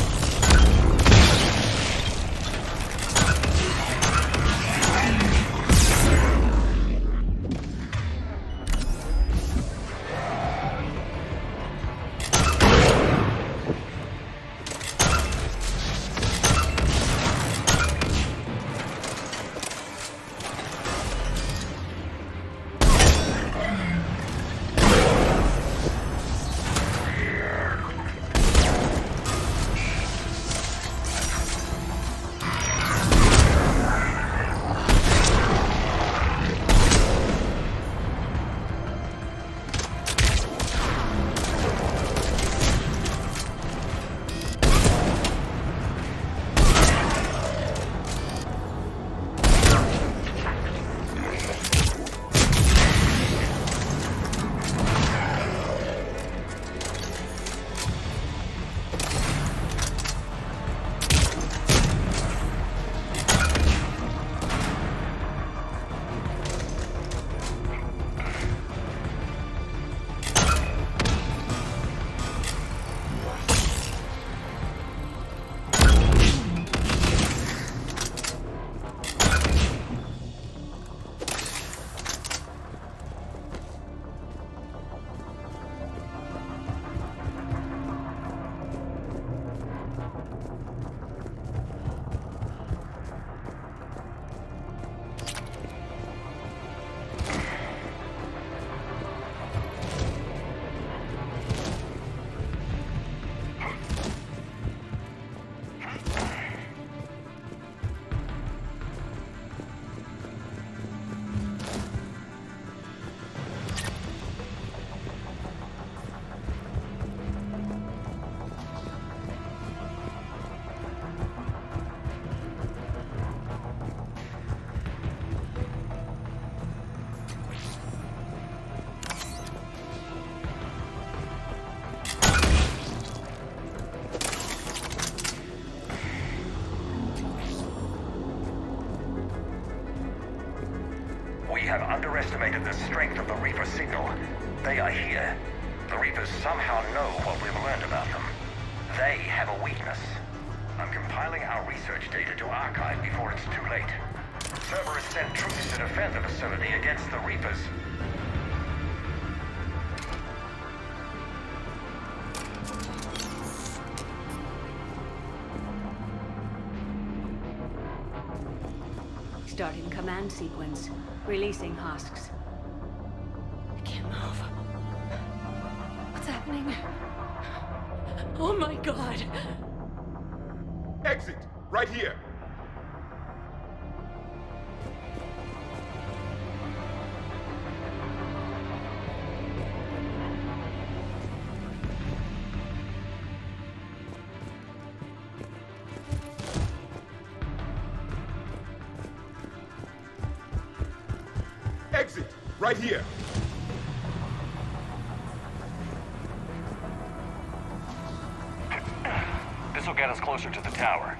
We have underestimated the strength of the Reaper signal. They are here. The Reapers somehow know what we've learned about them. They have a weakness. I'm compiling our research data to archive before it's too late. Cerberus sent troops to defend the facility against the Reapers. Starting command sequence. Releasing husks. I can't move. What's happening? Oh my god! Exit! Right here! Exit! Right here! This'll get us closer to the tower.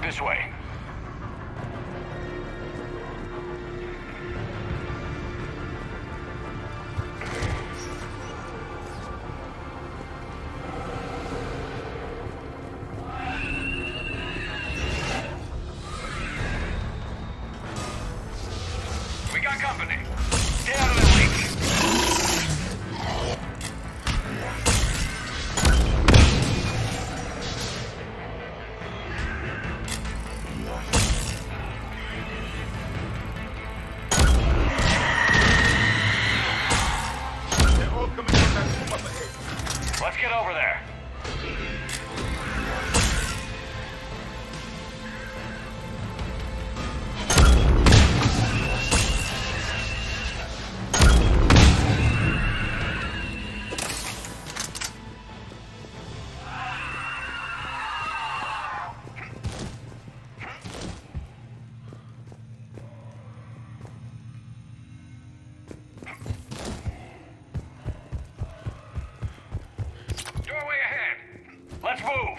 This way. We got company. Stay out of the leak. Let's get over there. Doorway ahead. Let's move.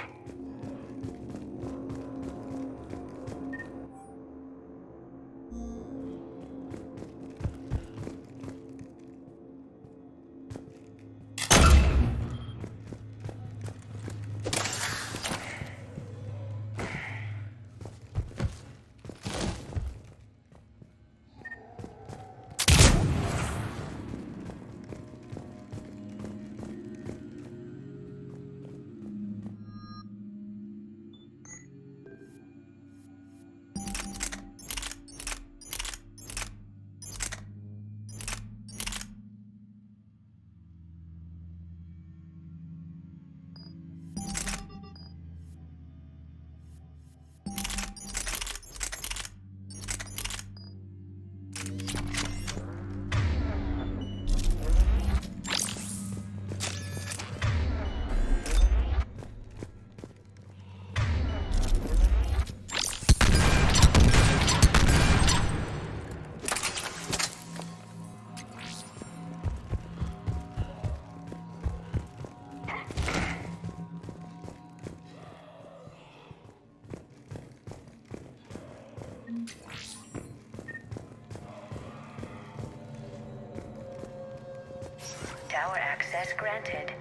Tower access granted.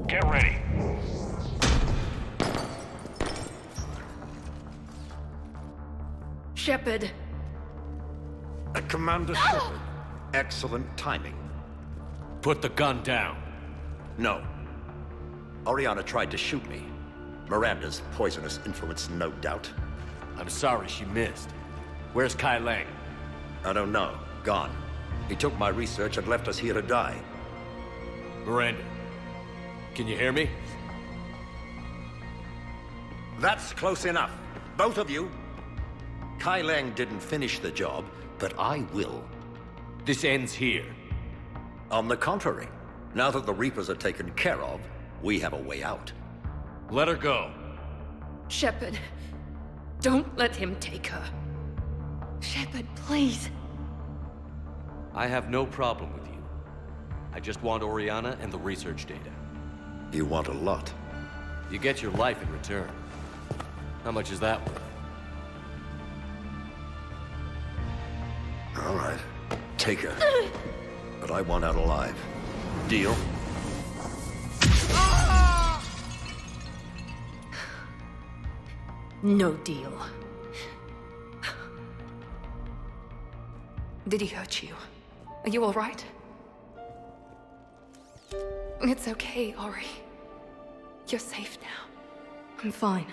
Get ready. Shepard! Commander Shepard, excellent timing. Put the gun down. No. Oriana tried to shoot me. Miranda's poisonous influence, no doubt. I'm sorry she missed. Where's Kai Lang? I don't know. Gone. He took my research and left us here to die. Miranda, can you hear me? That's close enough. Both of you. Kai Leng didn't finish the job, but I will. This ends here. On the contrary, now that the Reapers are taken care of, we have a way out. Let her go. Shepard, don't let him take her. Shepard, please. I have no problem with you. I just want Oriana and the research data. You want a lot. You get your life in return. How much is that worth? All right. Take her. But I want out alive. Deal? No deal. Did he hurt you? Are you all right? It's okay, Ori. You're safe now. I'm fine.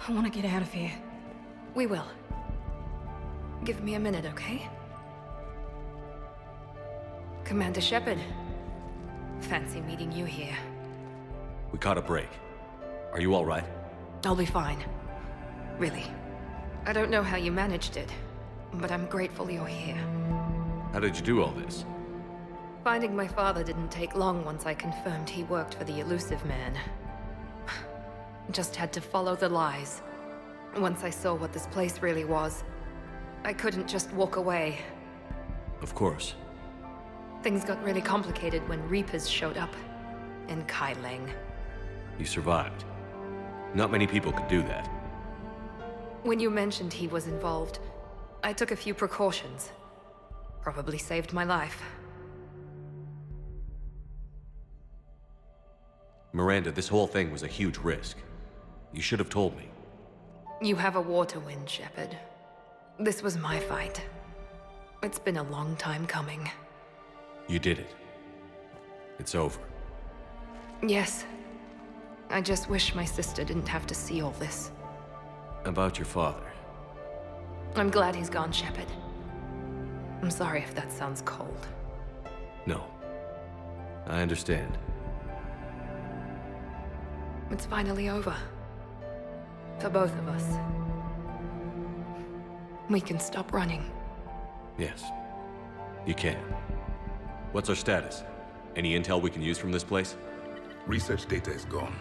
I want to get out of here. We will. Give me a minute, okay? Commander Shepard. Fancy meeting you here. We caught a break. Are you all right? I'll be fine. Really. I don't know how you managed it, but I'm grateful you're here. How did you do all this? Finding my father didn't take long once I confirmed he worked for the Elusive Man. Just had to follow the lies. Once I saw what this place really was, I couldn't just walk away. Of course. Things got really complicated when Reapers showed up. And Kai Leng. You survived. Not many people could do that. When you mentioned he was involved, I took a few precautions. Probably saved my life. Miranda, this whole thing was a huge risk. You should have told me. You have a war to win, Shepard. This was my fight. It's been a long time coming. You did it. It's over. Yes. I just wish my sister didn't have to see all this. About your father. I'm glad he's gone, Shepard. I'm sorry if that sounds cold. No. I understand. It's finally over. For both of us. We can stop running. Yes. You can. What's our status? Any intel we can use from this place? Research data is gone,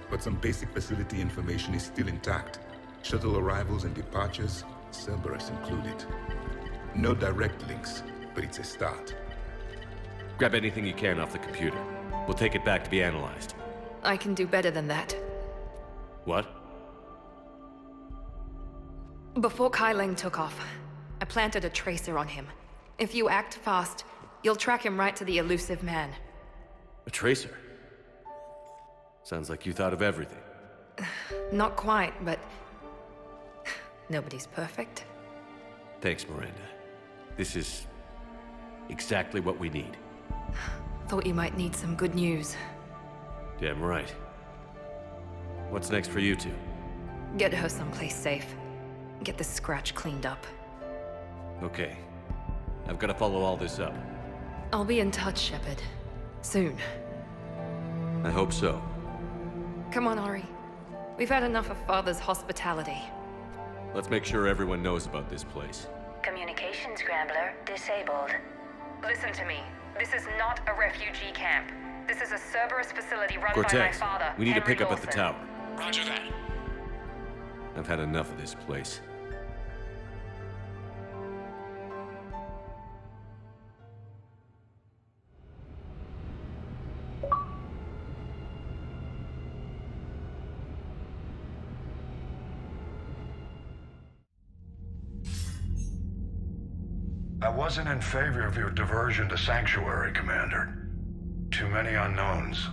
but some basic facility information is still intact. Shuttle arrivals and departures, Cerberus included. No direct links, but it's a start. Grab anything you can off the computer. We'll take it back to be analyzed. I can do better than that. What? Before Kai Leng took off, I planted a tracer on him. If you act fast, you'll track him right to the Elusive Man. A tracer? Sounds like you thought of everything. Not quite, but... nobody's perfect. Thanks, Miranda. This is... exactly what we need. Thought you might need some good news. Damn right. What's next for you two? Get her someplace safe. Get this scratch cleaned up. Okay. I've got to follow all this up. I'll be in touch, Shepard. Soon. I hope so. Come on, Ori. We've had enough of Father's hospitality. Let's make sure everyone knows about this place. Communication scrambler disabled. Listen to me. This is not a refugee camp. This is a Cerberus facility run by my Cortez, father, we need to Henry pick up at the Lawson. tower. Roger that. I've had enough of this place. I wasn't in favor of your diversion to Sanctuary, Commander. Too many unknowns.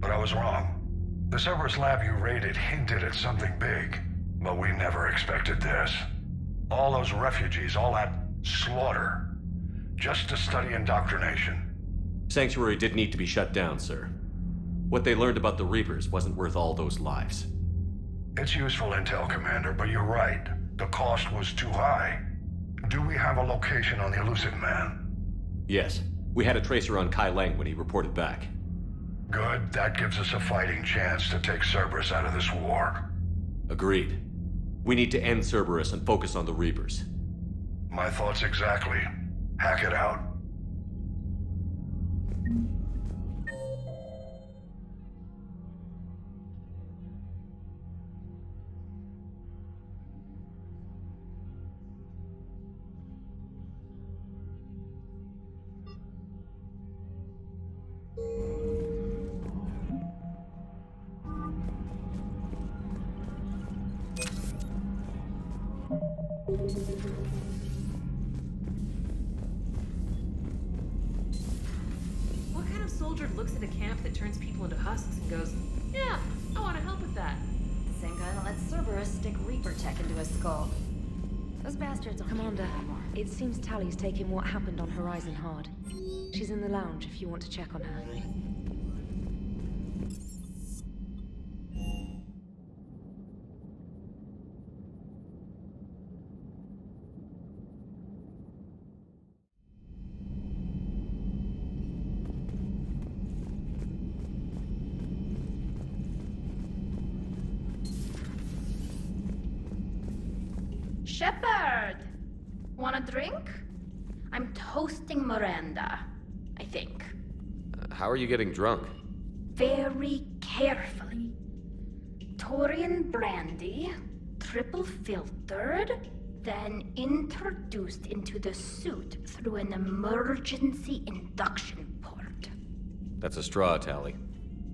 But I was wrong. The Cerberus lab you raided hinted at something big, but we never expected this. All those refugees, all that slaughter, just to study indoctrination. Sanctuary did need to be shut down, sir. What they learned about the Reapers wasn't worth all those lives. It's useful intel, Commander, but you're right. The cost was too high. Do we have a location on the Elusive Man? Yes. We had a tracer on Kai Leng when he reported back. Good. That gives us a fighting chance to take Cerberus out of this war. Agreed. We need to end Cerberus and focus on the Reapers. My thoughts exactly. Hack it out. What kind of soldier looks at a camp that turns people into husks and goes, yeah, I want to help with that? The same guy that lets Cerberus stick Reaper tech into his skull. Those bastards aren't Commander, human anymore. it seems Tally's taking what happened on Horizon hard. She's in the lounge if you want to check on her. Shepard! Want a drink? I'm toasting Miranda, I think. How are you getting drunk? Very carefully. Taurian brandy, triple filtered, then introduced into the suit through an emergency induction port. That's a straw, Tally.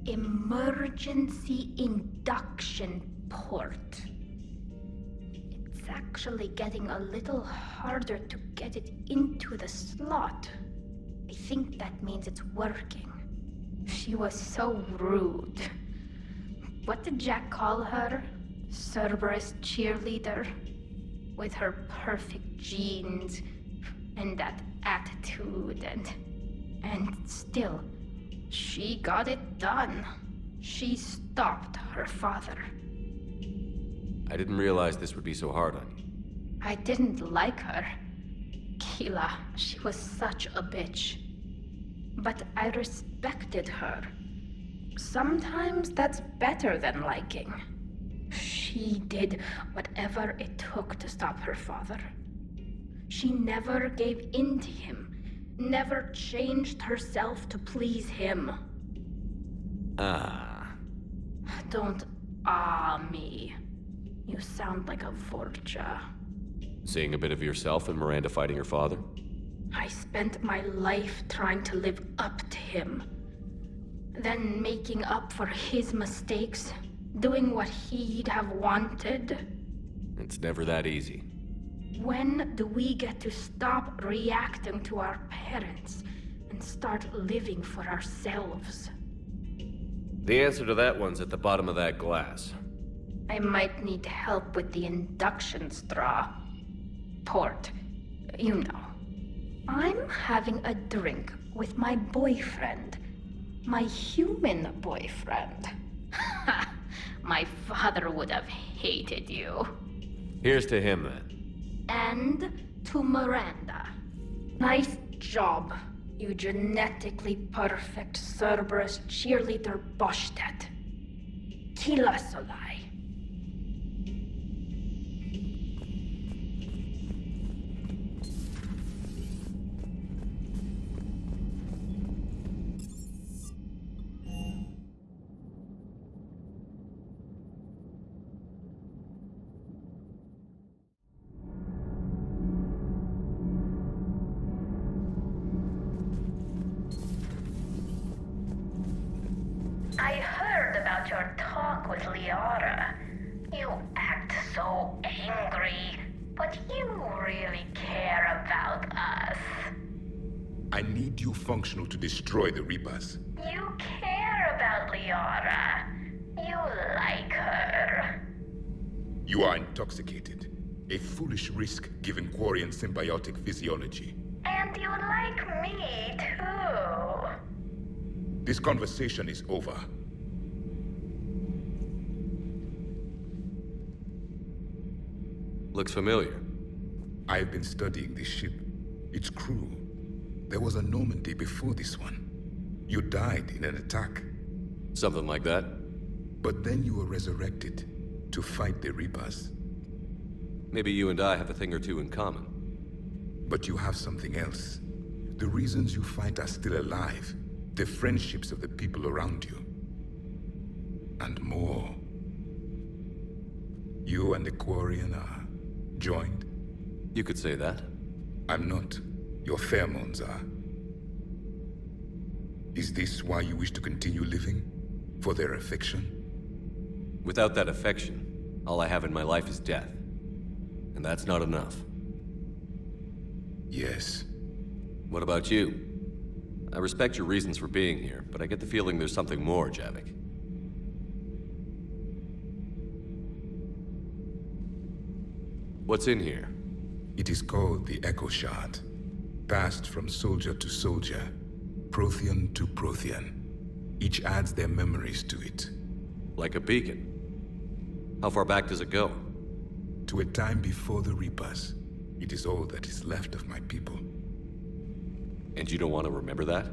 Emergency induction port. It's actually getting a little harder to get it into the slot. I think that means it's working. She was so rude. What did Jack call her? Cerberus cheerleader? With her perfect genes and that attitude and still, she got it done. She stopped her father. I didn't realize this would be so hard on you. I didn't like her. Keela, she was such a bitch. But I respected her. Sometimes that's better than liking. She did whatever it took to stop her father. She never gave in to him, never changed herself to please him. Don't me. You sound like a Vorcha. Seeing a bit of yourself in Miranda fighting her father? I spent my life trying to live up to him. Then making up for his mistakes, doing what he'd have wanted. It's never that easy. When do we get to stop reacting to our parents and start living for ourselves? The answer to that one's at the bottom of that glass. I might need help with the induction straw. Port, you know. I'm having a drink with my boyfriend. My human boyfriend. My father would have hated you. Here's to him, then. And to Miranda. Nice job, you genetically perfect Cerberus cheerleader Boshtet. Kila Solai. I heard about your talk with Liara. You act so angry, but you really care about us. I need you functional to destroy the Reapers. You care about Liara. You like her. You are intoxicated. A foolish risk given Quarian symbiotic physiology. And you like me too. This conversation is over. Looks familiar. I've been studying this ship. Its crew. There was a Normandy before this one. You died in an attack. Something like that. But then you were resurrected to fight the Reapers. Maybe you and I have a thing or two in common. But you have something else. The reasons you fight are still alive. The friendships of the people around you. And more. You and the Quarian are joined? You could say that. I'm not. Your pheromones are. Is this why you wish to continue living? For their affection? Without that affection, all I have in my life is death. And that's not enough. Yes. What about you? I respect your reasons for being here, but I get the feeling there's something more, Javik. What's in here? It is called the Echo Shard. Passed from soldier to soldier, Prothean to Prothean. Each adds their memories to it. Like a beacon? How far back does it go? To a time before the Reapers. It is all that is left of my people. And you don't want to remember that?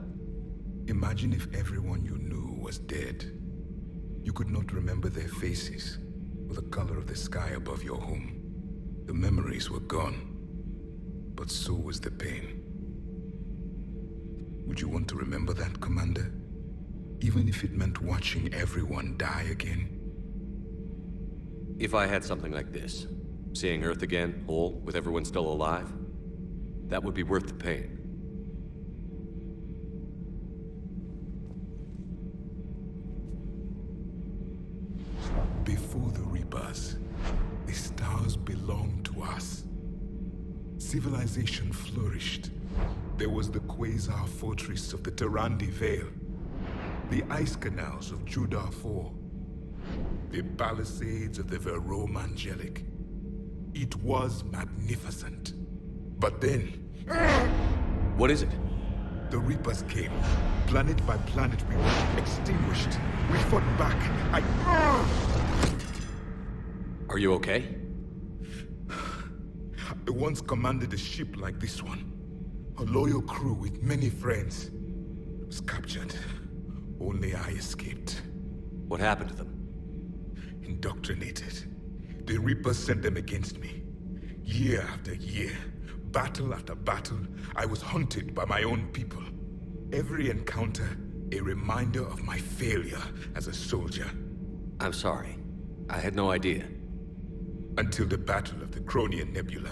Imagine if everyone you knew was dead. You could not remember their faces, or the color of the sky above your home. The memories were gone, but so was the pain. Would you want to remember that, Commander? Even if it meant watching everyone die again? If I had something like this, seeing Earth again, whole, with everyone still alive, that would be worth the pain. Before the Reapers, the stars belonged to us. Civilization flourished. There was the Quasar Fortress of the Tarandi Vale, the ice canals of Judar IV, the palisades of the Verome Angelic. It was magnificent. But then... What is it? The Reapers came. Planet by planet we were extinguished. We fought back. Are you okay? I once commanded a ship like this one. A loyal crew with many friends. Was captured. Only I escaped. What happened to them? Indoctrinated. The Reapers sent them against me. Year after year, battle after battle, I was hunted by my own people. Every encounter, a reminder of my failure as a soldier. I'm sorry. I had no idea. Until the Battle of the Cronian Nebula.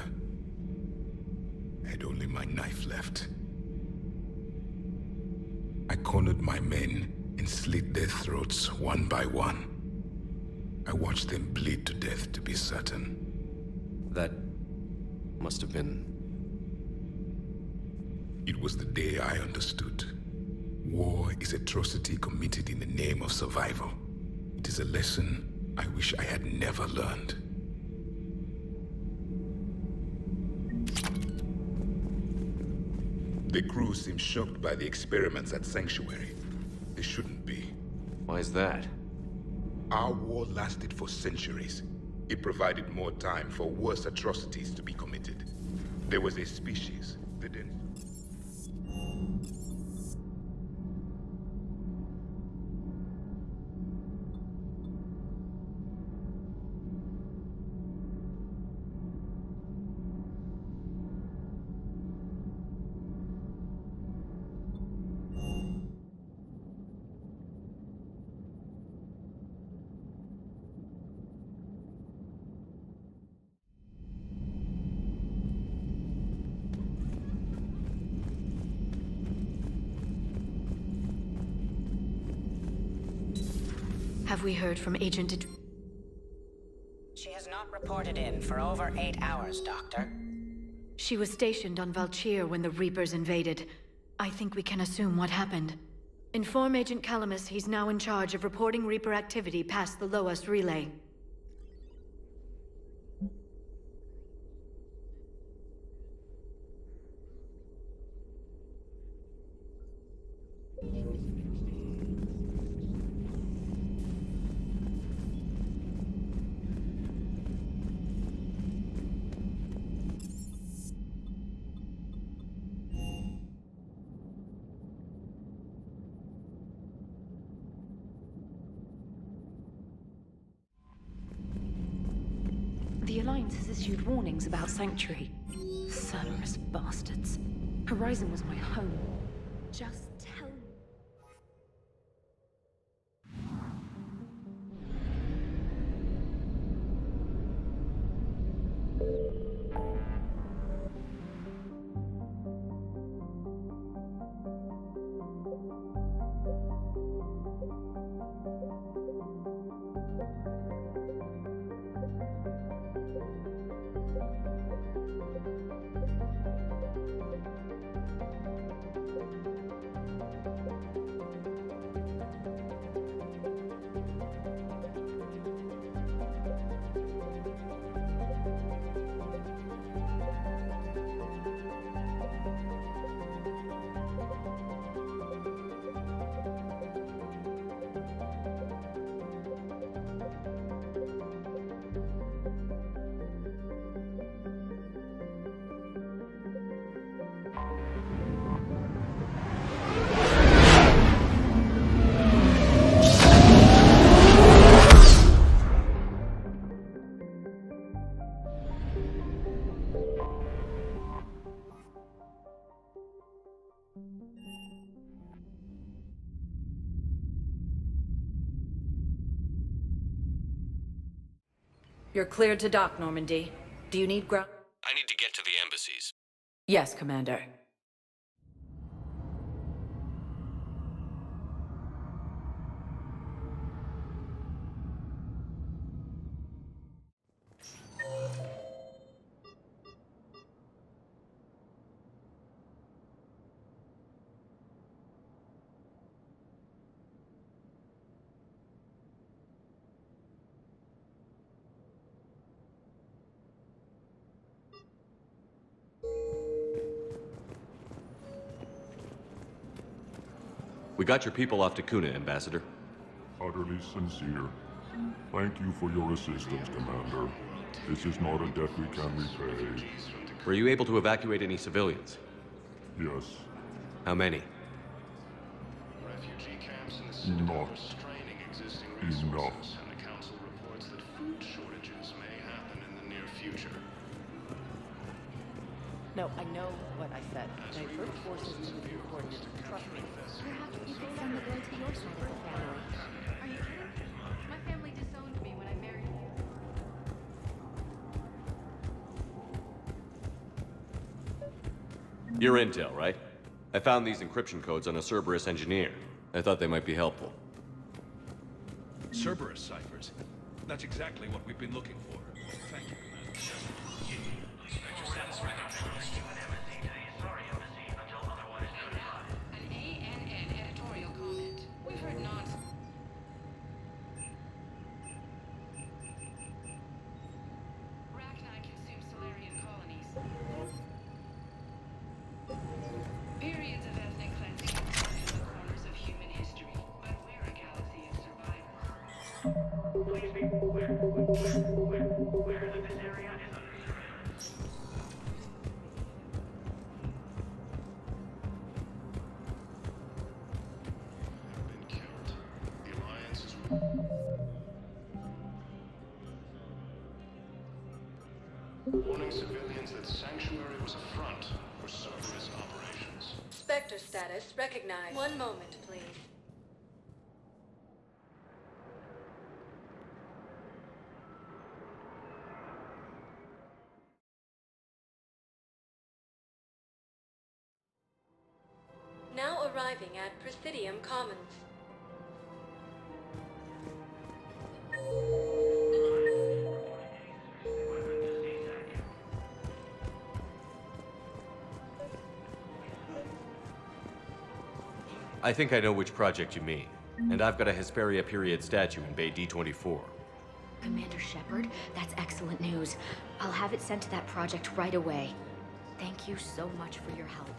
I had only my knife left. I cornered my men and slit their throats one by one. I watched them bleed to death, to be certain. That must have been... It was the day I understood. War is atrocity committed in the name of survival. It is a lesson I wish I had never learned. The crew seems shocked by the experiments at Sanctuary. They shouldn't be. Why is that? Our war lasted for centuries. It provided more time for worse atrocities to be committed. There was a species that didn't... Have we heard from Agent She has not reported in for over 8 hours, Doctor. She was stationed on Valchir when the Reapers invaded. I think we can assume what happened. Inform Agent Calamus he's now in charge of reporting Reaper activity past the Loas relay. Alliance has issued warnings about Sanctuary. Cerberus bastards. Horizon was my home. Just tell me. You're cleared to dock, Normandy. Do you need ground? I need to get to the embassies. Yes, Commander. We got your people off to Kuna, Ambassador. Utterly sincere. Thank you for your assistance, Commander. This is not a debt we can repay. Were you able to evacuate any civilians? Yes. How many? Not enough. No, I know what I said. Divert forces moving coordinates. Trust me. Perhaps people from the go to your side of the family. Are you kidding? My family disowned me when I married you. Your intel, right? I found these encryption codes on a Cerberus engineer. I thought they might be helpful. Cerberus ciphers. That's exactly what we've been looking for. Thank you, An ANN editorial comment. We've heard nonsense. Rachni consume Solarian colonies. Periods of ethnic cleansing in the corners of human history. But we're a galaxy of survivors. Please be aware that this area is under threat. Warning civilians that Sanctuary was a front for Cerberus operations. Spectre status recognized. One moment, please. Now arriving at Presidium Commons. I think I know which project you mean. And I've got a Hesperia period statue in Bay D24. Commander Shepard, that's excellent news. I'll have it sent to that project right away. Thank you so much for your help.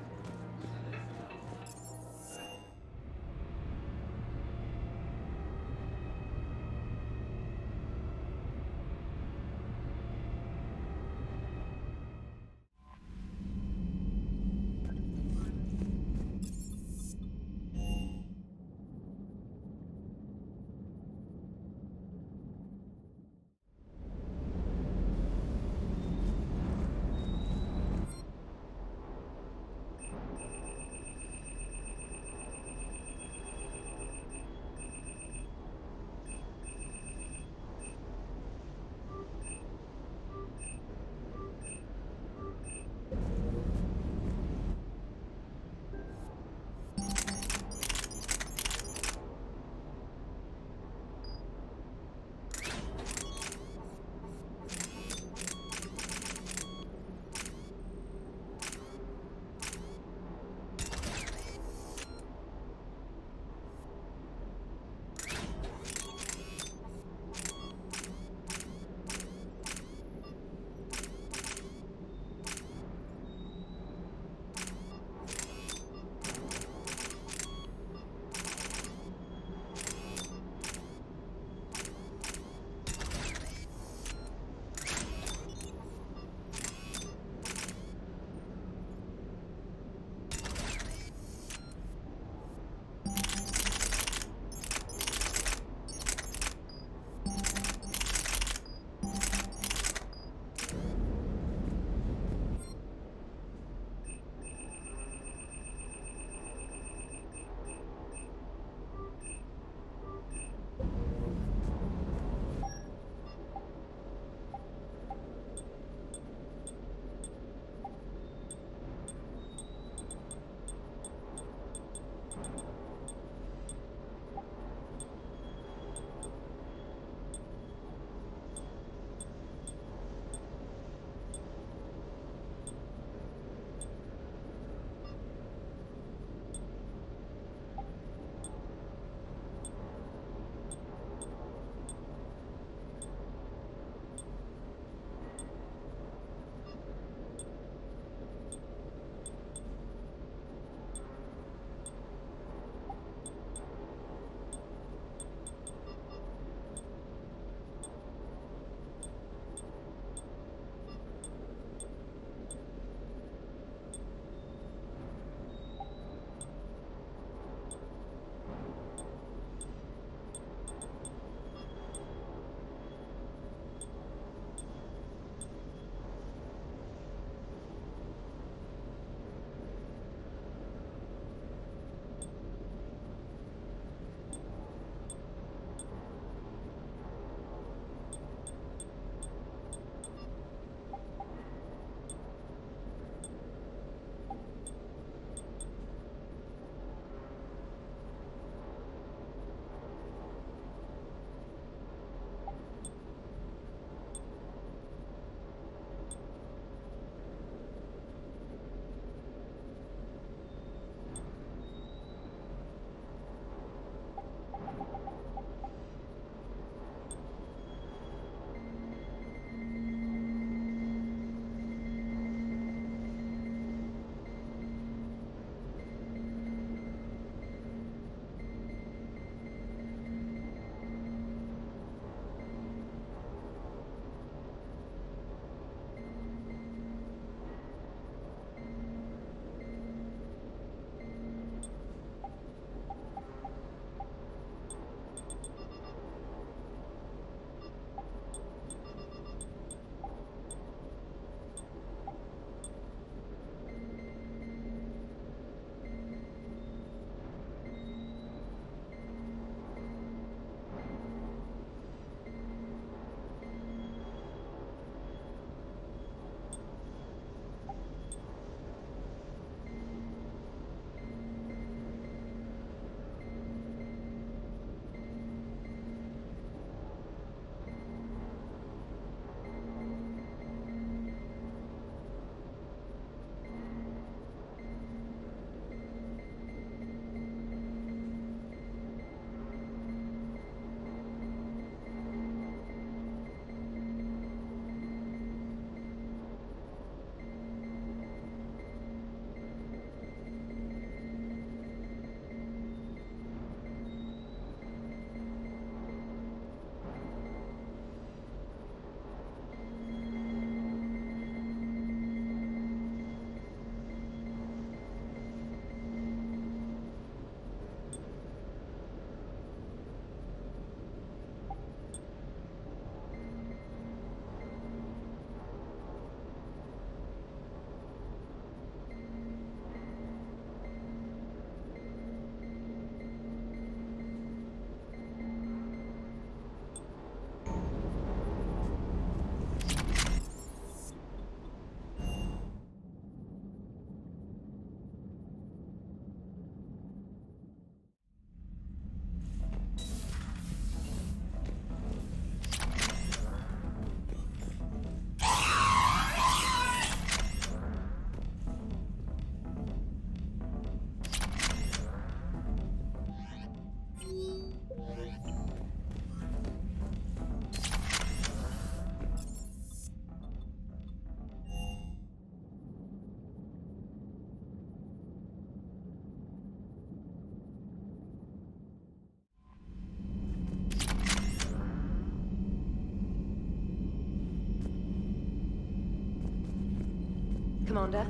Commander.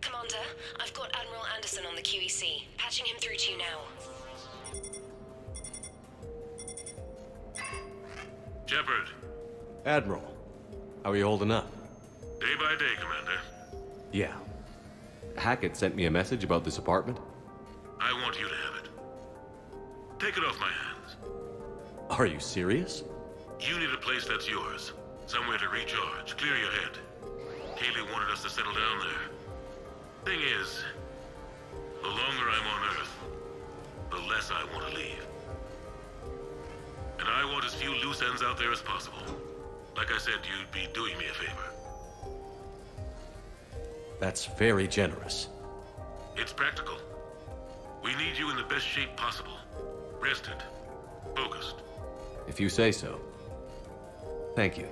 Commander, I've got Admiral Anderson on the QEC. Patching him through to you now. Shepard. Admiral, how are you holding up? Day by day, Commander. Yeah. Hackett sent me a message about this apartment. I want you to have it. Take it off my hands. Are you serious? You need a place that's yours. Somewhere to recharge, clear your head. Kaylee wanted us to settle down there. Thing is, the longer I'm on Earth, the less I want to leave. And I want as few loose ends out there as possible. Like I said, you'd be doing me a favor. That's very generous. It's practical. We need you in the best shape possible. Rested. Focused. If you say so. Thank you.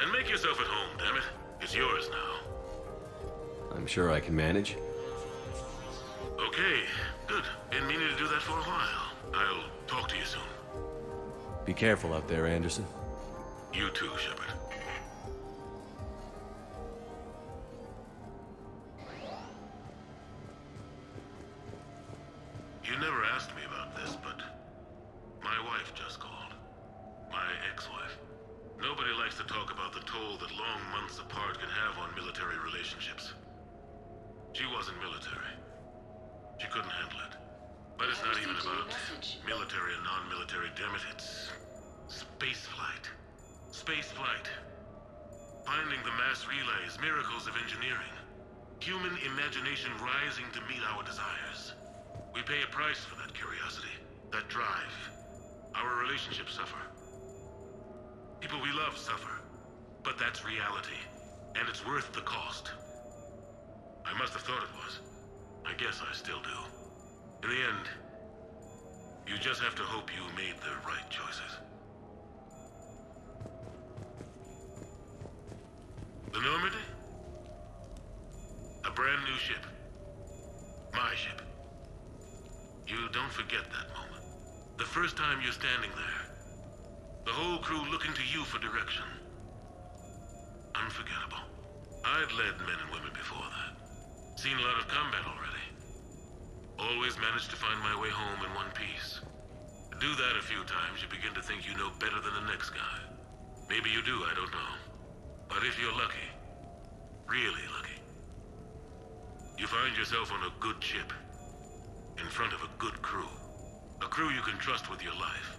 And make yourself at home, damn it. It's yours now. I'm sure I can manage. Okay, good. Been meaning to do that for a while. I'll talk to you soon. Be careful out there, Anderson. You too, Shepard. You never asked me about this, but my wife just called. My ex-wife. Nobody likes to talk about the toll that long months apart can have on military relationships. She wasn't military. She couldn't handle it. But it's not even about military and non-military, damn it. It's spaceflight. Spaceflight. Finding the mass relays, miracles of engineering. Human imagination rising to meet our desires. We pay a price for that curiosity, that drive. Our relationships suffer. People we love suffer. But that's reality. And it's worth the cost. I must have thought it was. I guess I still do. In the end, you just have to hope you made the right choices. The Normandy? A brand new ship. My ship. You don't forget that moment. The first time you're standing there. The whole crew looking to you for direction. Unforgettable. I'd led men and women before that. Seen a lot of combat already. Always managed to find my way home in one piece. Do that a few times, you begin to think you know better than the next guy. Maybe you do, I don't know. But if you're lucky, really lucky, you find yourself on a good ship, in front of a good crew. A crew you can trust with your life.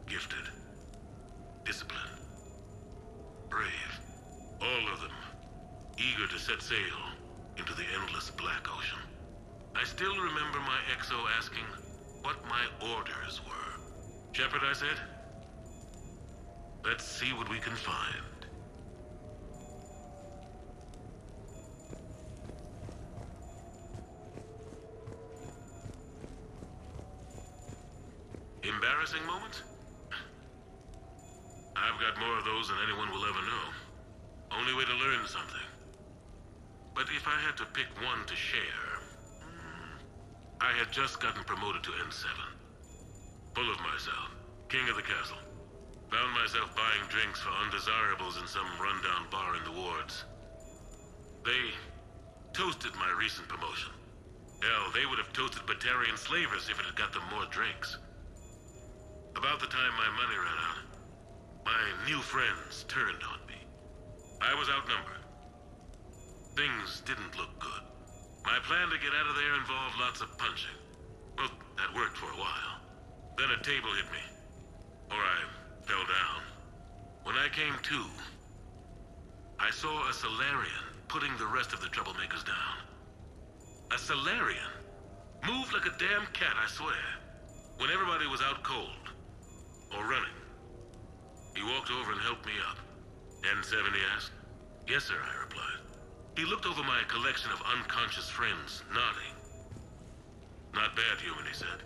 Gifted. Disciplined. Brave. All of them. Eager to set sail into the endless black ocean. I still remember my XO asking what my orders were. Shepard, I said, let's see what we can find. Embarrassing moments? I've got more of those than anyone will ever know. Only way to learn something. But if I had to pick one to share, I had just gotten promoted to N7. Full of myself, king of the castle. Found myself buying drinks for undesirables in some rundown bar in the wards. They toasted my recent promotion. Hell, they would have toasted Batarian slavers if it had got them more drinks. About the time my money ran out, my new friends turned on me. I was outnumbered. Things didn't look good. My plan to get out of there involved lots of punching. Well, that worked for a while. Then a table hit me. Or I fell down. When I came to, I saw a Solarian putting the rest of the troublemakers down. A Solarian? Moved like a damn cat, I swear. When everybody was out cold. Or running. He walked over and helped me up. N7, he asked. Yes, sir, I replied. He looked over my collection of unconscious friends, nodding. Not bad, human, he said.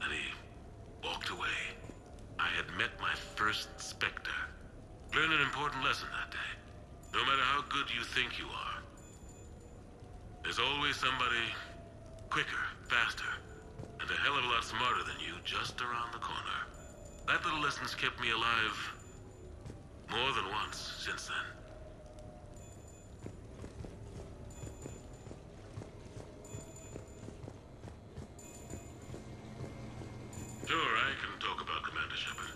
And he walked away. I had met my first Spectre. Learned an important lesson that day. No matter how good you think you are, there's always somebody quicker, faster, and a hell of a lot smarter than you just around the corner. That little lesson's kept me alive more than once since then. Sure, I can talk about Commander Shepard.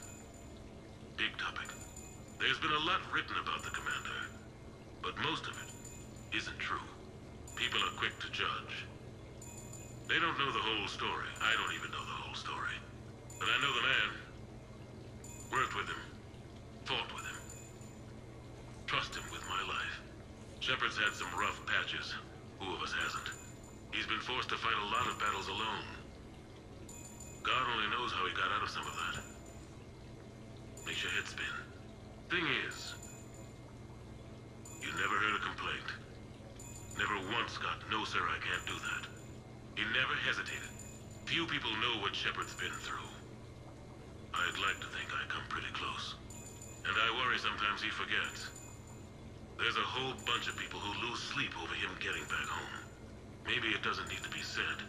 Big topic. There's been a lot written about the Commander, but most of it isn't true. People are quick to judge. They don't know the whole story. I don't even know the whole story. But I know the man. Worked with him. Fought with him. Trust him with my life. Shepard's had some rough patches. Who of us hasn't? He's been forced to fight a lot of battles alone. God only knows how he got out of some of that. Makes your head spin. Thing is, you never heard a complaint. Never once got, "No, sir, I can't do that." He never hesitated. Few people know what Shepard's been through. I'd like to think I come pretty close. And I worry sometimes he forgets. There's a whole bunch of people who lose sleep over him getting back home. Maybe it doesn't need to be said.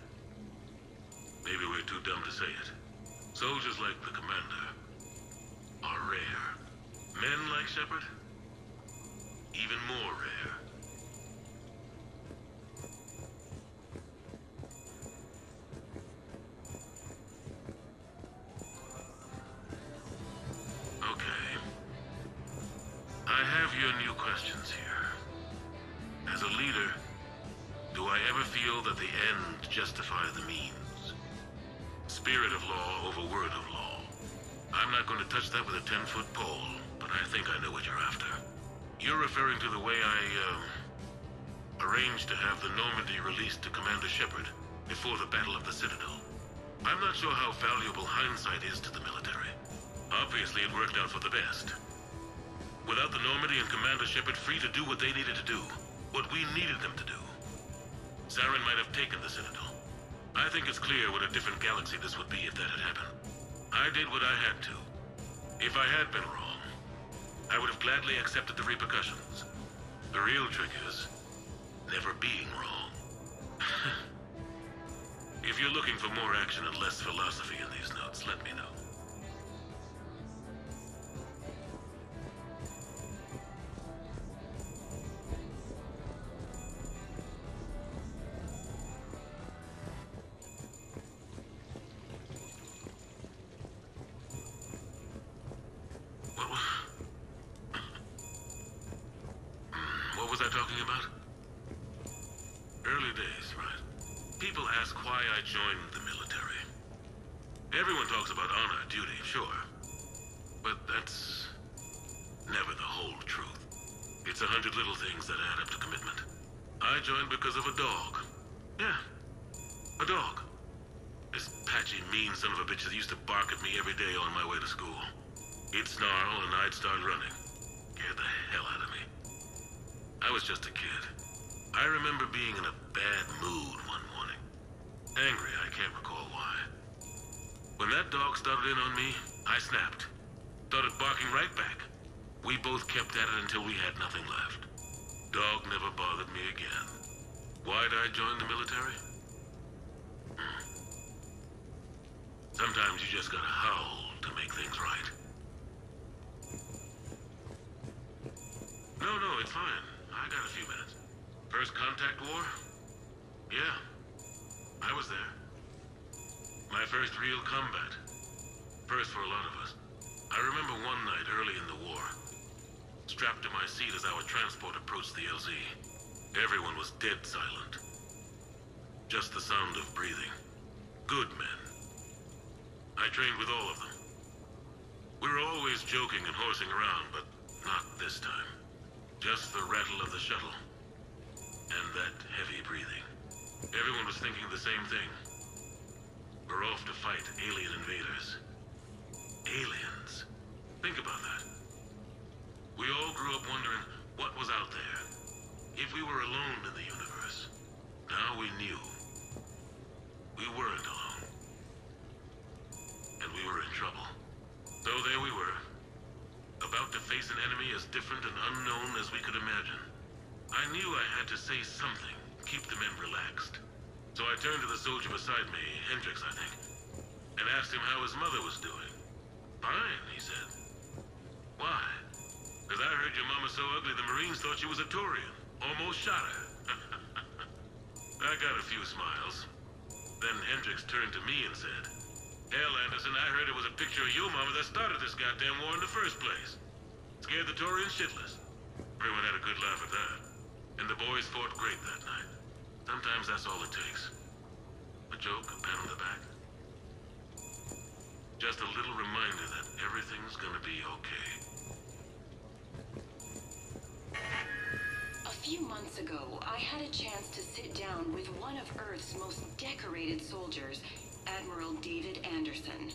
Maybe we're too dumb to say it. Soldiers like the Commander are rare. Men like Shepard, even more rare. Okay. I have your new questions here. As a leader, do I ever feel that the end justifies the means? Spirit of law over word of law. I'm not going to touch that with a 10-foot pole, but I think I know what you're after. You're referring to the way I, arranged to have the Normandy released to Commander Shepard before the Battle of the Citadel. I'm not sure how valuable hindsight is to the military. Obviously, it worked out for the best. Without the Normandy and Commander Shepard free to do what they needed to do, what we needed them to do, Saren might have taken the Citadel. I think it's clear what a different galaxy this would be if that had happened. I did what I had to. If I had been wrong, I would have gladly accepted the repercussions. The real trick is never being wrong. If you're looking for more action and less philosophy in these notes, let me know. What was I talking about? Early days, right? People ask why I joined the military. Everyone talks about honor, duty, sure. But that's never the whole truth. It's 100 little things that add up to commitment. I joined because of a dog. Yeah, a dog. This patchy, mean son of a bitch that used to bark at me every day on my way to school. He'd snarl and I'd start running. Scared the hell out of me. I was just a kid. I remember being in a bad mood one morning. Angry, I can't recall why. When that dog started in on me, I snapped. Started barking right back. We both kept at it until we had nothing left. Dog never bothered me again. Why'd I join the military? Sometimes you just gotta howl to make things right. No, it's fine. I got a few minutes. First contact war? Yeah. I was there. My first real combat. First for a lot of us. I remember one night early in the war. Strapped to my seat as our transport approached the LZ. Everyone was dead silent. Just the sound of breathing. Good men. I trained with all of them. We were always joking and horsing around, but not this time. Just the rattle of the shuttle. And that heavy breathing. Everyone was thinking the same thing. We're off to fight alien invaders. Aliens. Think about that. We all grew up wondering what was out there. face an enemy as different and unknown as we could imagine. I knew I had to say something, keep the men relaxed. So I turned to the soldier beside me, Hendricks, I think, and asked him how his mother was doing. Fine, he said. Why? Because I heard your mama so ugly the Marines thought she was a Turian. Almost shot her. I got a few smiles. Then Hendricks turned to me and said, "Hell, Anderson, I heard it was a picture of your mama that started this goddamn war in the first place. Scared the Turians shitless." Everyone had a good laugh at that. And the boys fought great that night. Sometimes that's all it takes. A joke, a pat on the back. Just a little reminder that everything's gonna be okay. A few months ago, I had a chance to sit down with one of Earth's most decorated soldiers, Admiral David Anderson.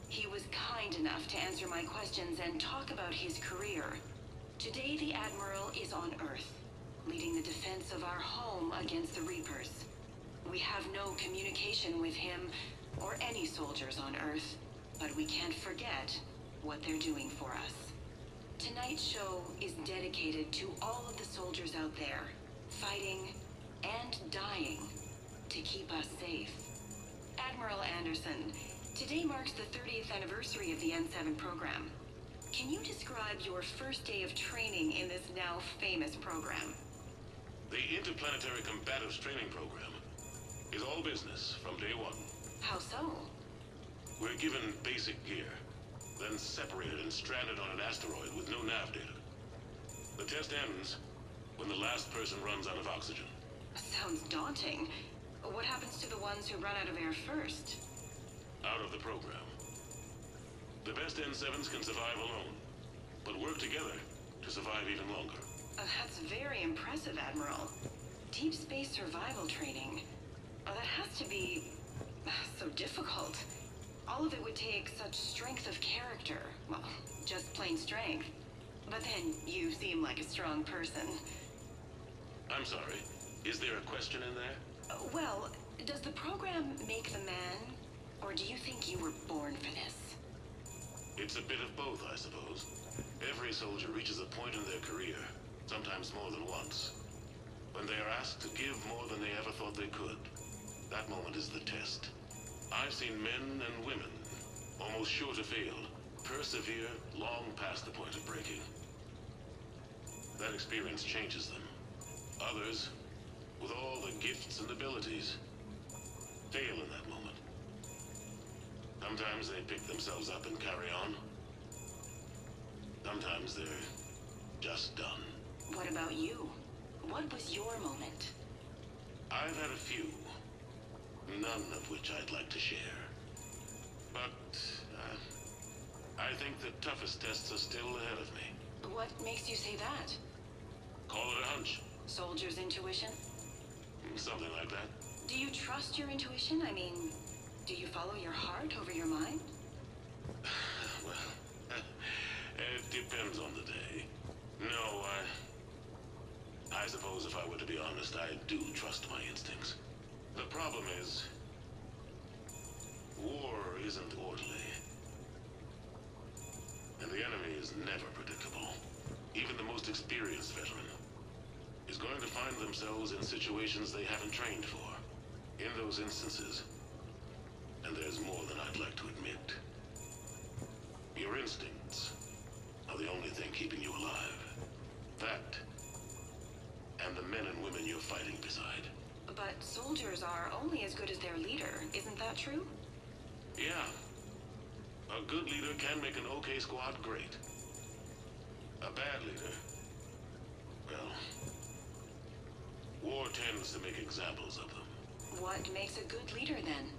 He was kind enough to answer my questions and talk about his career. Today, the Admiral is on Earth, leading the defense of our home against the Reapers. We have no communication with him or any soldiers on Earth, but we can't forget what they're doing for us. Tonight's show is dedicated to all of the soldiers out there, fighting and dying to keep us safe. Admiral Anderson, today marks the 30th anniversary of the N7 program. Can you describe your first day of training in this now famous program? The Interplanetary Combatives Training Program is all business from day one. How so? We're given basic gear, then separated and stranded on an asteroid with no nav data. The test ends when the last person runs out of oxygen. Sounds daunting. What happens to the ones who run out of air first? Out of the program. The best N7s can survive alone, but work together to survive even longer. That's very impressive, Admiral. Deep space survival training. That has to be so difficult. All of it would take such strength of character. Well, just plain strength. But then you seem like a strong person. I'm sorry, is there a question in there? Well, does the program make the man? Or do you think you were born for this? It's a bit of both, I suppose. Every soldier reaches a point in their career, sometimes more than once, when they are asked to give more than they ever thought they could. That moment is the test. I've seen men and women, almost sure to fail, persevere long past the point of breaking. That experience changes them. Others, with all the gifts and abilities, fail in that moment. Sometimes they pick themselves up and carry on. Sometimes they're just done. What about you? What was your moment? I've had a few, none of which I'd like to share. But I think the toughest tests are still ahead of me. What makes you say that? Call it a hunch. Soldier's intuition? Something like that. Do you trust your intuition? I mean, do you follow your heart over your mind? Well, it depends on the day. No, I suppose if I were to be honest, I do trust my instincts. The problem is, war isn't orderly. And the enemy is never predictable. Even the most experienced veteran is going to find themselves in situations they haven't trained for. In those instances, and there's more than I'd like to admit, your instincts are the only thing keeping you alive. That, and the men and women you're fighting beside. But soldiers are only as good as their leader, isn't that true? Yeah. A good leader can make an okay squad great. A bad leader, well, war tends to make examples of them. What makes a good leader, then?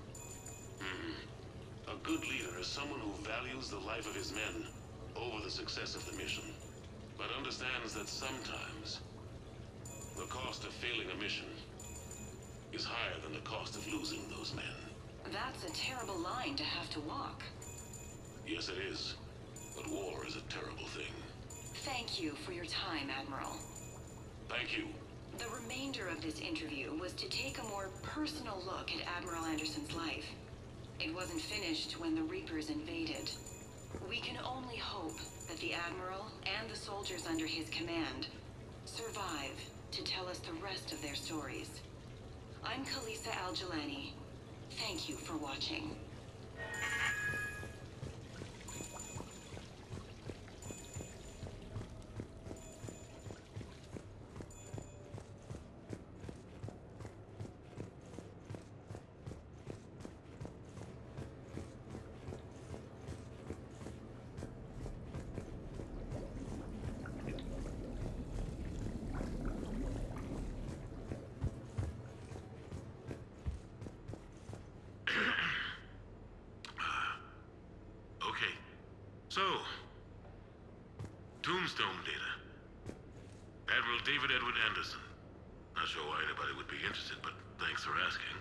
A good leader is someone who values the life of his men over the success of the mission, but understands that sometimes the cost of failing a mission is higher than the cost of losing those men. That's a terrible line to have to walk. Yes, it is. But war is a terrible thing. Thank you for your time, Admiral. Thank you. The remainder of this interview was to take a more personal look at Admiral Anderson's life. It wasn't finished when the Reapers invaded. We can only hope that the the Admiral and the soldiers under his command survive to tell us the rest of their stories. I'm Khaleesa Al-Jilani. Thank you for watching. So, Tombstone data. Admiral David Edward Anderson. Not sure why anybody would be interested, but thanks for asking.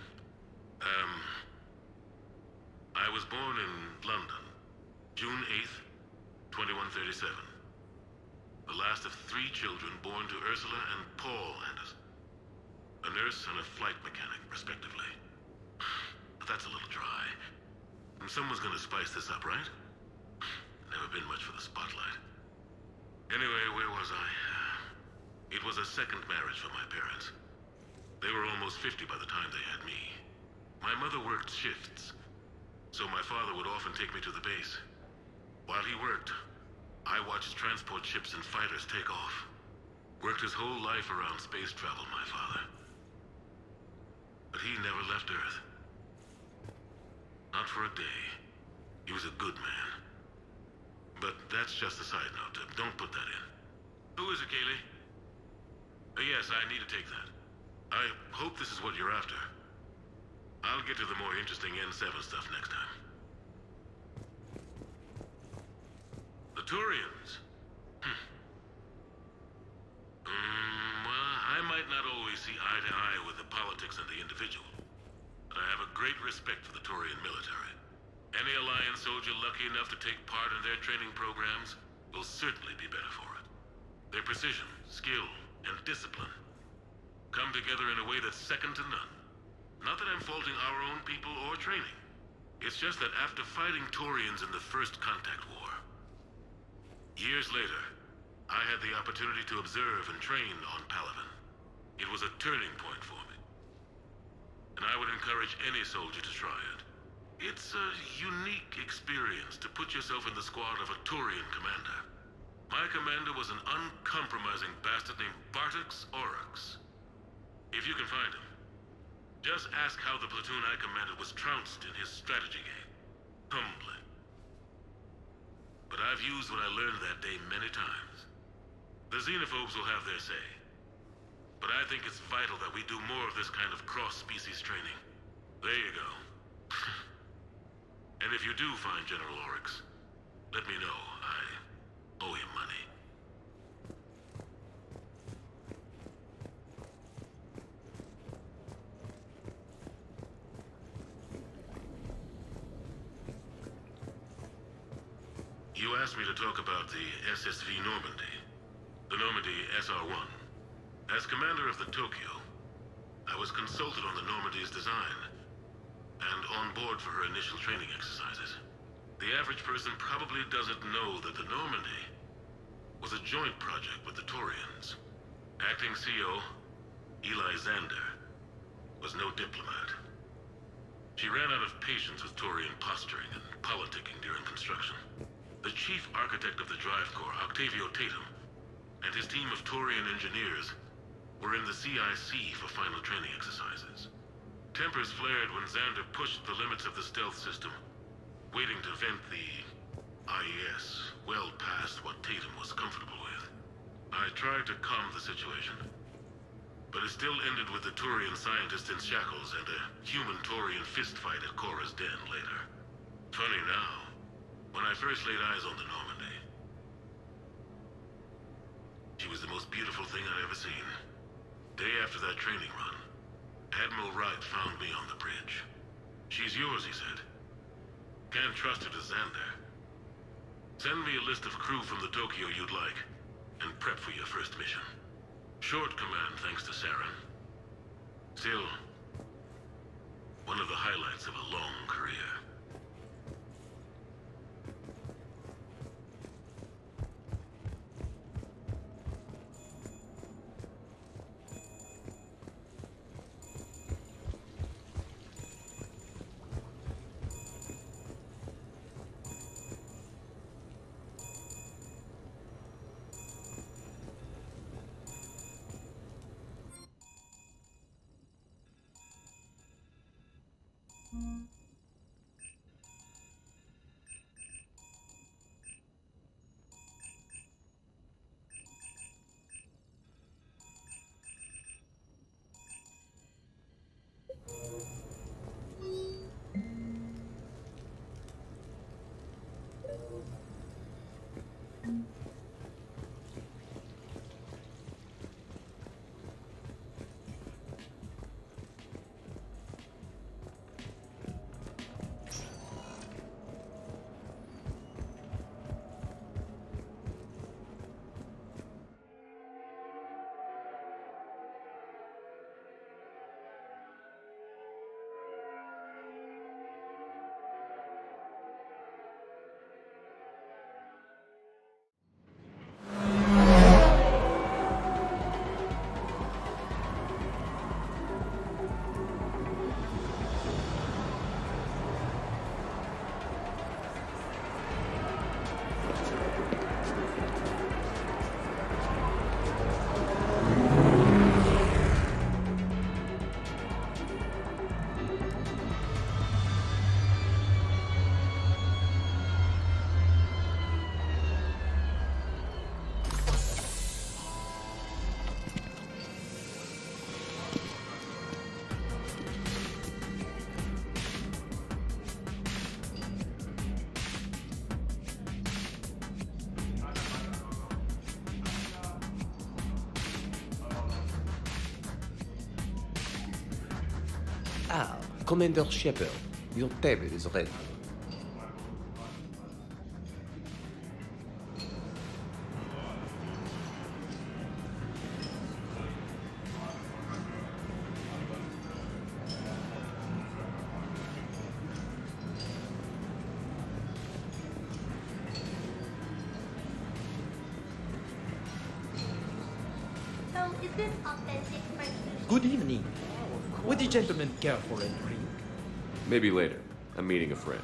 I was born in London, June 8th, 2137. The last of 3 children born to Ursula and Paul Anderson. A nurse and a flight mechanic, respectively. But that's a little dry. And someone's gonna spice this up, right? Never been much for the spotlight. Anyway, where was I? It was a second marriage for my parents. They were almost 50 by the time they had me. My mother worked shifts, so my father would often take me to the base. While he worked, I watched transport ships and fighters take off. Worked his whole life around space travel, my father. But he never left Earth. Not for a day. He was a good man. But that's just a side note. Don't put that in. Who is it, Kaylee? Yes, I need to take that. I hope this is what you're after. I'll get to the more interesting N7 stuff next time. The Turians. Well, I might not always see eye to eye with the politics and the individual, but I have a great respect for the Turian military. Any Alliance soldier lucky enough to take part in their training programs will certainly be better for it. Their precision, skill, and discipline come together in a way that's second to none. Not that I'm faulting our own people or training. It's just that after fighting Turians in the First Contact War, years later, I had the opportunity to observe and train on Palaven. It was a turning point for me. And I would encourage any soldier to try it. It's a unique experience to put yourself in the squad of a Turian commander. My commander was an uncompromising bastard named Bartix Oryx. If you can find him, just ask how the platoon I commanded was trounced in his strategy game. Humbling. But I've used what I learned that day many times. The xenophobes will have their say. But I think it's vital that we do more of this kind of cross-species training. There you go. And if you do find General Oryx, let me know. I owe him money. You asked me to talk about the SSV Normandy. The Normandy SR-1. As commander of the Tokyo, I was consulted on the Normandy's design and on board for her initial training exercises. The average person probably doesn't know that the Normandy was a joint project with the Turians. Acting CO, Eli Xander, was no diplomat. She ran out of patience with Turian posturing and politicking during construction. The chief architect of the Drive Corps, Octavio Tatum, and his team of Turian engineers were in the CIC for final training exercises. Tempers flared when Xander pushed the limits of the stealth system, waiting to vent the IES well past what Tatum was comfortable with. I tried to calm the situation, but it still ended with the Turian scientist in shackles and a human Turian fistfight at Korra's den later. Funny now, when I first laid eyes on the Normandy, she was the most beautiful thing I'd ever seen. Day after that training run, Admiral Wright found me on the bridge. She's yours, he said. Can't trust her to Xander. Send me a list of crew from the Tokyo you'd like, and prep for your first mission. Short command thanks to Saren. Still, one of the highlights of a long career. Ah, Commander Shepard, your table is ready. So, is this authentic French sushi? Good evening. Would the gentleman care for a drink? Maybe later. I'm meeting a friend.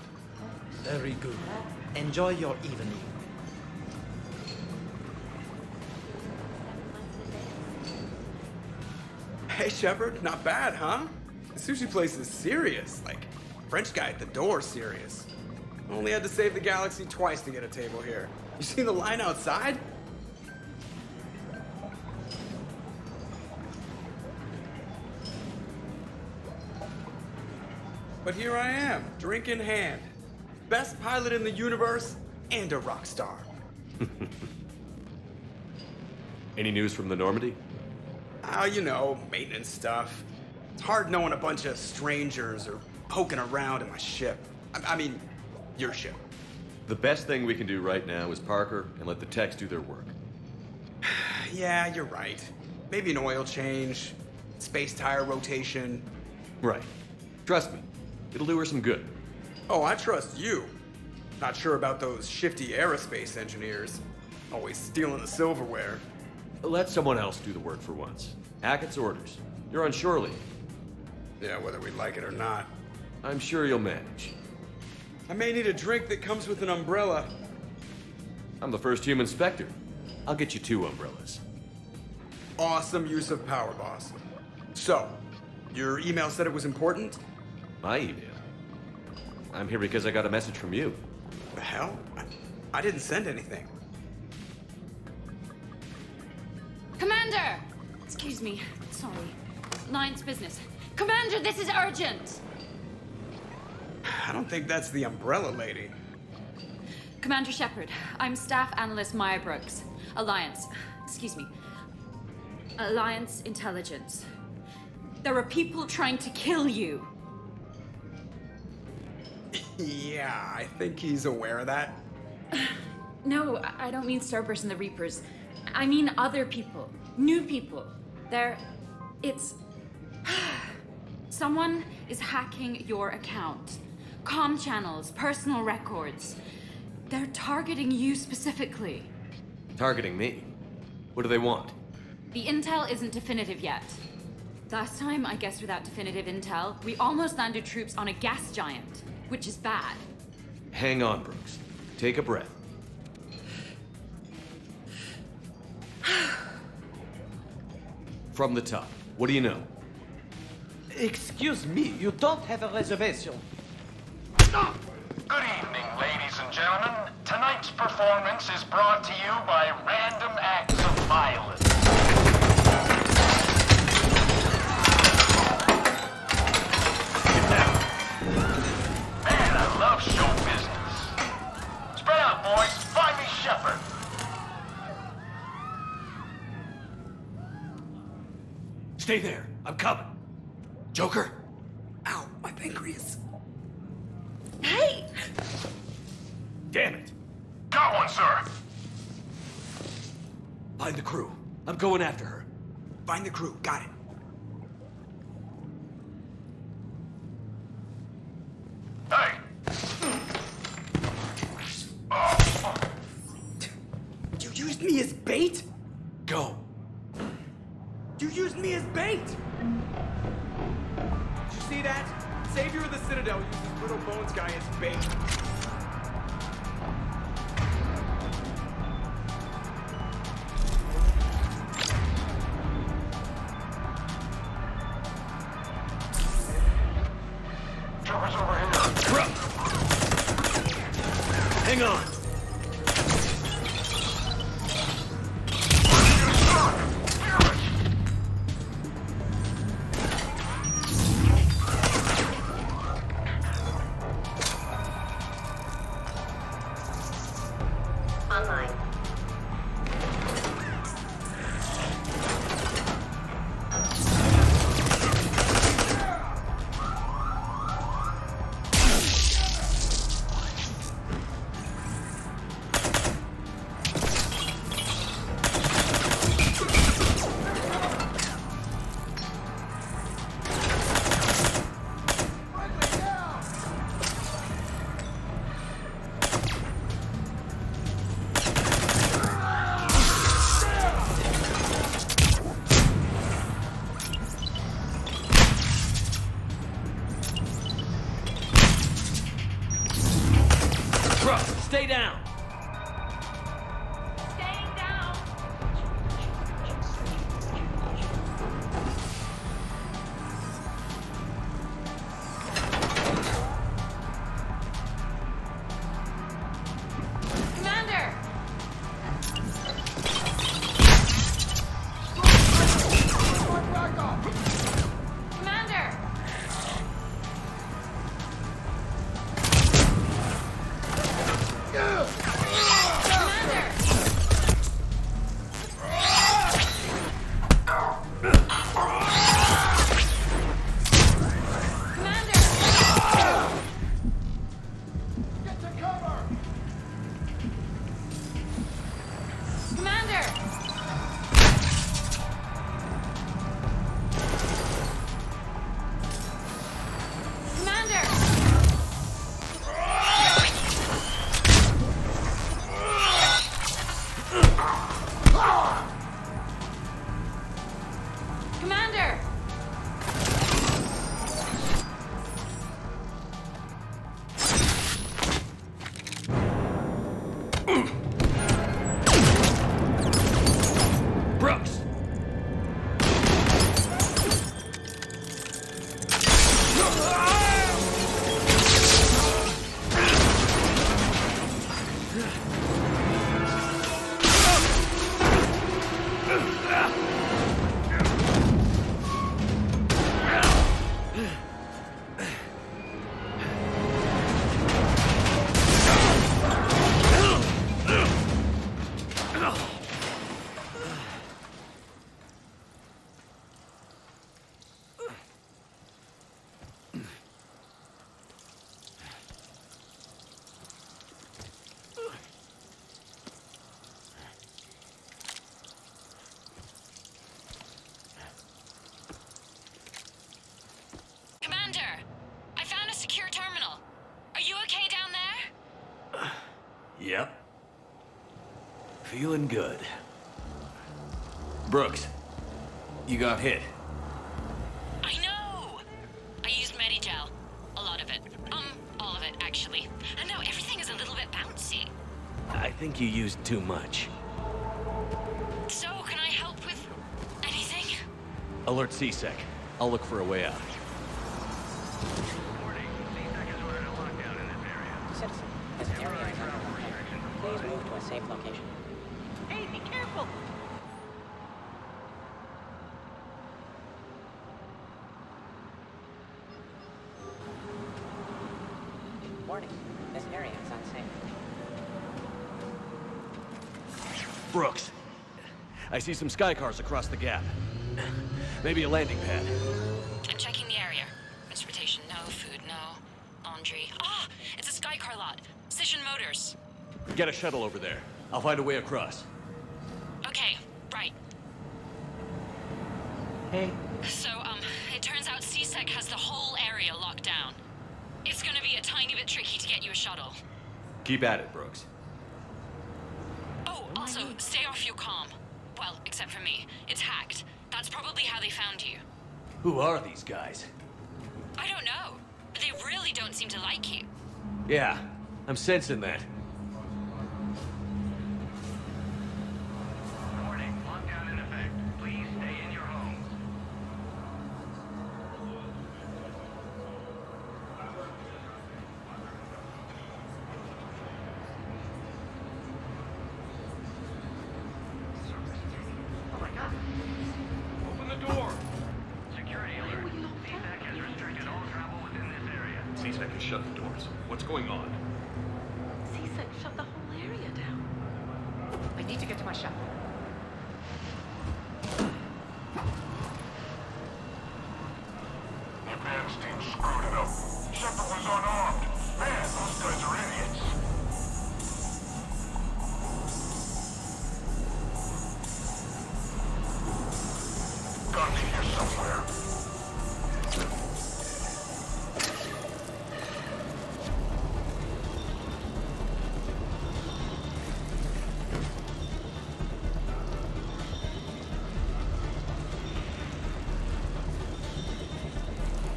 Very good. Enjoy your evening. Hey, Shepard, not bad, huh? The sushi place is serious. Like, French guy at the door serious. Only had to save the galaxy twice to get a table here. You see the line outside? But here I am, drink in hand. Best pilot in the universe and a rock star. Any news from the Normandy? You know, maintenance stuff. It's hard knowing a bunch of strangers or poking around in my ship. I mean, your ship. The best thing we can do right now is park her and let the techs do their work. Yeah, you're right. Maybe an oil change, space tire rotation. Right. Trust me, it'll do her some good. Oh, I trust you. Not sure about those shifty aerospace engineers. Always stealing the silverware. Let someone else do the work for once. Hackett's orders. You're on shore leave. Yeah, whether we like it or not. I'm sure you'll manage. I may need a drink that comes with an umbrella. I'm the first human Spectre. I'll get you 2 umbrellas. Awesome use of power, boss. So, your email said it was important? My email? I'm here because I got a message from you. The hell? I didn't send anything. Commander! Excuse me. Sorry. Alliance business. Commander, this is urgent! I don't think that's the umbrella lady. Commander Shepard, I'm Staff Analyst Maya Brooks. Alliance. Excuse me. Alliance Intelligence. There are people trying to kill you. Yeah, I think he's aware of that. No, I don't mean Cerberus and the Reapers. I mean other people. New people. It's... Someone is hacking your account. Comm channels, personal records. They're targeting you specifically. Targeting me? What do they want? The intel isn't definitive yet. Last time, I guess without definitive intel, we almost landed troops on a gas giant, which is bad. Hang on, Brooks. Take a breath. From the top, what do you know? Excuse me, you don't have a reservation. Good evening, ladies and gentlemen. Tonight's performance is brought to you by Random Acts of Violence. Get down. Man, I love show business. Spread out, boys. Find me Shepard. Stay there. I'm coming. Joker? Ow, my pancreas. Hey! Damn it. Got one, sir. Find the crew. I'm going after her. Find the crew. Got it. Hey! You used me as bait? Go. You used me as bait! Did you see that? Savior of the Citadel uses Little Bones guy as bait. Joker's over here. Hang on. Commander! Brooks! Commander! I found a secure terminal. Are you okay down there? Yep. Feeling good. Brooks, you got hit. I know! I used Medigel. A lot of it. All of it, actually. And now everything is a little bit bouncy. I think you used too much. So, can I help with anything? Alert CSEC. I'll look for a way out. Citizen, this area is under attack. Please move to a safe location. Hey, be careful! Warning, this area is unsafe. Brooks, I see some sky cars across the gap. Maybe a landing pad. I'm checking the area. Transportation, no. Food, no. Laundry. Ah! It's a sky car lot. Cision Motors. Get a shuttle over there. I'll find a way across. Okay, right. Hey. So, it turns out CSEC has the whole area locked down. It's gonna be a tiny bit tricky to get you a shuttle. Keep at it, Brooks. Oh, also, stay off your comm. Well, except for me. It's hacked. That's probably how they found you. Who are these guys? I don't know. They really don't seem to like you. Yeah, I'm sensing that. Warning, lockdown in effect. Please stay in your homes. Oh my god! Open the door! Security alert. CSEC has restricted all travel within this area. CSEC has shut the doors. What's going on? CSEC shut the whole area down. I need to get to my shop. The advance team screwed it up. Shepard was unarmed. Man, those guys are idiots. Gotta be here somewhere.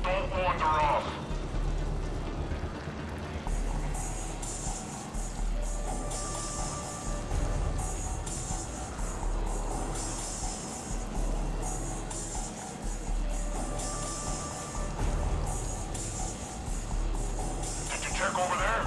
Don't wander off. Did you check over there?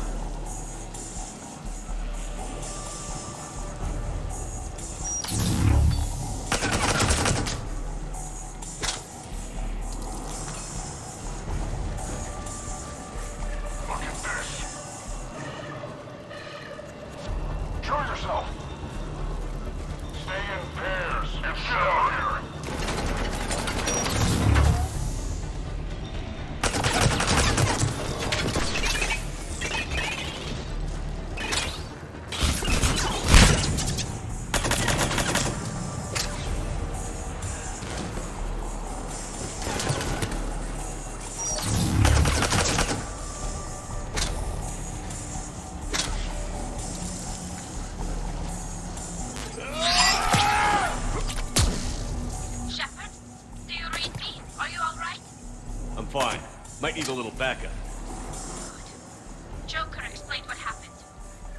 fine. Might need a little backup. Joker explained what happened.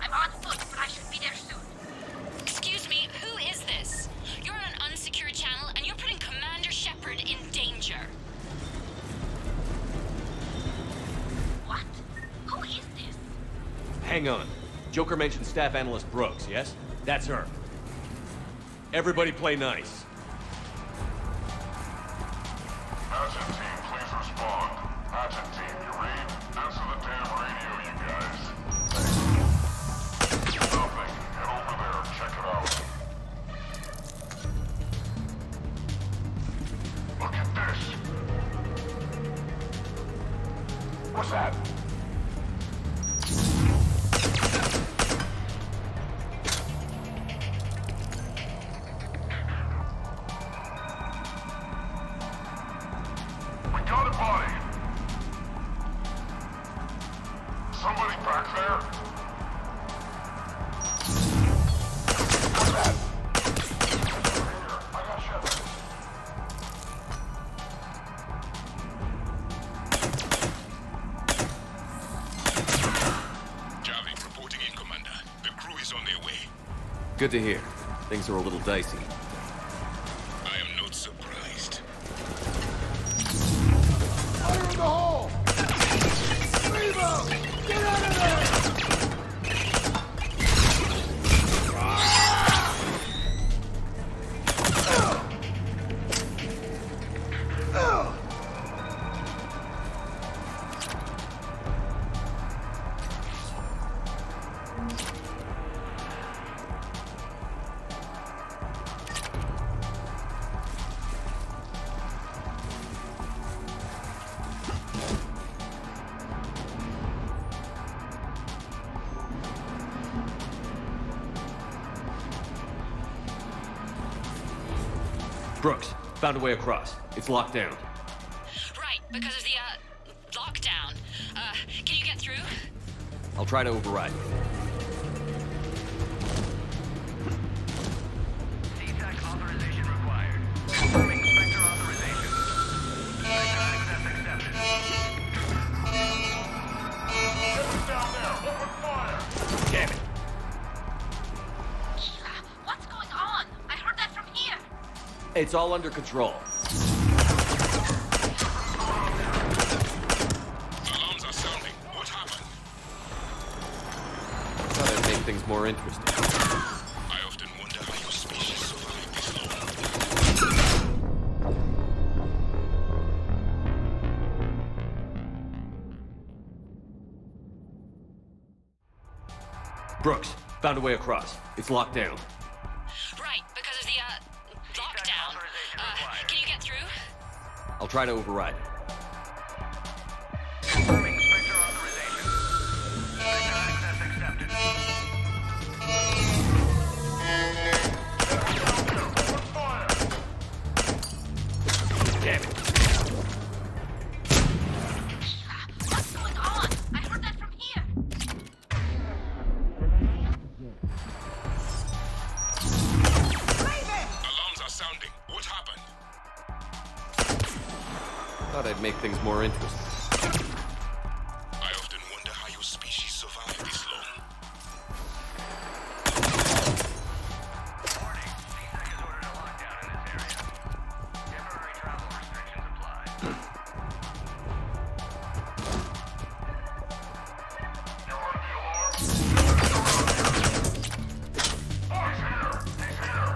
I'm on foot, but I should be there soon. Excuse me, who is this? You're on an unsecured channel and you're putting Commander Shepard in danger. What? Who is this? Hang on. Joker mentioned Staff Analyst Brooks, yes? That's her. Everybody play nice. Agent team, please respond. Agent team, you read? Answer the damn radio, you guys. Nothing. Head over there, check it out. Look at this. What's that? We got a body. Somebody back there? What's that? Over here. I got Shepard. Charlie, reporting in, Commander. The crew is on their way. Good to hear. Things are a little dicey. I am not surprised. Fire in the hole! Leave him! Get out of there! Brooks, found a way across. It's locked down. Right, because of the, lockdown. Can you get through? I'll try to override. CTAC authorization required. Confirming Spectre authorization. Access accepted. Get down there! Open fire! Damn it! What's going on? I heard that from here. It's all under control. Alarms are sounding. What happened? Thought I'd make things more interesting. I often wonder how your species survived this long. Brooks, found a way across. It's locked down. Right, because of the, lockdown. Can you get through? I'll try to override. Confirming Spectre authorization. Spectre access accepted. Open fire! Damn it! What's going on? I heard that from here. Alarms are sounding. What happened? Thought I'd make things more interesting. I often wonder how your species survived this long. Warning. CTAC has ordered a lockdown in this area. Temporary travel restrictions apply. You heard the alarm? Oh, he's here! He's here!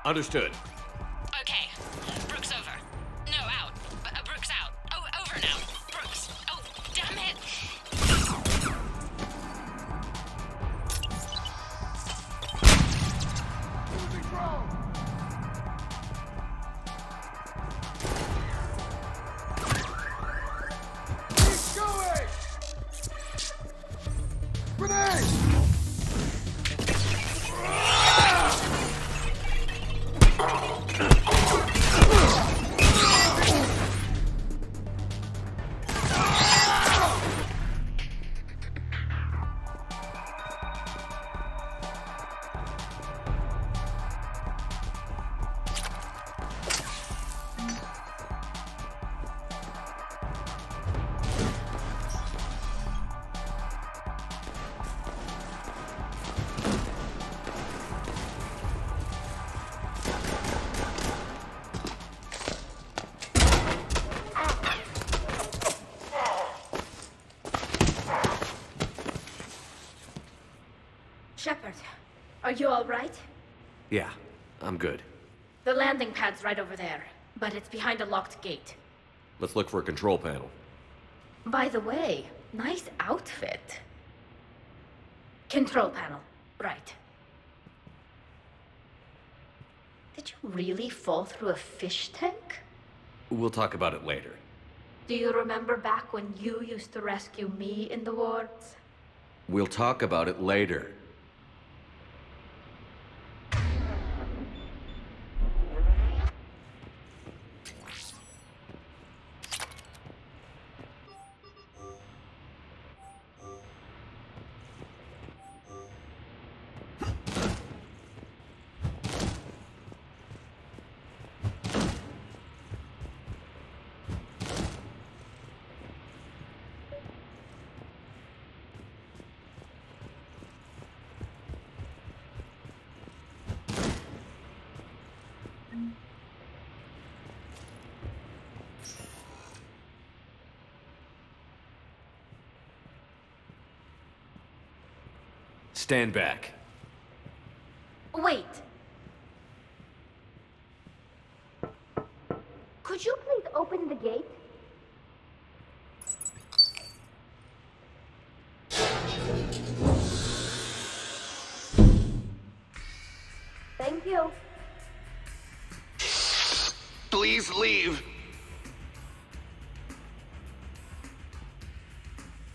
Understood. Okay. Brooks over. No, out. Brooks out. Oh, over now. Brooks. Oh, damn it. Shepard, are you all right? Yeah, I'm good. The landing pad's right over there, but it's behind a locked gate. Let's look for a control panel. By the way, nice outfit. Control panel, right. Did you really fall through a fish tank? We'll talk about it later. Do you remember back when you used to rescue me in the wards? We'll talk about it later. Stand back. Wait. Could you please open the gate? Thank you. Please leave.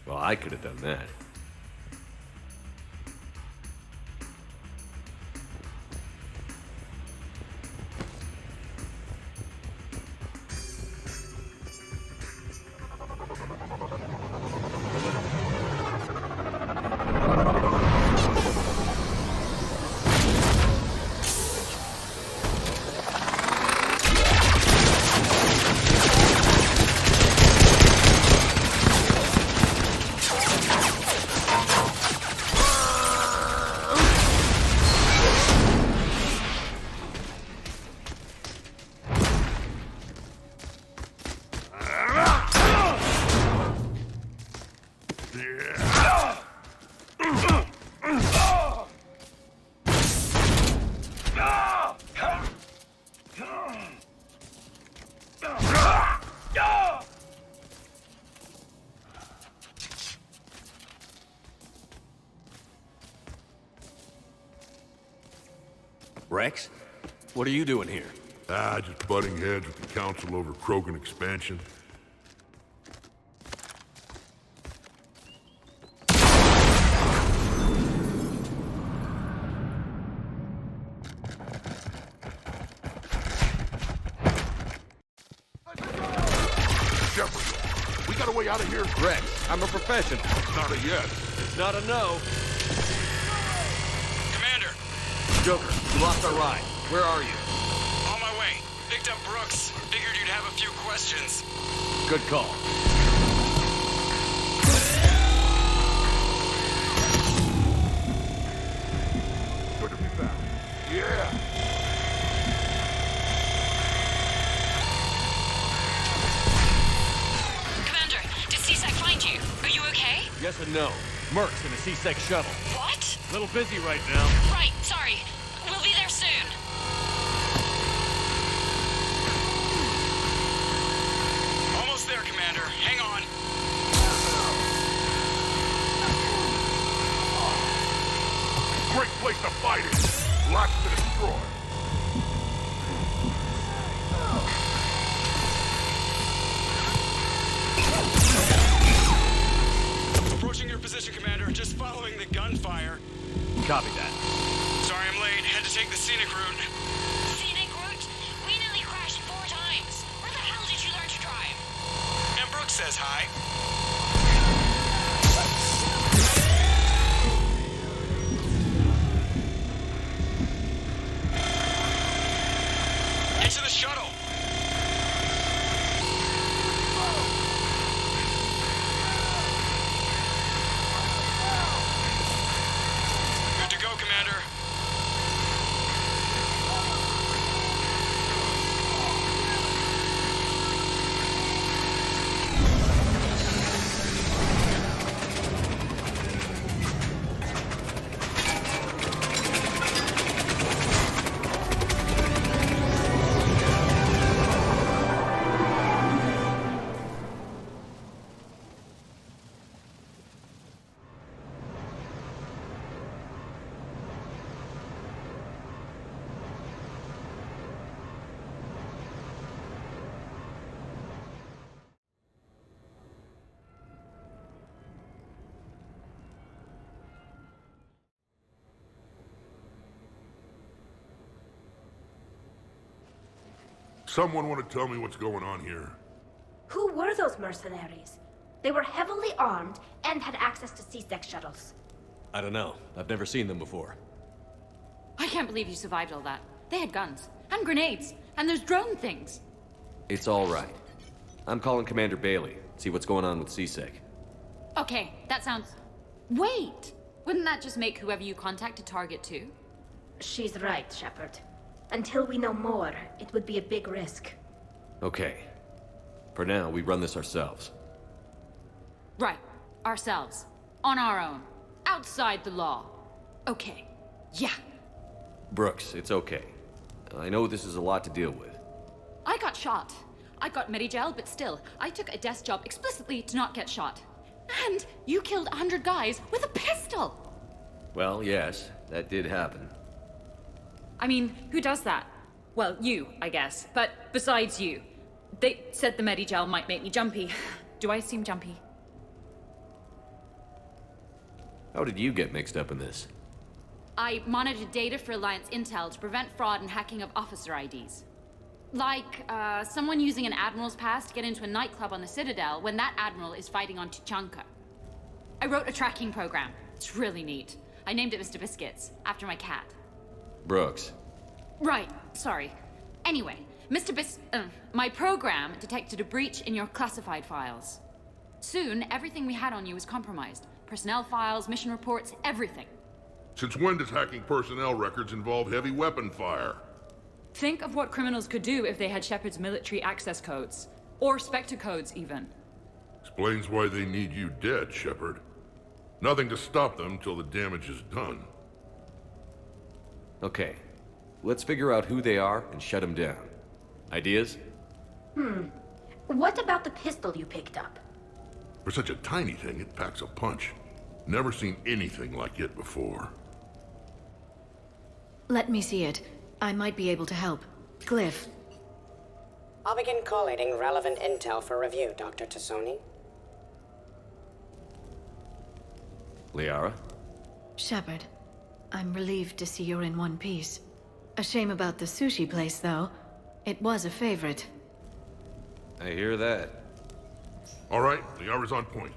Well, I could have done that. Rex? What are you doing here? Just butting heads with the Council over Krogan expansion. Shepard, we got a way out of here? Rex, I'm a professional. It's not a yes. It's not a no. Commander! Joker, you lost our ride. Where are you? On my way. Picked up Brooks. Figured you'd have a few questions. Good call. Good to be back. Yeah! Commander, did CSEC find you? Are you okay? Yes and no. Merc's in a C-Sec shuttle. What? A little busy right now. Right, sorry. We'll be there soon. Copy that. Sorry I'm late. Had to take the scenic route. Scenic route? We nearly crashed 4 times. Where the hell did you learn to drive? And Brooke says hi. Get to the shuttle. Good to go, Commander. Someone want to tell me what's going on here? Who were those mercenaries? They were heavily armed and had access to C-Sec shuttles. I don't know. I've never seen them before. I can't believe you survived all that. They had guns, and grenades, and those drone things. It's all right. I'm calling Commander Bailey. See what's going on with CSEC. Okay, that sounds... Wait! Wouldn't that just make whoever you contact a target too? She's right, Shepard. Until we know more, it would be a big risk. Okay. For now, we run this ourselves. Right. Ourselves. On our own. Outside the law. Okay. Yeah. Brooks, it's okay. I know this is a lot to deal with. I got shot. I got Medigel, but still, I took a desk job explicitly to not get shot. And you killed 100 guys with a pistol! Well, yes, that did happen. I mean, who does that? Well, you, I guess. But besides you. They said the Medigel might make me jumpy. Do I seem jumpy? How did you get mixed up in this? I monitored data for Alliance intel to prevent fraud and hacking of officer IDs. Like, someone using an Admiral's pass to get into a nightclub on the Citadel when that Admiral is fighting on Tuchanka. I wrote a tracking program. It's really neat. I named it Mr. Biscuits, after my cat. Brooks. Right, sorry. Anyway, my program detected a breach in your classified files. Soon, everything we had on you was compromised. Personnel files, mission reports, everything. Since when does hacking personnel records involve heavy weapon fire? Think of what criminals could do if they had Shepard's military access codes. Or Spectre codes, even. Explains why they need you dead, Shepard. Nothing to stop them till the damage is done. Okay. Let's figure out who they are and shut them down. Ideas? What about the pistol you picked up? For such a tiny thing, it packs a punch. Never seen anything like it before. Let me see it. I might be able to help. Glyph. I'll begin collating relevant intel for review, Dr. Tassoni. Liara? Shepard, I'm relieved to see you're in one piece. A shame about the sushi place, though. It was a favorite. I hear that. All right, Liara's on point.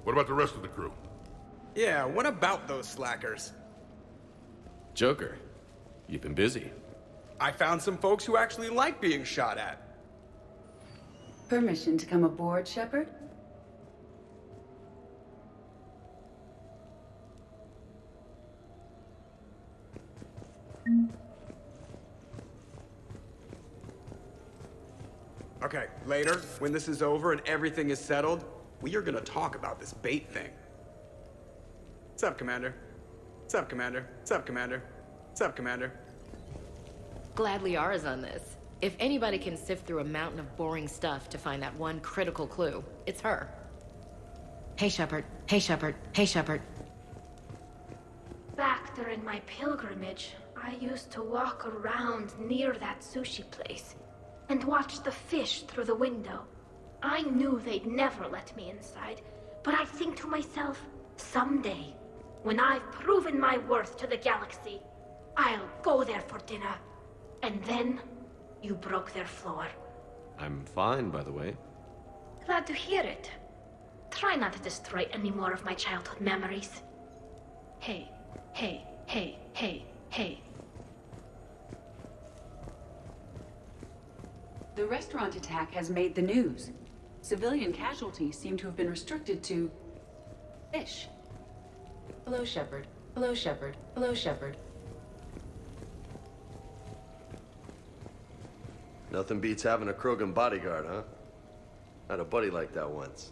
What about the rest of the crew? Yeah, what about those slackers? Joker, you've been busy. I found some folks who actually like being shot at. Permission to come aboard, Shepard? Okay, later, when this is over and everything is settled, we are gonna talk about this bait thing. What's up, Commander? What's up, Commander? What's up, Commander? What's up, Commander? Glad Liara's on this. If anybody can sift through a mountain of boring stuff to find that one critical clue, it's her. Hey, Shepard. Hey, Shepard. Hey, Shepard. Back during my pilgrimage, I used to walk around near that sushi place and watch the fish through the window. I knew they'd never let me inside, but I think to myself, someday, When I've proven my worth to the galaxy, I'll go there for dinner. And then, you broke their floor. I'm fine, by the way. Glad to hear it. Try not to destroy any more of my childhood memories. Hey, hey, hey, hey, hey. The restaurant attack has made the news. Civilian casualties seem to have been restricted to fish. Hello, Shepard. Hello, Shepard. Hello, Shepard. Nothing beats having a Krogan bodyguard, huh? I had a buddy like that once.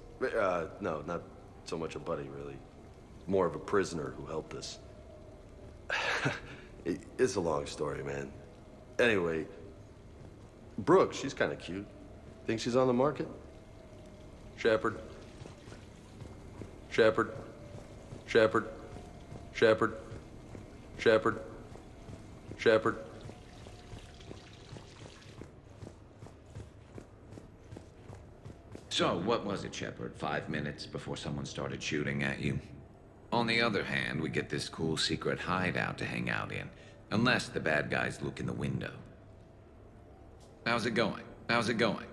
No, not so much a buddy, really. More of a prisoner who helped us. It's a long story, man. Anyway, Brooke, she's kind of cute. Think she's on the market? Shepard. Shepard. Shepard. Shepard. Shepard. Shepard. So, what was it, Shepard? 5 minutes before someone started shooting at you? On the other hand, we get this cool secret hideout to hang out in. Unless the bad guys look in the window. How's it going? How's it going?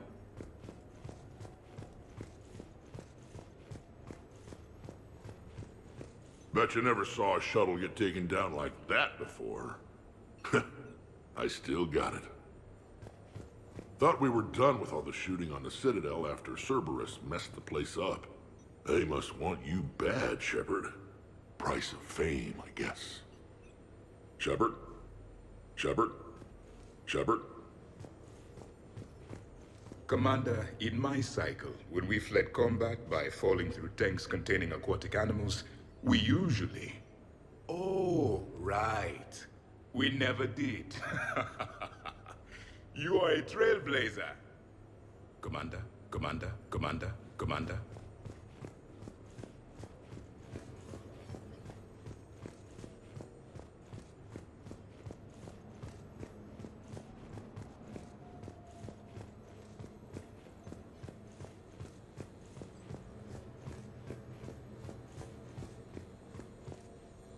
Bet you never saw a shuttle get taken down like that before. I still got it. Thought we were done with all the shooting on the Citadel after Cerberus messed the place up. They must want you bad, Shepard. Price of fame, I guess. Shepard? Shepard? Shepard? Commander, in my cycle, when we fled combat by falling through tanks containing aquatic animals, we usually... Oh, right. We never did. You are a trailblazer. Commander, Commander, Commander, Commander.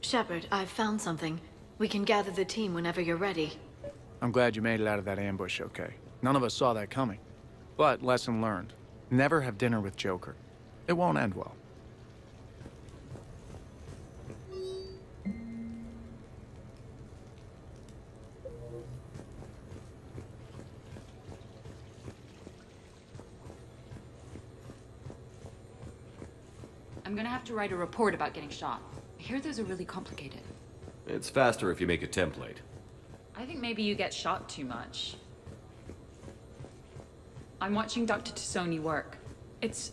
Shepard, I've found something. We can gather the team whenever you're ready. I'm glad you made it out of that ambush okay. None of us saw that coming. But lesson learned. Never have dinner with Joker. It won't end well. I'm gonna have to write a report about getting shot. I hear those are really complicated. It's faster if you make a template. I think maybe you get shot too much. I'm watching Dr. Tassoni work. It's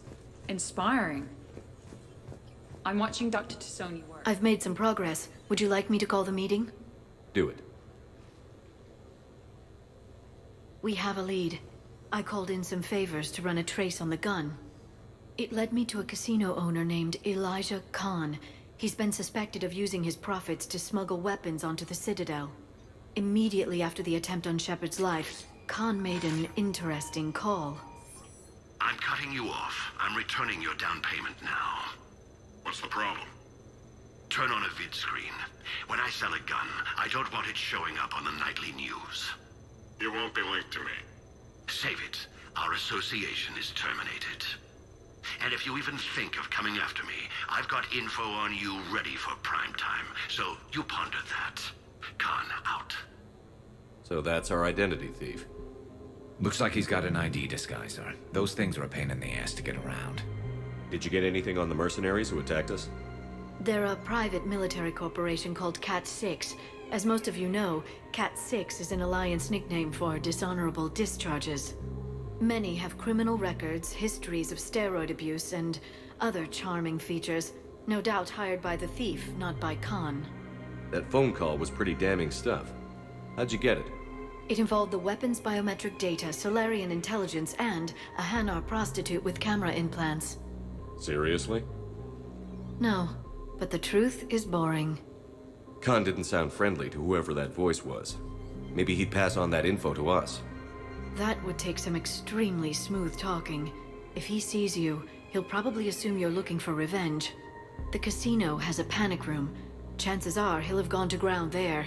inspiring. I'm watching Dr. Tassoni work. I've made some progress. Would you like me to call the meeting? Do it. We have a lead. I called in some favors to run a trace on the gun. It led me to a casino owner named Elijah Khan. He's been suspected of using his profits to smuggle weapons onto the Citadel. Immediately after the attempt on Shepard's life, Khan made an interesting call. I'm cutting you off. I'm returning your down payment now. What's the problem? Turn on a vid screen. When I sell a gun, I don't want it showing up on the nightly news. You won't be linked to me. Save it. Our association is terminated. And if you even think of coming after me, I've got info on you ready for prime time. So you ponder that. Khan out. So that's our identity thief. Looks like he's got an ID disguiser. Those things are a pain in the ass to get around. Did you get anything on the mercenaries who attacked us? They're a private military corporation called Cat 6. As most of you know, Cat 6 is an Alliance nickname for dishonorable discharges. Many have criminal records, histories of steroid abuse, and other charming features. No doubt hired by the thief, not by Khan. That phone call was pretty damning stuff. How'd you get it? It involved the weapons biometric data, Solarian intelligence, and a Hanar prostitute with camera implants. Seriously? No, but the truth is boring. Khan didn't sound friendly to whoever that voice was. Maybe he'd pass on that info to us. That would take some extremely smooth talking. If he sees you, he'll probably assume you're looking for revenge. The casino has a panic room. Chances are he'll have gone to ground there.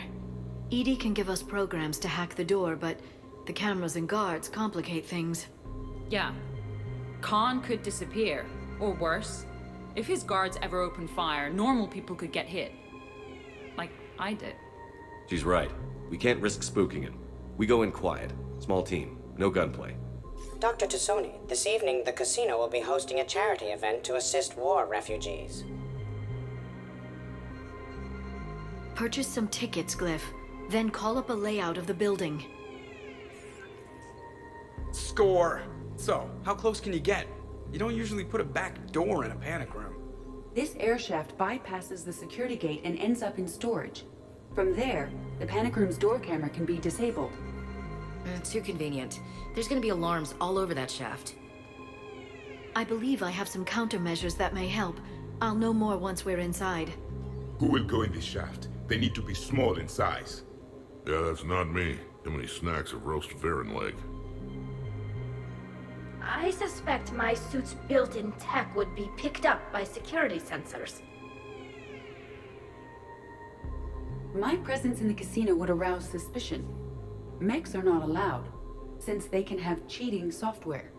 Edie can give us programs to hack the door, but the cameras and guards complicate things. Yeah. Khan could disappear. Or worse. If his guards ever open fire, normal people could get hit. Like I did. She's right. We can't risk spooking him. We go in quiet. Small team. No gunplay. Dr. Tassoni, this evening the casino will be hosting a charity event to assist war refugees. Purchase some tickets, Glyph. Then call up a layout of the building. Score! So, how close can you get? You don't usually put a back door in a panic room. This air shaft bypasses the security gate and ends up in storage. From there, the panic room's door camera can be disabled. Too convenient. There's gonna be alarms all over that shaft. I believe I have some countermeasures that may help. I'll know more once we're inside. Who will go in this shaft? They need to be small in size. Yeah, that's not me. Too many snacks of roast Varan leg. I suspect my suit's built-in tech would be picked up by security sensors. My presence in the casino would arouse suspicion. Mechs are not allowed, since they can have cheating software.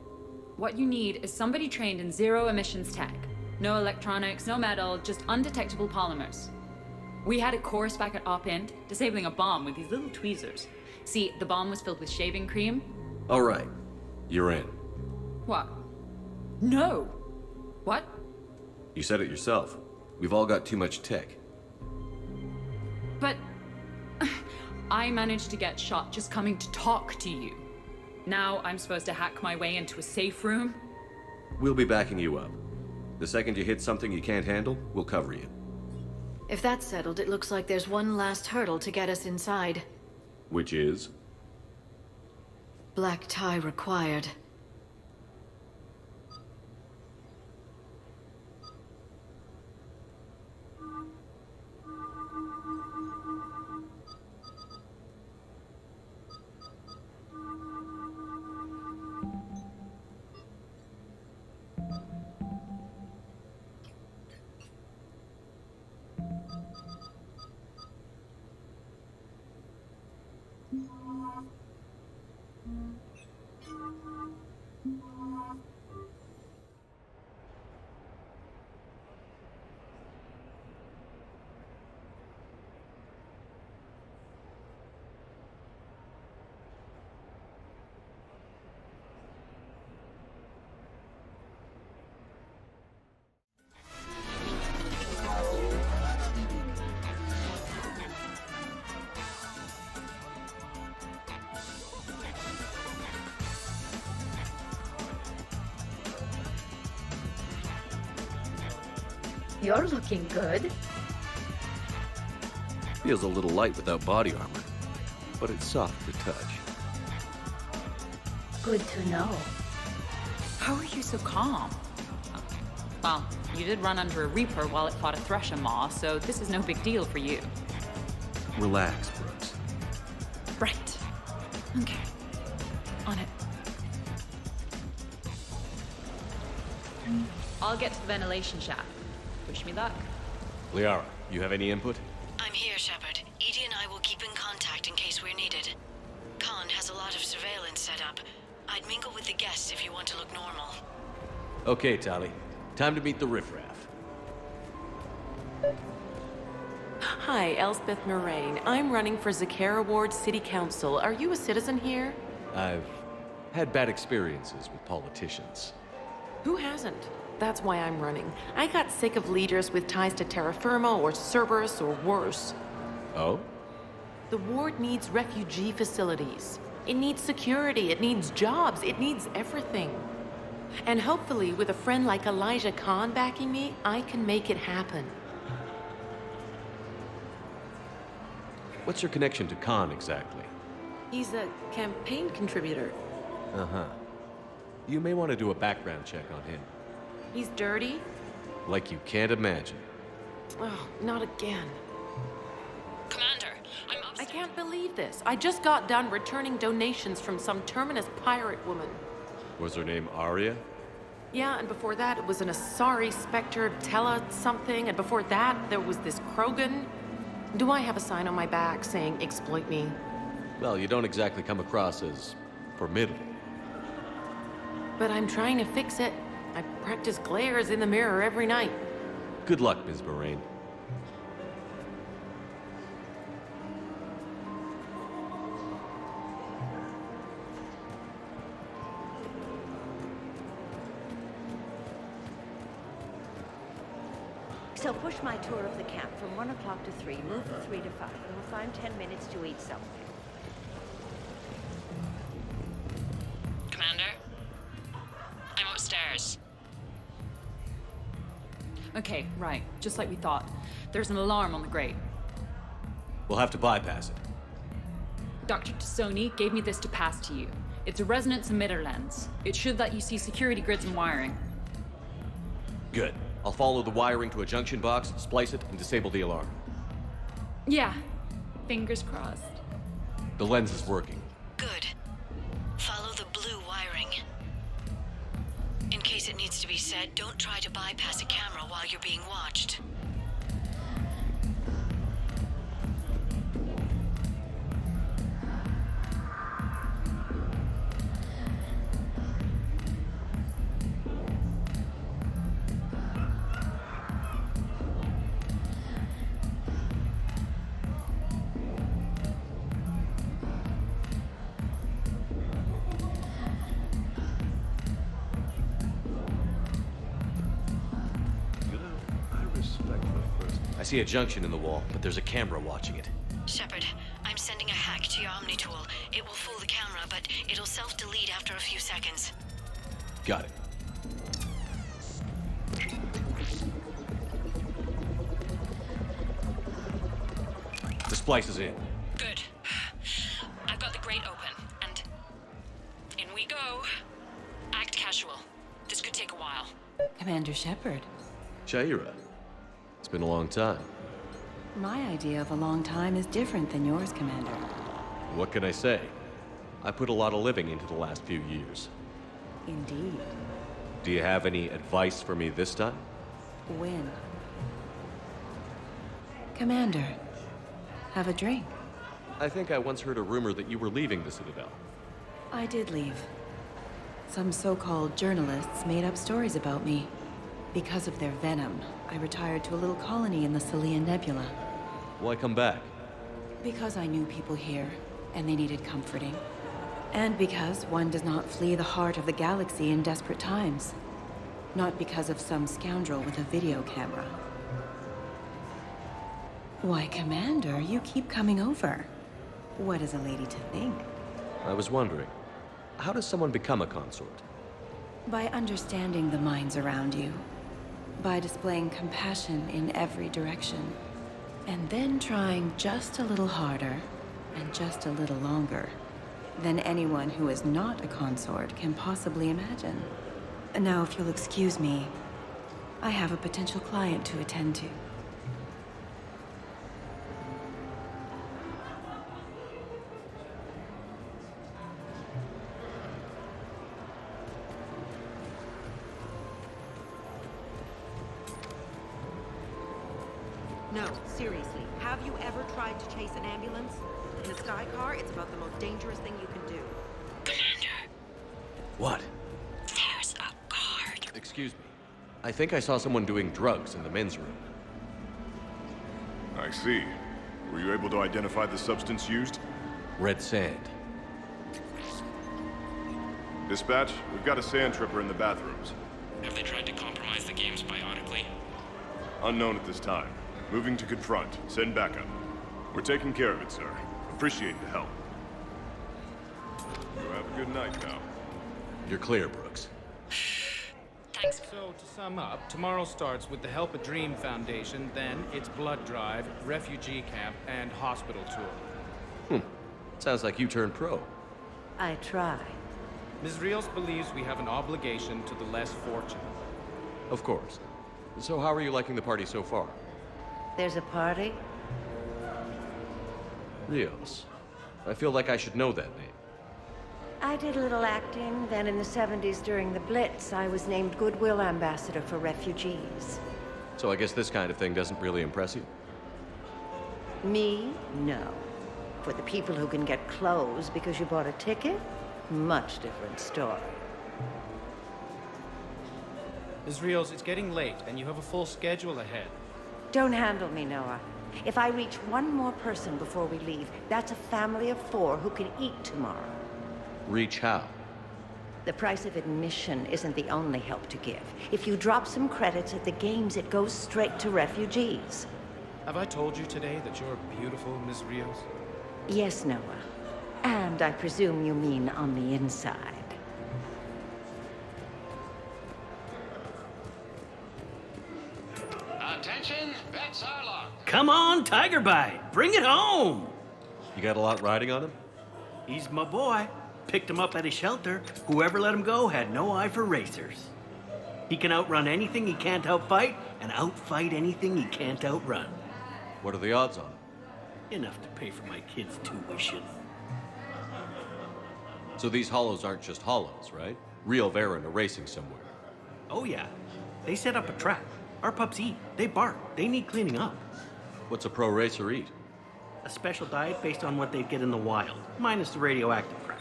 What you need is somebody trained in zero emissions tech. No electronics, no metal, just undetectable polymers. We had a course back at Op Int, disabling a bomb with these little tweezers. See, the bomb was filled with shaving cream. All right. You're in. What? No! What? You said it yourself. We've all got too much tech. But... I managed to get shot just coming to talk to you. Now I'm supposed to hack my way into a safe room? We'll be backing you up. The second you hit something you can't handle, we'll cover you. If that's settled, it looks like there's one last hurdle to get us inside. Which is? Black tie required. You're looking good. Feels a little light without body armor, but it's soft to touch. Good to know. How are you so calm? Well, you did run under a Reaper while it fought a Thresher Maw, so this is no big deal for you. Relax, Brooks. Right. Okay. On it. I'll get to the ventilation shaft. Wish me luck. Liara, you have any input? I'm here, Shepard. Edie and I will keep in contact in case we're needed. Khan has a lot of surveillance set up. I'd mingle with the guests if you want to look normal. Okay, Tali. Time to meet the riffraff. Hi, Elspeth Moraine. I'm running for Zakara Ward City Council. Are you a citizen here? I've had bad experiences with politicians. Who hasn't? That's why I'm running. I got sick of leaders with ties to terra firma or Cerberus or worse. Oh? The ward needs refugee facilities. It needs security, it needs jobs, it needs everything. And hopefully, with a friend like Elijah Khan backing me, I can make it happen. What's your connection to Khan exactly? He's a campaign contributor. Uh-huh. You may want to do a background check on him. He's dirty? Like you can't imagine. Oh, not again. Commander, I'm I can't believe this. I just got done returning donations from some terminus pirate woman. Was her name Arya? Yeah, and before that, it was an Asari Spectre Tella something, and before that, there was this Krogan. Do I have a sign on my back saying, exploit me? Well, you don't exactly come across as formidable. But I'm trying to fix it. I practice glares in the mirror every night. Good luck, Ms. Moraine. So push my tour of the camp from 1 o'clock to 3, move from 3 to 5, and we'll find 10 minutes to eat something. Commander? I'm upstairs. Okay, right. Just like we thought. There's an alarm on the grate. We'll have to bypass it. Dr. Tassoni gave me this to pass to you. It's a resonance emitter lens. It should let you see security grids and wiring. Good. I'll follow the wiring to a junction box, splice it, and disable the alarm. Yeah. Fingers crossed. The lens is working. Good. Follow the blue wiring. In case it needs to be said, don't try to bypass a camera while you're being watched. I see a junction in the wall, but there's a camera watching it. Shepard, I'm sending a hack to your Omni tool. It will fool the camera, but it'll self-delete after a few seconds. Got it. The splice is in. Good. I've got the grate open, and in we go. Act casual. This could take a while. Commander Shepard. Shaira. It's been a long time. My idea of a long time is different than yours, Commander. What can I say? I put a lot of living into the last few years. Indeed. Do you have any advice for me this time? When? Commander, have a drink. I think I once heard a rumor that you were leaving the Citadel. I did leave. Some so-called journalists made up stories about me. Because of their venom, I retired to a little colony in the Celian Nebula. Why come back? Because I knew people here, and they needed comforting. And because one does not flee the heart of the galaxy in desperate times. Not because of some scoundrel with a video camera. Why, Commander, you keep coming over. What is a lady to think? I was wondering, how does someone become a consort? By understanding the minds around you. By displaying compassion in every direction. And then trying just a little harder, and just a little longer, than anyone who is not a consort can possibly imagine. Now, if you'll excuse me, I have a potential client to attend to. No, seriously. Have you ever tried to chase an ambulance? In a sky car, it's about the most dangerous thing you can do. Commander, What? there's a guard. Excuse me. I think I saw someone doing drugs in the men's room. I see. Were you able to identify the substance used? Red sand. Dispatch, we've got a sand tripper in the bathrooms. Have they tried to compromise the games biotically? Unknown at this time. Moving to confront. Send backup. We're taking care of it, sir. Appreciate the help. You have a good night, pal. You're clear, Brooks. Thanks. So, to sum up, tomorrow starts with the Help a Dream Foundation, then it's blood drive, refugee camp, and hospital tour. Sounds like you turned pro. I try. Ms. Rios believes we have an obligation to the less fortunate. Of course. So how are you liking the party so far? There's a party? Rios. I feel like I should know that name. I did a little acting. Then in the 70s during the Blitz, I was named Goodwill Ambassador for Refugees. So I guess this kind of thing doesn't really impress you? Me? No. For the people who can get clothes because you bought a ticket, much different story. Ms. Rios, it's getting late, and you have a full schedule ahead. Don't handle me, Noah. If I reach one more person before we leave, that's a family of 4 who can eat tomorrow. Reach how? The price of admission isn't the only help to give. If you drop some credits at the games, it goes straight to refugees. Have I told you today that you're beautiful, Ms. Rios? Yes, Noah. And I presume you mean on the inside. Attention, bets are locked. Come on, Tiger Bite, bring it home. You got a lot riding on him? He's my boy. Picked him up at a shelter. Whoever let him go had no eye for racers. He can outrun anything he can't outfight, and outfight anything he can't outrun. What are the odds on it? Enough to pay for my kid's tuition. So these hollows aren't just hollows, right? Real Varen are racing somewhere. Oh yeah. They set up a trap. Our pups eat. They bark. They need cleaning up. What's a pro racer eat? A special diet based on what they'd get in the wild, minus the radioactive crap.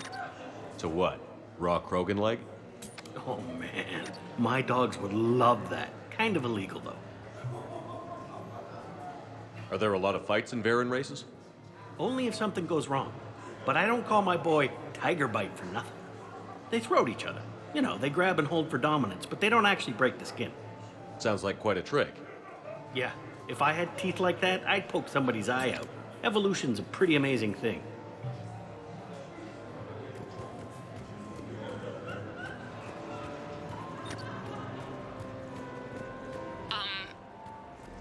So what? Raw Krogan leg? Oh man, my dogs would love that. Kind of illegal though. Are there a lot of fights in Varen races? Only if something goes wrong. But I don't call my boy Tiger Bite for nothing. They throat each other. You know, they grab and hold for dominance, but they don't actually break the skin. Sounds like quite a trick. Yeah, if I had teeth like that, I'd poke somebody's eye out. Evolution's a pretty amazing thing.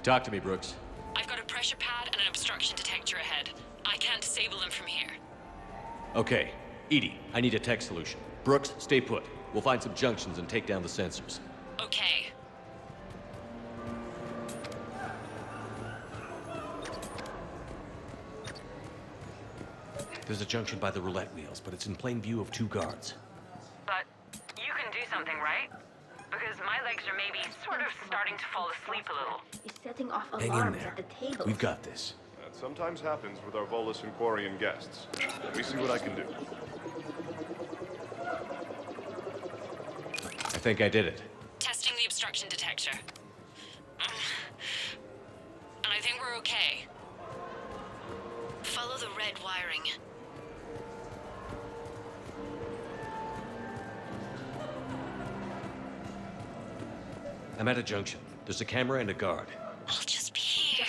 Talk to me, Brooks. I've got a pressure pad and an obstruction detector ahead. I can't disable them from here. Okay. Edie, I need a tech solution. Brooks, stay put. We'll find some junctions and take down the sensors. Okay. There's a junction by the roulette wheels, but it's in plain view of 2 guards. But you can do something, right? Because my legs are maybe sort of starting to fall asleep a little. Is setting off Hang in alarms there. at the table. We've got this. That sometimes happens with our Volus and Quarian guests. Let me see what I can do. I think I did it. Testing the obstruction detector. And I think we're okay. Follow the red wiring. I'm at a junction. There's a camera and a guard. I'll just be here.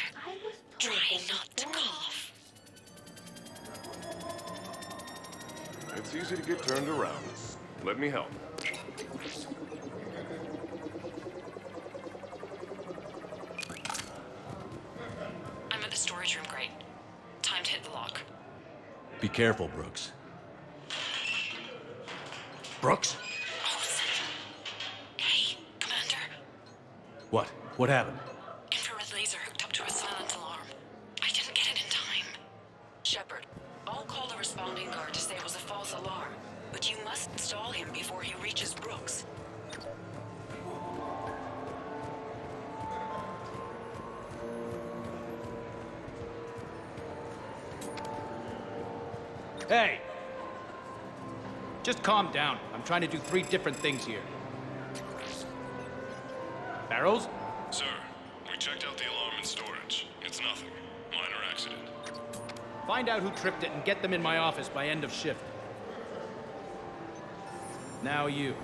Try not to cough. It's easy to get turned around. Let me help. I'm at the storage room, great. Time to hit the lock. Be careful, Brooks. Brooks? Hey, Commander. What? What happened? Infrared laser hooked up to a silent alarm. I didn't get it in time. Shepard, I'll call the responding guard to say it was a false alarm. But you must stall him before he reaches Brooks. Hey! Just calm down. I'm trying to do 3 different things here. Barrows? Sir, we checked out the alarm in storage. It's nothing. Minor accident. Find out who tripped it and get them in my office by end of shift. Now you.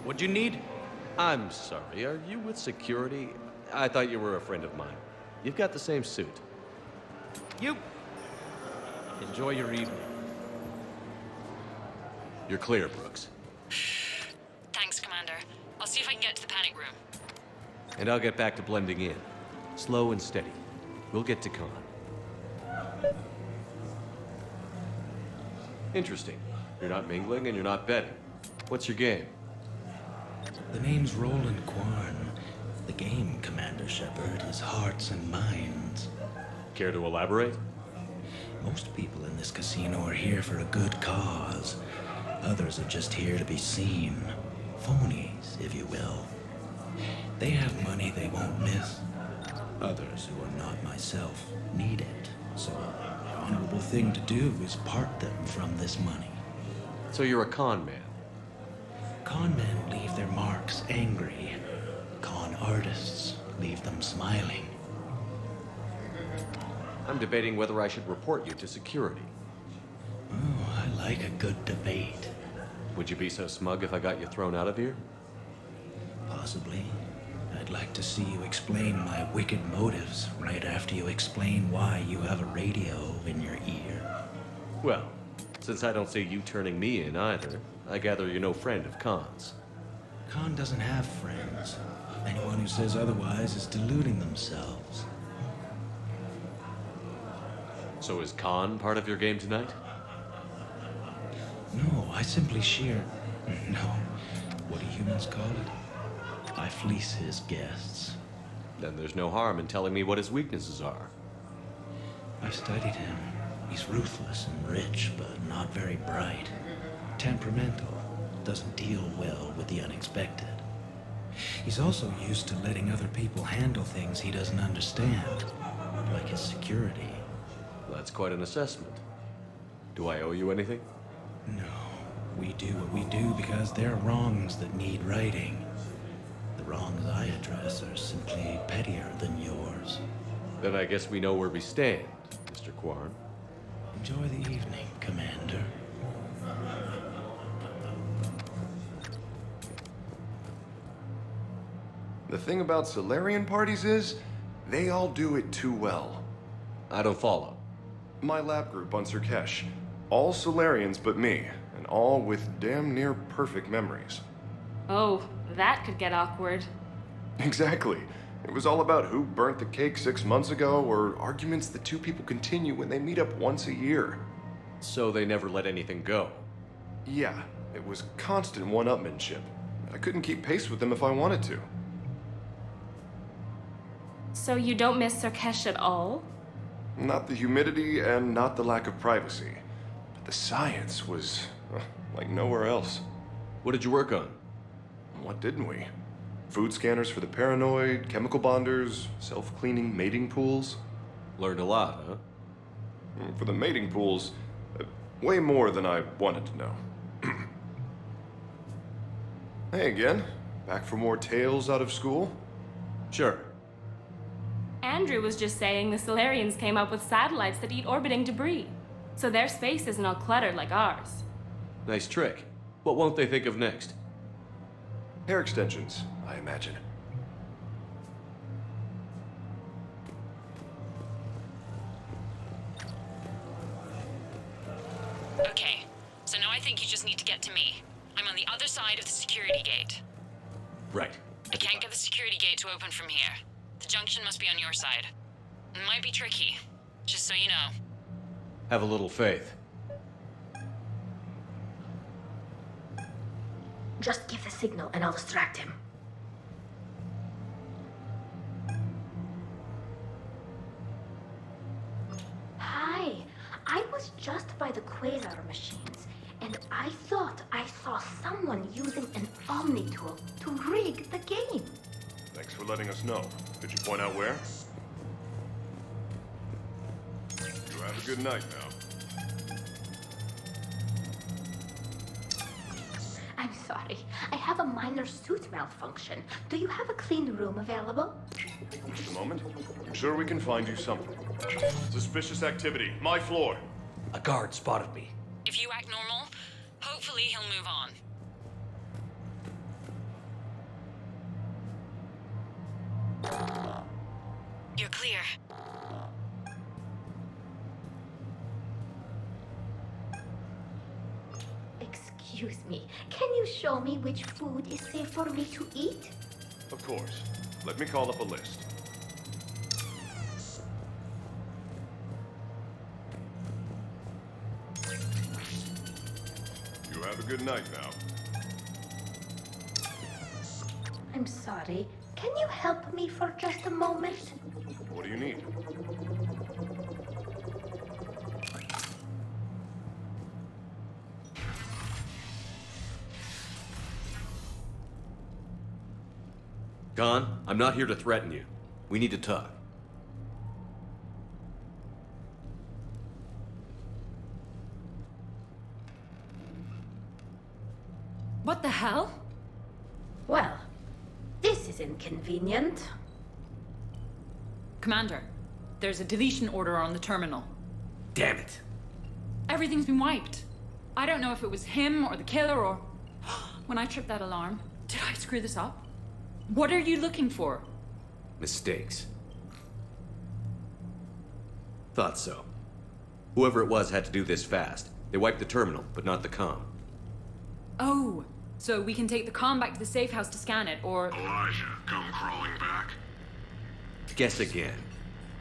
What'd you need? I'm sorry. Are you with security? I thought you were a friend of mine. You've got the same suit. You. Enjoy your evening. You're clear, Brooks. Thanks, Commander. I'll see if I can get to the panic room. And I'll get back to blending in. Slow and steady. We'll get to Khan. Interesting. You're not mingling and you're not betting. What's your game? The name's Roland Quarn. The game, Commander Shepard, is hearts and minds. Care to elaborate? Most people in this casino are here for a good cause. Others are just here to be seen. Phonies, if you will. They have money they won't miss. Others, who are not myself, need it. So, the honorable thing to do is part them from this money. So you're a con man? Con men leave their marks angry. Con artists leave them smiling. I'm debating whether I should report you to security. Oh, I like a good debate. Would you be so smug if I got you thrown out of here? Possibly. I'd like to see you explain my wicked motives right after you explain why you have a radio in your ear. Well, since I don't see you turning me in either, I gather you're no friend of Khan's. Khan doesn't have friends. Anyone who says otherwise is deluding themselves. So is Khan part of your game tonight? No, I simply No. What do humans call it? I fleece his guests. Then there's no harm in telling me what his weaknesses are. I've studied him. He's ruthless and rich, but not very bright. Temperamental. Doesn't deal well with the unexpected. He's also used to letting other people handle things he doesn't understand, like his security. That's quite an assessment. Do I owe you anything? No. We do what we do because they're wrongs that need righting. The wrongs I address are simply pettier than yours. Then I guess we know where we stand, Mr. Quarn. Enjoy the evening, Commander. The thing about Solarian parties is, they all do it too well. I don't follow. My lab group on Surkesh. All Solarians but me, and all with damn near perfect memories. Oh, that could get awkward. Exactly. It was all about who burnt the cake 6 months ago, or arguments that two people continue when they meet up once a year. So they never let anything go? Yeah, it was constant one-upmanship. I couldn't keep pace with them if I wanted to. So you don't miss Surkesh at all? Not the humidity and not the lack of privacy. But the science was like nowhere else. What did you work on? What didn't we? Food scanners for the paranoid, chemical bonders, self-cleaning mating pools. Learned a lot, huh? For the mating pools, way more than I wanted to know. Hey again, back for more tales out of school? Sure. Andrew was just saying the Solarians came up with satellites that eat orbiting debris. So their space isn't all cluttered like ours. Nice trick. What won't they think of next? Hair extensions, I imagine. Okay, so now I think you just need to get to me. I'm on the other side of the security gate. Right. I can't get the security gate to open from here. The junction must be on your side. It might be tricky, just so you know. Have a little faith. Just give the signal and I'll distract him. Hi, I was just by the quasar machines, and I thought I saw someone using an Omni tool to rig the game. Thanks for letting us know. Could you point out where? You have a good night now. I'm sorry. I have a minor suit malfunction. Do you have a clean room available? Just a moment. I'm sure we can find you something. Suspicious activity. My floor. A guard spotted me. If you act normal, hopefully he'll move on. You're clear. Excuse me. Can you show me which food is safe for me to eat? Of course. Let me call up a list. You have a good night now. I'm sorry. Can you help me for just a moment? What do you need? Khan, I'm not here to threaten you. We need to talk. What the hell? Well, this is inconvenient. Commander, there's a deletion order on the terminal. Damn it. Everything's been wiped. I don't know if it was him or the killer or... When I tripped that alarm, did I screw this up? What are you looking for? Mistakes. Thought so. Whoever it was had to do this fast. They wiped the terminal, but not the comm. Oh, so we can take the comm back to the safe house to scan it, or... Elijah, come crawling back. Guess again.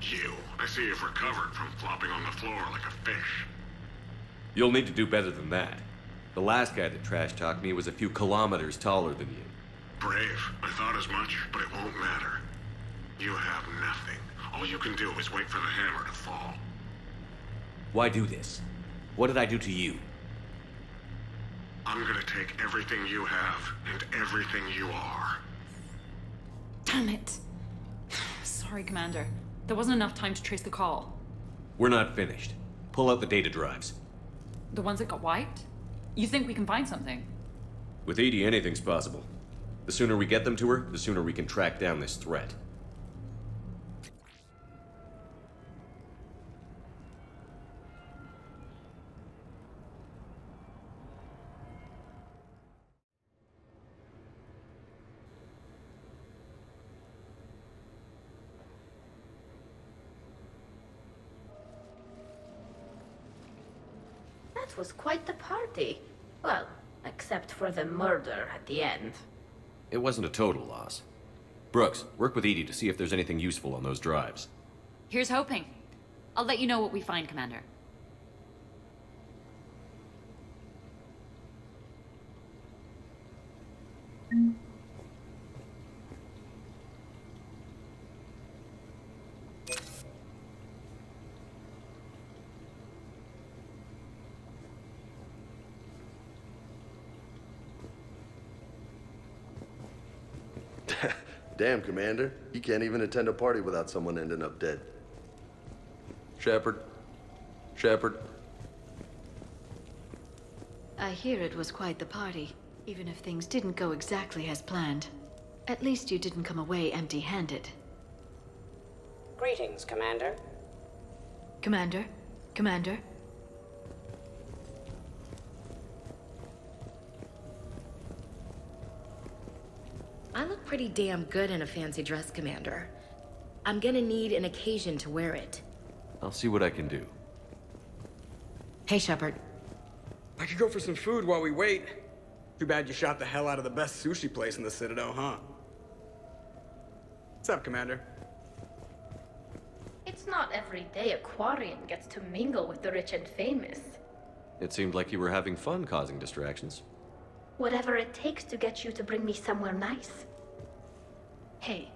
You. I see you've recovered from flopping on the floor like a fish. You'll need to do better than that. The last guy that trash-talked me was a few kilometers taller than you. Brave. I thought as much, but it won't matter. You have nothing. All you can do is wait for the hammer to fall. Why do this? What did I do to you? I'm gonna take everything you have and everything you are. Damn it. Sorry, Commander. There wasn't enough time to trace the call. We're not finished. Pull out the data drives. The ones that got wiped? You think we can find something? With Edie, anything's possible. The sooner we get them to her, the sooner we can track down this threat. That was quite the party. Well, except for the murder at the end. It wasn't a total loss. Brooks, work with Edie to see if there's anything useful on those drives. Here's hoping. I'll let you know what we find, Commander. Damn, Commander. You can't even attend a party without someone ending up dead. Shepard? Shepard? I hear it was quite the party, even if things didn't go exactly as planned. At least you didn't come away empty-handed. Greetings, Commander. Commander? Commander? I look pretty damn good in a fancy dress, Commander. I'm gonna need an occasion to wear it. I'll see what I can do. Hey, Shepard. I could go for some food while we wait. Too bad you shot the hell out of the best sushi place in the Citadel, huh? What's up, Commander? It's not every day a Quarian gets to mingle with the rich and famous. It seemed like you were having fun causing distractions. Whatever it takes to get you to bring me somewhere nice. Hey.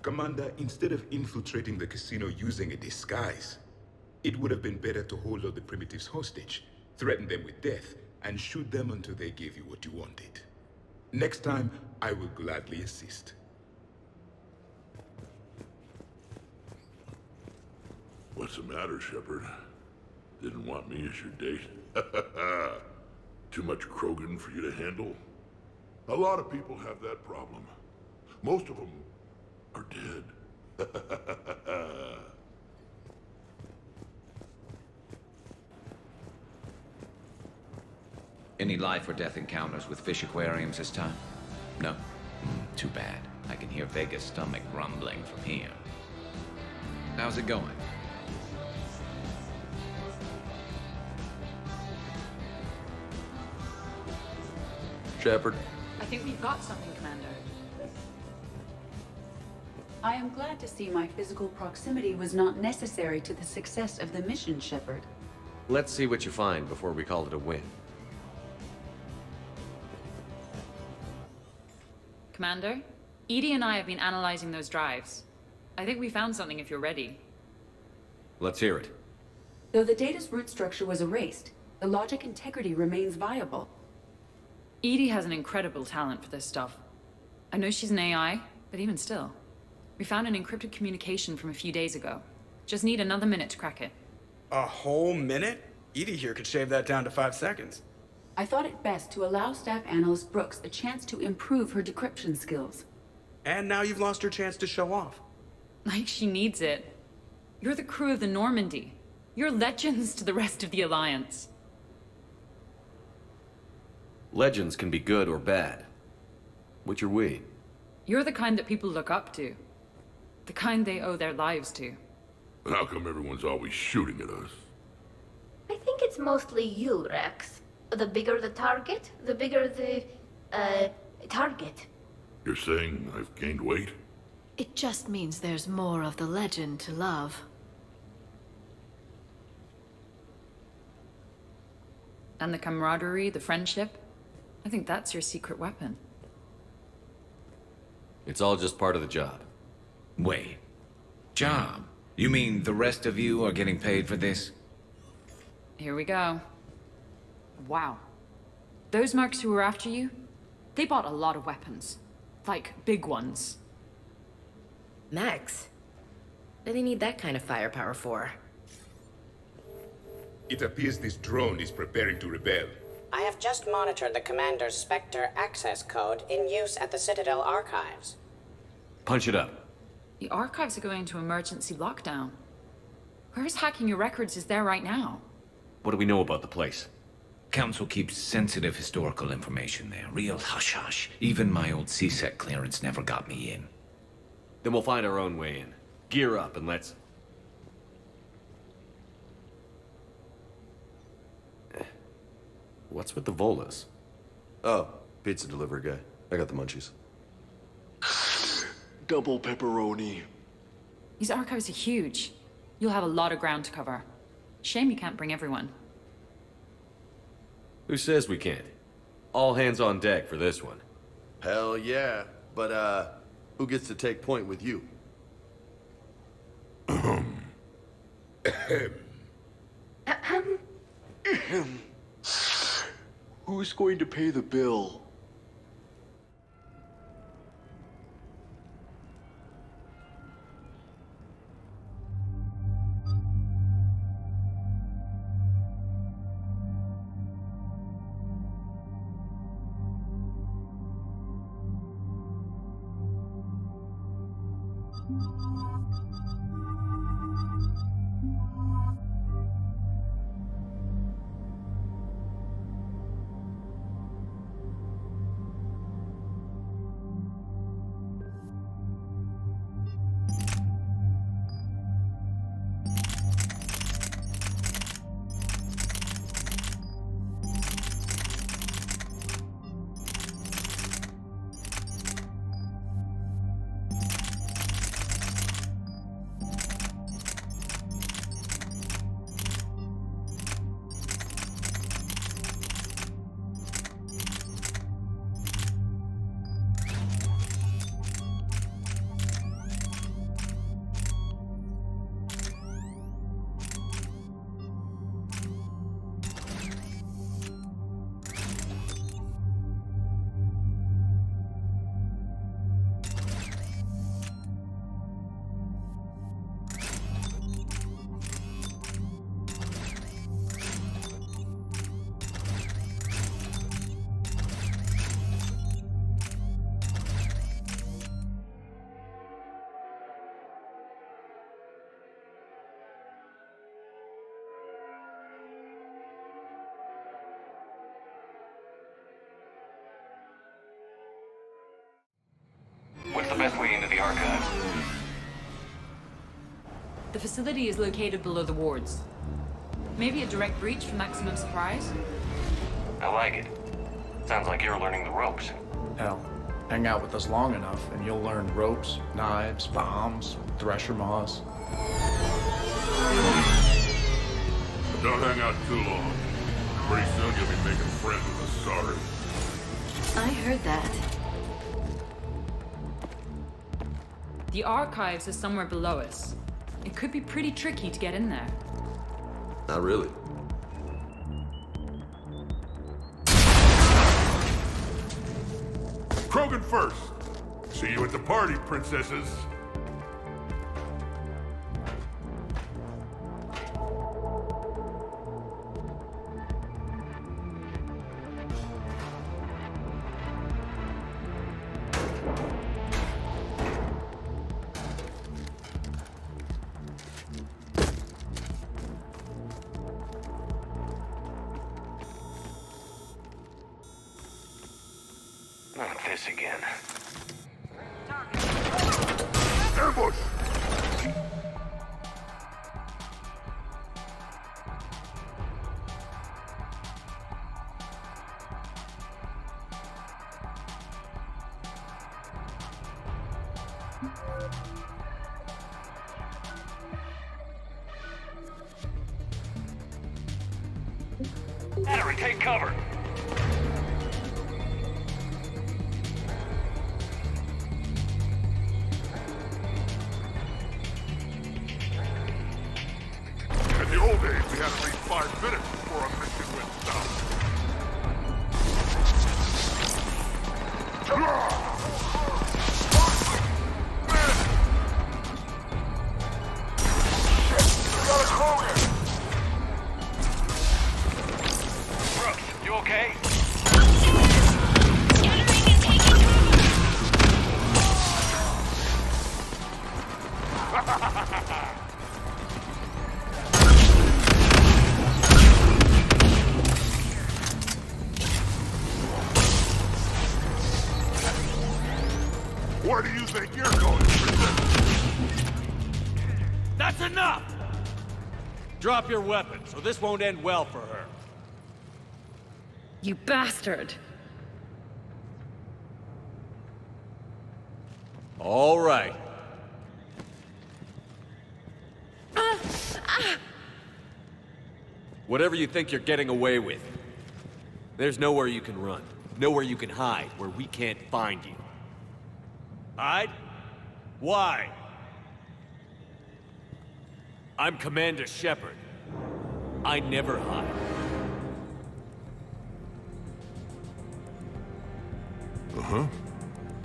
Commander, instead of infiltrating the casino using a disguise, it would have been better to hold all the primitives hostage, threaten them with death, and shoot them until they gave you what you wanted. Next time, I will gladly assist. What's the matter, Shepard? Didn't want me as your date? Too much Krogan for you to handle? A lot of people have that problem. Most of them are dead. Any life or death encounters with fish aquariums this time? No? Too bad. I can hear Vega's stomach rumbling from here. How's it going? Shepard? I think we've got something, Commander. I am glad to see my physical proximity was not necessary to the success of the mission, Shepard. Let's see what you find before we call it a win. Commander, Edie and I have been analyzing those drives. I think we found something if you're ready. Let's hear it. Though the data's root structure was erased, the logic integrity remains viable. Edie has an incredible talent for this stuff. I know she's an AI, but even still. We found an encrypted communication from a few days ago. Just need another minute to crack it. A whole minute? Edie here could shave that down to 5 seconds. I thought it best to allow Staff Analyst Brooks a chance to improve her decryption skills. And now you've lost her chance to show off. Like she needs it. You're the crew of the Normandy. You're legends to the rest of the Alliance. Legends can be good or bad. Which are we? You're the kind that people look up to. The kind they owe their lives to. And how come everyone's always shooting at us? I think it's mostly you, Rex. The bigger the target, the bigger the, target. You're saying I've gained weight? It just means there's more of the legend to love. And the camaraderie, the friendship. I think that's your secret weapon. It's all just part of the job. Wait. Job? You mean the rest of you are getting paid for this? Here we go. Wow. Those mercs who were after you, they bought a lot of weapons. Like, big ones. Max? What do they need that kind of firepower for? It appears this drone is preparing to rebel. I have just monitored the Commander's Spectre access code in use at the Citadel archives. Punch it up. The archives are going into emergency lockdown. Whoever's hacking your records is there right now. What do we know about the place? Council keeps sensitive historical information there. Real hush-hush. Even my old CSEC clearance never got me in. Then we'll find our own way in. Gear up and let's... What's with the Volas? Oh, pizza delivery guy. I got the munchies. Double pepperoni. These archives are huge. You'll have a lot of ground to cover. Shame you can't bring everyone. Who says we can't? All hands on deck for this one. Hell yeah. But, who gets to take point with you? Who's going to pay the bill? What's the best way into the archives? The facility is located below the wards. Maybe a direct breach for maximum surprise? I like it. Sounds like you're learning the ropes. Hell, hang out with us long enough and you'll learn ropes, knives, bombs, thresher maws. But don't hang out too long. Pretty soon you'll be making friends with us, sorry. I heard that. The archives are somewhere below us. It could be pretty tricky to get in there. Not really. Krogan first. See you at the party, princesses. Not this again. Ambush! Henry, take cover! In the old days, we had at least 5 minutes before a mission went south. Brooks, you okay? Where do you think you're going, princess? That's enough! Drop your weapons, or this won't end well for her. You bastard! All right. Whatever you think you're getting away with, there's nowhere you can run. Nowhere you can hide where we can't find you. Hide? Why? I'm Commander Shepard. I never hide. Uh-huh.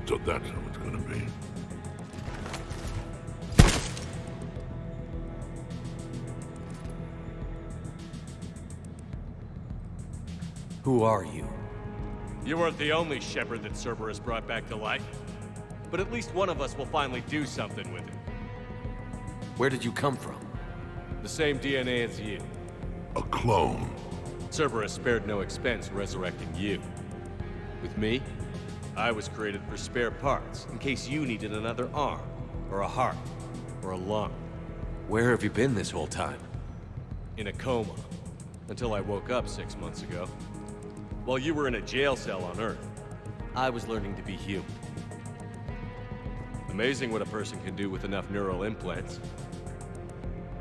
So that's how it's gonna be. Who are you? You weren't the only Shepard that Cerberus brought back to life. But at least one of us will finally do something with it. Where did you come from? The same DNA as you. A clone. Cerberus spared no expense resurrecting you. With me, I was created for spare parts, in case you needed another arm, or a heart, or a lung. Where have you been this whole time? In a coma, until I woke up 6 months ago. While you were in a jail cell on Earth, I was learning to be human. Amazing what a person can do with enough neural implants.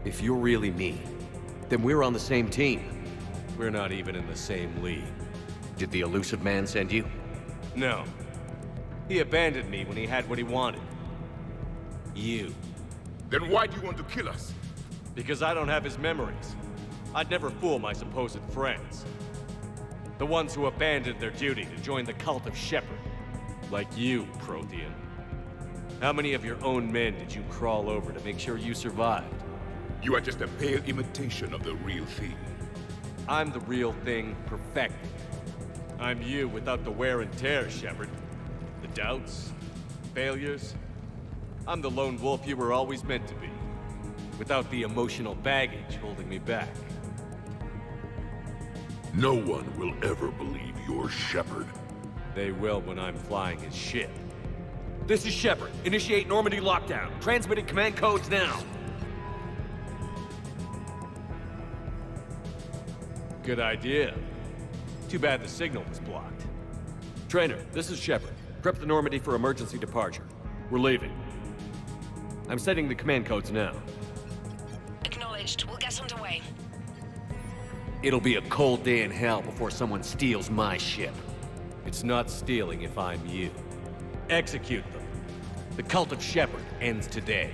If you're really me, then we're on the same team. We're not even in the same league. Did the elusive man send you? No. He abandoned me when he had what he wanted. You. Then why do you want to kill us? Because I don't have his memories. I'd never fool my supposed friends. The ones who abandoned their duty to join the cult of Shepard. Like you, Prothean. How many of your own men did you crawl over to make sure you survived? You are just a pale imitation of the real thing. I'm the real thing perfected. I'm you without the wear and tear, Shepard. The doubts, failures. I'm the lone wolf you were always meant to be. Without the emotional baggage holding me back. No one will ever believe you're Shepard. They will when I'm flying his ship. This is Shepard. Initiate Normandy lockdown. Transmitting command codes now. Good idea. Too bad the signal was blocked. Trainer, this is Shepard. Prep the Normandy for emergency departure. We're leaving. I'm setting the command codes now. Acknowledged. We'll get underway. It'll be a cold day in hell before someone steals my ship. It's not stealing if I'm you. Execute them. The cult of Shepard ends today.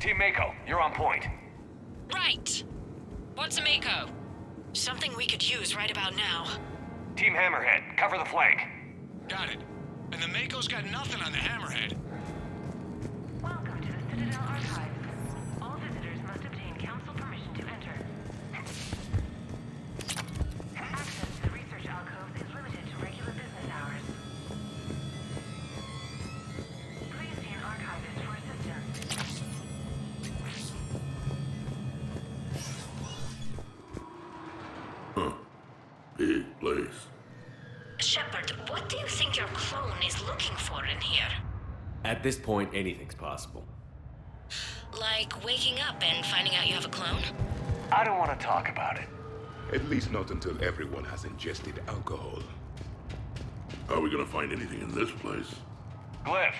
Team Mako, you're on point. Right. What's a Mako? Something we could use right about now. Team Hammerhead, cover the flank. Got it. And the Mako's got nothing on the Hammerhead. Welcome to the Citadel Archives. All visitors must obtain council permission to enter. Access to the research alcoves is limited to regular business hours. Please see an archivist for assistance. Huh. Big place. Shepard, what do you think your clone is looking for in here? At this point, anything's possible. Like waking up and finding out you have a clone? I don't want to talk about it. At least not until everyone has ingested alcohol. Are we gonna find anything in this place? Glyph,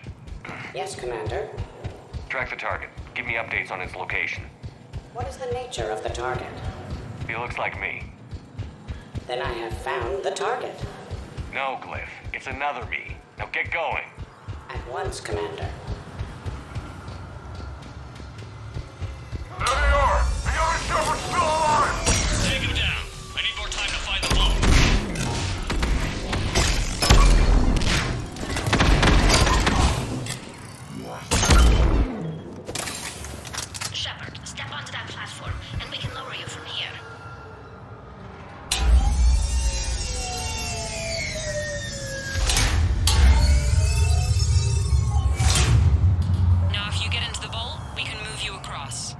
Yes, Commander. track the target. Give me updates on its location. What is the nature of the target? He looks like me. Then I have found the target. No, Glyph. It's another me. Now get going. At once, Commander. There they are! The other Shepard's still alive! Take him down. I need more time to find the vault. Shepard, step onto that platform, and we can lower you from here. Now, if you get into the vault, we can move you across.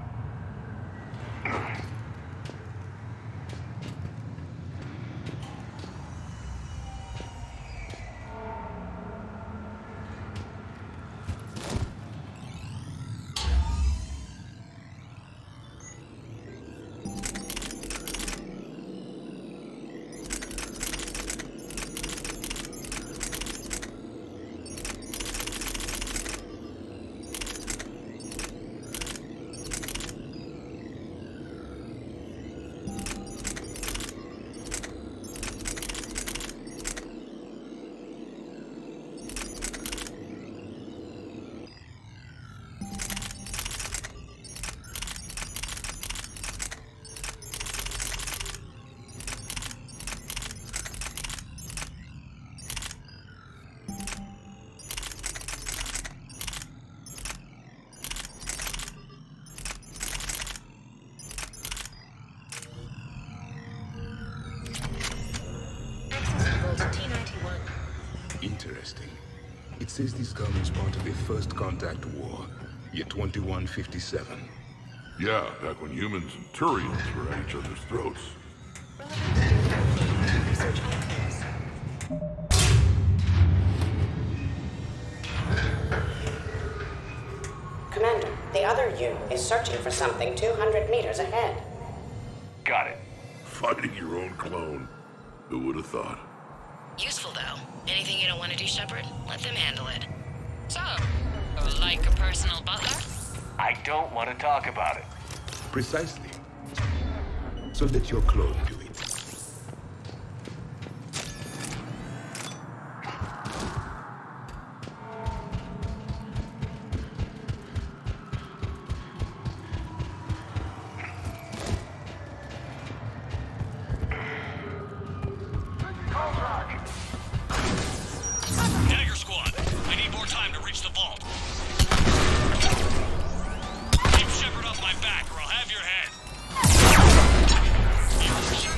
Interesting. It says this gun was part of the First Contact War, year 2157. Yeah, back when humans and Turians were at each other's throats. Research archives. Commander, the other you is searching for something 200 meters ahead. Got it. Fighting your own clone. Who would have thought? Useful, though. Anything you don't want to do, Shepard? Let them handle it. So, like a personal butler? I don't want to talk about it. Precisely. So let your clone do it. Dagger Squad, I need more time to reach the vault. Keep Shepard off my back or I'll have your head. Sure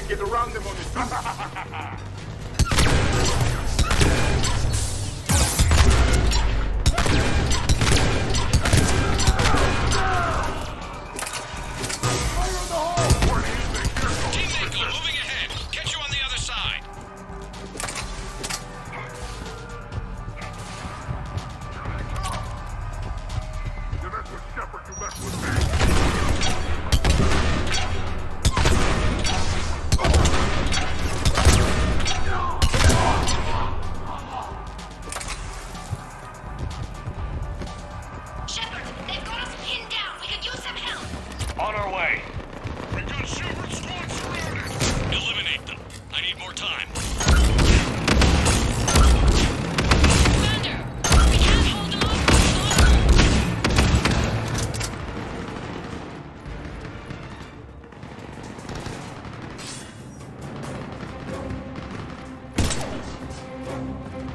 can get around them on this.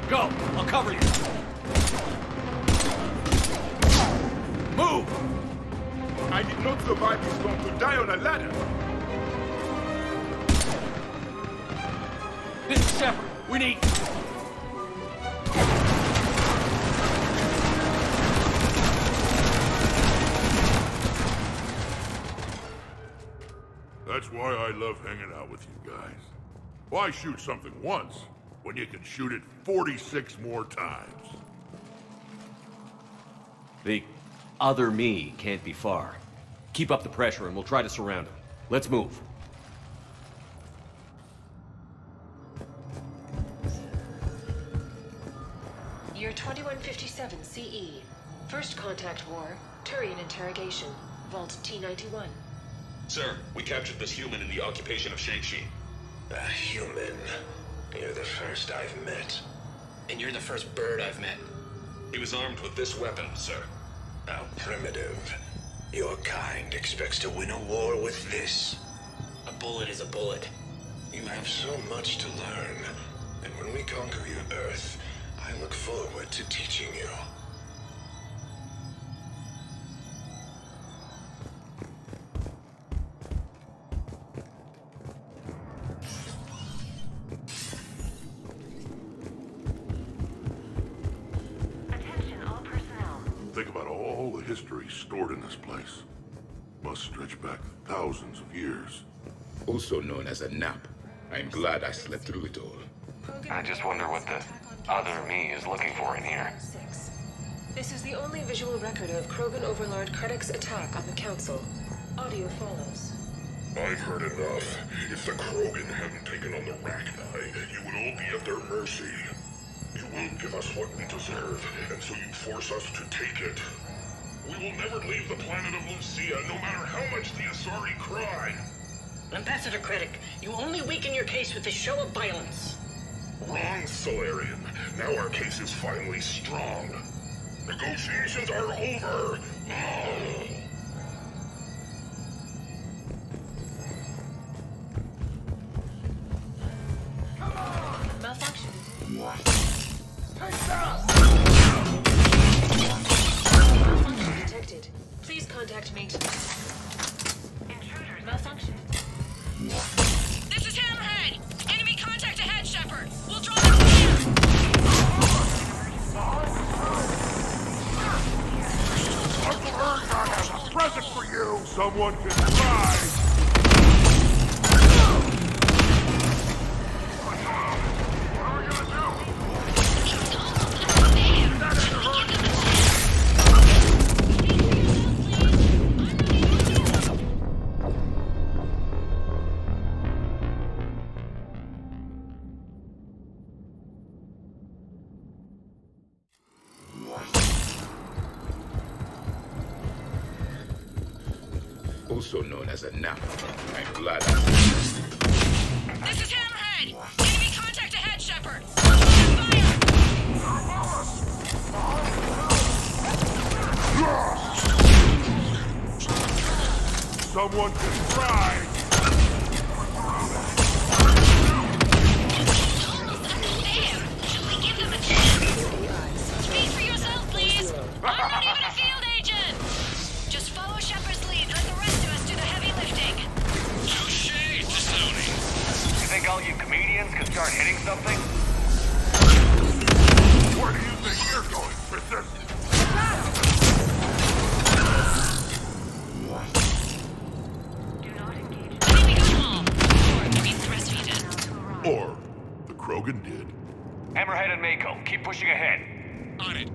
Go! I'll cover you! Move! I did not survive this long to die on a ladder. This is Shepard. We need... That's why I love hanging out with you guys. Why shoot something once when you can shoot it 46 more times? The other me can't be far. Keep up the pressure and we'll try to surround him. Let's move. Year 2157 CE. First contact war. Turian interrogation. Vault T-91. Sir, we captured this human in the occupation of Shang-Chi. A human? You're the first I've met. And you're the first bird I've met. He was armed with this weapon, sir. How primitive. Your kind expects to win a war with this. A bullet is a bullet. You have so much to learn. And when we conquer your Earth, I look forward to teaching you. Think about all the history stored in this place. Must stretch back thousands of years. Also known as a nap. I'm glad I slept through it all. I just wonder what the other me is looking for in here. This is the only visual record of Krogan Overlord Krennic's attack on the Council. Audio follows. I've heard enough. If the Krogan hadn't taken on the Rachni, you would all be at their mercy. You won't give us what we deserve, and so you force us to take it. We will never leave the planet of Lucia, no matter how much the Asari cry. Ambassador Krennic, you only weaken your case with this show of violence. Wrong, Solarian. Now our case is finally strong. Negotiations are over. Malfunction. Malfunction detected. Please contact maintenance. Intruders. Malfunction. This is Hammerhead! Enemy contact ahead, Shepard! We'll draw them clear! Uncle Ergon has a present for you. Someone can try. Also known as a nap. I'm glad This is Hammerhead! Enemy contact ahead, Shepard! Someone can try. Should we give them a chance? Speak for yourself, please! I'm not even a field agent! Just follow Shepard's lead. Let the rest of us do the heavy lifting. Touché, Tony. something? Where do you think you're going, Princess? Or the Krogan did. Hammerhead and Mako, keep pushing ahead. On it.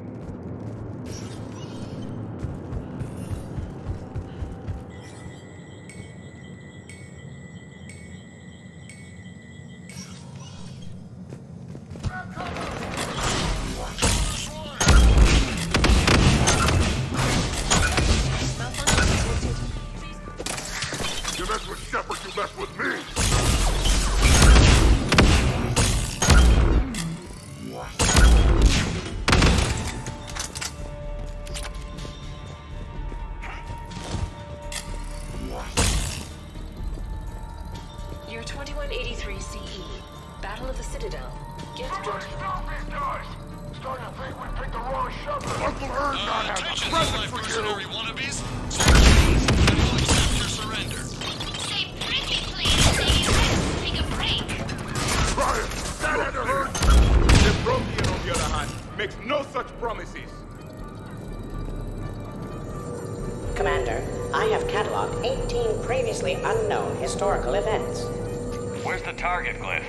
You mess with Shepard, you mess with me! Year 2183 CE. Battle of the Citadel. Get ready. Stop these guys! Starting to think we picked the wrong Shepard! Uncle Erdnot has a present for you! Wannabes. We'll accept your surrender. Say pretty, please. Take a break. Try it! That had to hurt! The Prothean, on the other hand, makes no such promises. Commander, I have cataloged 18 previously unknown historical events. Where's the target, Glyph?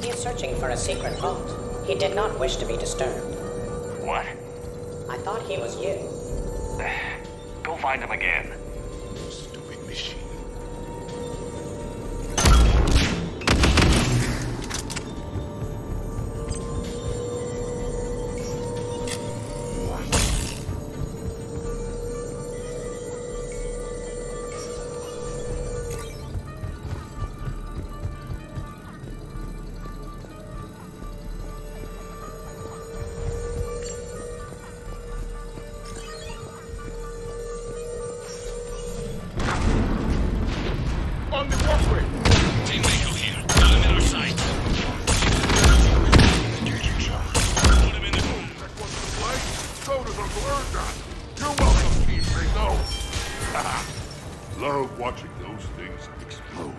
He is searching for a secret vault. He did not wish to be disturbed. What? I thought he was you. Go find him again. Stupid machine. On the walkway! Team Mako here. Got him in our sight. Put him in the room. That wasn't the play. So does Uncle Erdnot. You're welcome, Team Mako. Love watching those things explode.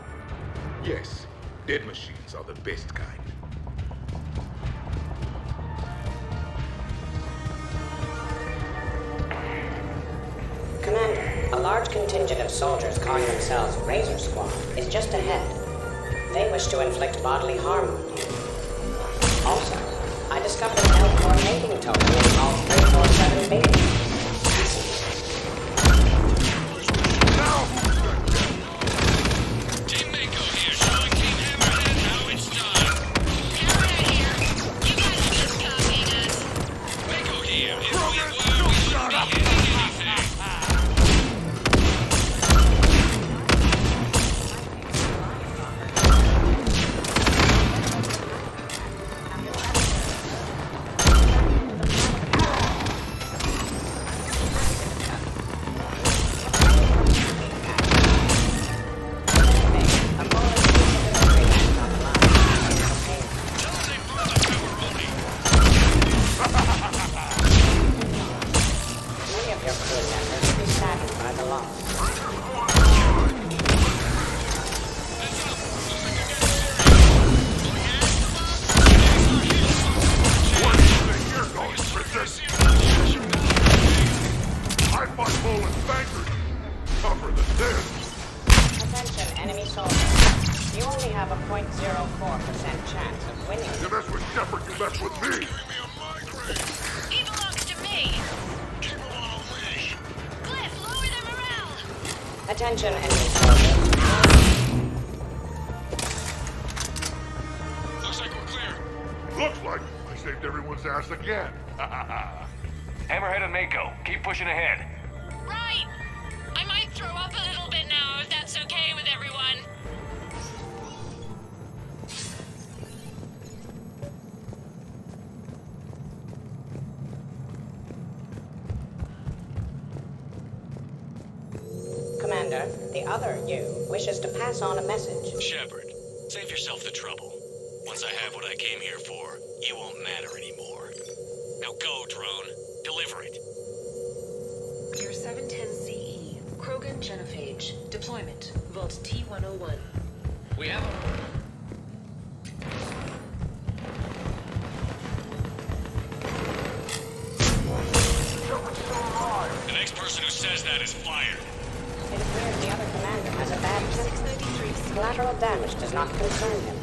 Yes, dead machines are the best kind. Commander, a large contingent of soldiers calling themselves Razor Squad is just ahead. They wish to inflict bodily harm on you. Also, I discovered an L4 mating token in all 347B. Team Mako here, showing Team Hammerhead how it's done. Hammerhead here. You guys just copied us. Mako here. If we were, we wouldn't be hitting anything. Many of your crew members will be saddened by the loss. Where do you think you're going, Princess? I fight Poland's bankers. Tougher than this. Attention, enemy soldiers. You only have a 0.04% chance of winning. You mess with Shepard, you mess with me. He belongs to me. Glyph, lower the morale. Attention, enemy soldiers. Looks like we're clear. Looks like I saved everyone's ass again. Hammerhead and Mako, keep pushing ahead. Right. I might throw up a little bit now, if that's okay with everyone. Commander, the other you wishes to pass on a message. Shepard, save yourself the trouble. Once I have what I came here for, you won't matter anymore. Now go, drone. Deliver it. Year 710 CE. Krogan genophage. Deployment. Vault T-101. We have who says that is fired. It appears the other commander has a bad temper. Collateral damage does not concern him.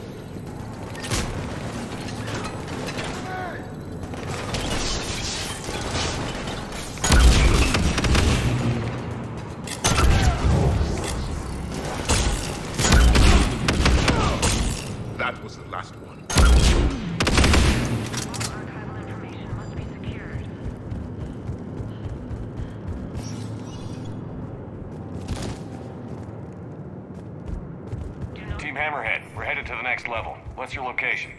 That was the last one. Team Hammerhead, we're headed to the next level. What's your location?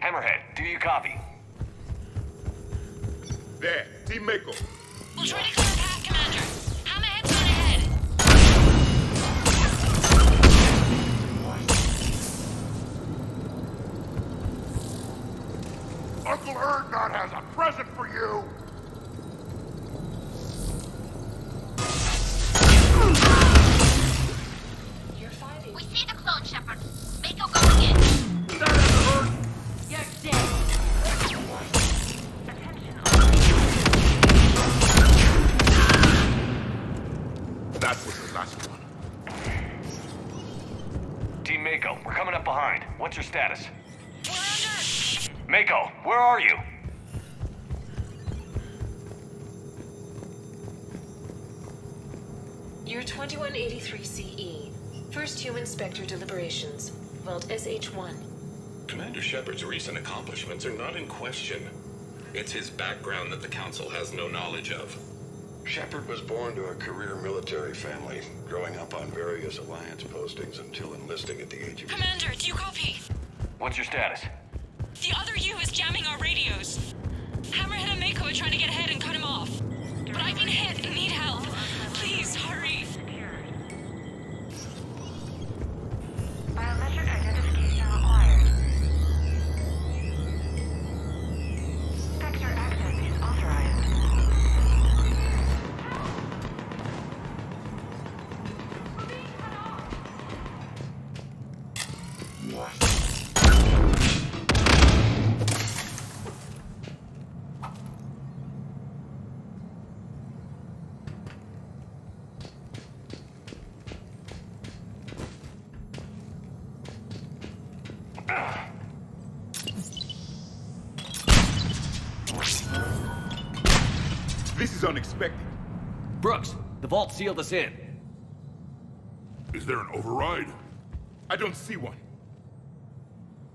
Hammerhead, do you copy? There, Team Mako. We'll try to clear a path, Commander. Hammerhead's on ahead. Uncle Erdnot has a present for you! We see the clone, Shepard. Mako going in. You're dead. That was the last one. Team Mako, we're coming up behind. What's your status? We're under. Mako, where are you? You're 2183 CE. First Human Spectre Deliberations. Vault SH-1. Commander Shepard's recent accomplishments are not in question. It's his background that the Council has no knowledge of. Shepard was born to a career military family, growing up on various Alliance postings until enlisting at the age of... Commander, do you copy? What's your status? The other U is jamming our radios. Hammerhead and Mako are trying to get ahead and cut him off. But I've been hit and need help. Please, hurry. Biometric identification required. Spectre access is authorized. This is unexpected. Brooks, the vault sealed us in. Is there an override? I don't see one.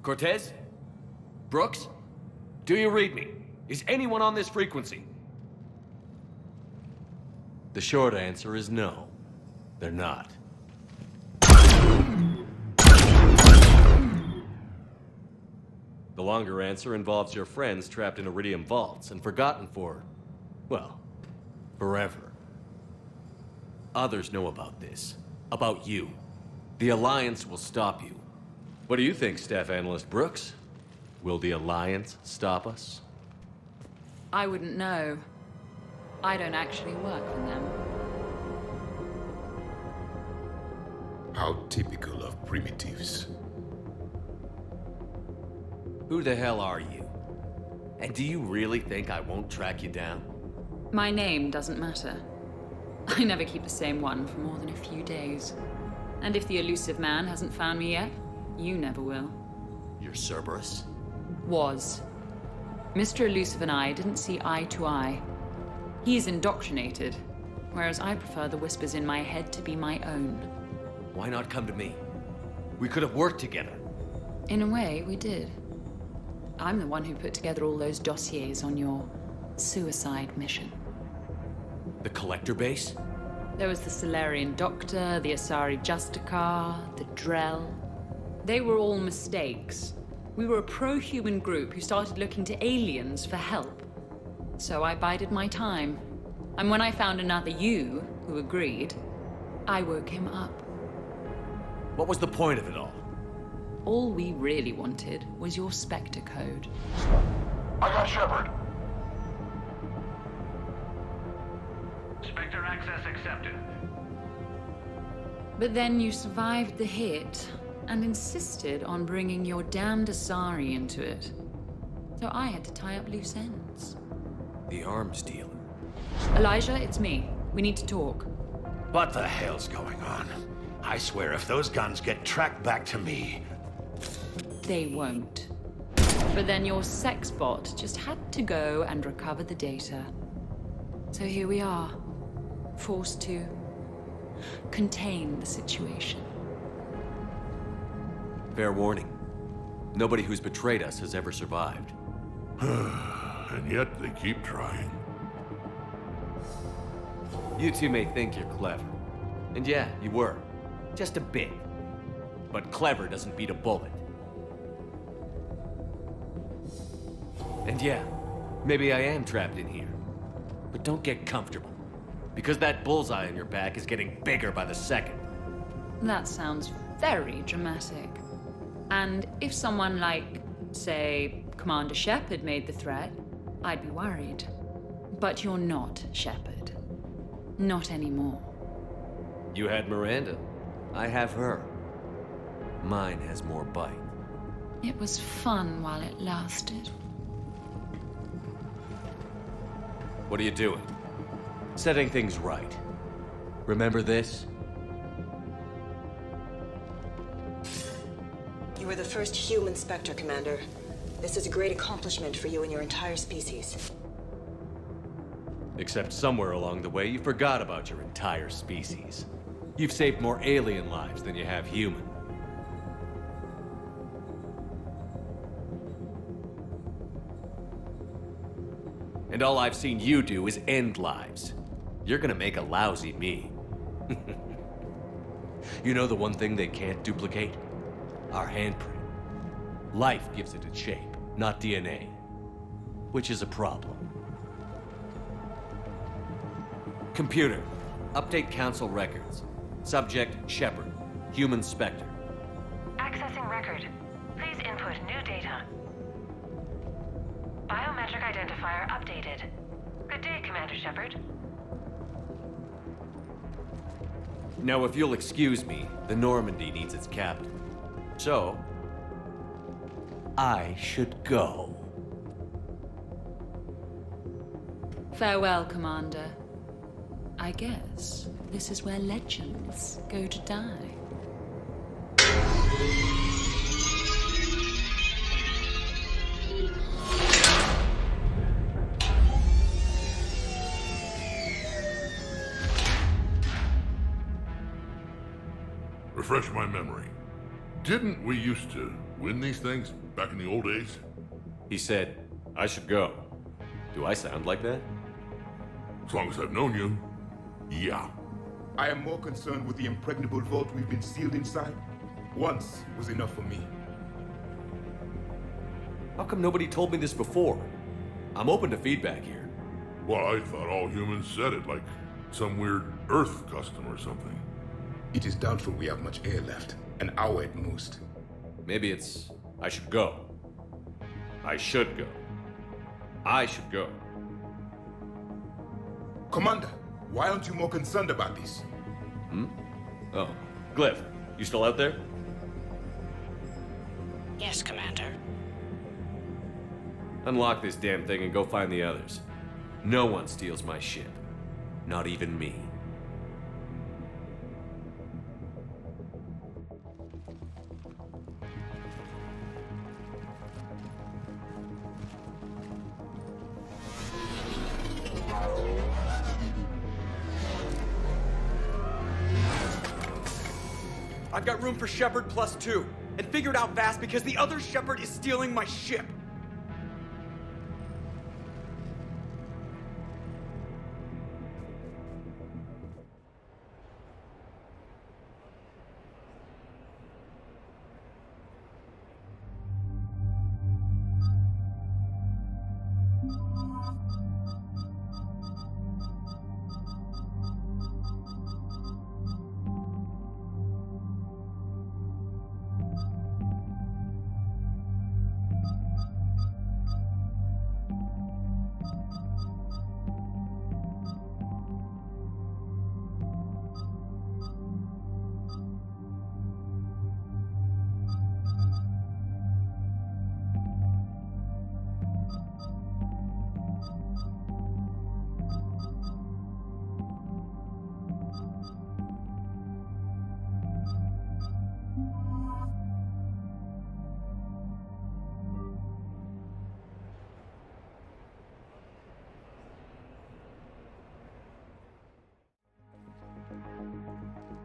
Cortez? Brooks? Do you read me? Is anyone on this frequency? The short answer is no. They're not. The longer answer involves your friends trapped in Iridium vaults and forgotten for, well, forever. Others know about this. About you. The Alliance will stop you. What do you think, Staff Analyst Brooks? Will the Alliance stop us? I wouldn't know. I don't actually work for them. How typical of primitives. Who the hell are you? And do you really think I won't track you down? My name doesn't matter. I never keep the same one for more than a few days. And if the elusive man hasn't found me yet, you never will. You're Cerberus? Was. Mr. Elusive and I didn't see eye to eye. He's indoctrinated, whereas I prefer the whispers in my head to be my own. Why not come to me? We could have worked together. In a way, we did. I'm the one who put together all those dossiers on your suicide mission. The Collector base? There was the Solarian Doctor, the Asari Justicar, the Drell. They were all mistakes. We were a pro-human group who started looking to aliens for help. So I bided my time. And when I found another you who agreed, I woke him up. What was the point of it all? All we really wanted was your Spectre code. I got Shepard. Spectre access accepted. But then you survived the hit and insisted on bringing your damned Asari into it. So I had to tie up loose ends. The arms dealer. Elijah, it's me. We need to talk. What the hell's going on? I swear if those guns get tracked back to me... They won't. But then your sex bot just had to go and recover the data. So here we are, forced to contain the situation. Fair warning. Nobody who's betrayed us has ever survived. And yet they keep trying. You two may think you're clever. And yeah, you were. Just a bit. But clever doesn't beat a bullet. And yeah, maybe I am trapped in here. But don't get comfortable. Because that bullseye on your back is getting bigger by the second. That sounds very dramatic. And if someone like, say, Commander Shepard made the threat, I'd be worried. But you're not Shepard. Not anymore. You had Miranda. I have her. Mine has more bite. It was fun while it lasted. What are you doing? Setting things right. Remember this? You were the first human Spectre, Commander. This is a great accomplishment for you and your entire species. Except somewhere along the way, you forgot about your entire species. You've saved more alien lives than you have human. And all I've seen you do is end lives. You're gonna make a lousy me. You know the one thing they can't duplicate? Our handprint. Life gives it its shape, not DNA. Which is a problem. Computer, update Council records. Subject, Shepard. Human Spectre. Accessing record. Please input new data. Biometric identifier updated. Good day, Commander Shepard. Now, if you'll excuse me, the Normandy needs its captain. So, I should go. Farewell, Commander. I guess this is where legends go to die. Refresh my memory. Didn't we used to win these things back in the old days? He said, I should go. Do I sound like that? As long as I've known you, yeah. I am more concerned with the impregnable vault we've been sealed inside. Once was enough for me. How come nobody told me this before? I'm open to feedback here. Well, I thought all humans said it, like some weird Earth custom or something. It is doubtful we have much air left. An hour at most. Maybe it's, I should go. I should go. I should go. Commander, why aren't you more concerned about this? Hmm? Oh, Glyph, you still out there? Yes, Commander. Unlock this damn thing and go find the others. No one steals my ship. Not even me. I've got room for Shepard +2, and figure it out fast because the other Shepard is stealing my ship.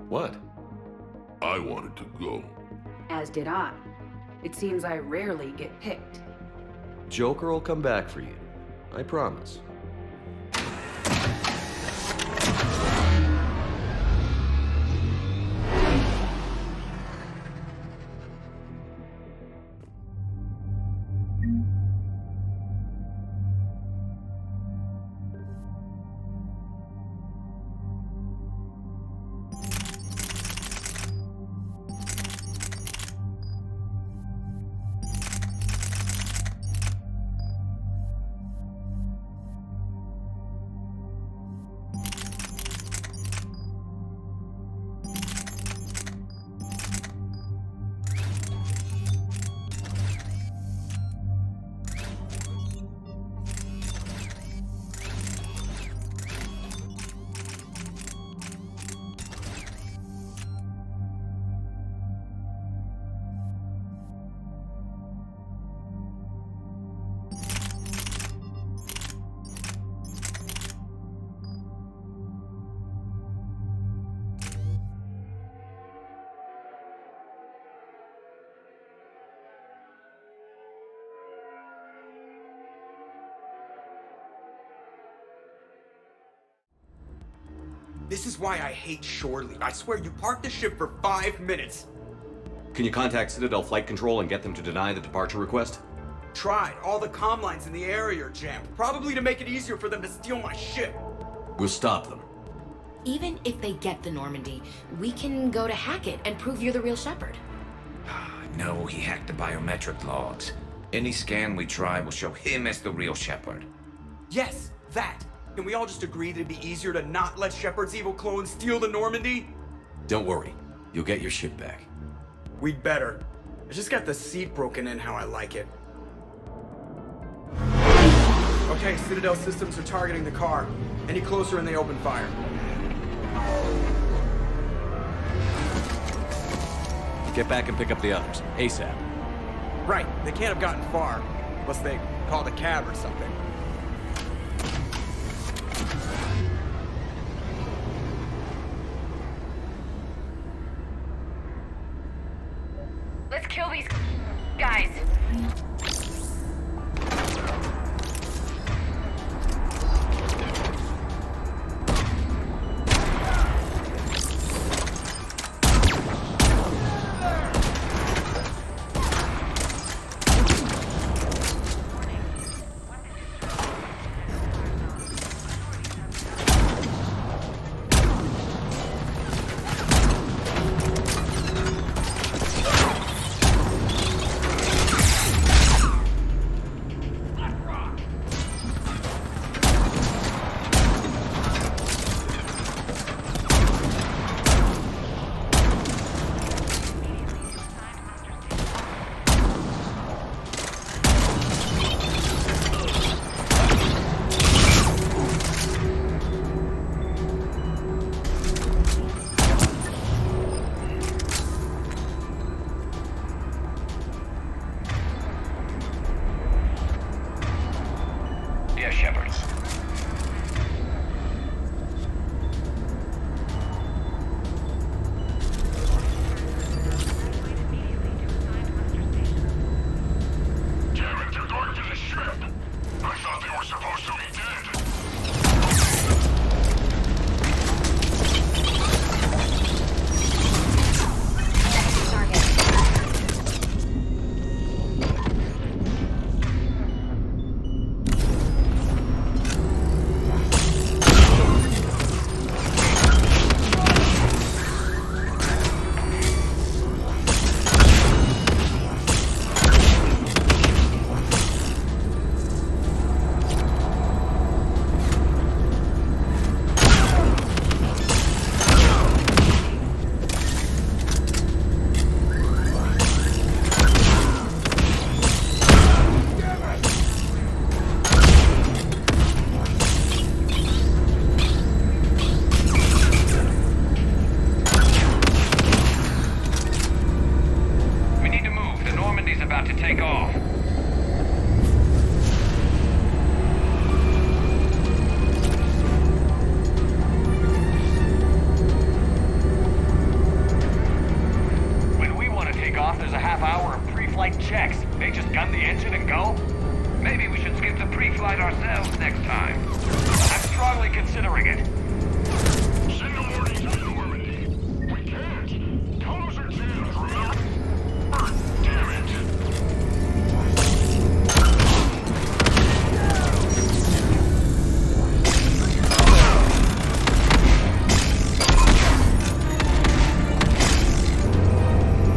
What? I wanted to go. As did I. It seems I rarely get picked. Joker will come back for you. I promise. This is why I hate shore leave. I swear you parked the ship for 5 minutes. Can you contact Citadel Flight Control and get them to deny the departure request? Tried. All the comm lines in the area are jammed. Probably to make it easier for them to steal my ship. We'll stop them. Even if they get the Normandy, we can go to Hackett and prove you're the real Shepard. No, he hacked the biometric logs. Any scan we try will show him as the real Shepard. Yes, that. Can we all just agree that it'd be easier to not let Shepard's evil clone steal the Normandy? Don't worry. You'll get your ship back. We'd better. I just got the seat broken in how I like it. Okay, Citadel systems are targeting the car. Any closer and they open fire. Get back and pick up the others. ASAP. Right, they can't have gotten far. Unless they called a cab or something. Let's kill these guys. pre-flight checks. They just gun the engine and go? Maybe we should skip the pre-flight ourselves next time. I'm strongly considering it. Send the warning to Normandy. We can't. Tunnels are jammed, remember? Damn it.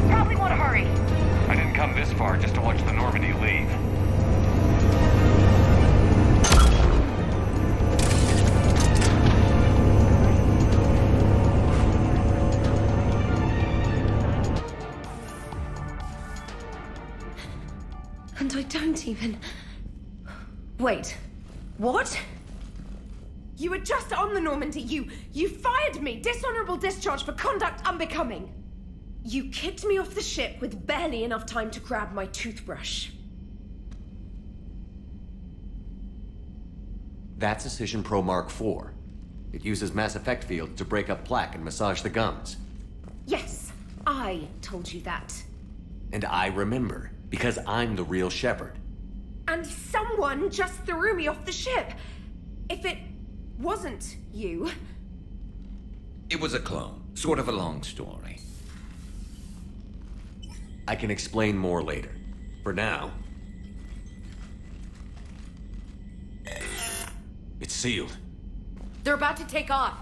Probably want to hurry. I didn't come this far just to watch the Normandy leave. And I don't even... Wait. What? You were just on the Normandy. You fired me. Dishonorable discharge for conduct unbecoming. You kicked me off the ship with barely enough time to grab my toothbrush. That's Decision Pro Mark IV. It uses mass effect fields to break up plaque and massage the gums. Yes, I told you that. And I remember, because I'm the real Shepard. And someone just threw me off the ship. If it wasn't you... It was a clone. Sort of a long story. I can explain more later. For now... It's sealed. They're about to take off.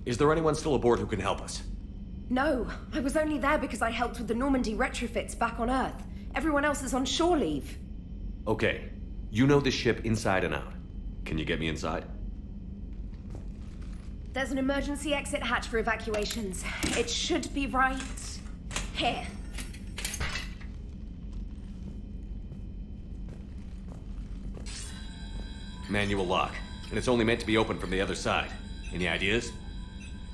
Is there anyone still aboard who can help us? No, I was only there because I helped with the Normandy retrofits back on Earth. Everyone else is on shore leave. Okay. You know this ship inside and out. Can you get me inside? There's an emergency exit hatch for evacuations. It should be right here. Manual lock. And it's only meant to be opened from the other side. Any ideas?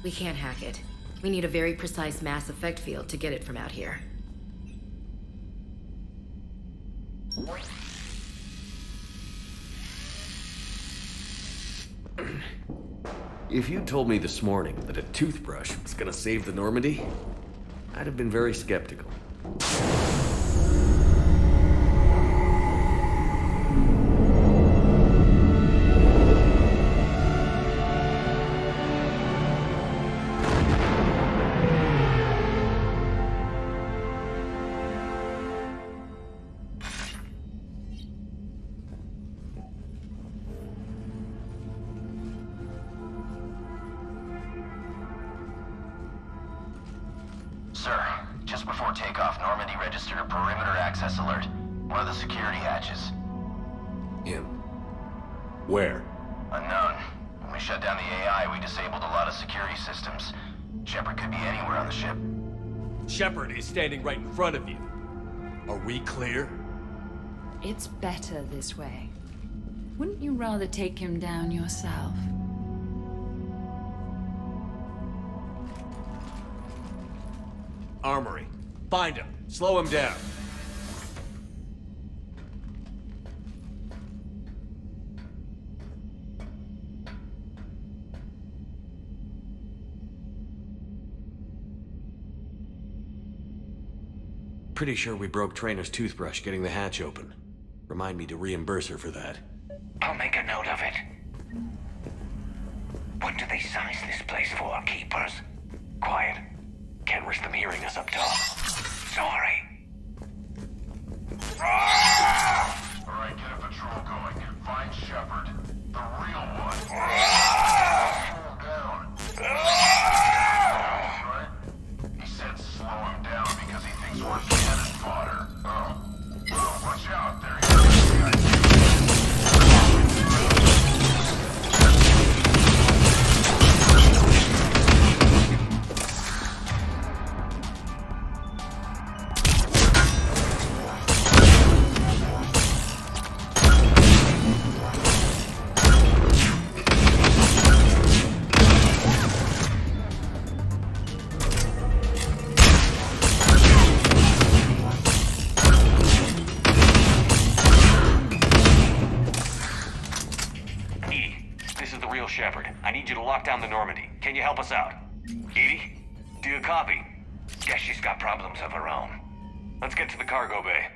We can't hack it. We need a very precise mass effect field to get it from out here. If you told me this morning that a toothbrush was gonna save the Normandy, I'd have been very skeptical. Sir, just before takeoff, Normandy registered a perimeter access alert. One of the security hatches. Him. Where? Unknown. When we shut down the AI, we disabled a lot of security systems. Shepard could be anywhere on the ship. Shepard is standing right in front of you. Are we clear? It's better this way. Wouldn't you rather take him down yourself? Armory. Find him. Slow him down. Pretty sure we broke Trainer's toothbrush getting the hatch open. Remind me to reimburse her for that. I'll make a note of it. What do they size this place for, keepers? Quiet. Can't risk them hearing us up top. Sorry. Alright, get a patrol going. Find Shepard. The real one. Slow down. Right? He said slow him down because he thinks we're cannon fodder. Oh, watch out. There he is. Shepard, I need you to lock down the Normandy. Can you help us out? Edie? Do you copy? Guess she's got problems of her own. Let's get to the cargo bay.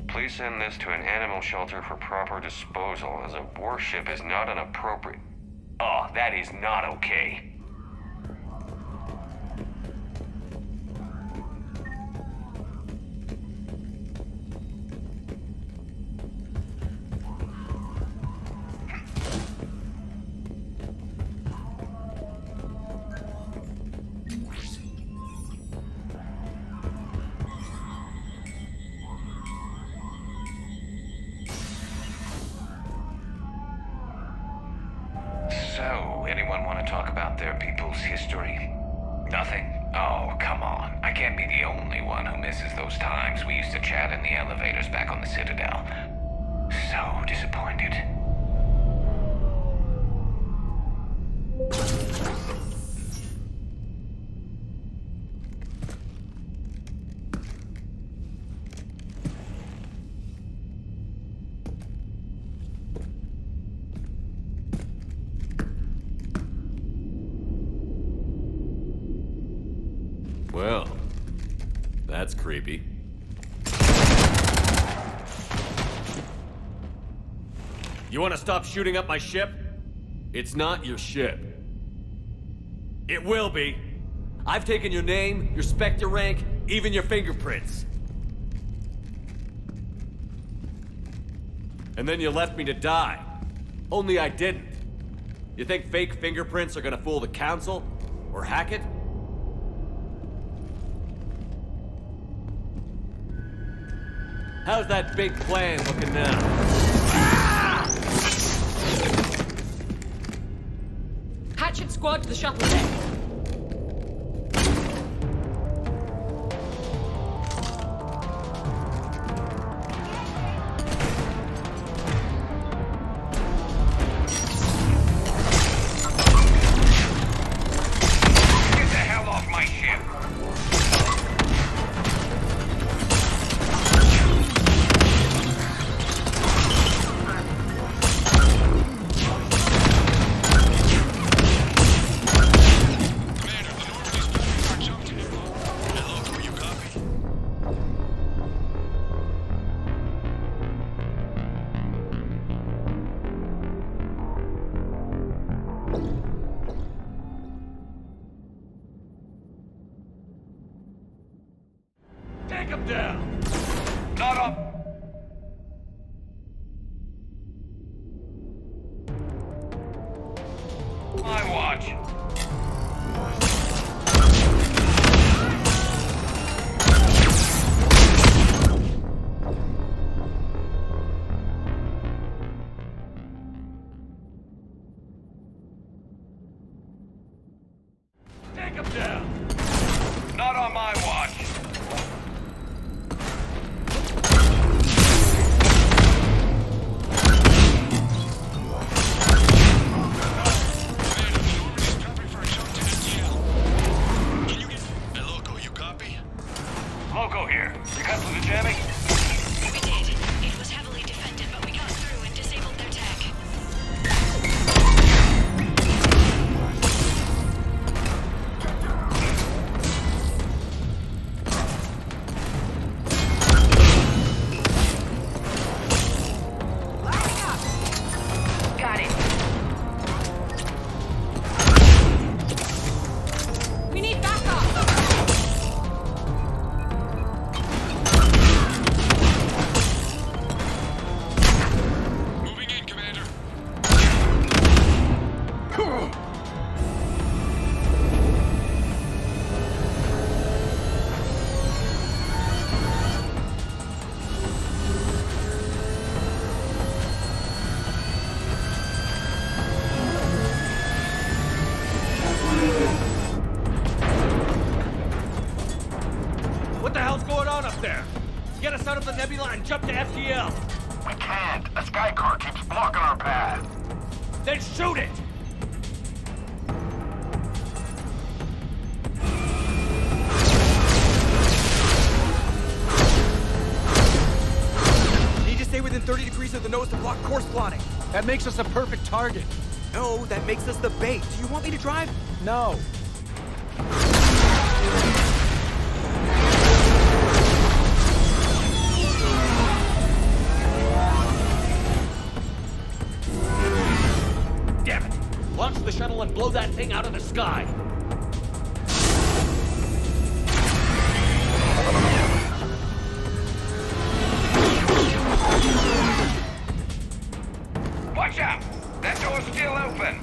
Please send this to an animal shelter for proper disposal, as a warship is not an appropriate... Oh, that is not okay. So, anyone want to talk about their people's history? Nothing? Oh, come on. I can't be the only one who misses those times we used to chat in the elevators back on the Citadel. So disappointed. Well, that's creepy. You want to stop shooting up my ship? It's not your ship. It will be. I've taken your name, your Spectre rank, even your fingerprints. And then you left me to die. Only I didn't. You think fake fingerprints are gonna fool the Council? Or hack it? How's that big plan looking now? Hatchet squad to the shuttle deck. Get the hell off my ship! Take him down! Not up! My watch. Take him down! Not on my watch. Loco here. You cut through the jamming? We did. It was heavily defended, but we got through and disabled their tech. Got it. We need backup. Moving in, Commander. What the hell's going on up there? Get us out of the nebula and jump to FTL! We can't. A sky car keeps blocking our path. Then shoot it! Need to stay within 30 degrees of the nose to block course plotting. That makes us a perfect target. No, that makes us the bait. Do you want me to drive? No. Damn it! Launch the shuttle and blow that thing out of the sky! Watch out! That door's still open!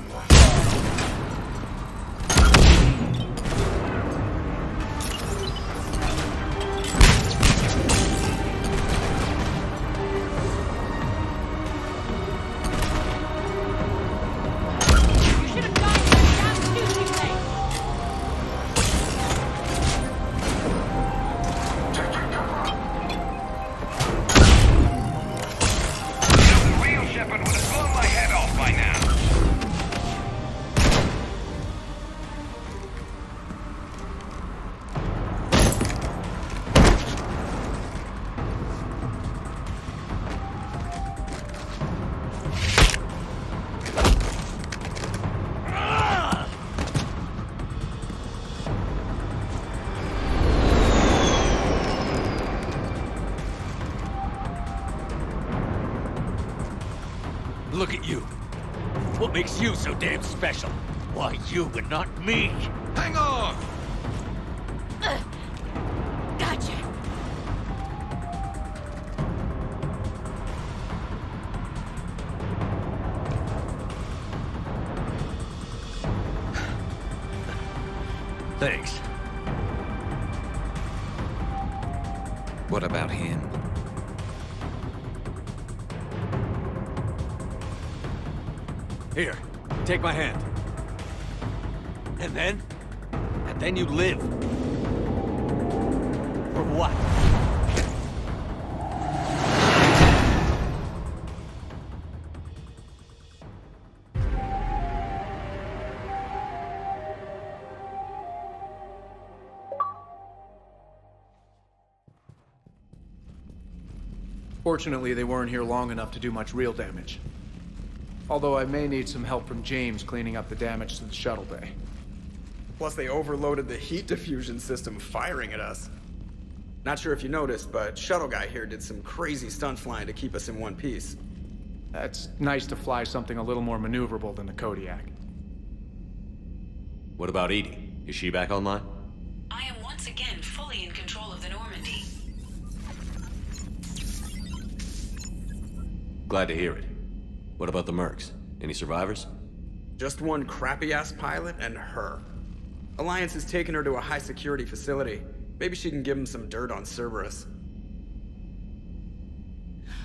Look at you. What makes you so damn special? Why you and not me? Hang on! Gotcha. Thanks. What about him? Here, take my hand. And then? And then you live. For what? Fortunately, they weren't here long enough to do much real damage. Although I may need some help from James cleaning up the damage to the shuttle bay. Plus, they overloaded the heat diffusion system firing at us. Not sure if you noticed, but Shuttle Guy here did some crazy stunt flying to keep us in one piece. That's nice to fly something a little more maneuverable than the Kodiak. What about Edie? Is she back online? I am once again fully in control of the Normandy. Glad to hear it. What about the Mercs? Any survivors? Just one crappy-ass pilot and her. Alliance has taken her to a high-security facility. Maybe she can give him some dirt on Cerberus.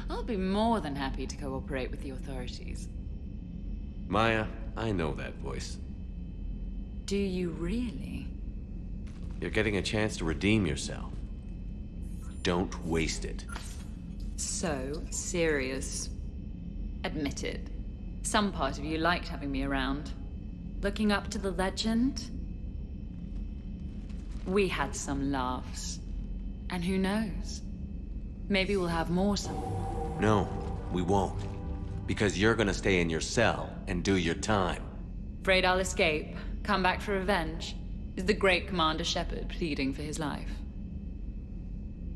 I'll be more than happy to cooperate with the authorities. Maya, I know that voice. Do you really? You're getting a chance to redeem yourself. Don't waste it. So serious. Admit it. Some part of you liked having me around. Looking up to the legend. We had some laughs. And who knows? Maybe we'll have more some. No, we won't. Because you're gonna stay in your cell and do your time. Afraid I'll escape, come back for revenge? Is the great Commander Shepard pleading for his life?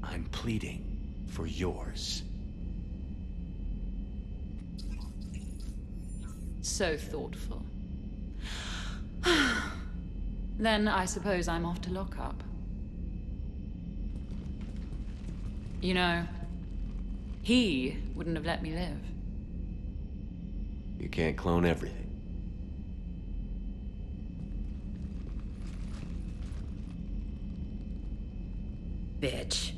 I'm pleading for yours. So thoughtful. Then I suppose I'm off to lock up. You know, he wouldn't have let me live. You can't clone everything. Bitch.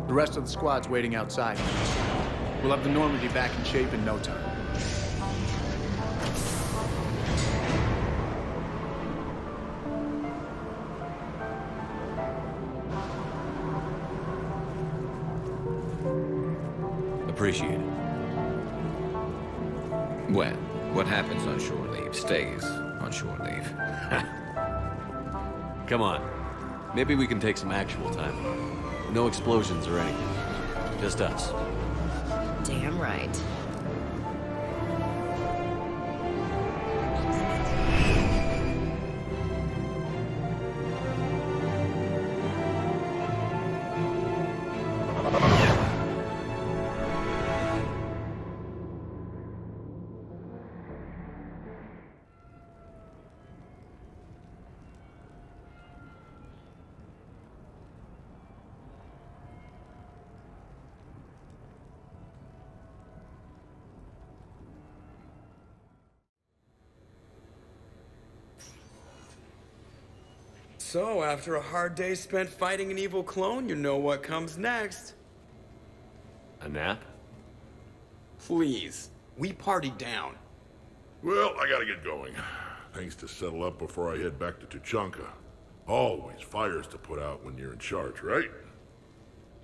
The rest of the squad's waiting outside. We'll have the Normandy back in shape in no time. Appreciate it. Well, what happens on shore leave stays on shore leave. Come on. Maybe we can take some actual time. No explosions or anything. Just us. Damn right. So, after a hard day spent fighting an evil clone, you know what comes next. A nap? Please. We party down. Well, I gotta get going. Things to settle up before I head back to Tuchanka. Always fires to put out when you're in charge, right?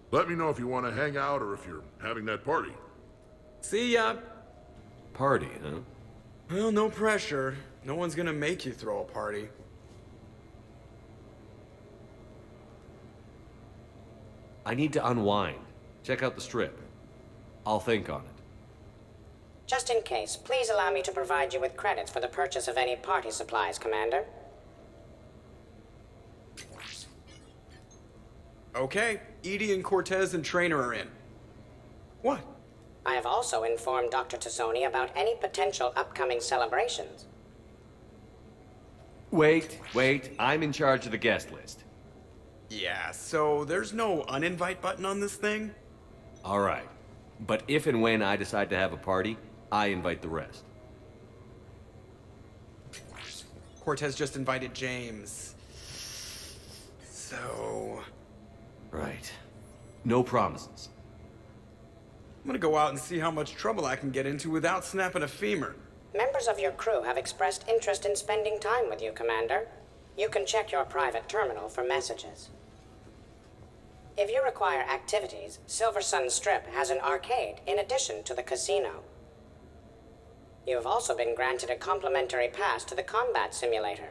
Let me know if you want to hang out or if you're having that party. See ya! Party, huh? Well, no pressure. No one's gonna make you throw a party. I need to unwind. Check out the strip. I'll think on it. Just in case, please allow me to provide you with credits for the purchase of any party supplies, Commander. Okay, Edie and Cortez and Trainer are in. What? I have also informed Dr. Tassoni about any potential upcoming celebrations. Wait. I'm in charge of the guest list. Yeah, so there's no uninvite button on this thing? All right. But if and when I decide to have a party, I invite the rest. Cortez just invited James. So... Right. No promises. I'm gonna go out and see how much trouble I can get into without snapping a femur. Members of your crew have expressed interest in spending time with you, Commander. You can check your private terminal for messages. If you require activities, Silver Sun Strip has an arcade in addition to the casino. You have also been granted a complimentary pass to the combat simulator.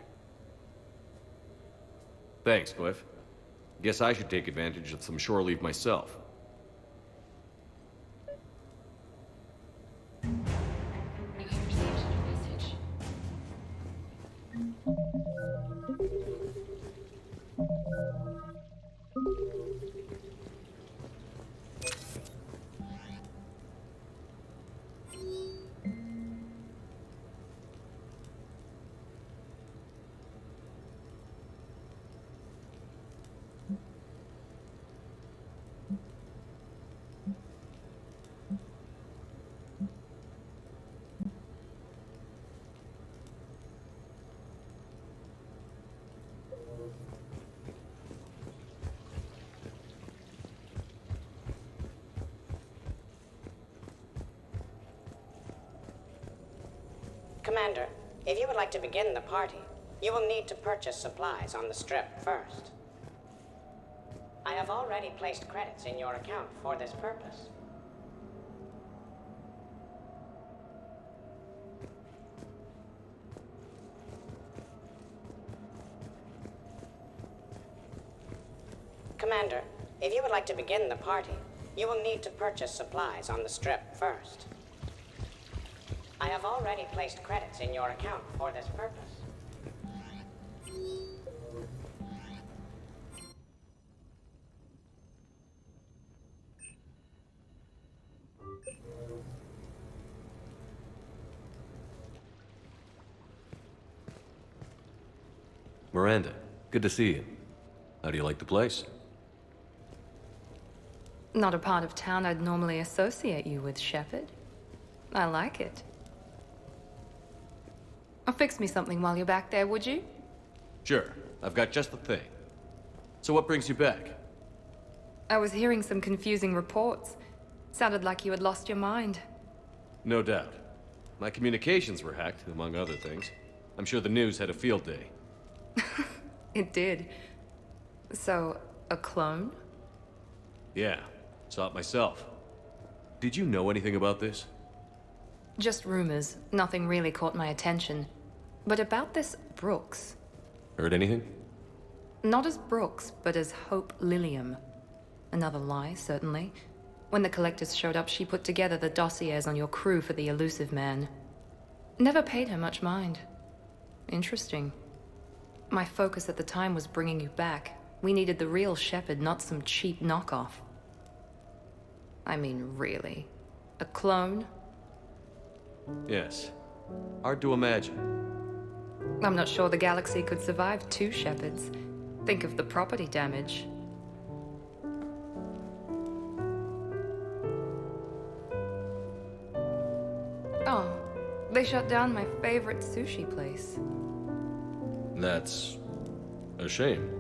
Thanks, Cliff. Guess I should take advantage of some shore leave myself. Commander, if you would like to begin the party, you will need to purchase supplies on the strip first. I have already placed credits in your account for this purpose. Commander, if you would like to begin the party, you will need to purchase supplies on the strip first. I have already placed credits in your account for this purpose. Miranda, good to see you. How do you like the place? Not a part of town I'd normally associate you with, Shepard. I like it. Fix me something while you're back there, would you? Sure. I've got just the thing. So what brings you back? I was hearing some confusing reports. Sounded like you had lost your mind. No doubt. My communications were hacked, among other things. I'm sure the news had a field day. It did. So, a clone? Yeah. Saw it myself. Did you know anything about this? Just rumors. Nothing really caught my attention. But about this Brooks. Heard anything? Not as Brooks, but as Hope Lilium. Another lie, certainly. When the collectors showed up, she put together the dossiers on your crew for the elusive man. Never paid her much mind. Interesting. My focus at the time was bringing you back. We needed the real Shepherd, not some cheap knockoff. I mean, really. A clone? Yes. Hard to imagine. I'm not sure the galaxy could survive 2 Shepherds. Think of the property damage. Oh, they shut down my favorite sushi place. That's a shame.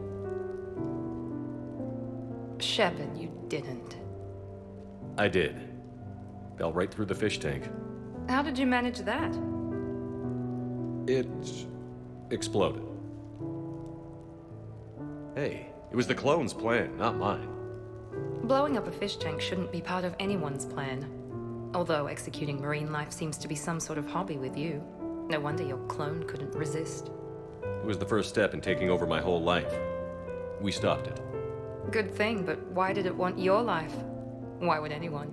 Shepherd, you didn't. I did. Fell right through the fish tank. How did you manage that? It exploded. Hey, it was the clone's plan, not mine. Blowing up a fish tank shouldn't be part of anyone's plan. Although executing marine life seems to be some sort of hobby with you. No wonder your clone couldn't resist. It was the first step in taking over my whole life. We stopped it. Good thing, but why did it want your life? Why would anyone?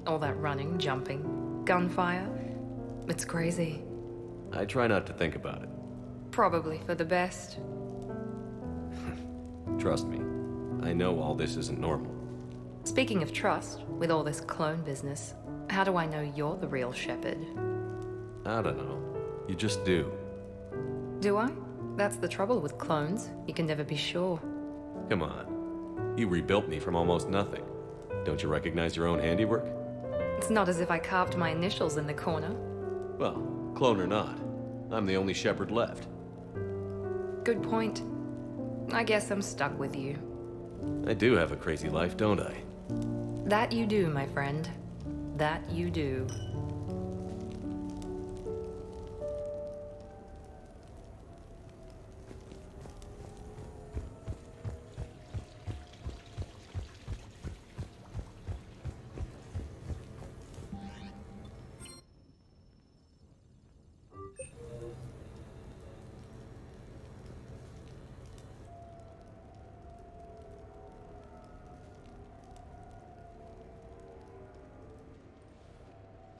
All that running, jumping, gunfire. It's crazy. I try not to think about it. Probably for the best. Trust me, I know all this isn't normal. Speaking of trust, with all this clone business, how do I know you're the real Shepherd? I don't know. You just do. Do I? That's the trouble with clones. You can never be sure. Come on. You rebuilt me from almost nothing. Don't you recognize your own handiwork? It's not as if I carved my initials in the corner. Well, clone or not, I'm the only Shepherd left. Good point. I guess I'm stuck with you. I do have a crazy life, don't I? That you do, my friend. That you do.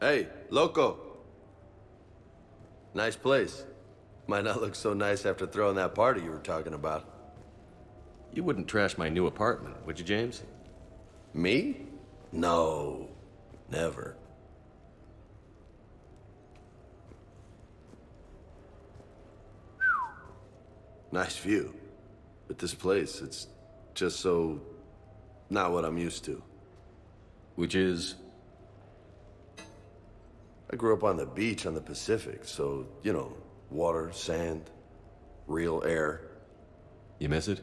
Hey, loco. Nice place. Might not look so nice after throwing that party you were talking about. You wouldn't trash my new apartment, would you, James? Me? No. Never. Nice view. But this place, it's just so... not what I'm used to. Which is? I grew up on the beach on the Pacific, so, you know, water, sand, real air. You miss it?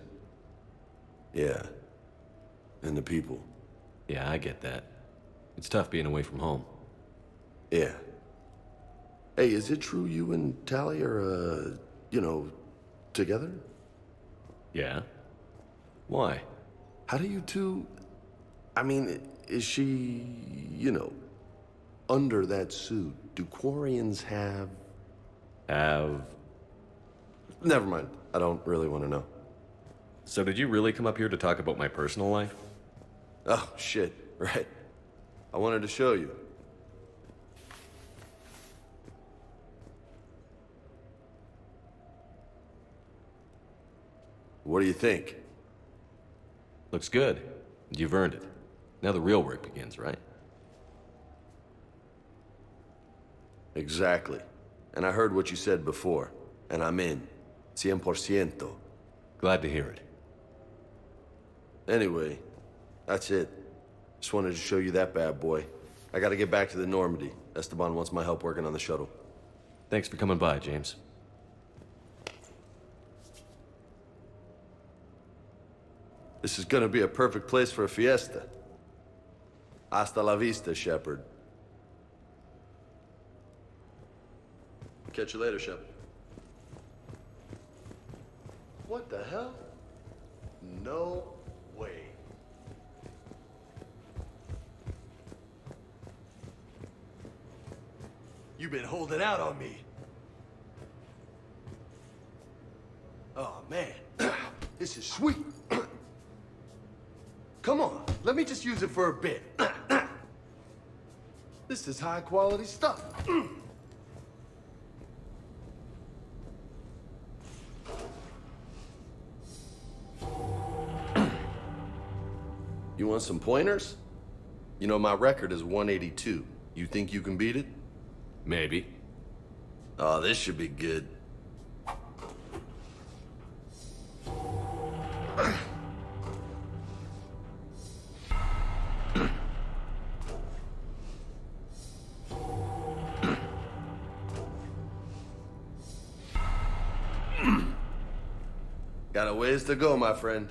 Yeah. And the people. Yeah, I get that. It's tough being away from home. Yeah. Hey, is it true you and Tally are, you know, together? Yeah? Why? How do you two... I mean, is she, you know, under that suit? Do Quarians have... Never mind. I don't really want to know. So did you really come up here to talk about my personal life? Oh, shit. Right. I wanted to show you. What do you think? Looks good. You've earned it. Now the real work begins, right? Exactly. And I heard what you said before, and I'm in. 100%. Glad to hear it. Anyway, that's it. Just wanted to show you that bad boy. I gotta get back to the Normandy. Esteban wants my help working on the shuttle. Thanks for coming by, James. This is gonna be a perfect place for a fiesta. Hasta la vista, Shepard. Catch you later, Shepard. What the hell? No way. You've been holding out on me. Oh, man. This is sweet. Come on, let me just use it for a bit. This is high-quality stuff. You want some pointers? You know, my record is 182. You think you can beat it? Maybe. Oh, this should be good. Got a ways to go, my friend.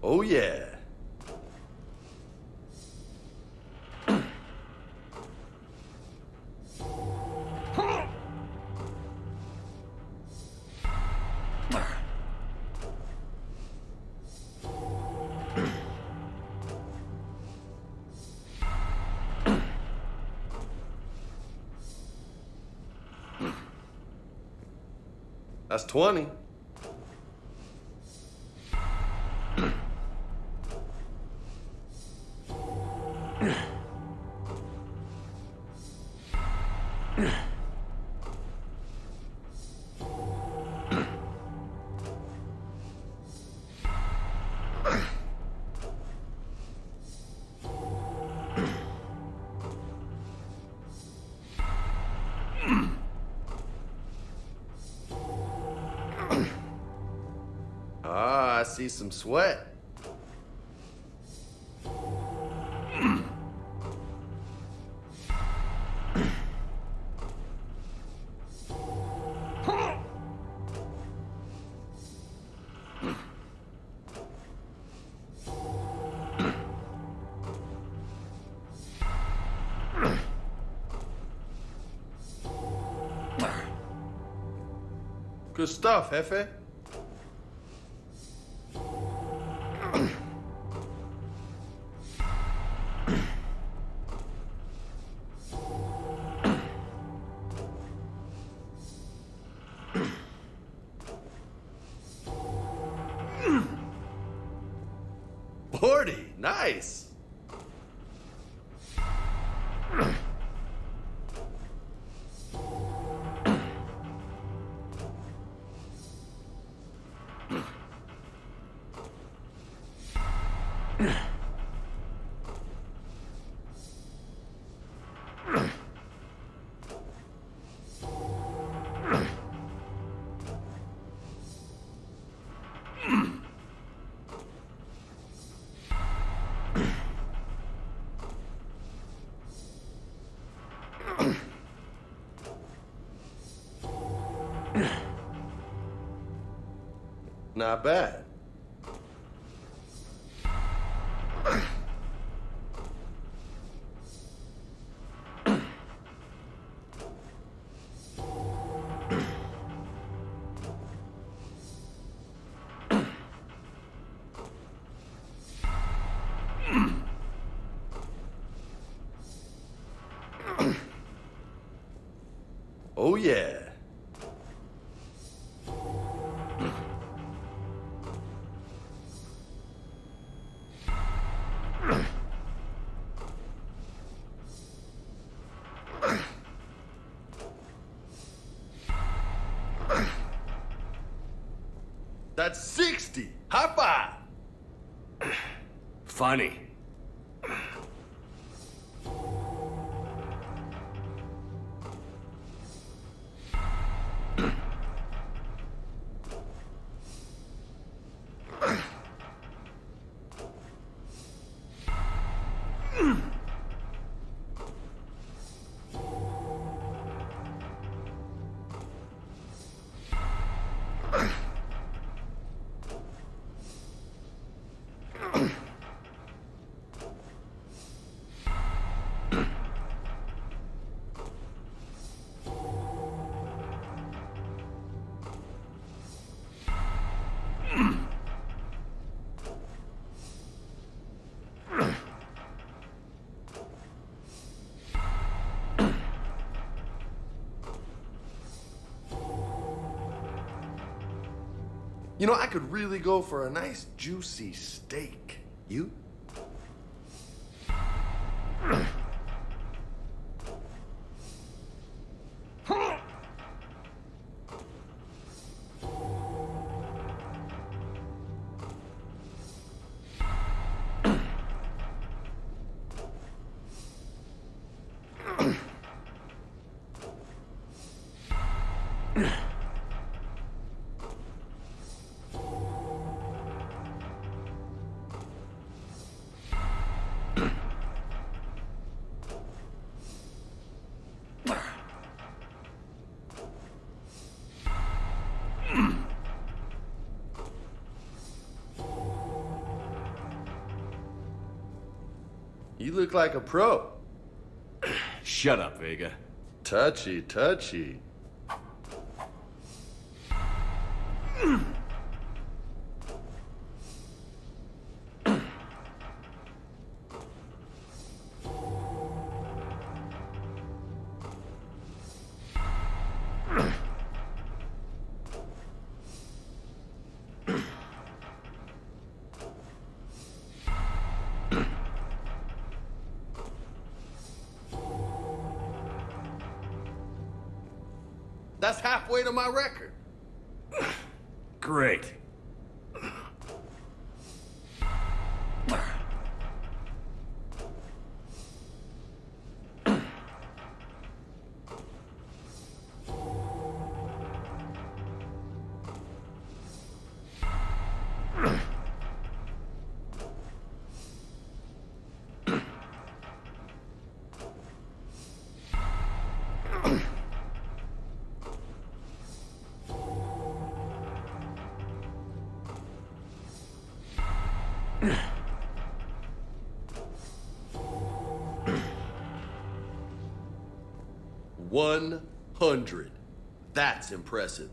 Oh, yeah. That's 20. Ah, I see some sweat. Good stuff, Jefe. Nice. Not bad. Oh, yeah. That's 60. High five. Funny. You know, I could really go for a nice juicy steak. You? You look like a pro. Shut up, Vega. Touchy, touchy. That's halfway to my record. Great. $100. That's impressive.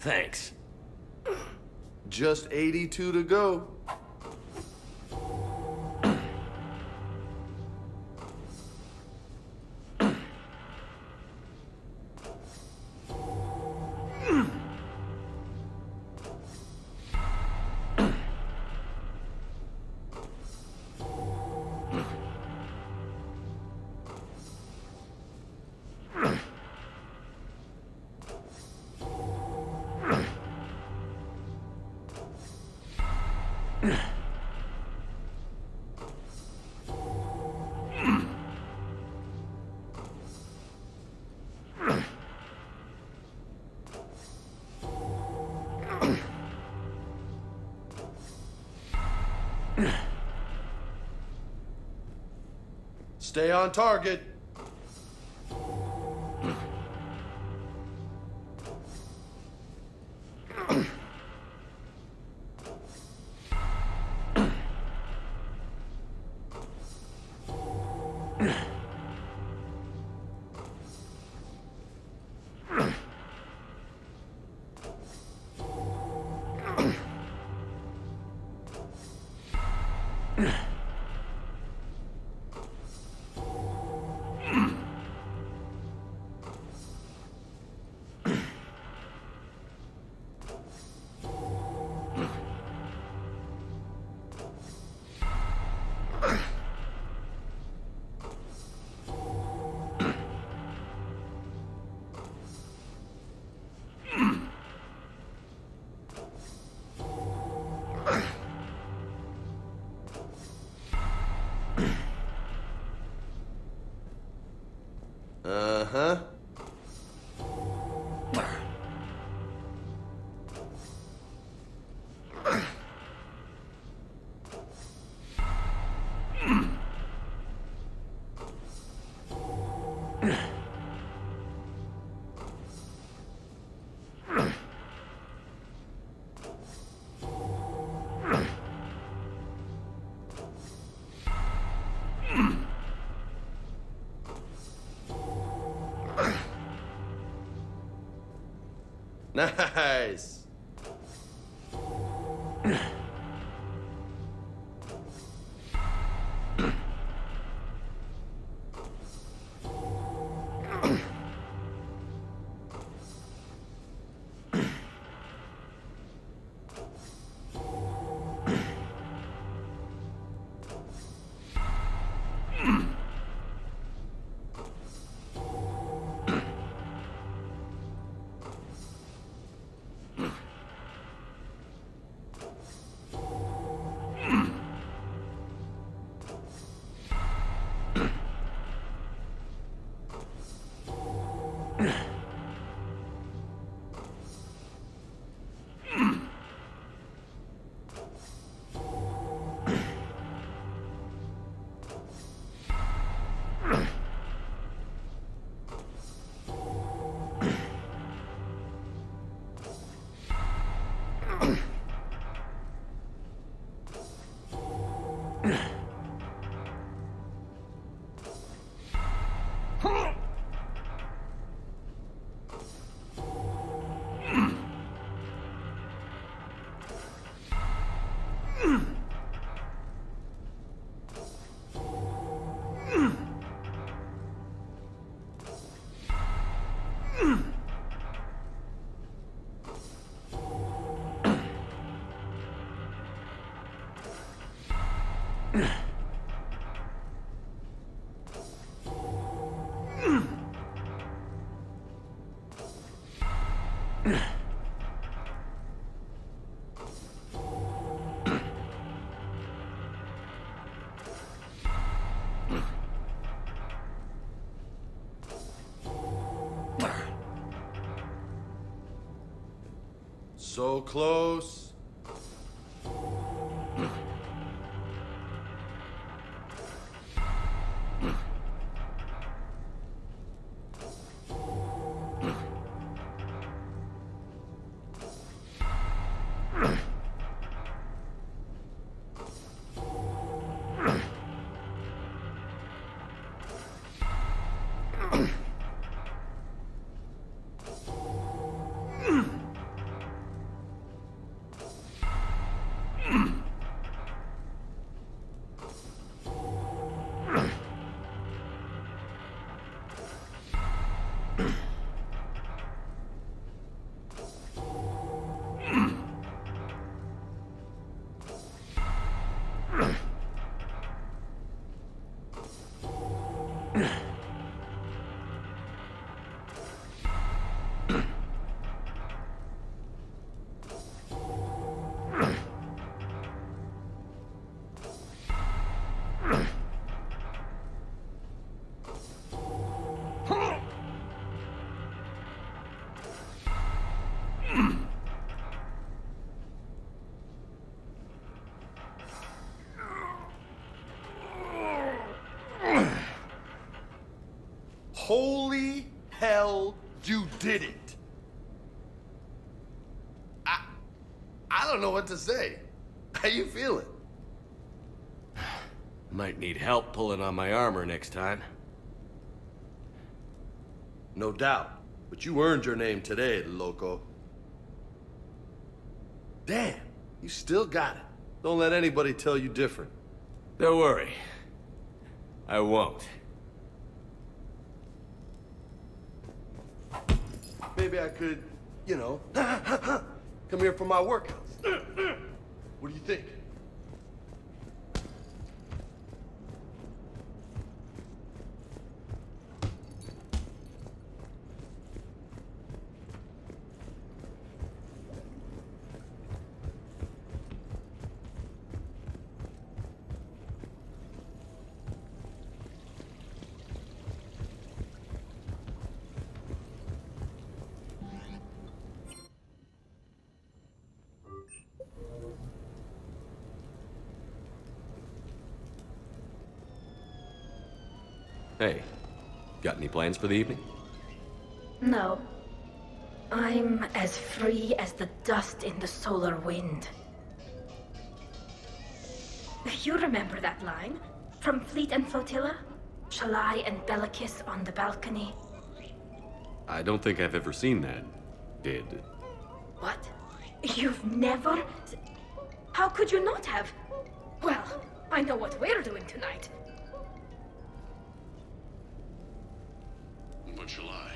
Thanks. Just 82 to go. Stay on target. Uh-huh. Nice. So close. Holy hell, you did it! I don't know what to say. How you feeling? Might need help pulling on my armor next time. No doubt, but you earned your name today, loco. Damn, you still got it. Don't let anybody tell you different. Don't worry. I won't. Maybe I could, you know, come here for my workouts. What do you think? Hey, got any plans for the evening? No. I'm as free as the dust in the solar wind. You remember that line? From Fleet and Flotilla? Shalai and Bellicus on the balcony? I don't think I've ever seen that. Did. What? You've never? How could you not have? Well, I know what we're doing tonight. But Shalai,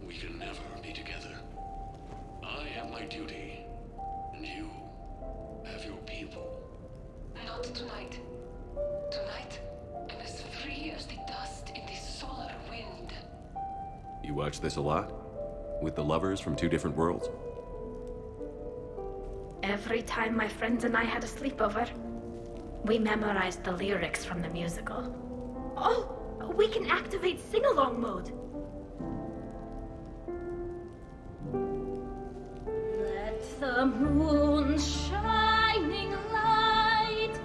we can never be together. I have my duty, and you have your people. Not tonight. Tonight, I'm as free as the dust in the solar wind. You watch this a lot? With the lovers from two different worlds? Every time my friends and I had a sleepover, we memorized the lyrics from the musical. Oh, we can activate sing-along mode. Let the moon shining light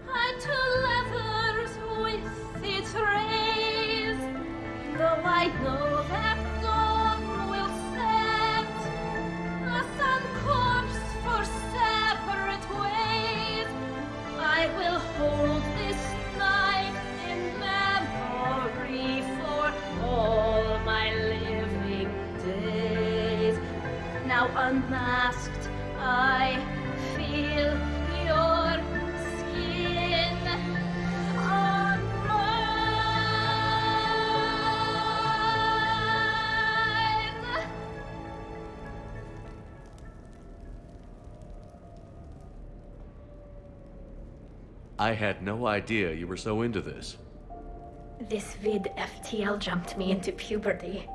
hide to lovers with its rays. Though I know that dawn will set us on course for separate ways, I will hold this night in memory for all my living days. Now unmasked, I feel I had no idea you were so into this. This vid FTL jumped me into puberty.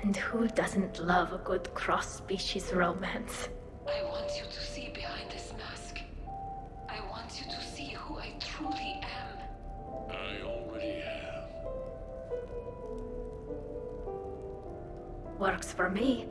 And who doesn't love a good cross-species romance? I want you to see behind this mask. I want you to see who I truly am. I already have. Works for me.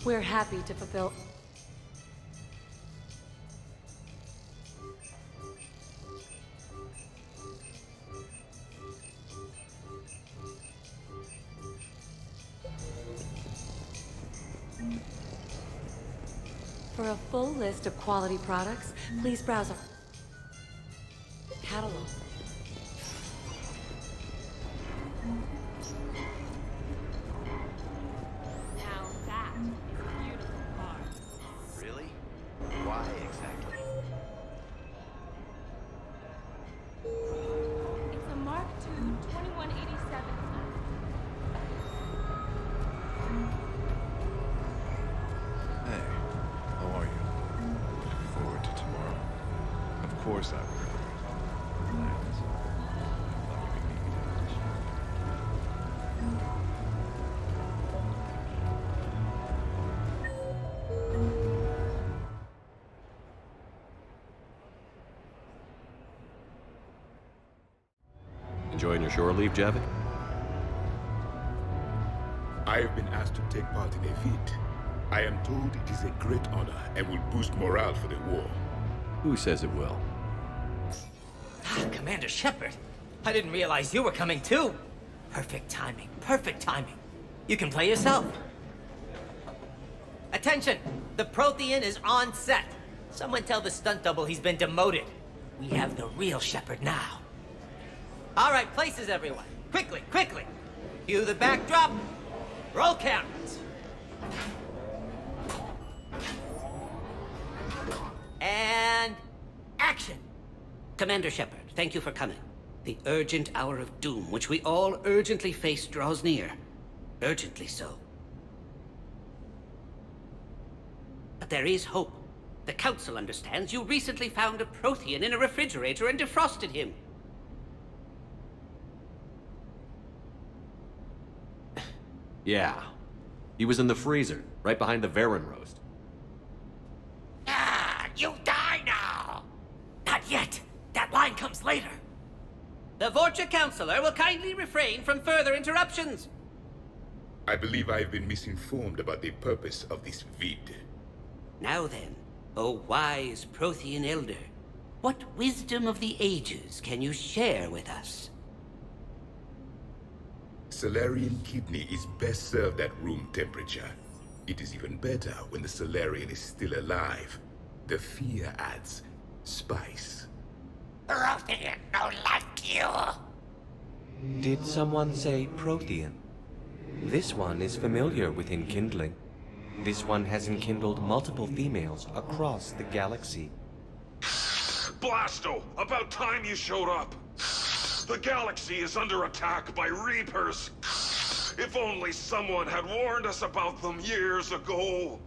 We're happy to fulfill... For a full list of quality products, please browse our catalog. Now that is a beautiful car. Really? Why exactly? It's a Mark II 2187. Hey, how are you? Looking forward to tomorrow. Of course I will. Plans. I thought you could meet me down at the shop. Enjoying your shore leave, Javik? I have been asked to take part in a feat. I am told it is a great honor and will boost morale for the war. Who says it will? Commander Shepard, I didn't realize you were coming too. Perfect timing, perfect timing. You can play yourself. Attention, the Prothean is on set. Someone tell the stunt double he's been demoted. We have the real Shepard now. All right, places everyone. Quickly, quickly. Cue the backdrop. Roll cameras. And action. Commander Shepard, thank you for coming. The urgent hour of doom, which we all urgently face, draws near. Urgently so. But there is hope. The Council understands you recently found a Prothean in a refrigerator and defrosted him. Yeah. He was in the freezer, right behind the Varen roast. You die now! Not yet. That line comes later. The Vorcha Counselor will kindly refrain from further interruptions. I believe I have been misinformed about the purpose of this vid. Now then, O wise Prothean Elder, what wisdom of the ages can you share with us? Salarian kidney is best served at room temperature. It is even better when the Salarian is still alive. The fear adds spice. Prothean no like you. Did someone say Prothean? This one is familiar with enkindling. This one has enkindled multiple females across the galaxy. Blasto, about time you showed up. The galaxy is under attack by Reapers. If only someone had warned us about them years ago.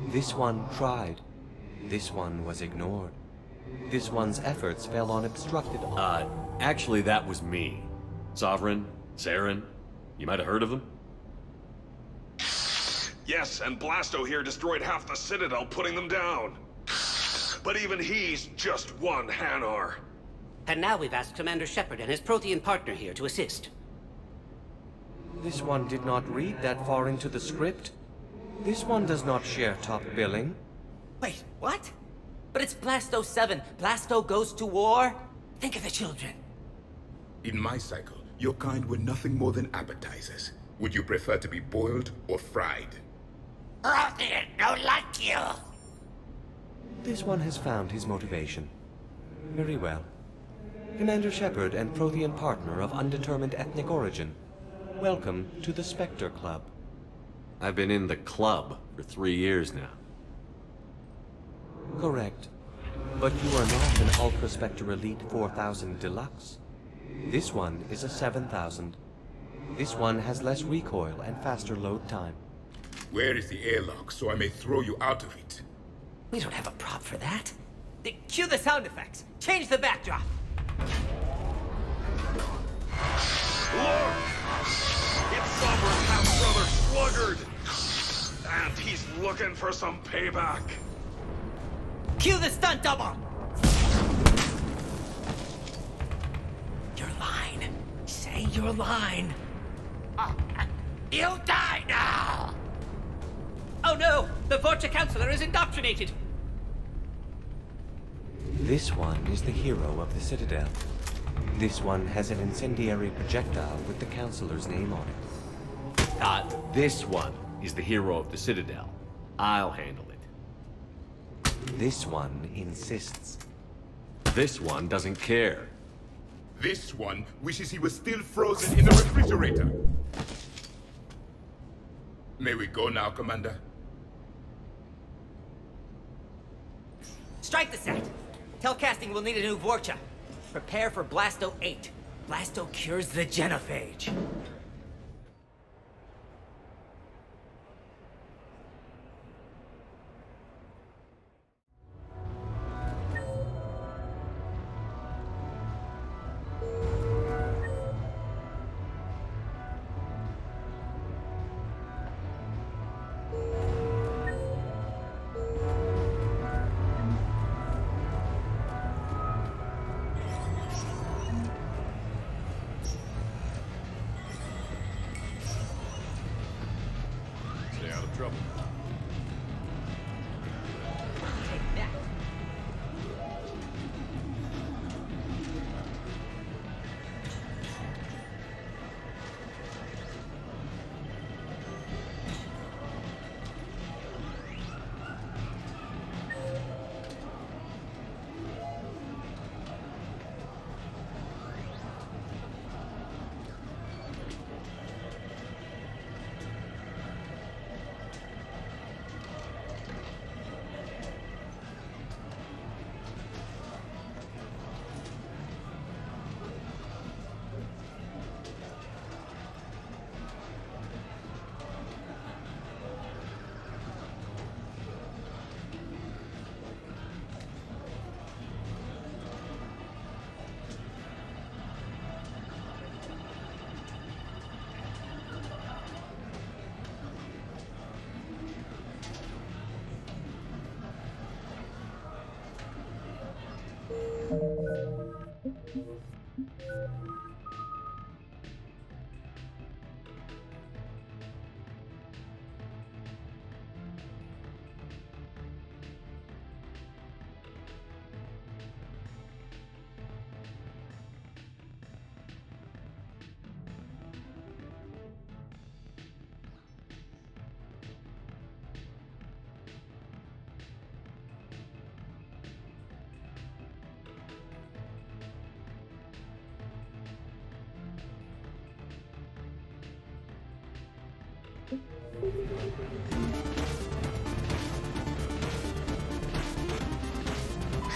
This one tried. This one was ignored. This one's efforts fell on obstructed... Actually that was me. Sovereign, Saren, you might have heard of them? Yes, and Blasto here destroyed half the Citadel, putting them down. But even he's just one Hanar. And now we've asked Commander Shepard and his Prothean partner here to assist. This one did not read that far into the script. This one does not share top billing. Wait, what? But it's Blasto 7. Blasto goes to war? Think of the children. In my cycle, your kind were nothing more than appetizers. Would you prefer to be boiled or fried? Prothean don't like you. This one has found his motivation. Very well. Commander Shepard and Prothean partner of undetermined ethnic origin. Welcome to the Spectre Club. I've been in the club for 3 years now. Correct. But you are not an Ultra Spectre Elite 4000 Deluxe. This one is a 7000. This one has less recoil and faster load time. Where is the airlock so I may throw you out of it? We don't have a prop for that. Cue the sound effects. Change the backdrop. Look! It's Sovereign half-brother Sluggard! And he's looking for some payback. Cue the stunt double! Your line. Say your line. You die now! Oh no! The Vorcha Counselor is indoctrinated! This one is the hero of the Citadel. This one has an incendiary projectile with the Counselor's name on it. This one is the hero of the Citadel. I'll handle it. This one insists. This one doesn't care. This one wishes he was still frozen in the refrigerator. May we go now, Commander? Strike the set. Telcasting will need a new Vorcha. Prepare for Blasto 8. Blasto cures the genophage. Stay out of trouble.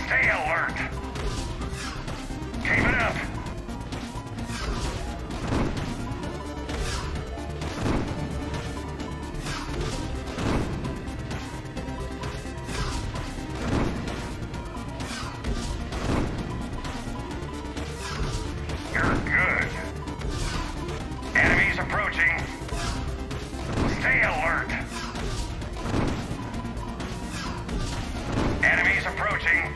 Stay alert! Keep it up! You're good. Enemies approaching. Stay alert. Enemies approaching.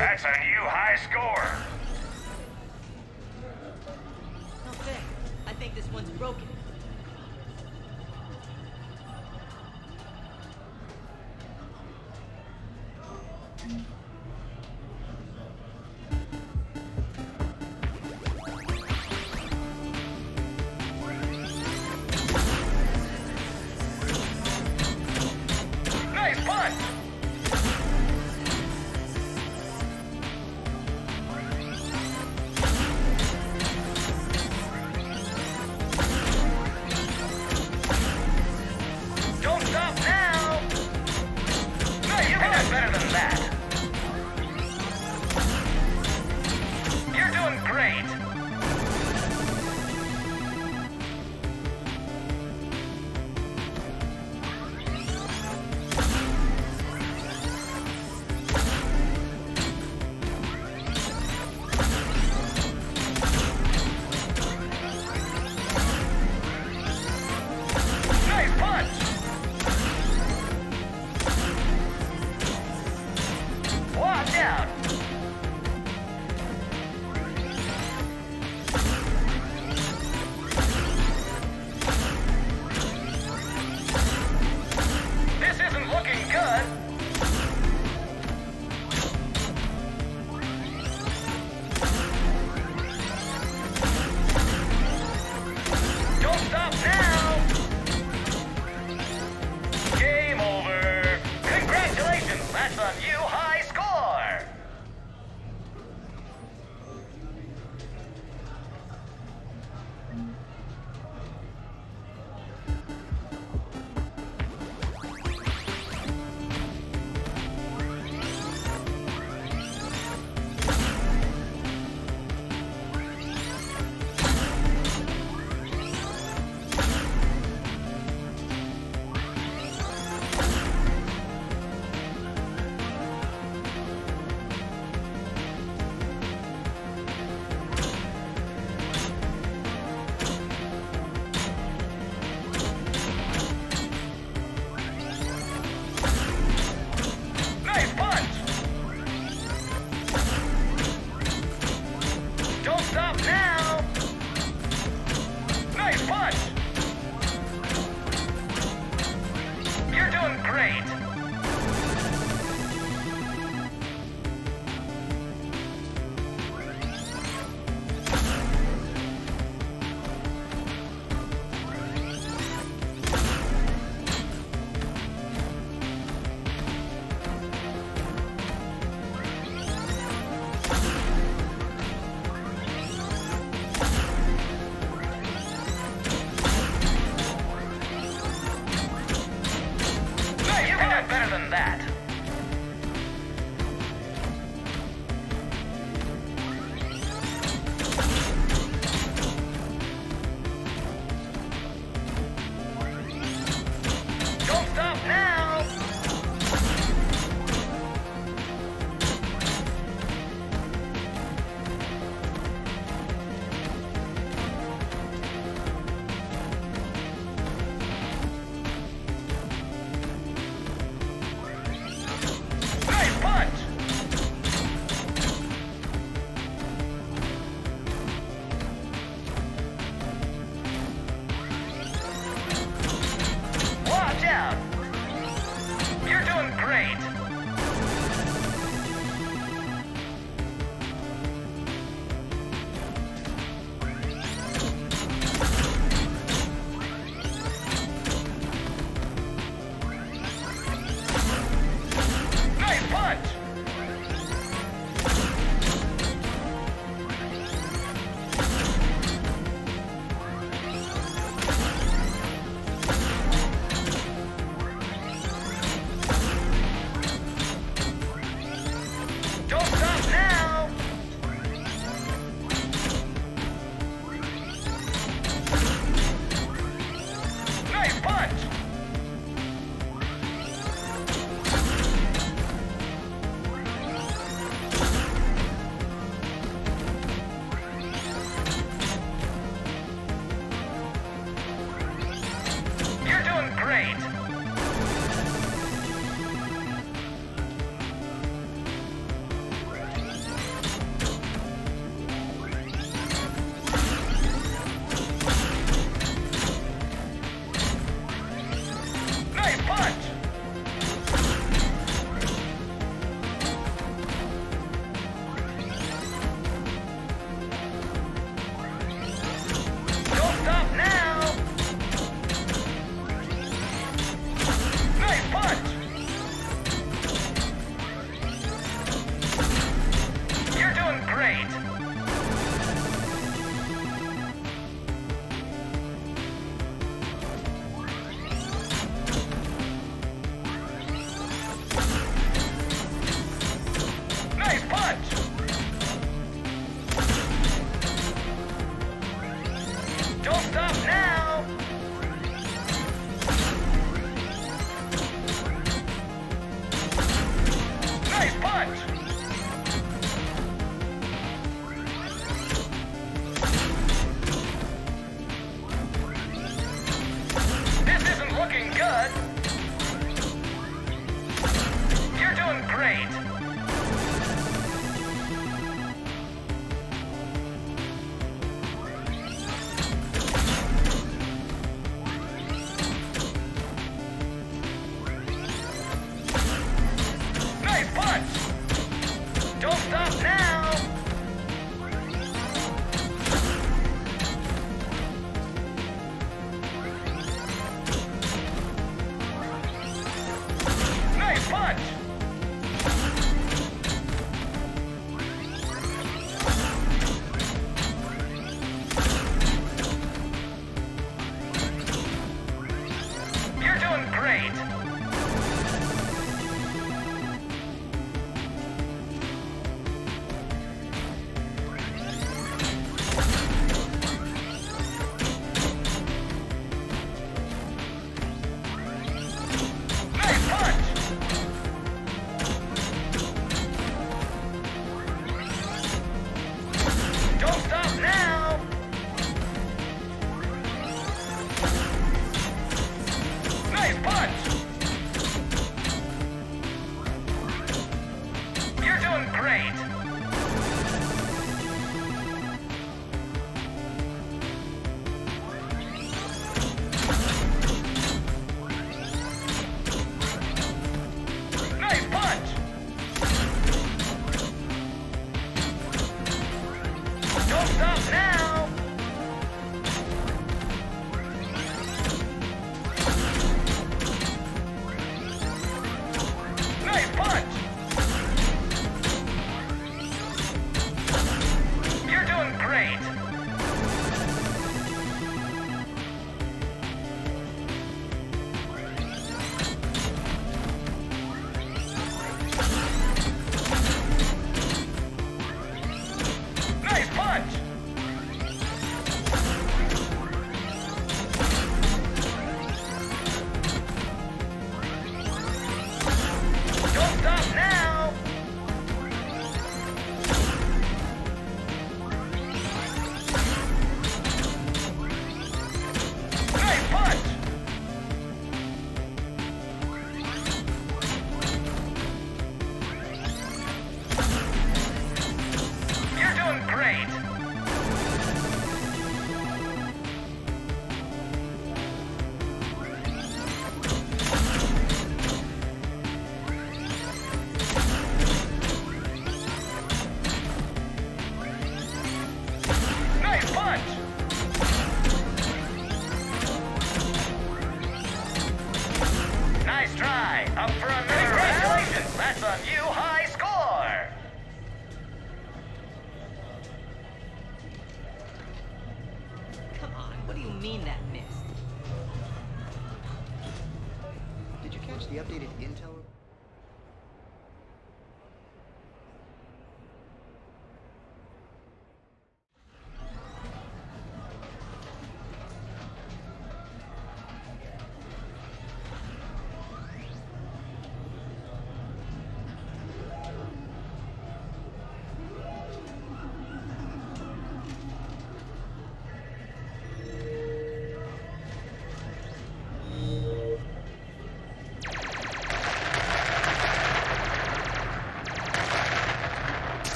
That's a new high score. Okay, I think this one's broken. Nice punch! Don't stop now! No, you can do better than that. You're doing great. Nice punch! Watch out! This isn't looking good. Don't stop now! Game over! Congratulations! That's a new high score! Nice punch! Don't stop now! Nice punch! You're doing great! Nice, you can do better than that. Don't stop now! Nice punch! Watch out! punch! You're doing great! Nice punch! Don't stop now! Nice punch! You're doing great! Nice punch! Don't stop now! Nice punch! You're doing great! Nice punch! Don't stop now! Nice punch! You're doing great! Nice punch! Nice try! Up for another round? Congratulations! That's a new high score! Come on, what do you mean that missed? Did you catch the updated intel?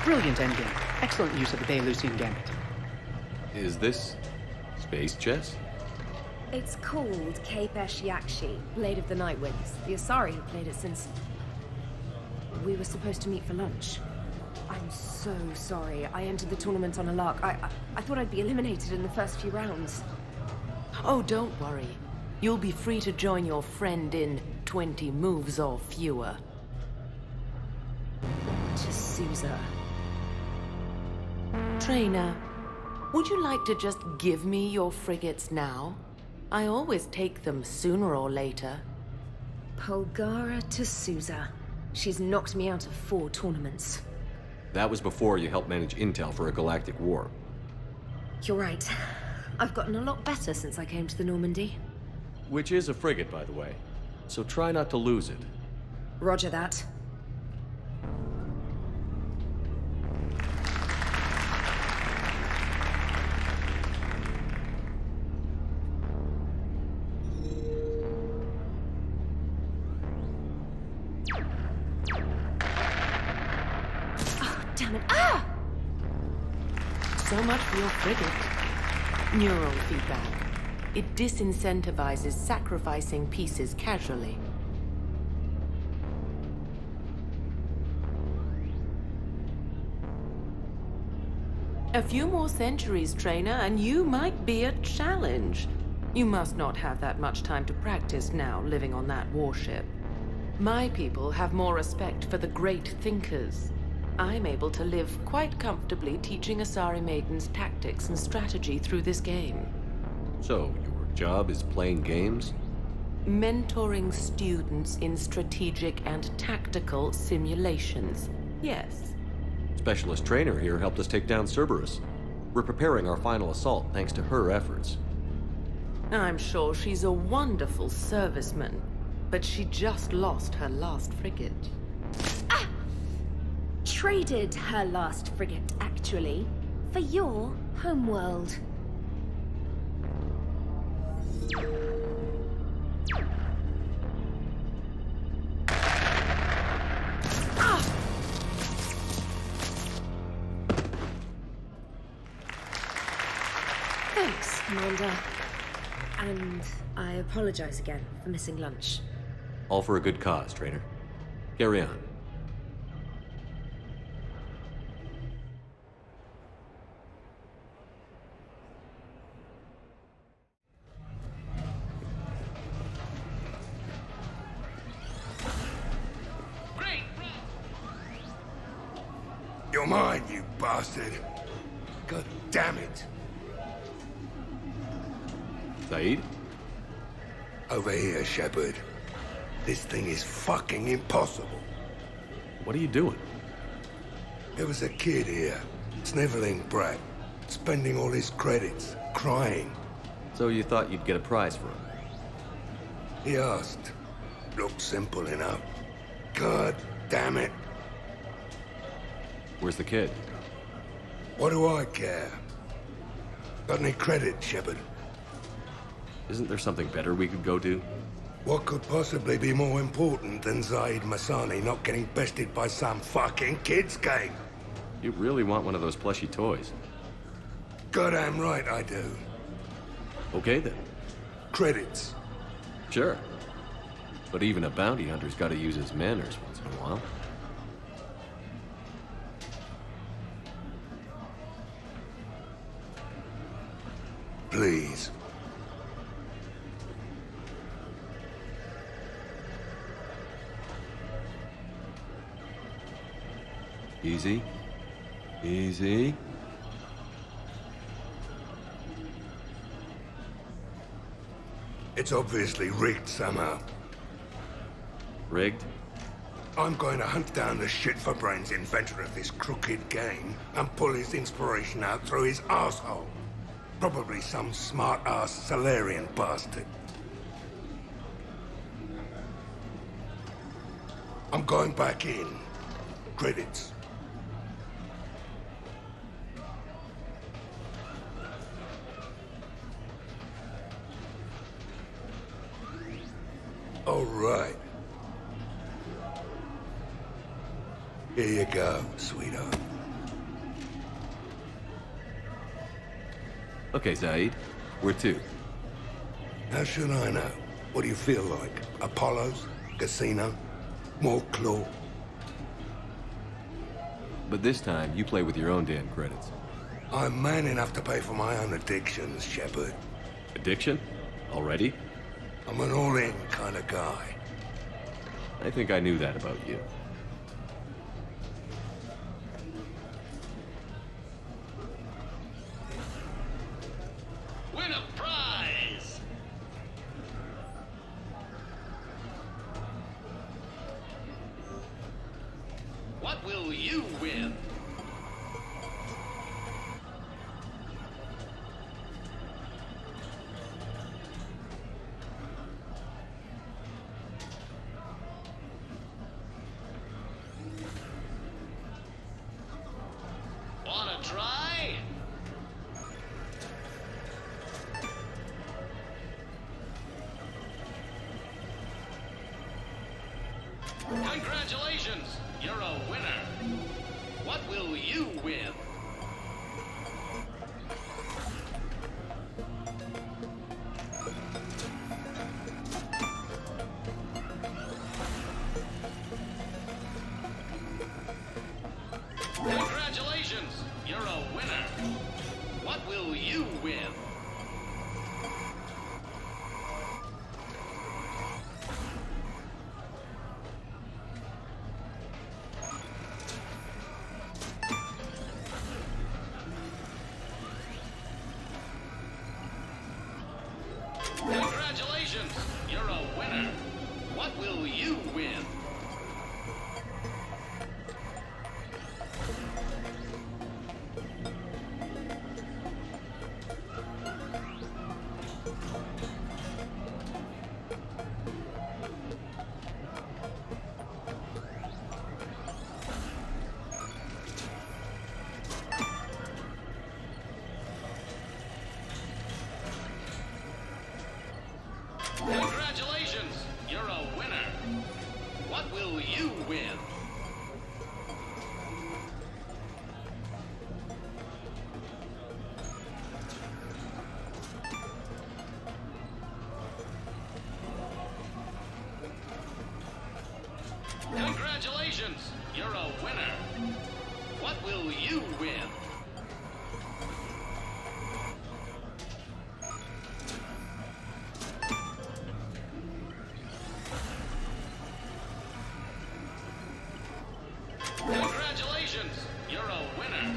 Brilliant endgame. Excellent use of the Baylusian Gambit. Is this space chess? It's called Kapesh Yakshi, Blade of the Night Winds. The Asari have played it since... we were supposed to meet for lunch. I'm so sorry. I entered the tournament on a lark. I thought I'd be eliminated in the first few rounds. Oh, don't worry. You'll be free to join your friend in 20 moves or fewer. T'Souza. Trainer, would you like to just give me your frigates now? I always take them sooner or later. Polgara T'Souza. She's knocked me out of 4 tournaments. That was before you helped manage intel for a galactic war. You're right. I've gotten a lot better since I came to the Normandy. Which is a frigate, by the way. So try not to lose it. Roger that. Damn it. Ah! So much for your frigate. Neural feedback. It disincentivizes sacrificing pieces casually. A few more centuries, trainer, and you might be a challenge. You must not have that much time to practice now, living on that warship. My people have more respect for the great thinkers. I'm able to live quite comfortably teaching Asari maidens tactics and strategy through this game. So, your job is playing games? Mentoring students in strategic and tactical simulations. Yes. Specialist trainer here helped us take down Cerberus. We're preparing our final assault thanks to her efforts. I'm sure she's a wonderful serviceman, but she just lost her last frigate. Traded her last frigate, actually, for your homeworld. Thanks, Commander. And I apologize again for missing lunch. All for a good cause, trainer. Carry on. You're mine, you bastard. God damn it. Saeed? Over here, Shepard. This thing is fucking impossible. What are you doing? There was a kid here, sniveling brat, spending all his credits, crying. So you thought you'd get a prize for him? He asked. Looked simple enough. God damn it. Where's the kid? What do I care? Got any credit, Shepard? Isn't there something better we could go do? What could possibly be more important than Zaid Masani not getting bested by some fucking kids game? You really want one of those plushy toys? Goddamn right I do. Okay then. Credits. Sure. But even a bounty hunter's gotta use his manners once in a while. Please. Easy. Easy. It's obviously rigged somehow. Rigged? I'm going to hunt down the shit-for-brains inventor of this crooked game and pull his inspiration out through his asshole. Probably some smart-ass Salarian bastard. I'm going back in. Credits. All right. Here you go, sweetheart. Okay, Zaid. Where to? How should I know? What do you feel like? Apollo's? Casino? More claw? But this time, you play with your own damn credits. I'm man enough to pay for my own addictions, Shepard. Addiction? Already? I'm an all-in kind of guy. I think I knew that about you. Win a prize! What will you win? Wanna try? Congratulations! You're a winner! What will you win? Congratulations! You're a winner! win. Congratulations! You're a winner. What will you win? Congratulations! You're a winner. What will you win? Congratulations! You're a winner. What will you win? Congratulations! You're a winner.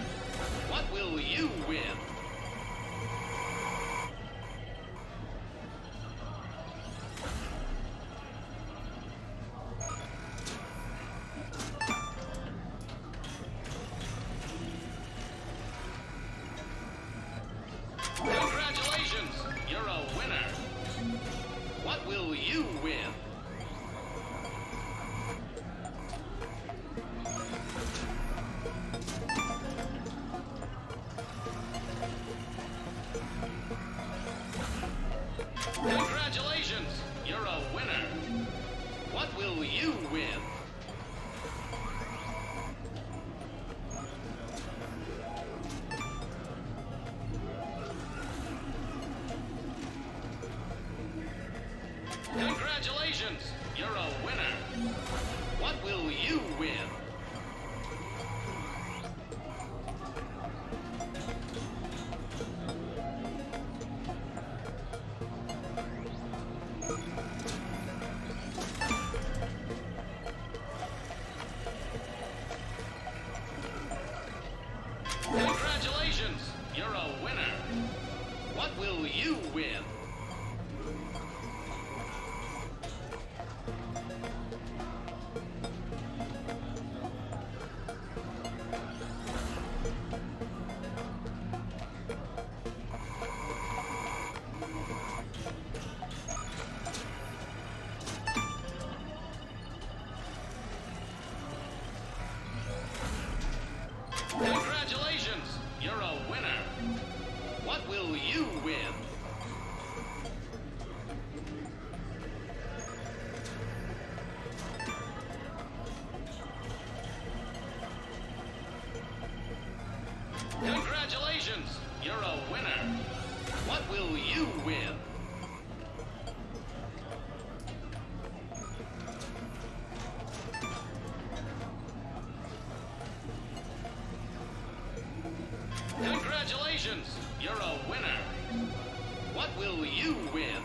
What will you win? Congratulations! You're a winner. What will you win? Congratulations! You're a winner. What will you win? Congratulations! You're a winner. What will you win? Congratulations! You're a winner. What will you win? Congratulations! You're a winner. What will you win? Congratulations! You're a winner. What will you win? Congratulations! You're a winner. What will you win?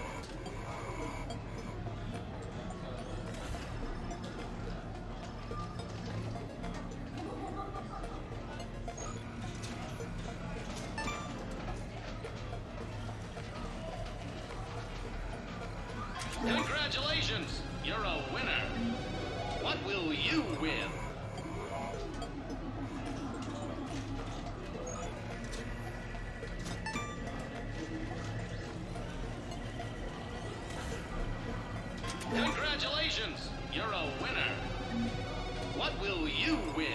Congratulations! You're a winner. What will you win? Congratulations! You're a winner. What will you win?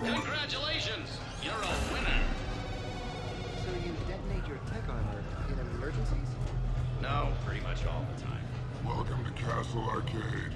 Congratulations! You're a winner. So you detonate your tech armor in emergencies? No, pretty much all the time. Welcome to Castle Arcade.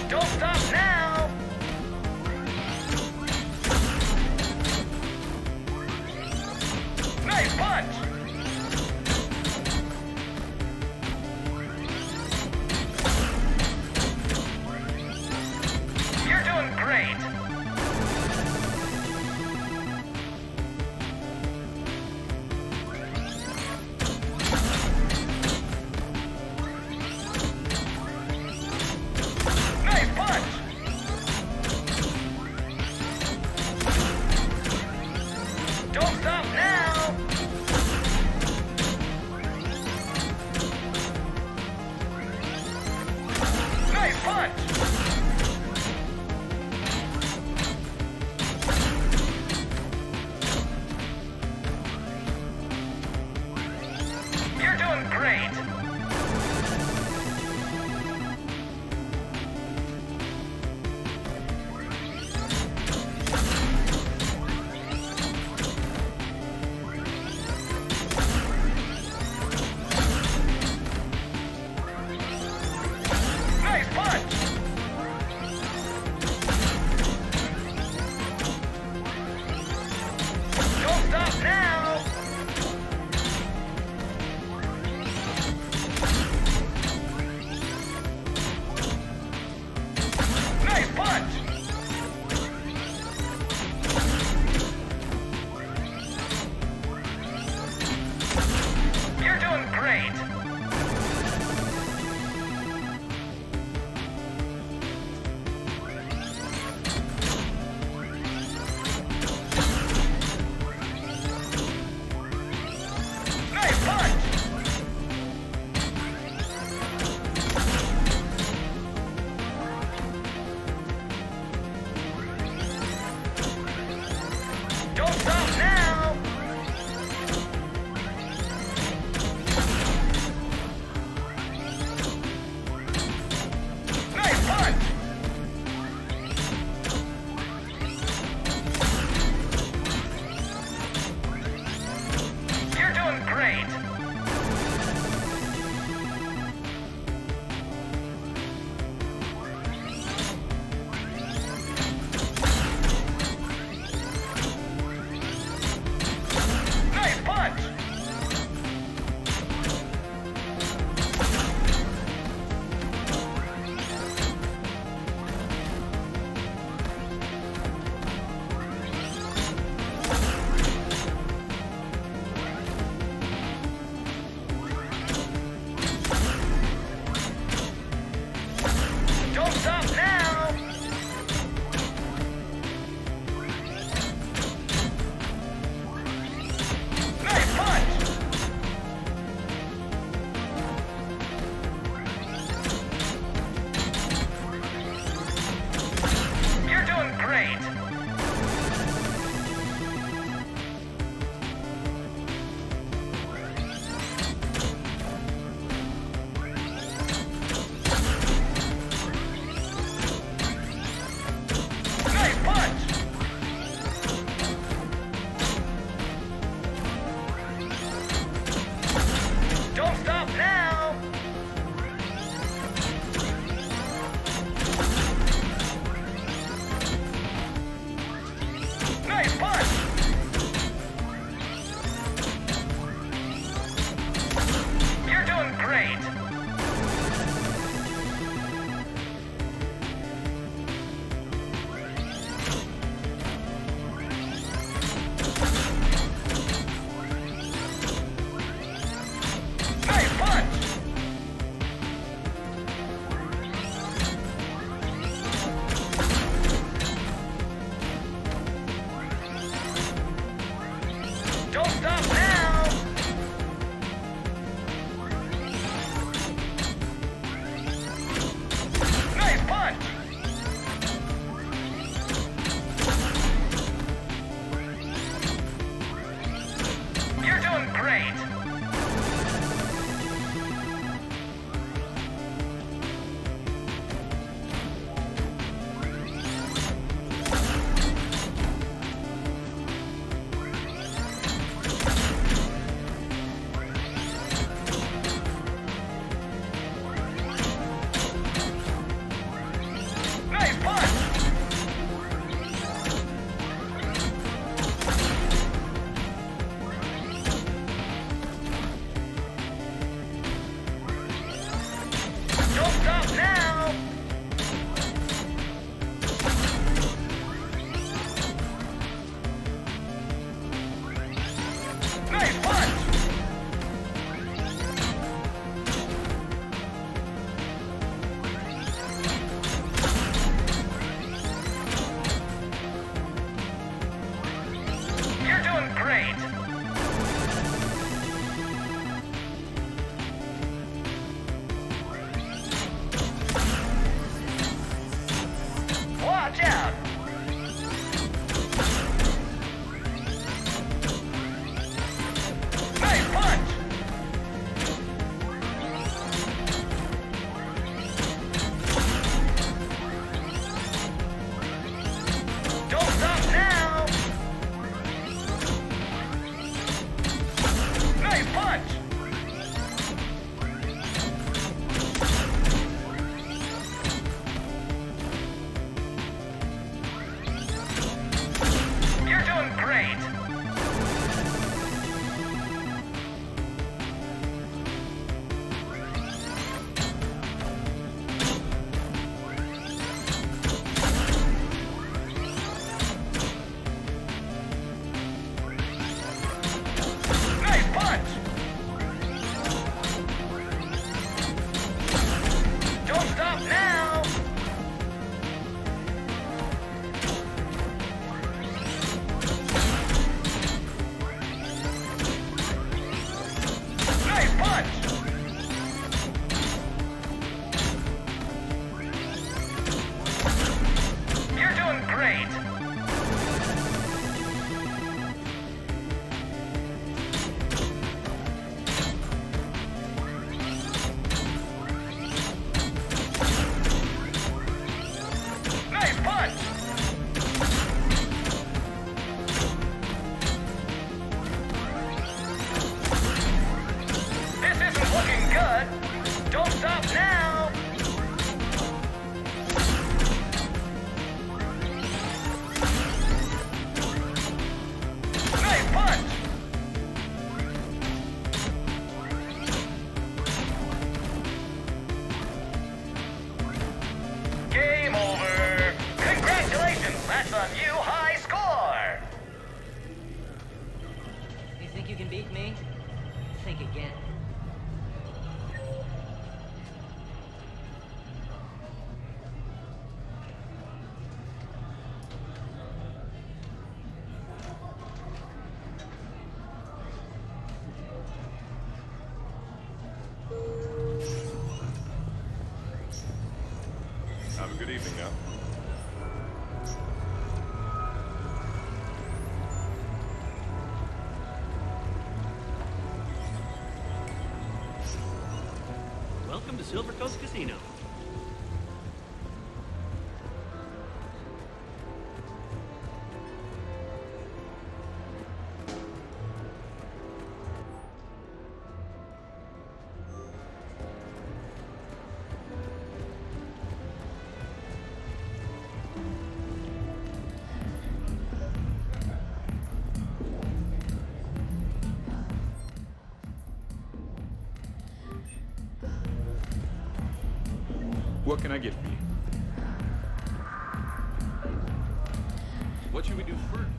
Don't stop now! Nice punch! You're doing great! Nice punch! Don't stop now! Nice punch! You're doing great! Nice punch! Good evening now. Welcome to Silver Coast Casino. What can I get for you? What should we do first?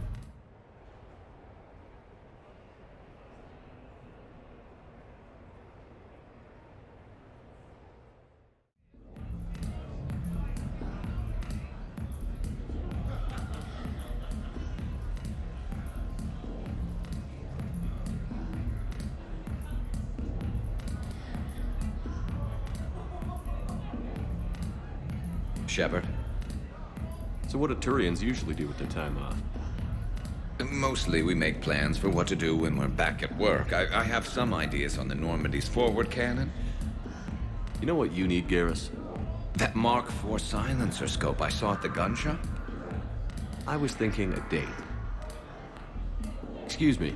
Shepard? So what do Turians usually do with their time off? Mostly we make plans for what to do when we're back at work. I have some ideas on the Normandy's forward cannon. You know what you need, Garrus? That Mark IV silencer scope I saw at the gun shop? I was thinking a date. Excuse me.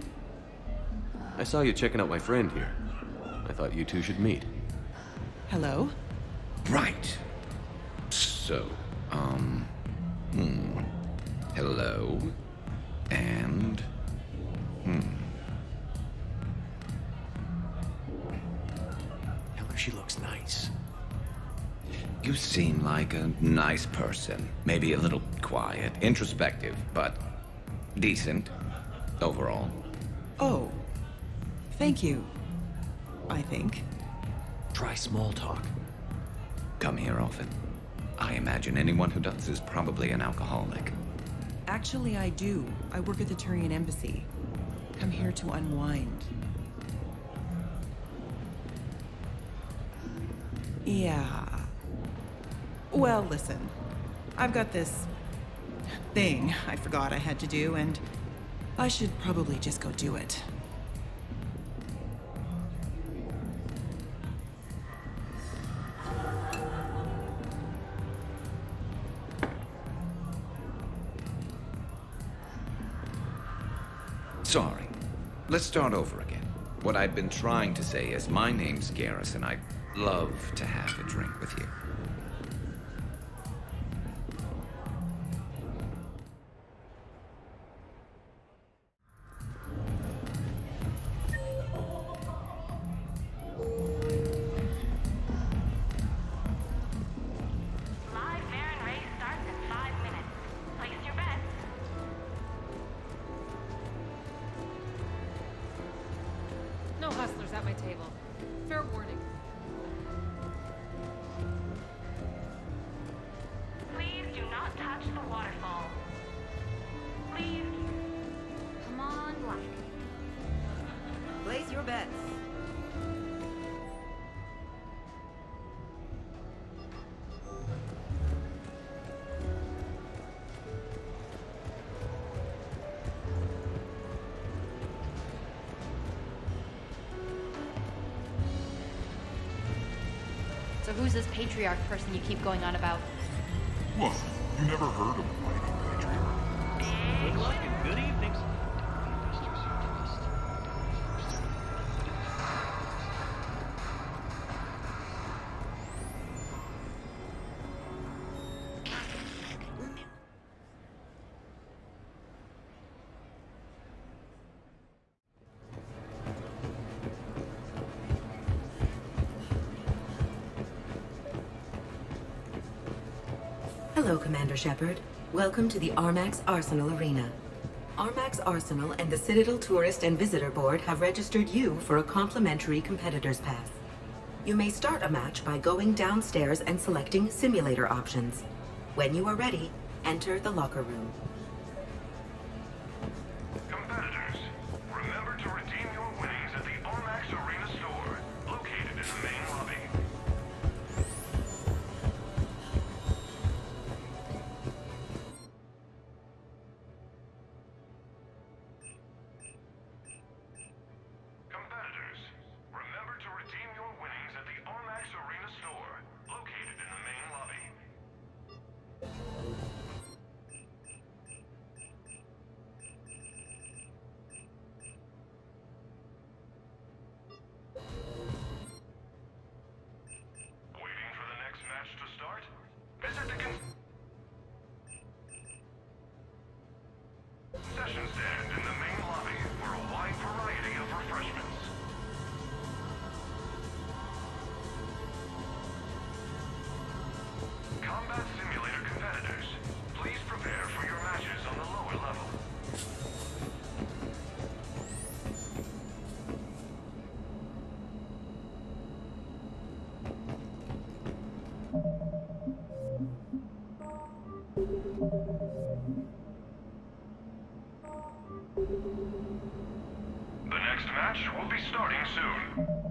I saw you checking out my friend here. I thought you two should meet. Hello? Right. So, hello, and, Tell her she looks nice. You seem like a nice person. Maybe a little quiet, introspective, but decent, overall. Oh. Thank you. I think. Try small talk. Come here often. I imagine anyone who does is probably an alcoholic. Actually, I do. I work at the Turian embassy. Come here to unwind. Yeah. Well, listen. I've got this thing I forgot I had to do, and I should probably just go do it. Sorry. Let's start over again. What I'd been trying to say is my name's Garrus, and I'd love to have a drink with you. Live Baron race starts in 5 minutes. Place your bets. No hustlers at my table. Fair warning. Please do not touch the waterfall. Please. Come on, Black. Place your bets. So who's this patriarch person you keep going on about? What? You never heard of a mighty patriarch? Good luck and good evenings. Hello, Commander Shepard. Welcome to the Armax Arsenal Arena. Armax Arsenal and the Citadel Tourist and Visitor Board have registered you for a complimentary competitor's pass. You may start a match by going downstairs and selecting simulator options. When you are ready, enter the locker room. Competitors, remember to redeem your winnings at the Armax Arena store, located in the main lobby. The next match will be starting soon.